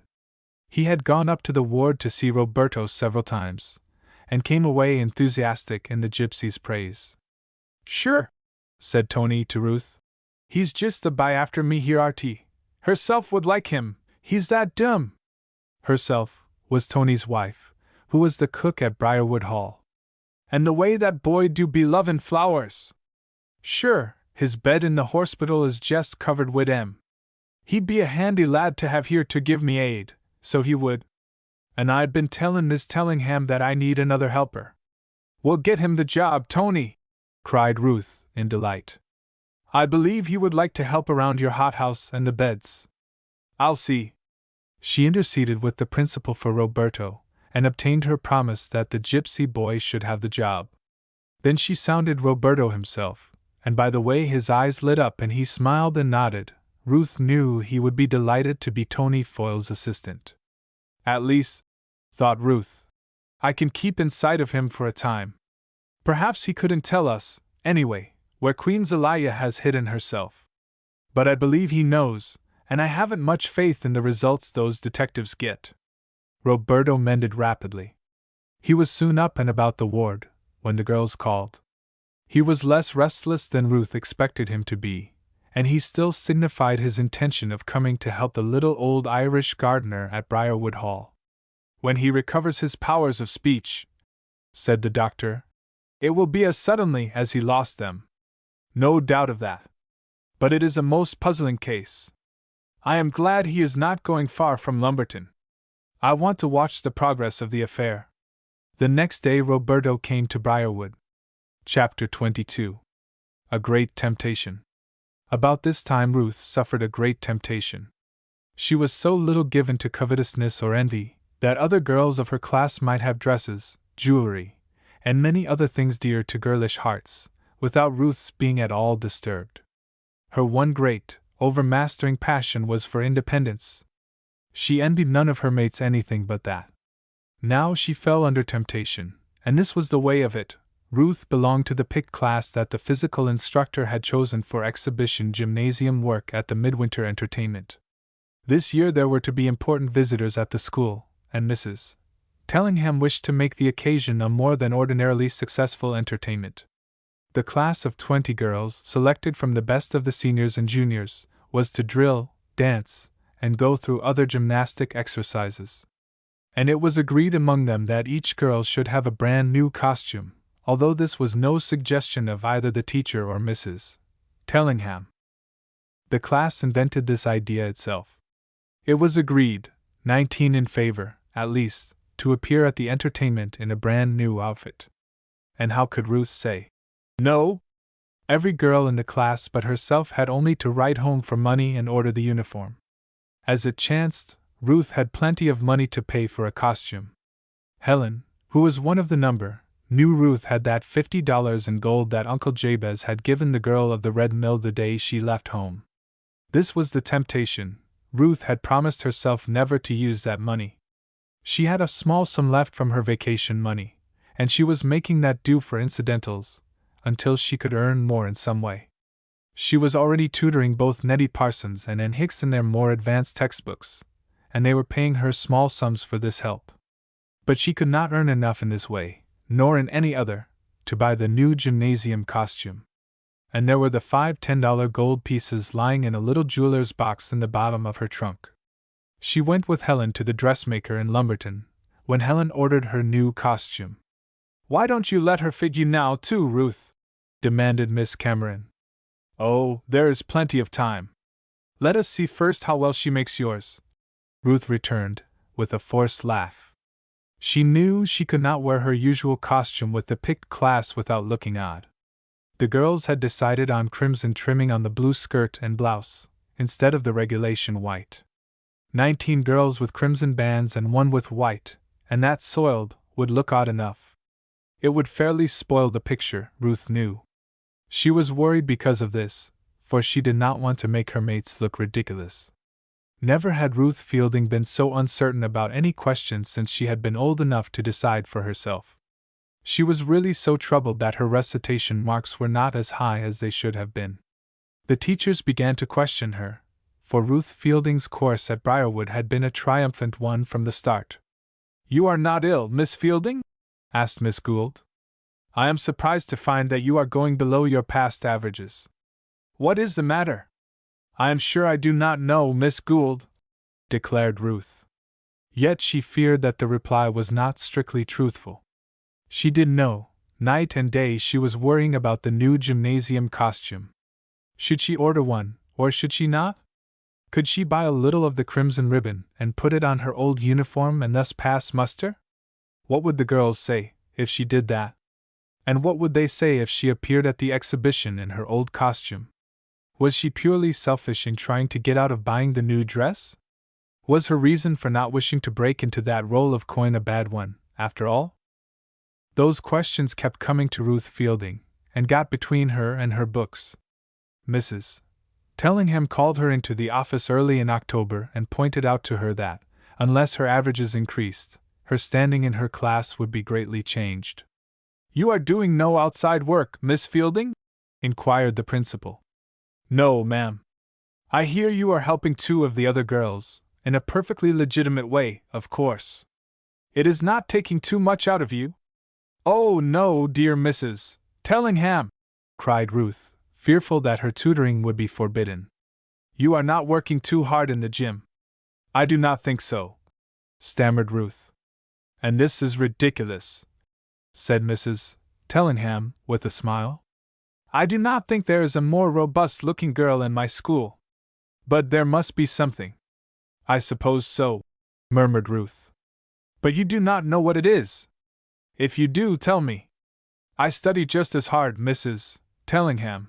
He had gone up to the ward to see Roberto several times, and came away enthusiastic in the gypsy's praise. "Sure," said Tony to Ruth. "He's just a by after me here RT. Herself would like him, he's that dumb." Herself was Tony's wife, who was the cook at Briarwood Hall. "And the way that boy do be lovin' flowers! Sure, his bed in the horspital is jest covered wid 'em. He'd be a handy lad to have here to give me aid, so he would. And I'd been tellin' Miss Tellingham that I need another helper." "We'll get him the job, Tony!" cried Ruth, in delight. "I believe he would like to help around your hothouse and the beds. I'll see." She interceded with the principal for Roberto, and obtained her promise that the gypsy boy should have the job. Then she sounded Roberto himself, and by the way his eyes lit up and he smiled and nodded, Ruth knew he would be delighted to be Tony Foyle's assistant. "At least," thought Ruth, "I can keep in sight of him for a time. Perhaps he couldn't tell us, anyway, where Queen Zelaya has hidden herself. But I believe he knows, and I haven't much faith in the results those detectives get." Roberto mended rapidly. He was soon up and about the ward, when the girls called. He was less restless than Ruth expected him to be, and he still signified his intention of coming to help the little old Irish gardener at Briarwood Hall. "When he recovers his powers of speech," said the doctor, "it will be as suddenly as he lost them. No doubt of that." But it is a most puzzling case. I am glad he is not going far from Lumberton. I want to watch the progress of the affair. The next day Roberto came to Briarwood. Chapter 22. A Great Temptation. About this time Ruth suffered a great temptation. She was so little given to covetousness or envy, that other girls of her class might have dresses, jewelry, and many other things dear to girlish hearts, without Ruth's being at all disturbed. Her one great, overmastering passion was for independence. She envied none of her mates anything but that. Now she fell under temptation, and this was the way of it. Ruth belonged to the picked class that the physical instructor had chosen for exhibition gymnasium work at the midwinter entertainment. This year there were to be important visitors at the school, and Mrs. Tellingham wished to make the occasion a more than ordinarily successful entertainment. The class of 20 girls, selected from the best of the seniors and juniors, was to drill, dance, and go through other gymnastic exercises. And it was agreed among them that each girl should have a brand new costume, although this was no suggestion of either the teacher or Mrs. Tellingham. The class invented this idea itself. It was agreed, 19 in favor, at least, to appear at the entertainment in a brand new outfit. And how could Ruth say no? Every girl in the class but herself had only to write home for money and order the uniform. As it chanced, Ruth had plenty of money to pay for a costume. Helen, who was one of the number, knew Ruth had that $50 in gold that Uncle Jabez had given the girl of the Red Mill the day she left home. This was the temptation. Ruth had promised herself never to use that money. She had a small sum left from her vacation money, and she was making that do for incidentals, until she could earn more in some way. She was already tutoring both Nettie Parsons and Ann Hicks in their more advanced textbooks, and they were paying her small sums for this help. But she could not earn enough in this way, nor in any other, to buy the new gymnasium costume. And there were the 5 $10 gold pieces lying in a little jeweler's box in the bottom of her trunk. She went with Helen to the dressmaker in Lumberton, when Helen ordered her new costume. "Why don't you let her fit you now, too, Ruth?" demanded Miss Cameron. "Oh, there is plenty of time. Let us see first how well she makes yours," Ruth returned, with a forced laugh. She knew she could not wear her usual costume with the picked class without looking odd. The girls had decided on crimson trimming on the blue skirt and blouse, instead of the regulation white. 19 girls with crimson bands and one with white, and that soiled, would look odd enough. It would fairly spoil the picture, Ruth knew. She was worried because of this, for she did not want to make her mates look ridiculous. Never had Ruth Fielding been so uncertain about any question since she had been old enough to decide for herself. She was really so troubled that her recitation marks were not as high as they should have been. The teachers began to question her, for Ruth Fielding's course at Briarwood had been a triumphant one from the start. "You are not ill, Miss Fielding?" asked Miss Gould. "I am surprised to find that you are going below your past averages. What is the matter?" "I am sure I do not know, Miss Gould," declared Ruth. Yet she feared that the reply was not strictly truthful. She did know, night and day she was worrying about the new gymnasium costume. Should she order one, or should she not? Could she buy a little of the crimson ribbon and put it on her old uniform and thus pass muster? What would the girls say, if she did that? And what would they say if she appeared at the exhibition in her old costume? Was she purely selfish in trying to get out of buying the new dress? Was her reason for not wishing to break into that roll of coin a bad one, after all? Those questions kept coming to Ruth Fielding, and got between her and her books. Mrs. Tellingham called her into the office early in October and pointed out to her that, unless her averages increased, her standing in her class would be greatly changed. "You are doing no outside work, Miss Fielding?" inquired the principal. "No, ma'am. I hear you are helping 2 of the other girls, in a perfectly legitimate way, of course. It is not taking too much out of you?" "Oh, no, dear Mrs. Tellingham!" cried Ruth, fearful that her tutoring would be forbidden. "You are not working too hard in the gym." "I do not think so," stammered Ruth. "And this is ridiculous," said Mrs. Tellingham, with a smile. I do not think there is a more robust-looking girl in my school. But there must be something. I suppose so, murmured Ruth. But you do not know what it is. If you do, tell me. I study just as hard, Mrs. Tellingham,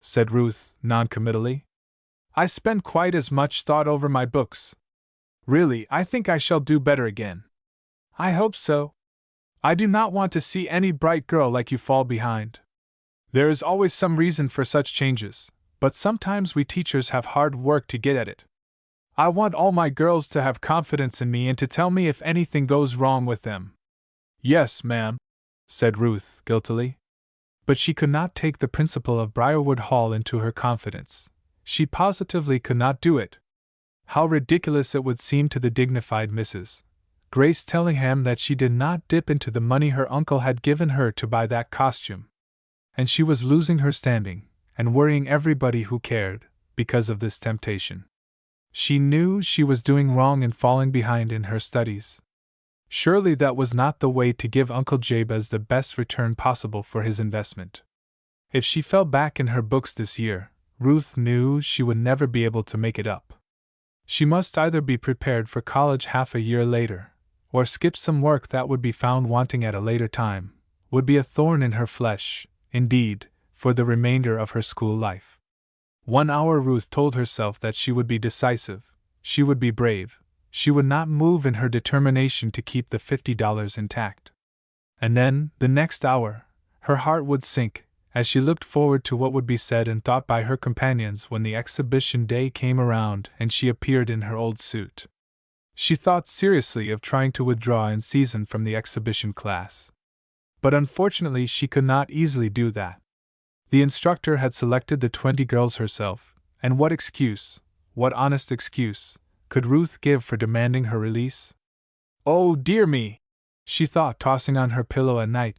said Ruth noncommittally. I spend quite as much thought over my books. Really, I think I shall do better again. I hope so. I do not want to see any bright girl like you fall behind. There is always some reason for such changes, but sometimes we teachers have hard work to get at it. I want all my girls to have confidence in me and to tell me if anything goes wrong with them. Yes, ma'am, said Ruth guiltily. But she could not take the principal of Briarwood Hall into her confidence. She positively could not do it. How ridiculous it would seem to the dignified Mrs. Grace Tellingham that she did not dip into the money her uncle had given her to buy that costume. And she was losing her standing, and worrying everybody who cared, because of this temptation. She knew she was doing wrong in falling behind in her studies. Surely that was not the way to give Uncle Jabez the best return possible for his investment. If she fell back in her books this year, Ruth knew she would never be able to make it up. She must either be prepared for college half a year later, or skip some work that would be found wanting at a later time, would be a thorn in her flesh, indeed, for the remainder of her school life. 1 hour Ruth told herself that she would be decisive, she would be brave, she would not move in her determination to keep the $50 intact. And then, the next hour, her heart would sink, as she looked forward to what would be said and thought by her companions when the exhibition day came around and she appeared in her old suit. She thought seriously of trying to withdraw in season from the exhibition class. But unfortunately she could not easily do that. The instructor had selected the 20 girls herself, and what excuse, what honest excuse, could Ruth give for demanding her release? Oh dear me, she thought, tossing on her pillow at night.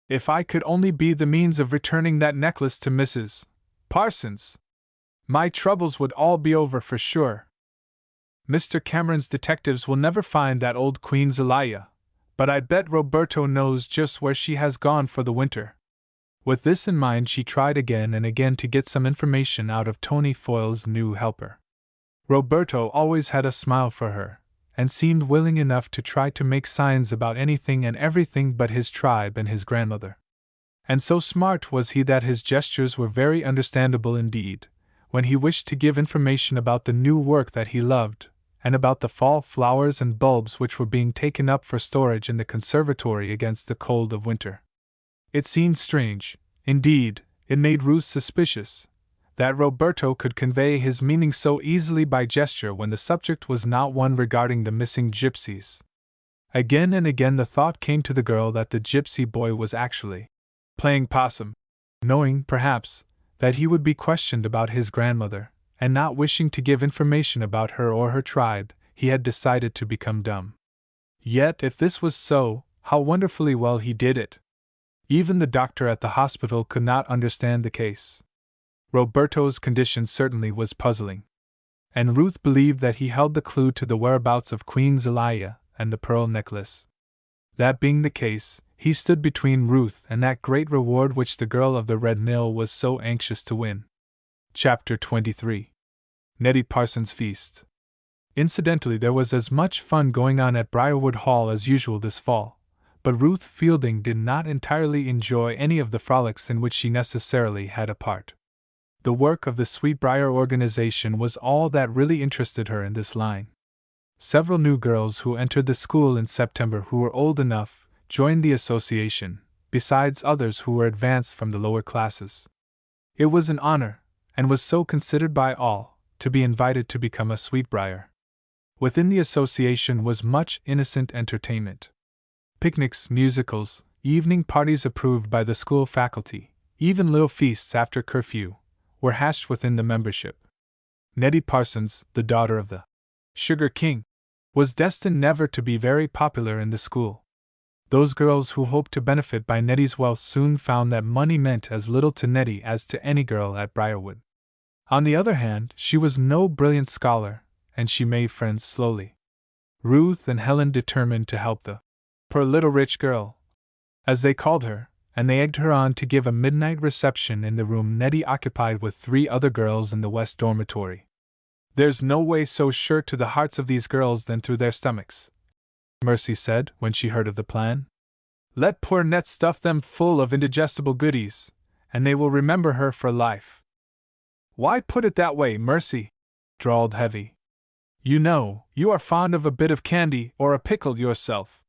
If I could only be the means of returning that necklace to Mrs. Parsons, my troubles would all be over for sure. Mr. Cameron's detectives will never find that old Queen Zelia, but I bet Roberto knows just where she has gone for the winter. With this in mind, she tried again and again to get some information out of Tony Foyle's new helper. Roberto always had a smile for her, and seemed willing enough to try to make signs about anything and everything but his tribe and his grandmother. And so smart was he that his gestures were very understandable indeed, when he wished to give information about the new work that he loved, and about the fall flowers and bulbs which were being taken up for storage in the conservatory against the cold of winter. It seemed strange, indeed, it made Ruth suspicious, that Roberto could convey his meaning so easily by gesture when the subject was not one regarding the missing gypsies. Again and again the thought came to the girl that the gypsy boy was actually playing possum, knowing, perhaps, that he would be questioned about his grandmother, and not wishing to give information about her or her tribe, he had decided to become dumb. Yet if this was so, how wonderfully well he did it! Even the doctor at the hospital could not understand the case. Roberto's condition certainly was puzzling. And Ruth believed that he held the clue to the whereabouts of Queen Zelia and the pearl necklace. That being the case, he stood between Ruth and that great reward which the girl of the Red Mill was so anxious to win. Chapter 23. Nettie Parsons' Feast. Incidentally, there was as much fun going on at Briarwood Hall as usual this fall, but Ruth Fielding did not entirely enjoy any of the frolics in which she necessarily had a part. The work of the Sweetbriar organization was all that really interested her in this line. Several new girls who entered the school in September who were old enough joined the association, besides others who were advanced from the lower classes. It was an honor, and was so considered by all, to be invited to become a Sweetbriar. Within the association was much innocent entertainment. Picnics, musicals, evening parties approved by the school faculty, even little feasts after curfew, were hatched within the membership. Nettie Parsons, the daughter of the Sugar King, was destined never to be very popular in the school. Those girls who hoped to benefit by Nettie's wealth soon found that money meant as little to Nettie as to any girl at Briarwood. On the other hand, she was no brilliant scholar, and she made friends slowly. Ruth and Helen determined to help the poor little rich girl, as they called her, and they egged her on to give a midnight reception in the room Nettie occupied with 3 other girls in the West Dormitory. "There's no way so sure to the hearts of these girls than through their stomachs," Mercy said when she heard of the plan. "Let poor Net stuff them full of indigestible goodies, and they will remember her for life." "Why put it that way, Mercy?" drawled Heavy. "You know, you are fond of a bit of candy or a pickle yourself.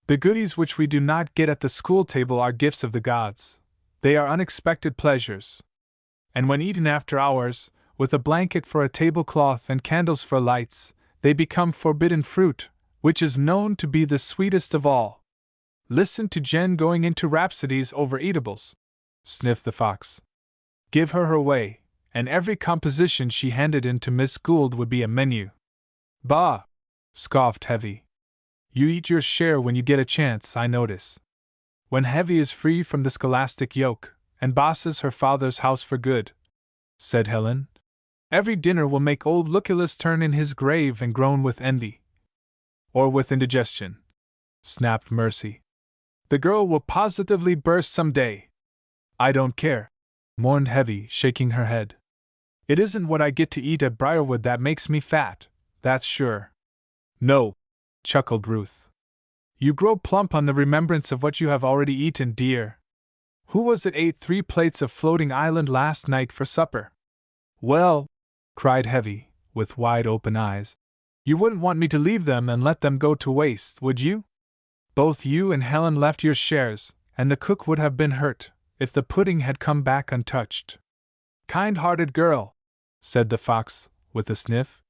The goodies which we do not get at the school table are gifts of the gods. They are unexpected pleasures. And when eaten after hours, with a blanket for a tablecloth and candles for lights, they become forbidden fruit, which is known to be the sweetest of all. Listen to Jen going into rhapsodies over eatables," sniffed the Fox. "Give her her way, and every composition she handed in to Miss Gould would be a menu." "Bah!" scoffed Heavy. "You eat your share when you get a chance, I notice. When Heavy is free from the scholastic yoke, and bosses her father's house for good," said Helen, "every dinner will make old Lucullus turn in his grave and groan with envy." "Or with indigestion," snapped Mercy. "The girl will positively burst some day." "I don't care," mourned Heavy, shaking her head. "It isn't what I get to eat at Briarwood that makes me fat, that's sure." "No," chuckled Ruth. "You grow plump on the remembrance of what you have already eaten, dear. Who was it ate 3 plates of floating island last night for supper?" "Well," cried Heavy, with wide open eyes, "you wouldn't want me to leave them and let them go to waste, would you? Both you and Helen left your shares, and the cook would have been hurt if the pudding had come back untouched." "Kind-hearted girl," said the Fox, with a sniff.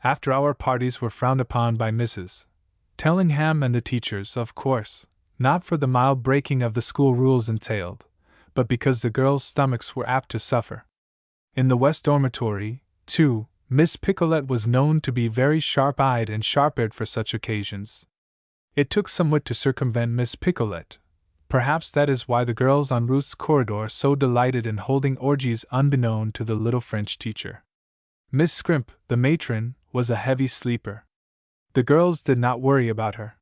After-hour parties were frowned upon by Mrs. Tellingham and the teachers, of course, not for the mild breaking of the school rules entailed, but because the girls' stomachs were apt to suffer. In the West Dormitory, too, Miss Picolet was known to be very sharp-eyed and sharp-eared for such occasions. It took some wit to circumvent Miss Picolet. Perhaps that is why the girls on Ruth's corridor so delighted in holding orgies unbeknown to the little French teacher. Miss Scrimp, the matron, was a heavy sleeper. The girls did not worry about her.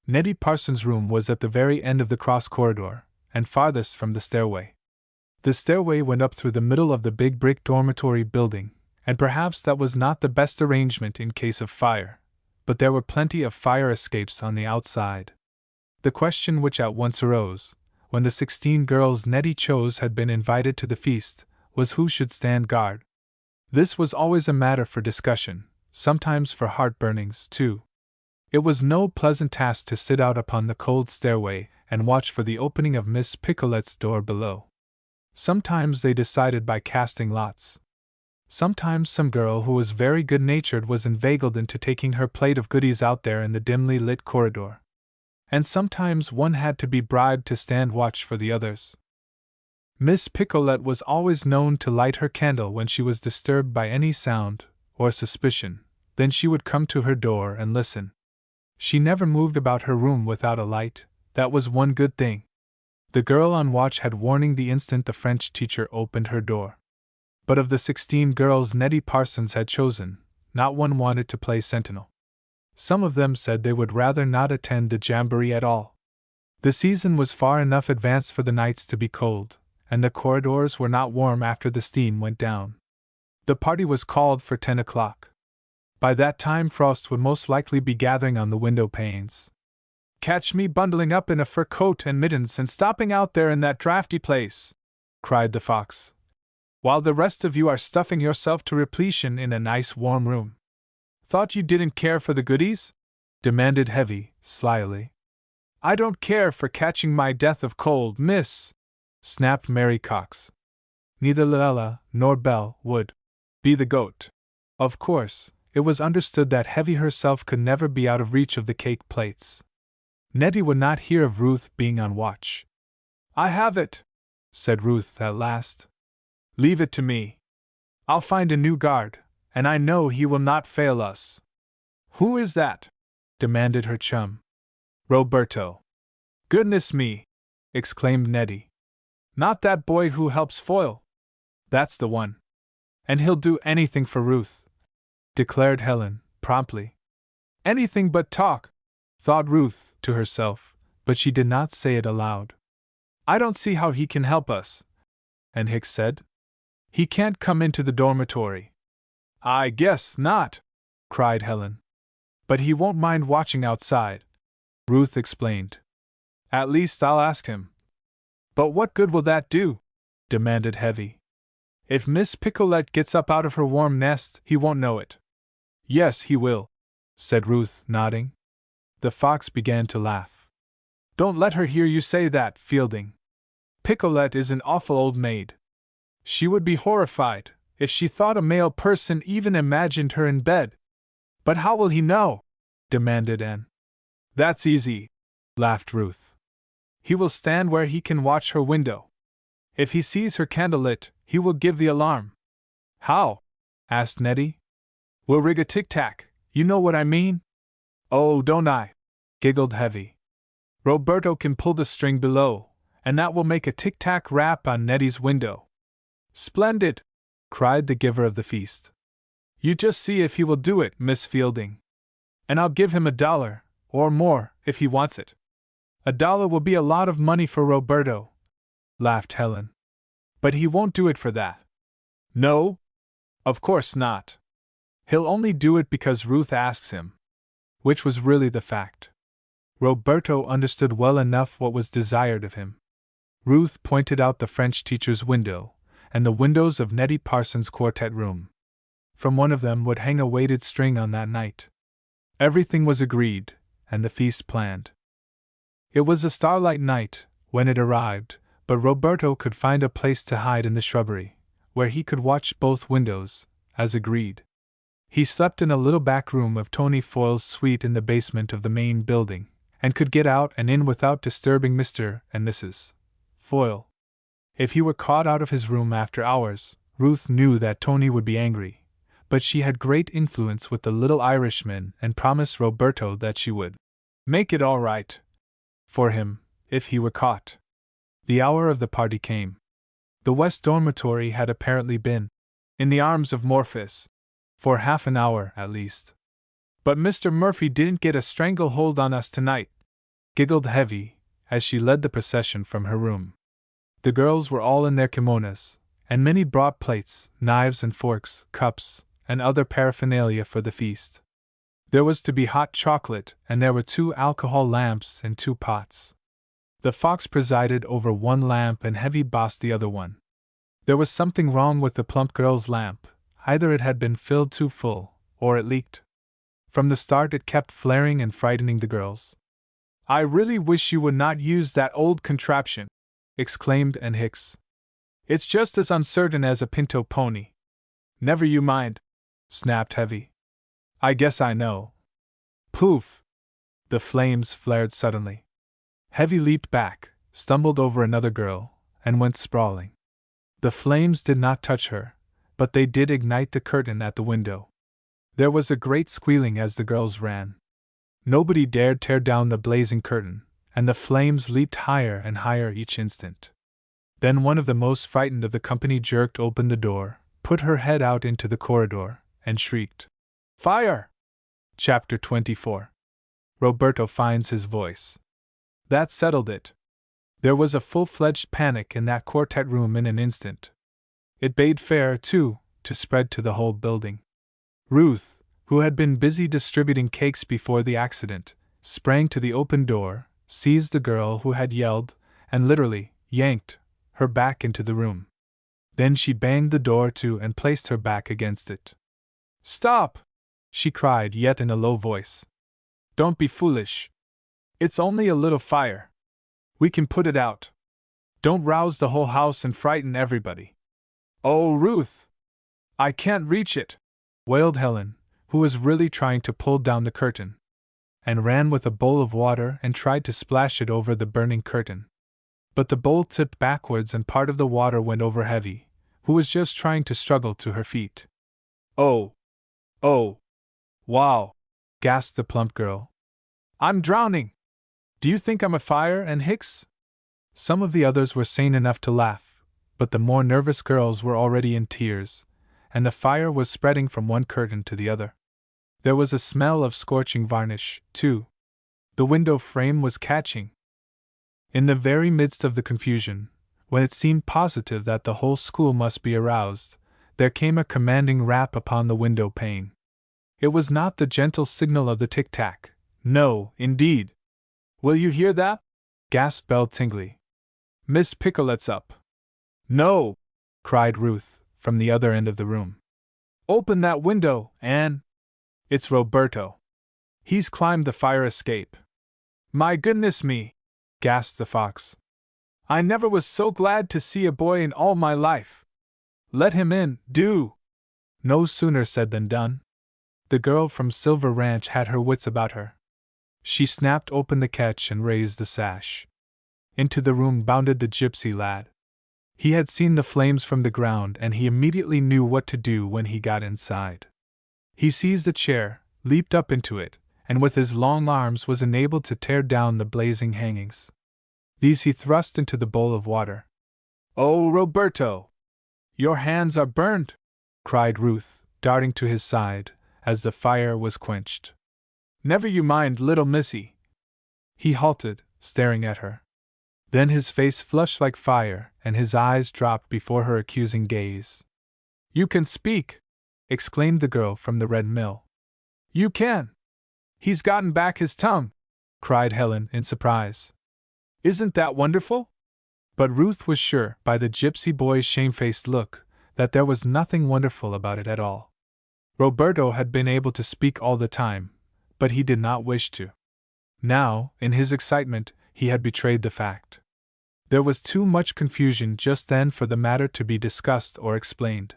Nettie Parsons' room was at the very end of the cross corridor, and farthest from the stairway. The stairway went up through the middle of the big brick dormitory building, and perhaps that was not the best arrangement in case of fire, but there were plenty of fire escapes on the outside. The question which at once arose, when the 16 girls Nettie chose had been invited to the feast, was who should stand guard. This was always a matter for discussion, sometimes for heart-burnings, too. It was no pleasant task to sit out upon the cold stairway and watch for the opening of Miss Picolet's door below. Sometimes they decided by casting lots. Sometimes some girl who was very good-natured was inveigled into taking her plate of goodies out there in the dimly lit corridor. And sometimes one had to be bribed to stand watch for the others. Miss Picolet was always known to light her candle when she was disturbed by any sound or suspicion. Then she would come to her door and listen. She never moved about her room without a light. That was one good thing. The girl on watch had warning the instant the French teacher opened her door. But of the 16 girls Nettie Parsons had chosen, not one wanted to play sentinel. Some of them said they would rather not attend the jamboree at all. The season was far enough advanced for the nights to be cold, and the corridors were not warm after the steam went down. The party was called for 10 o'clock. By that time frost would most likely be gathering on the window panes. "Catch me bundling up in a fur coat and mittens and stopping out there in that draughty place," cried the Fox, "while the rest of you are stuffing yourself to repletion in a nice warm room." "Thought you didn't care for the goodies?" demanded Heavy, slyly. "I don't care for catching my death of cold, miss," snapped Mary Cox. Neither Luella nor Belle would be the goat. Of course, it was understood that Heavy herself could never be out of reach of the cake plates. Nettie would not hear of Ruth being on watch. "I have it," said Ruth at last. "Leave it to me. I'll find a new guard, and I know he will not fail us." "Who is that?" demanded her chum. "Roberto." "Goodness me!" exclaimed Nettie. "Not that boy who helps foil?" "That's the one. And he'll do anything for Ruth," declared Helen, promptly. "Anything but talk," thought Ruth to herself, but she did not say it aloud. I don't see how he can help us, and Hicks said. He can't come into the dormitory. I guess not, cried Helen. But he won't mind watching outside, Ruth explained. At least I'll ask him. But what good will that do? Demanded Heavy. If Miss Picolette gets up out of her warm nest, he won't know it. Yes, he will, said Ruth, nodding. The fox began to laugh. Don't let her hear you say that, Fielding. Picolette is an awful old maid. She would be horrified if she thought a male person even imagined her in bed. But how will he know? Demanded Anne. That's easy, laughed Ruth. He will stand where he can watch her window. If he sees her candle lit, he will give the alarm. How? Asked Nettie. We'll rig a tic-tac, you know what I mean? Oh, don't I? Giggled Heavy. Roberto can pull the string below, and that will make a tic-tac rap on Nettie's window. Splendid! Cried the giver of the feast. You just see if he will do it, Miss Fielding. And I'll give him $1, or more, if he wants it. $1 will be a lot of money for Roberto, laughed Helen. But he won't do it for that. No? Of course not. He'll only do it because Ruth asks him. Which was really the fact. Roberto understood well enough what was desired of him. Ruth pointed out the French teacher's window, and the windows of Nettie Parsons' quartet room. From one of them would hang a weighted string on that night. Everything was agreed, and the feast planned. It was a starlight night when it arrived, but Roberto could find a place to hide in the shrubbery, where he could watch both windows, as agreed. He slept in a little back room of Tony Foyle's suite in the basement of the main building, and could get out and in without disturbing Mr. and Mrs. Foyle. If he were caught out of his room after hours, Ruth knew that Tony would be angry, but she had great influence with the little Irishman and promised Roberto that she would make it all right for him if he were caught. The hour of the party came. The West Dormitory had apparently been in the arms of Morphus for half an hour at least. But Mr. Murphy didn't get a stranglehold on us tonight, giggled Heavy as she led the procession from her room. The girls were all in their kimonos, and many brought plates, knives and forks, cups, and other paraphernalia for the feast. There was to be hot chocolate, and there were 2 alcohol lamps and 2 pots. The fox presided over one lamp and Heavy bossed the other one. There was something wrong with the plump girl's lamp, either it had been filled too full, or it leaked. From the start it kept flaring and frightening the girls. I really wish you would not use that old contraption, exclaimed Anne Hicks. It's just as uncertain as a pinto pony. Never you mind, snapped Heavy. I guess I know. Poof! The flames flared suddenly. Heavy leaped back, stumbled over another girl, and went sprawling. The flames did not touch her, but they did ignite the curtain at the window. There was a great squealing as the girls ran. Nobody dared tear down the blazing curtain, and the flames leaped higher and higher each instant. Then one of the most frightened of the company jerked open the door, put her head out into the corridor, and shrieked, Fire! Chapter 24. Roberto finds his voice. That settled it. There was a full-fledged panic in that quartet room in an instant. It bade fair, too, to spread to the whole building. Ruth, who had been busy distributing cakes before the accident, sprang to the open door, seized the girl who had yelled, and literally yanked her back into the room. Then she banged the door to and placed her back against it. Stop! She cried, yet in a low voice. Don't be foolish. It's only a little fire. We can put it out. Don't rouse the whole house and frighten everybody. Oh, Ruth! I can't reach it, wailed Helen, who was really trying to pull down the curtain, and ran with a bowl of water and tried to splash it over the burning curtain. But the bowl tipped backwards and part of the water went over Heavy, who was just trying to struggle to her feet. Oh! Oh! Wow! Gasped the plump girl. I'm drowning! Do you think I'm a fire, Anne Hicks? Some of the others were sane enough to laugh, but the more nervous girls were already in tears, and the fire was spreading from one curtain to the other. There was a smell of scorching varnish, too. The window frame was catching. In the very midst of the confusion, when it seemed positive that the whole school must be aroused, there came a commanding rap upon the window pane. It was not the gentle signal of the tic-tac. No, indeed. "Will you hear that?" gasped Belle Tingley. "Miss Picolet's up." "No!" cried Ruth, from the other end of the room. "Open that window, Anne! It's Roberto. He's climbed the fire escape." "My goodness me!" gasped the fox. "I never was so glad to see a boy in all my life. Let him in, do!" No sooner said than done. The girl from Silver Ranch had her wits about her. She snapped open the catch and raised the sash. Into the room bounded the gypsy lad. He had seen the flames from the ground, and he immediately knew what to do when he got inside. He seized a chair, leaped up into it, and with his long arms was enabled to tear down the blazing hangings. These he thrust into the bowl of water. "Oh, Roberto! Your hands are burned!" cried Ruth, darting to his side, as the fire was quenched. "Never you mind, little missy." He halted, staring at her. Then his face flushed like fire, and his eyes dropped before her accusing gaze. "You can speak!" exclaimed the girl from the Red Mill. "You can! He's gotten back his tongue!" cried Helen in surprise. "Isn't that wonderful?" But Ruth was sure, by the gypsy boy's shamefaced look, that there was nothing wonderful about it at all. Roberto had been able to speak all the time, but he did not wish to. Now, in his excitement, he had betrayed the fact. There was too much confusion just then for the matter to be discussed or explained.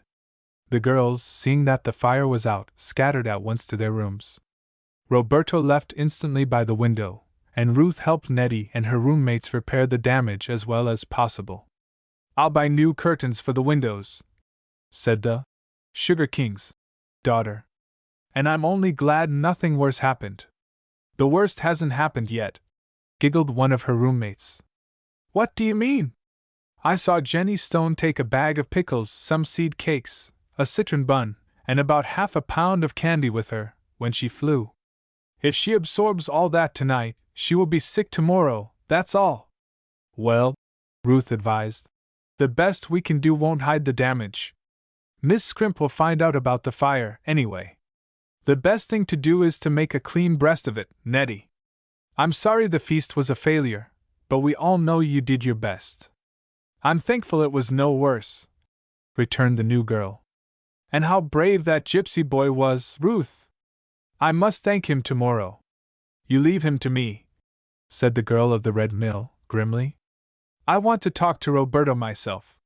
The girls, seeing that the fire was out, scattered at once to their rooms. Roberto left instantly by the window, and Ruth helped Nettie and her roommates repair the damage as well as possible. "I'll buy new curtains for the windows," said the Sugar King's daughter. "And I'm only glad nothing worse happened." "The worst hasn't happened yet," giggled one of her roommates. "What do you mean?" "I saw Jenny Stone take a bag of pickles, some seed cakes, a citron bun, and about half a pound of candy with her, when she flew. If she absorbs all that tonight, she will be sick tomorrow, that's all." "Well," Ruth advised, "the best we can do won't hide the damage. Miss Scrimp will find out about the fire, anyway. The best thing to do is to make a clean breast of it, Nettie. I'm sorry the feast was a failure, but we all know you did your best." "I'm thankful it was no worse," returned the new girl. "And how brave that gypsy boy was, Ruth! I must thank him tomorrow." "You leave him to me," said the girl of the Red Mill, grimly. "I want to talk to Roberto myself."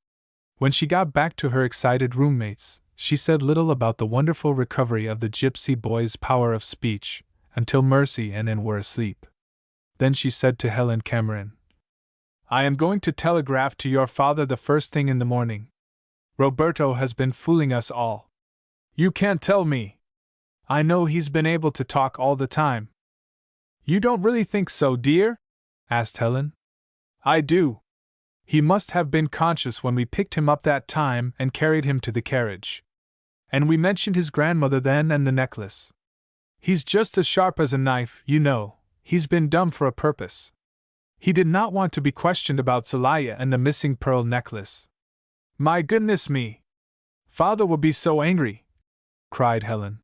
When she got back to her excited roommates, she said little about the wonderful recovery of the gypsy boy's power of speech, until Mercy and Anne were asleep. Then she said to Helen Cameron, "I am going to telegraph to your father the first thing in the morning. Roberto has been fooling us all." "You can't tell me!" "I know he's been able to talk all the time." "You don't really think so, dear?" asked Helen. "I do. He must have been conscious when we picked him up that time and carried him to the carriage. And we mentioned his grandmother then and the necklace. He's just as sharp as a knife, you know. He's been dumb for a purpose. He did not want to be questioned about Zelaya and the missing pearl necklace." "My goodness me! Father will be so angry!" cried Helen.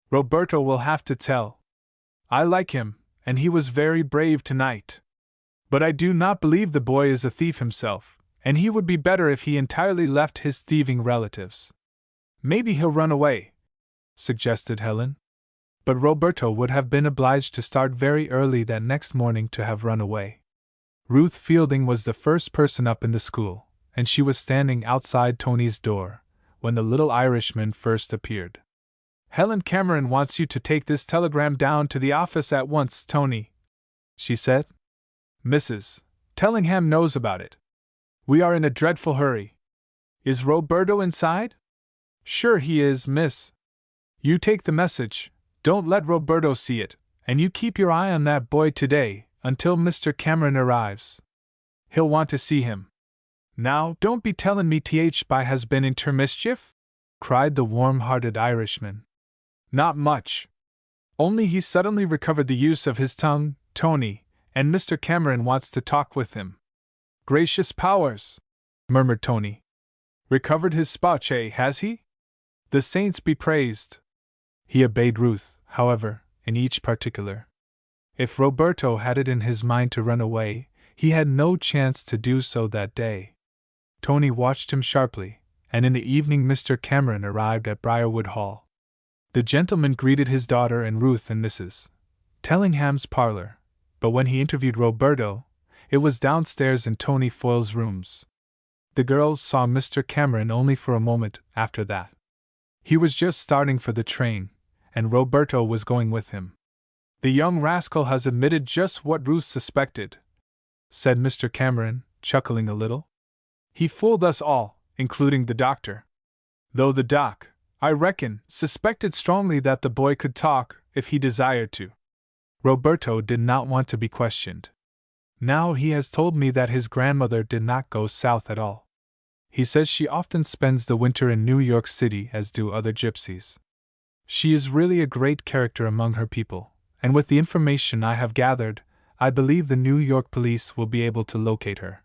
"Roberto will have to tell. I like him, and he was very brave tonight. But I do not believe the boy is a thief himself, and he would be better if he entirely left his thieving relatives." "Maybe he'll run away," suggested Helen. But Roberto would have been obliged to start very early that next morning to have run away. Ruth Fielding was the first person up in the school, and she was standing outside Tony's door when the little Irishman first appeared. "Helen Cameron wants you to take this telegram down to the office at once, Tony," she said. "Mrs. Tellingham knows about it. We are in a dreadful hurry. Is Roberto inside?" "Sure he is, miss." "You take the message, don't let Roberto see it, and you keep your eye on that boy today, until Mr. Cameron arrives. He'll want to see him." "Now, don't be tellin' me Th. has been into mischief?" cried the warm-hearted Irishman. "Not much. Only he's suddenly recovered the use of his tongue, Tony, and Mr. Cameron wants to talk with him." "Gracious powers!" murmured Tony. "Recovered his spouch, has he? The saints be praised!" He obeyed Ruth, however, in each particular. If Roberto had it in his mind to run away, he had no chance to do so that day. Tony watched him sharply, and in the evening Mr. Cameron arrived at Briarwood Hall. The gentleman greeted his daughter and Ruth in Mrs. Tellingham's parlor, but when he interviewed Roberto, it was downstairs in Tony Foyle's rooms. The girls saw Mr. Cameron only for a moment after that. He was just starting for the train, and Roberto was going with him. "The young rascal has admitted just what Ruth suspected," said Mr. Cameron, chuckling a little. "He fooled us all, including the doctor. Though the doc, I reckon, suspected strongly that the boy could talk if he desired to." Roberto did not want to be questioned. "Now he has told me that his grandmother did not go south at all. He says she often spends the winter in New York City, as do other gypsies. She is really a great character among her people, and with the information I have gathered, I believe the New York police will be able to locate her.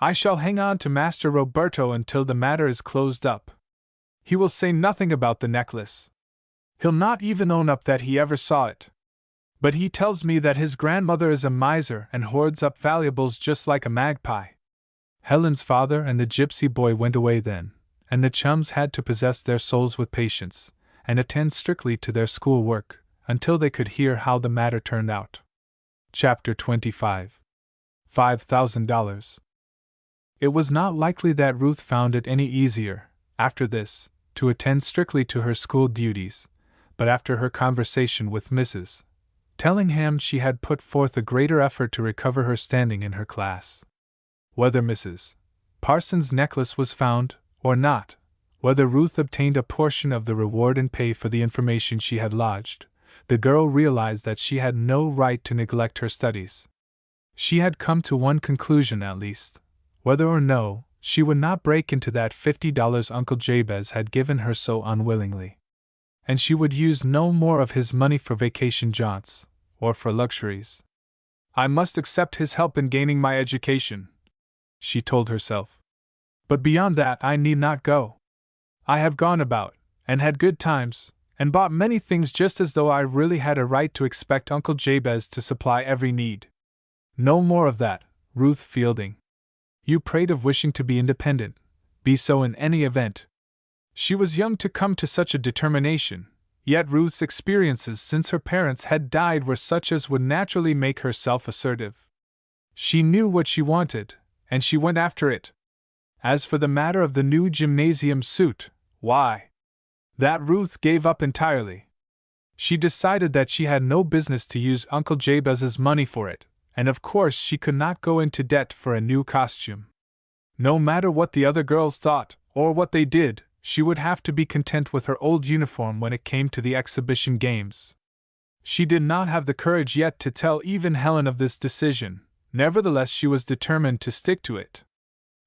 I shall hang on to Master Roberto until the matter is closed up. He will say nothing about the necklace. He'll not even own up that he ever saw it. But he tells me that his grandmother is a miser and hoards up valuables just like a magpie." Helen's father and the gypsy boy went away then, and the chums had to possess their souls with patience, and attend strictly to their school work, until they could hear how the matter turned out. Chapter 25. $5,000. It was not likely that Ruth found it any easier, after this, to attend strictly to her school duties, but after her conversation with Mrs. Tellingham she had put forth a greater effort to recover her standing in her class. Whether Mrs. Parsons' necklace was found, or not, whether Ruth obtained a portion of the reward in pay for the information she had lodged, the girl realized that she had no right to neglect her studies. She had come to one conclusion at least: whether or no, she would not break into that $50 Uncle Jabez had given her so unwillingly. And she would use no more of his money for vacation jaunts, or for luxuries. "I must accept his help in gaining my education," she told herself. "But beyond that I need not go. I have gone about, and had good times, and bought many things just as though I really had a right to expect Uncle Jabez to supply every need. No more of that, Ruth Fielding. You prate of wishing to be independent, be so in any event." She was young to come to such a determination, yet Ruth's experiences since her parents had died were such as would naturally make her self-assertive. She knew what she wanted, and she went after it. As for the matter of the new gymnasium suit, why, that Ruth gave up entirely. She decided that she had no business to use Uncle Jabez's money for it, and of course she could not go into debt for a new costume. No matter what the other girls thought, or what they did, she would have to be content with her old uniform when it came to the exhibition games. She did not have the courage yet to tell even Helen of this decision, nevertheless she was determined to stick to it.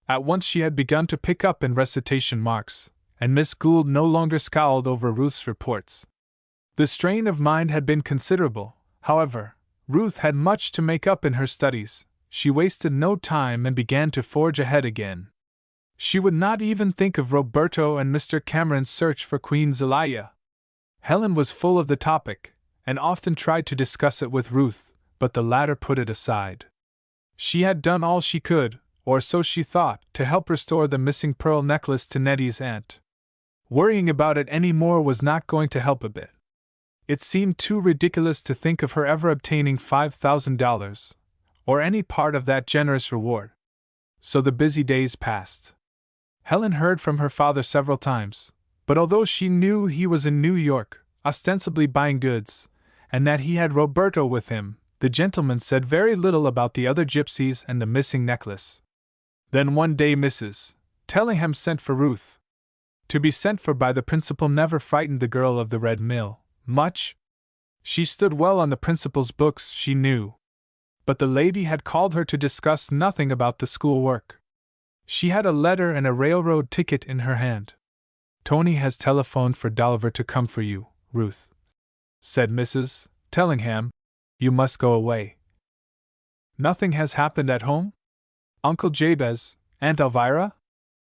At once she had begun to pick up in recitation marks, and Miss Gould no longer scowled over Ruth's reports. The strain of mind had been considerable, however. Ruth had much to make up in her studies. She wasted no time and began to forge ahead again. She would not even think of Roberto and Mr. Cameron's search for Queen Zelaya. Helen was full of the topic, and often tried to discuss it with Ruth, but the latter put it aside. She had done all she could, or so she thought, to help restore the missing pearl necklace to Nettie's aunt. Worrying about it any more was not going to help a bit. It seemed too ridiculous to think of her ever obtaining $5,000, or any part of that generous reward. So the busy days passed. Helen heard from her father several times, but although she knew he was in New York, ostensibly buying goods, and that he had Roberto with him, the gentleman said very little about the other gypsies and the missing necklace. Then one day Mrs. Tellingham sent for Ruth. To be sent for by the principal never frightened the girl of the Red Mill much. She stood well on the principal's books, she knew. But the lady had called her to discuss nothing about the school work. She had a letter and a railroad ticket in her hand. "Tony has telephoned for Dolliver to come for you, Ruth," said Mrs. Tellingham. "You must go away." Nothing has happened at home? Uncle Jabez, Aunt Elvira?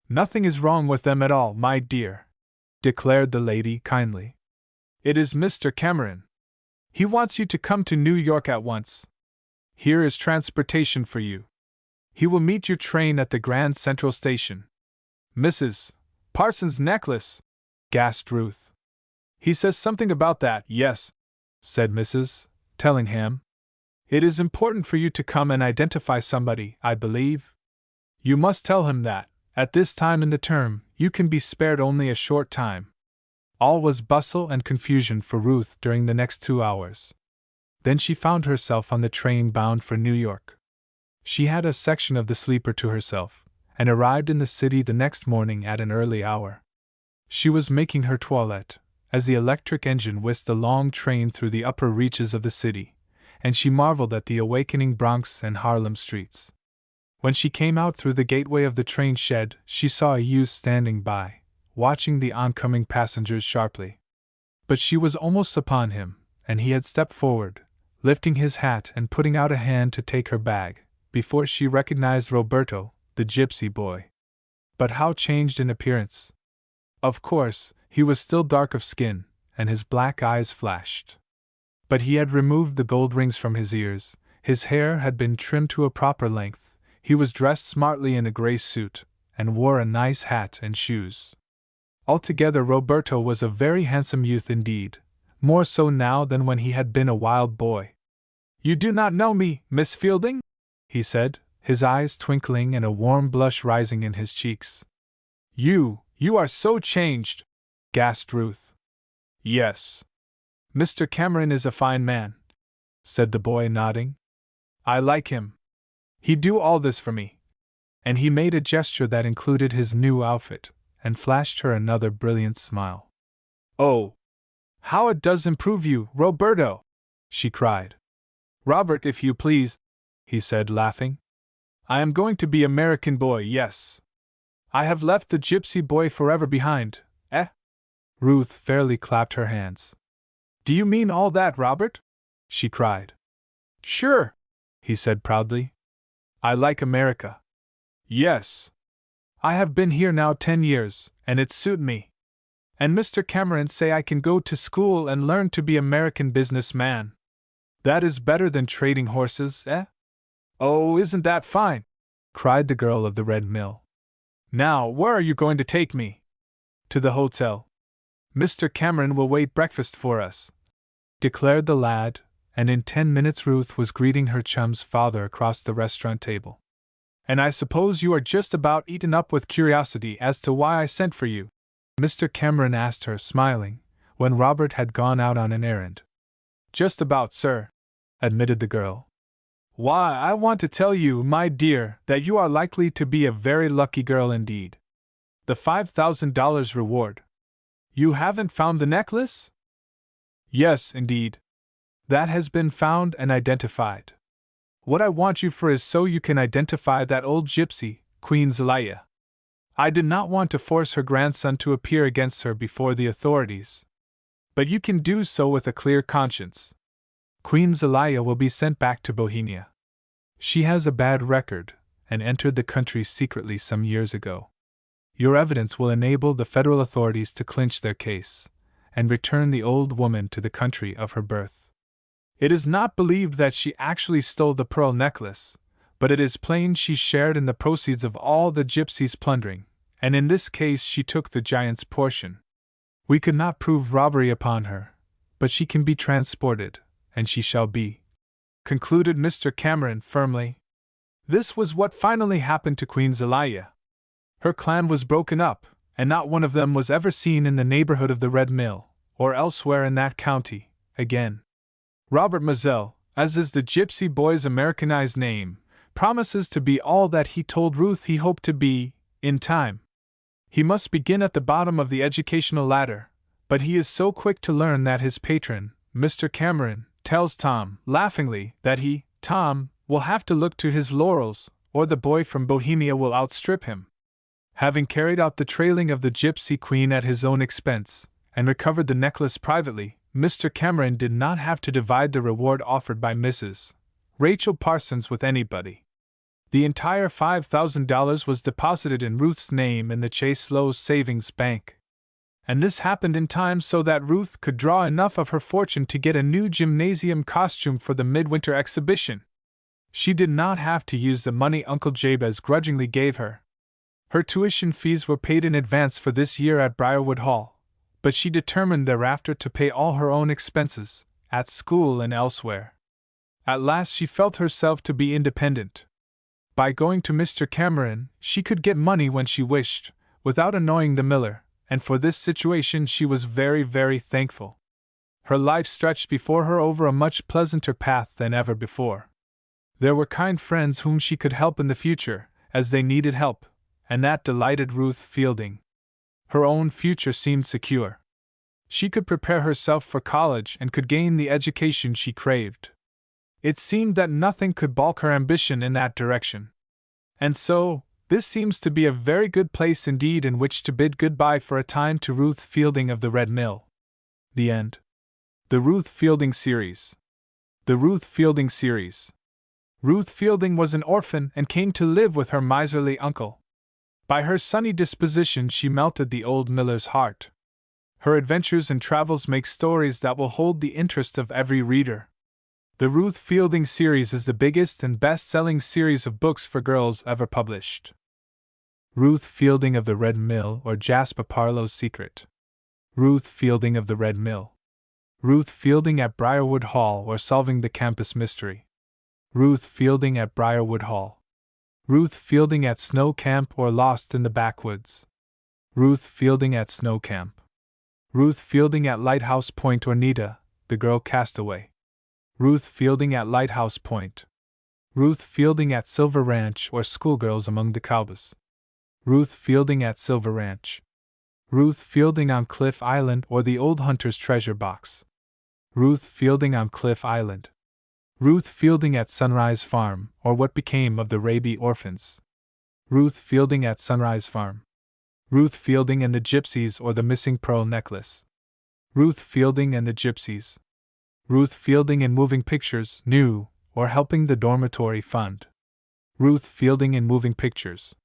Nothing is wrong with them at all, my dear, declared the lady kindly. It is Mr. Cameron. He wants you to come to New York at once. Here is transportation for you. He will meet your train at the Grand Central Station. Mrs. Parsons' necklace, gasped Ruth. He says something about that, yes, said Mrs. Tellingham. It is important for you to come and identify somebody, I believe. You must tell him that, at this time in the term, you can be spared only a short time. All was bustle and confusion for Ruth during the next 2 hours. Then she found herself on the train bound for New York. She had a section of the sleeper to herself, and arrived in the city the next morning at an early hour. She was making her toilette, as the electric engine whisked the long train through the upper reaches of the city, and she marveled at the awakening Bronx and Harlem streets. When she came out through the gateway of the train shed, she saw a youth standing by, watching the oncoming passengers sharply. But she was almost upon him, and he had stepped forward, lifting his hat and putting out a hand to take her bag, before she recognized Roberto, the gypsy boy. But how changed in appearance! Of course, he was still dark of skin, and his black eyes flashed. But he had removed the gold rings from his ears, his hair had been trimmed to a proper length, he was dressed smartly in a gray suit, and wore a nice hat and shoes. Altogether Roberto was a very handsome youth indeed, more so now than when he had been a wild boy. You do not know me, Miss Fielding? He said, his eyes twinkling and a warm blush rising in his cheeks. You are so changed, gasped Ruth. Yes. Mr. Cameron is a fine man, said the boy, nodding. I like him. He'd do all this for me. And he made a gesture that included his new outfit, and flashed her another brilliant smile. Oh, how it does improve you, Roberto! She cried. Robert, if you please, he said, laughing. I am going to be American boy, yes. I have left the gypsy boy forever behind, eh? Ruth fairly clapped her hands. Do you mean all that, Robert? She cried. Sure, he said proudly. I like America. Yes. I have been here now 10 years, and it suit me. And Mr. Cameron say I can go to school and learn to be American businessman. That is better than trading horses, eh? Oh, isn't that fine? Cried the girl of the Red Mill. Now, where are you going to take me? To the hotel. Mr. Cameron will wait breakfast for us, declared the lad, and in 10 minutes Ruth was greeting her chum's father across the restaurant table. And I suppose you are just about eaten up with curiosity as to why I sent for you? Mr. Cameron asked her, smiling, when Robert had gone out on an errand. Just about, sir, admitted the girl. Why, I want to tell you, my dear, that you are likely to be a very lucky girl indeed. The $5,000 reward. You haven't found the necklace? Yes, indeed. That has been found and identified. What I want you for is so you can identify that old gypsy, Queen Zelaya. I did not want to force her grandson to appear against her before the authorities. But you can do so with a clear conscience. Queen Zelaya will be sent back to Bohemia. She has a bad record, and entered the country secretly some years ago. Your evidence will enable the federal authorities to clinch their case, and return the old woman to the country of her birth. It is not believed that she actually stole the pearl necklace, but it is plain she shared in the proceeds of all the gypsies' plundering, and in this case she took the giant's portion. We could not prove robbery upon her, but she can be transported, and she shall be, concluded Mr. Cameron firmly. This was what finally happened to Queen Zelaya. Her clan was broken up, and not one of them was ever seen in the neighborhood of the Red Mill, or elsewhere in that county, again. Robert Mazel, as is the gypsy boy's Americanized name, promises to be all that he told Ruth he hoped to be, in time. He must begin at the bottom of the educational ladder, but he is so quick to learn that his patron, Mr. Cameron, tells Tom, laughingly, that he, Tom, will have to look to his laurels, or the boy from Bohemia will outstrip him. Having carried out the trailing of the gypsy queen at his own expense, and recovered the necklace privately, Mr. Cameron did not have to divide the reward offered by Mrs. Rachel Parsons with anybody. The entire $5,000 was deposited in Ruth's name in the Chase Lowe's Savings Bank. And this happened in time so that Ruth could draw enough of her fortune to get a new gymnasium costume for the midwinter exhibition. She did not have to use the money Uncle Jabez grudgingly gave her. Her tuition fees were paid in advance for this year at Briarwood Hall, but she determined thereafter to pay all her own expenses, at school and elsewhere. At last she felt herself to be independent. By going to Mr. Cameron, she could get money when she wished, without annoying the miller, and for this situation she was very, very thankful. Her life stretched before her over a much pleasanter path than ever before. There were kind friends whom she could help in the future, as they needed help, and that delighted Ruth Fielding. Her own future seemed secure. She could prepare herself for college and could gain the education she craved. It seemed that nothing could balk her ambition in that direction. And so, this seems to be a very good place indeed in which to bid goodbye for a time to Ruth Fielding of the Red Mill. The end. The Ruth Fielding Series. The Ruth Fielding Series. Ruth Fielding was an orphan and came to live with her miserly uncle. By her sunny disposition she melted the old miller's heart. Her adventures and travels make stories that will hold the interest of every reader. The Ruth Fielding series is the biggest and best-selling series of books for girls ever published. Ruth Fielding of the Red Mill or Jasper Parlow's Secret. Ruth Fielding of the Red Mill. Ruth Fielding at Briarwood Hall or Solving the Campus Mystery. Ruth Fielding at Briarwood Hall. Ruth Fielding at Snow Camp or Lost in the Backwoods. Ruth Fielding at Snow Camp. Ruth Fielding at Lighthouse Point or Nita, the Girl Castaway. Ruth Fielding at Lighthouse Point. Ruth Fielding at Silver Ranch or Schoolgirls Among the Cowboys. Ruth Fielding at Silver Ranch. Ruth Fielding on Cliff Island or the Old Hunter's Treasure Box. Ruth Fielding on Cliff Island. Ruth Fielding at Sunrise Farm or What Became of the Raby Orphans. Ruth Fielding at Sunrise Farm. Ruth Fielding and the Gypsies or the Missing Pearl Necklace. Ruth Fielding and the Gypsies. Ruth Fielding in Moving Pictures, New, or Helping the Dormitory Fund. Ruth Fielding in Moving Pictures.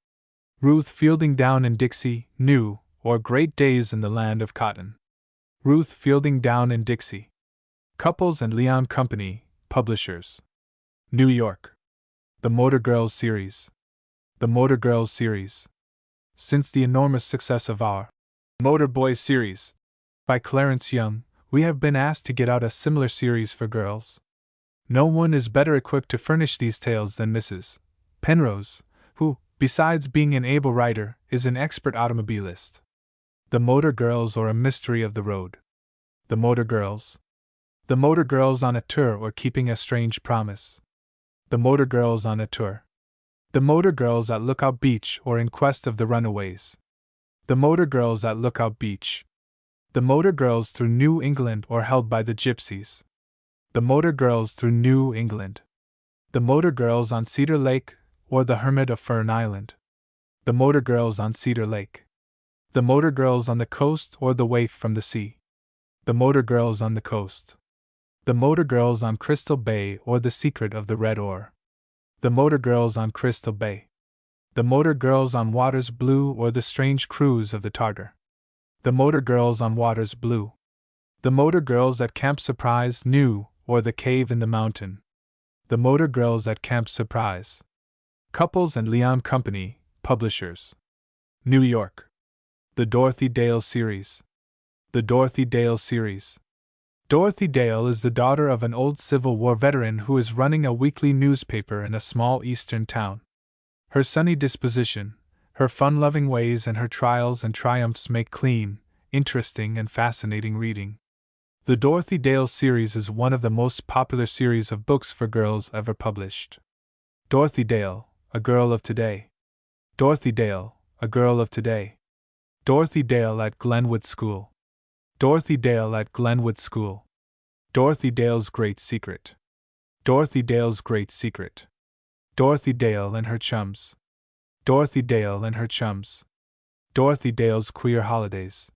Ruth Fielding Down in Dixie, New, or Great Days in the Land of Cotton. Ruth Fielding Down in Dixie. Couples and Leon Company, Publishers. New York. The Motor Girls Series. The Motor Girls Series. Since the enormous success of our Motor Boys series, by Clarence Young, we have been asked to get out a similar series for girls. No one is better equipped to furnish these tales than Mrs. Penrose, who, besides being an able writer, is an expert automobilist. The Motor Girls or A Mystery of the Road. The Motor Girls. The Motor Girls on a Tour or Keeping a Strange Promise. The Motor Girls on a Tour. The Motor Girls at Lookout Beach or In Quest of the Runaways. The Motor Girls at Lookout Beach. The Motor Girls Through New England or Held by the Gypsies. The Motor Girls Through New England. The Motor Girls on Cedar Lake or The Hermit of Fern Island. The Motor Girls on Cedar Lake. The Motor Girls on the Coast or The Waif from the Sea. The Motor Girls on the Coast. The Motor Girls on Crystal Bay or The Secret of the Red Oar. The Motor Girls on Crystal Bay. The Motor Girls on Waters Blue or The Strange Cruise of the Tartar. The Motor Girls on Waters Blue. The Motor Girls at Camp Surprise, New, or The Cave in the Mountain. The Motor Girls at Camp Surprise. Couples and Leon Company, Publishers. New York. The Dorothy Dale Series. The Dorothy Dale Series. Dorothy Dale is the daughter of an old Civil War veteran who is running a weekly newspaper in a small eastern town. Her sunny disposition, her fun-loving ways and her trials and triumphs make clean, interesting and fascinating reading. The Dorothy Dale series is one of the most popular series of books for girls ever published. Dorothy Dale, a Girl of Today. Dorothy Dale, a Girl of Today. Dorothy Dale at Glenwood School. Dorothy Dale at Glenwood School. Dorothy Dale's Great Secret. Dorothy Dale's Great Secret. Dorothy Dale and Her Chums. Dorothy Dale and Her Chums. Dorothy Dale's Queer Holidays.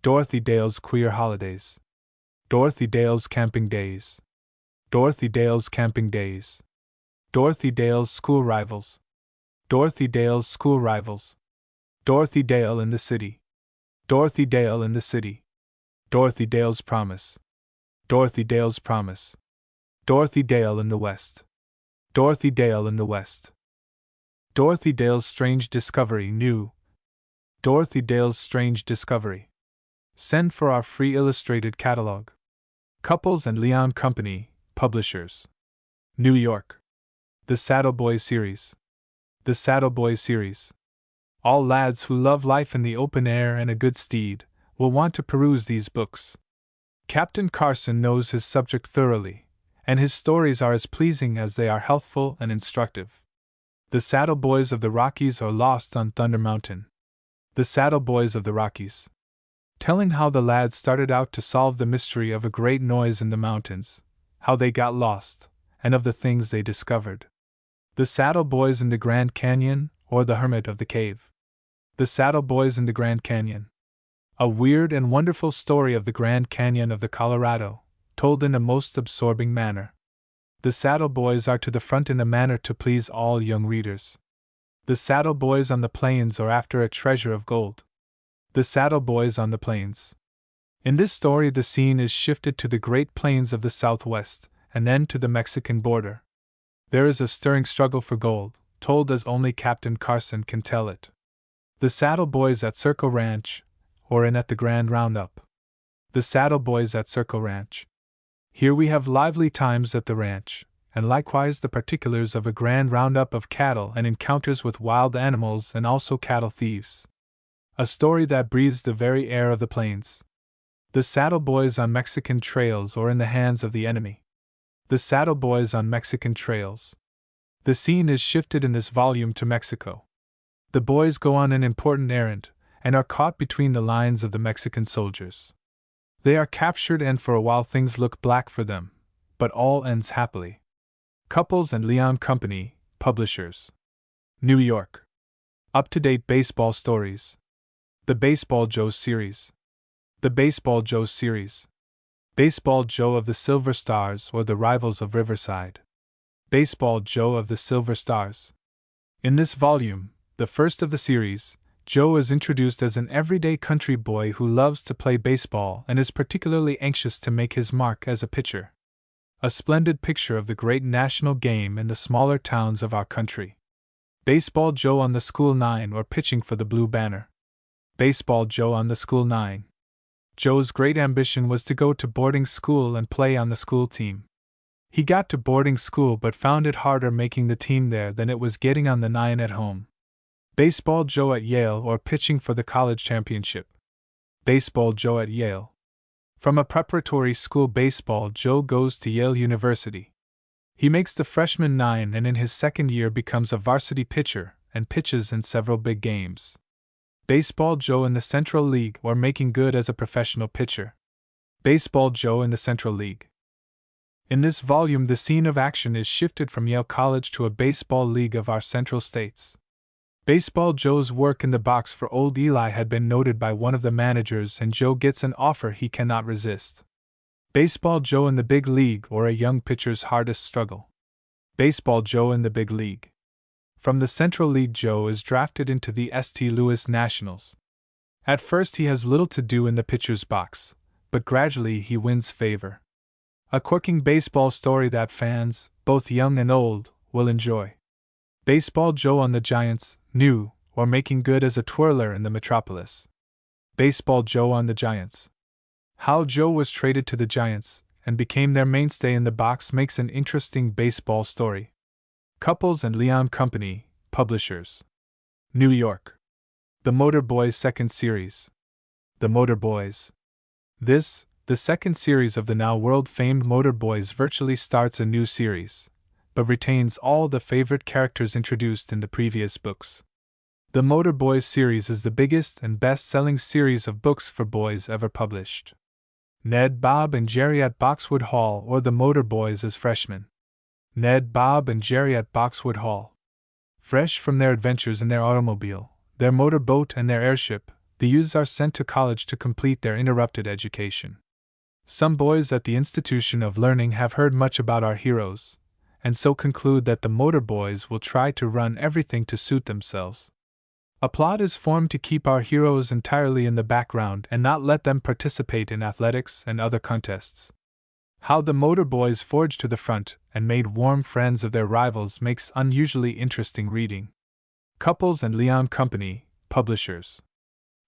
Dorothy Dale's Queer Holidays. Dorothy Dale's Camping Days. Dorothy Dale's Camping Days. Dorothy Dale's School Rivals. Dorothy Dale's School Rivals. Dorothy Dale in the City. Dorothy Dale in the City. Dorothy Dale's Promise. Dorothy Dale's Promise. Dorothy Dale in the West. Dorothy Dale in the West. Dorothy Dale's Strange Discovery New. Dorothy Dale's Strange Discovery. Send for our free illustrated catalog. Couples and Leon Company, Publishers. New York. The Saddle Boys Series. The Saddle Boys Series. All lads who love life in the open air and a good steed will want to peruse these books. Captain Carson knows his subject thoroughly, and his stories are as pleasing as they are healthful and instructive. The Saddle Boys of the Rockies are lost on Thunder Mountain. The Saddle Boys of the Rockies. Telling how the lads started out to solve the mystery of a great noise in the mountains, how they got lost, and of the things they discovered. The Saddle Boys in the Grand Canyon, or the Hermit of the Cave. The Saddle Boys in the Grand Canyon. A weird and wonderful story of the Grand Canyon of the Colorado, told in a most absorbing manner. The Saddle Boys are to the front in a manner to please all young readers. The Saddle Boys on the Plains are after a treasure of gold. The Saddle Boys on the Plains. In this story, the scene is shifted to the Great Plains of the Southwest, and then to the Mexican border. There is a stirring struggle for gold, told as only Captain Carson can tell it. The Saddle Boys at Circle Ranch, or in At the Grand Roundup. The Saddle Boys at Circle Ranch. Here we have lively times at the ranch, and likewise the particulars of a grand roundup of cattle and encounters with wild animals and also cattle thieves. A story that breathes the very air of the plains. The Saddle Boys on Mexican trails or in the hands of the enemy. The Saddle Boys on Mexican trails. The scene is shifted in this volume to Mexico. The boys go on an important errand, and are caught between the lines of the Mexican soldiers. They are captured, and for a while things look black for them, but all ends happily. Couples and Leon Company, Publishers. New York. Up-to-date baseball stories. The Baseball Joe Series. The Baseball Joe Series. Baseball Joe of the Silver Stars, or the Rivals of Riverside. Baseball Joe of the Silver Stars. In this volume, the first of the series, Joe is introduced as an everyday country boy who loves to play baseball and is particularly anxious to make his mark as a pitcher. A splendid picture of the great national game in the smaller towns of our country. Baseball Joe on the School Nine, or pitching for the Blue Banner. Baseball Joe on the School Nine. Joe's great ambition was to go to boarding school and play on the school team. He got to boarding school but found it harder making the team there than it was getting on the nine at home. Baseball Joe at Yale, or pitching for the college championship. Baseball Joe at Yale. From a preparatory school, Baseball Joe goes to Yale University. He makes the freshman nine and in his second year becomes a varsity pitcher and pitches in several big games. Baseball Joe in the Central League, or making good as a professional pitcher. Baseball Joe in the Central League. In this volume, the scene of action is shifted from Yale College to a baseball league of our Central States. Baseball Joe's work in the box for old Eli had been noted by one of the managers, and Joe gets an offer he cannot resist. Baseball Joe in the Big League, or a young pitcher's hardest struggle. Baseball Joe in the Big League. From the Central League, Joe is drafted into the St. Louis Nationals. At first he has little to do in the pitcher's box, but gradually he wins favor. A quirking baseball story that fans, both young and old, will enjoy. Baseball Joe on the Giants, new, or making good as a twirler in the metropolis. Baseball Joe on the Giants. How Joe was traded to the Giants and became their mainstay in the box makes an interesting baseball story. Couples and Leon Company, Publishers. New York. The Motor Boys Second Series. The Motor Boys. This, the second series of the now world-famed Motor Boys, virtually starts a new series, but retains all the favorite characters introduced in the previous books. The Motor Boys series is the biggest and best-selling series of books for boys ever published. Ned, Bob, and Jerry at Boxwood Hall, or the Motor Boys as freshmen. Ned, Bob, and Jerry at Boxwood Hall. Fresh from their adventures in their automobile, their motor boat, and their airship, the youths are sent to college to complete their interrupted education. Some boys at the institution of learning have heard much about our heroes, and so conclude that the motor boys will try to run everything to suit themselves. A plot is formed to keep our heroes entirely in the background and not let them participate in athletics and other contests. How the motor boys forged to the front and made warm friends of their rivals makes unusually interesting reading. Couples and Leon Company, Publishers.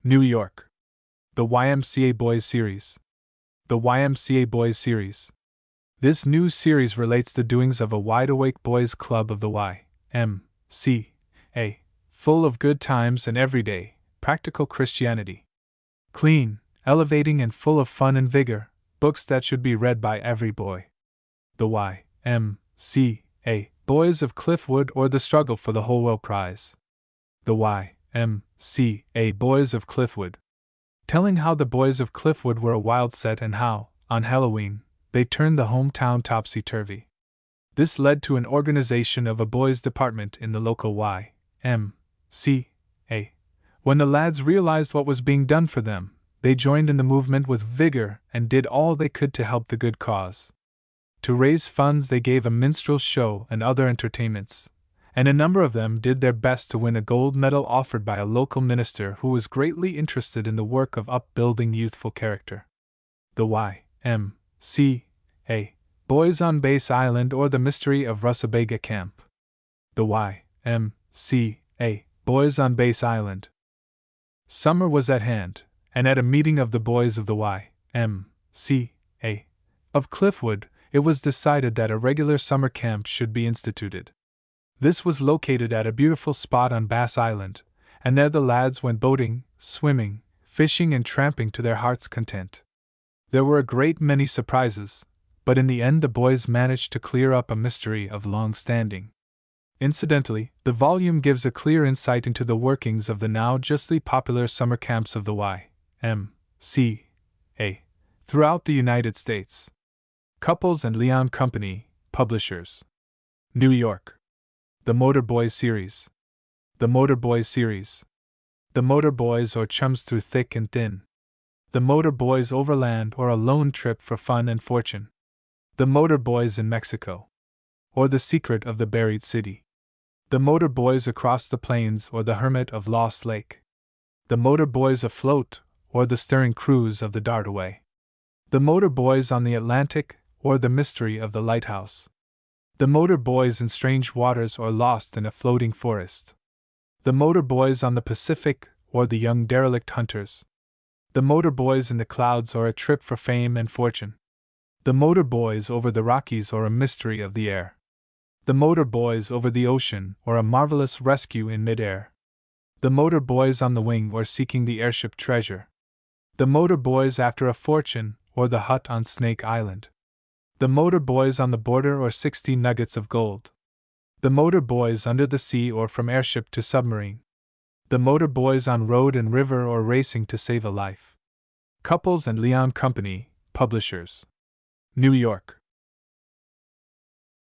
New York. The YMCA Boys Series. The YMCA Boys Series. This new series relates the doings of a wide-awake boys' club of the YMCA, full of good times and everyday, practical Christianity. Clean, elevating and full of fun and vigor, books that should be read by every boy. The YMCA, Boys of Cliffwood, or The Struggle for the Holwell Prize. The YMCA, Boys of Cliffwood. Telling how the boys of Cliffwood were a wild set and how, on Halloween, they turned the hometown topsy-turvy. This led to an organization of a boys' department in the local YMCA. When the lads realized what was being done for them, they joined in the movement with vigor and did all they could to help the good cause. To raise funds, they gave a minstrel show and other entertainments, and a number of them did their best to win a gold medal offered by a local minister who was greatly interested in the work of upbuilding youthful character. The YMCA, Boys on Base Island, or The Mystery of Rusabega Camp. The YMCA, Boys on Base Island. Summer was at hand, and at a meeting of the boys of the YMCA of Cliffwood, it was decided that a regular summer camp should be instituted. This was located at a beautiful spot on Bass Island, and there the lads went boating, swimming, fishing, and tramping to their heart's content. There were a great many surprises, but in the end the boys managed to clear up a mystery of long standing. Incidentally, the volume gives a clear insight into the workings of the now justly popular summer camps of the YMCA throughout the United States. Couples and Leon Company, Publishers. New York. The Motor Boys Series. The Motor Boys Series. The Motor Boys, or Chums Through Thick and Thin. The Motor Boys Overland, or A Lone Trip for Fun and Fortune. The Motor Boys in Mexico, or The Secret of the Buried City. The Motor Boys Across the Plains, or The Hermit of Lost Lake. The Motor Boys Afloat, or The Stirring Cruise of the Dartaway. The Motor Boys on the Atlantic, or The Mystery of the Lighthouse. The Motor Boys in Strange Waters, or Lost in a Floating Forest. The Motor Boys on the Pacific, or The Young Derelict Hunters. The Motor Boys in the Clouds, or A Trip for Fame and Fortune. The Motor Boys Over the Rockies, or A Mystery of the Air. The Motor Boys Over the Ocean, or A Marvelous Rescue in Midair. The Motor Boys on the Wing, or Seeking the Airship Treasure. The Motor Boys After a Fortune, or The Hut on Snake Island. The Motor Boys on the Border, or 60 Nuggets of Gold. The Motor Boys Under the Sea, or From Airship to Submarine. The Motor Boys on Road and River, or Racing to Save a Life. Couples and Leon Company, Publishers. New York.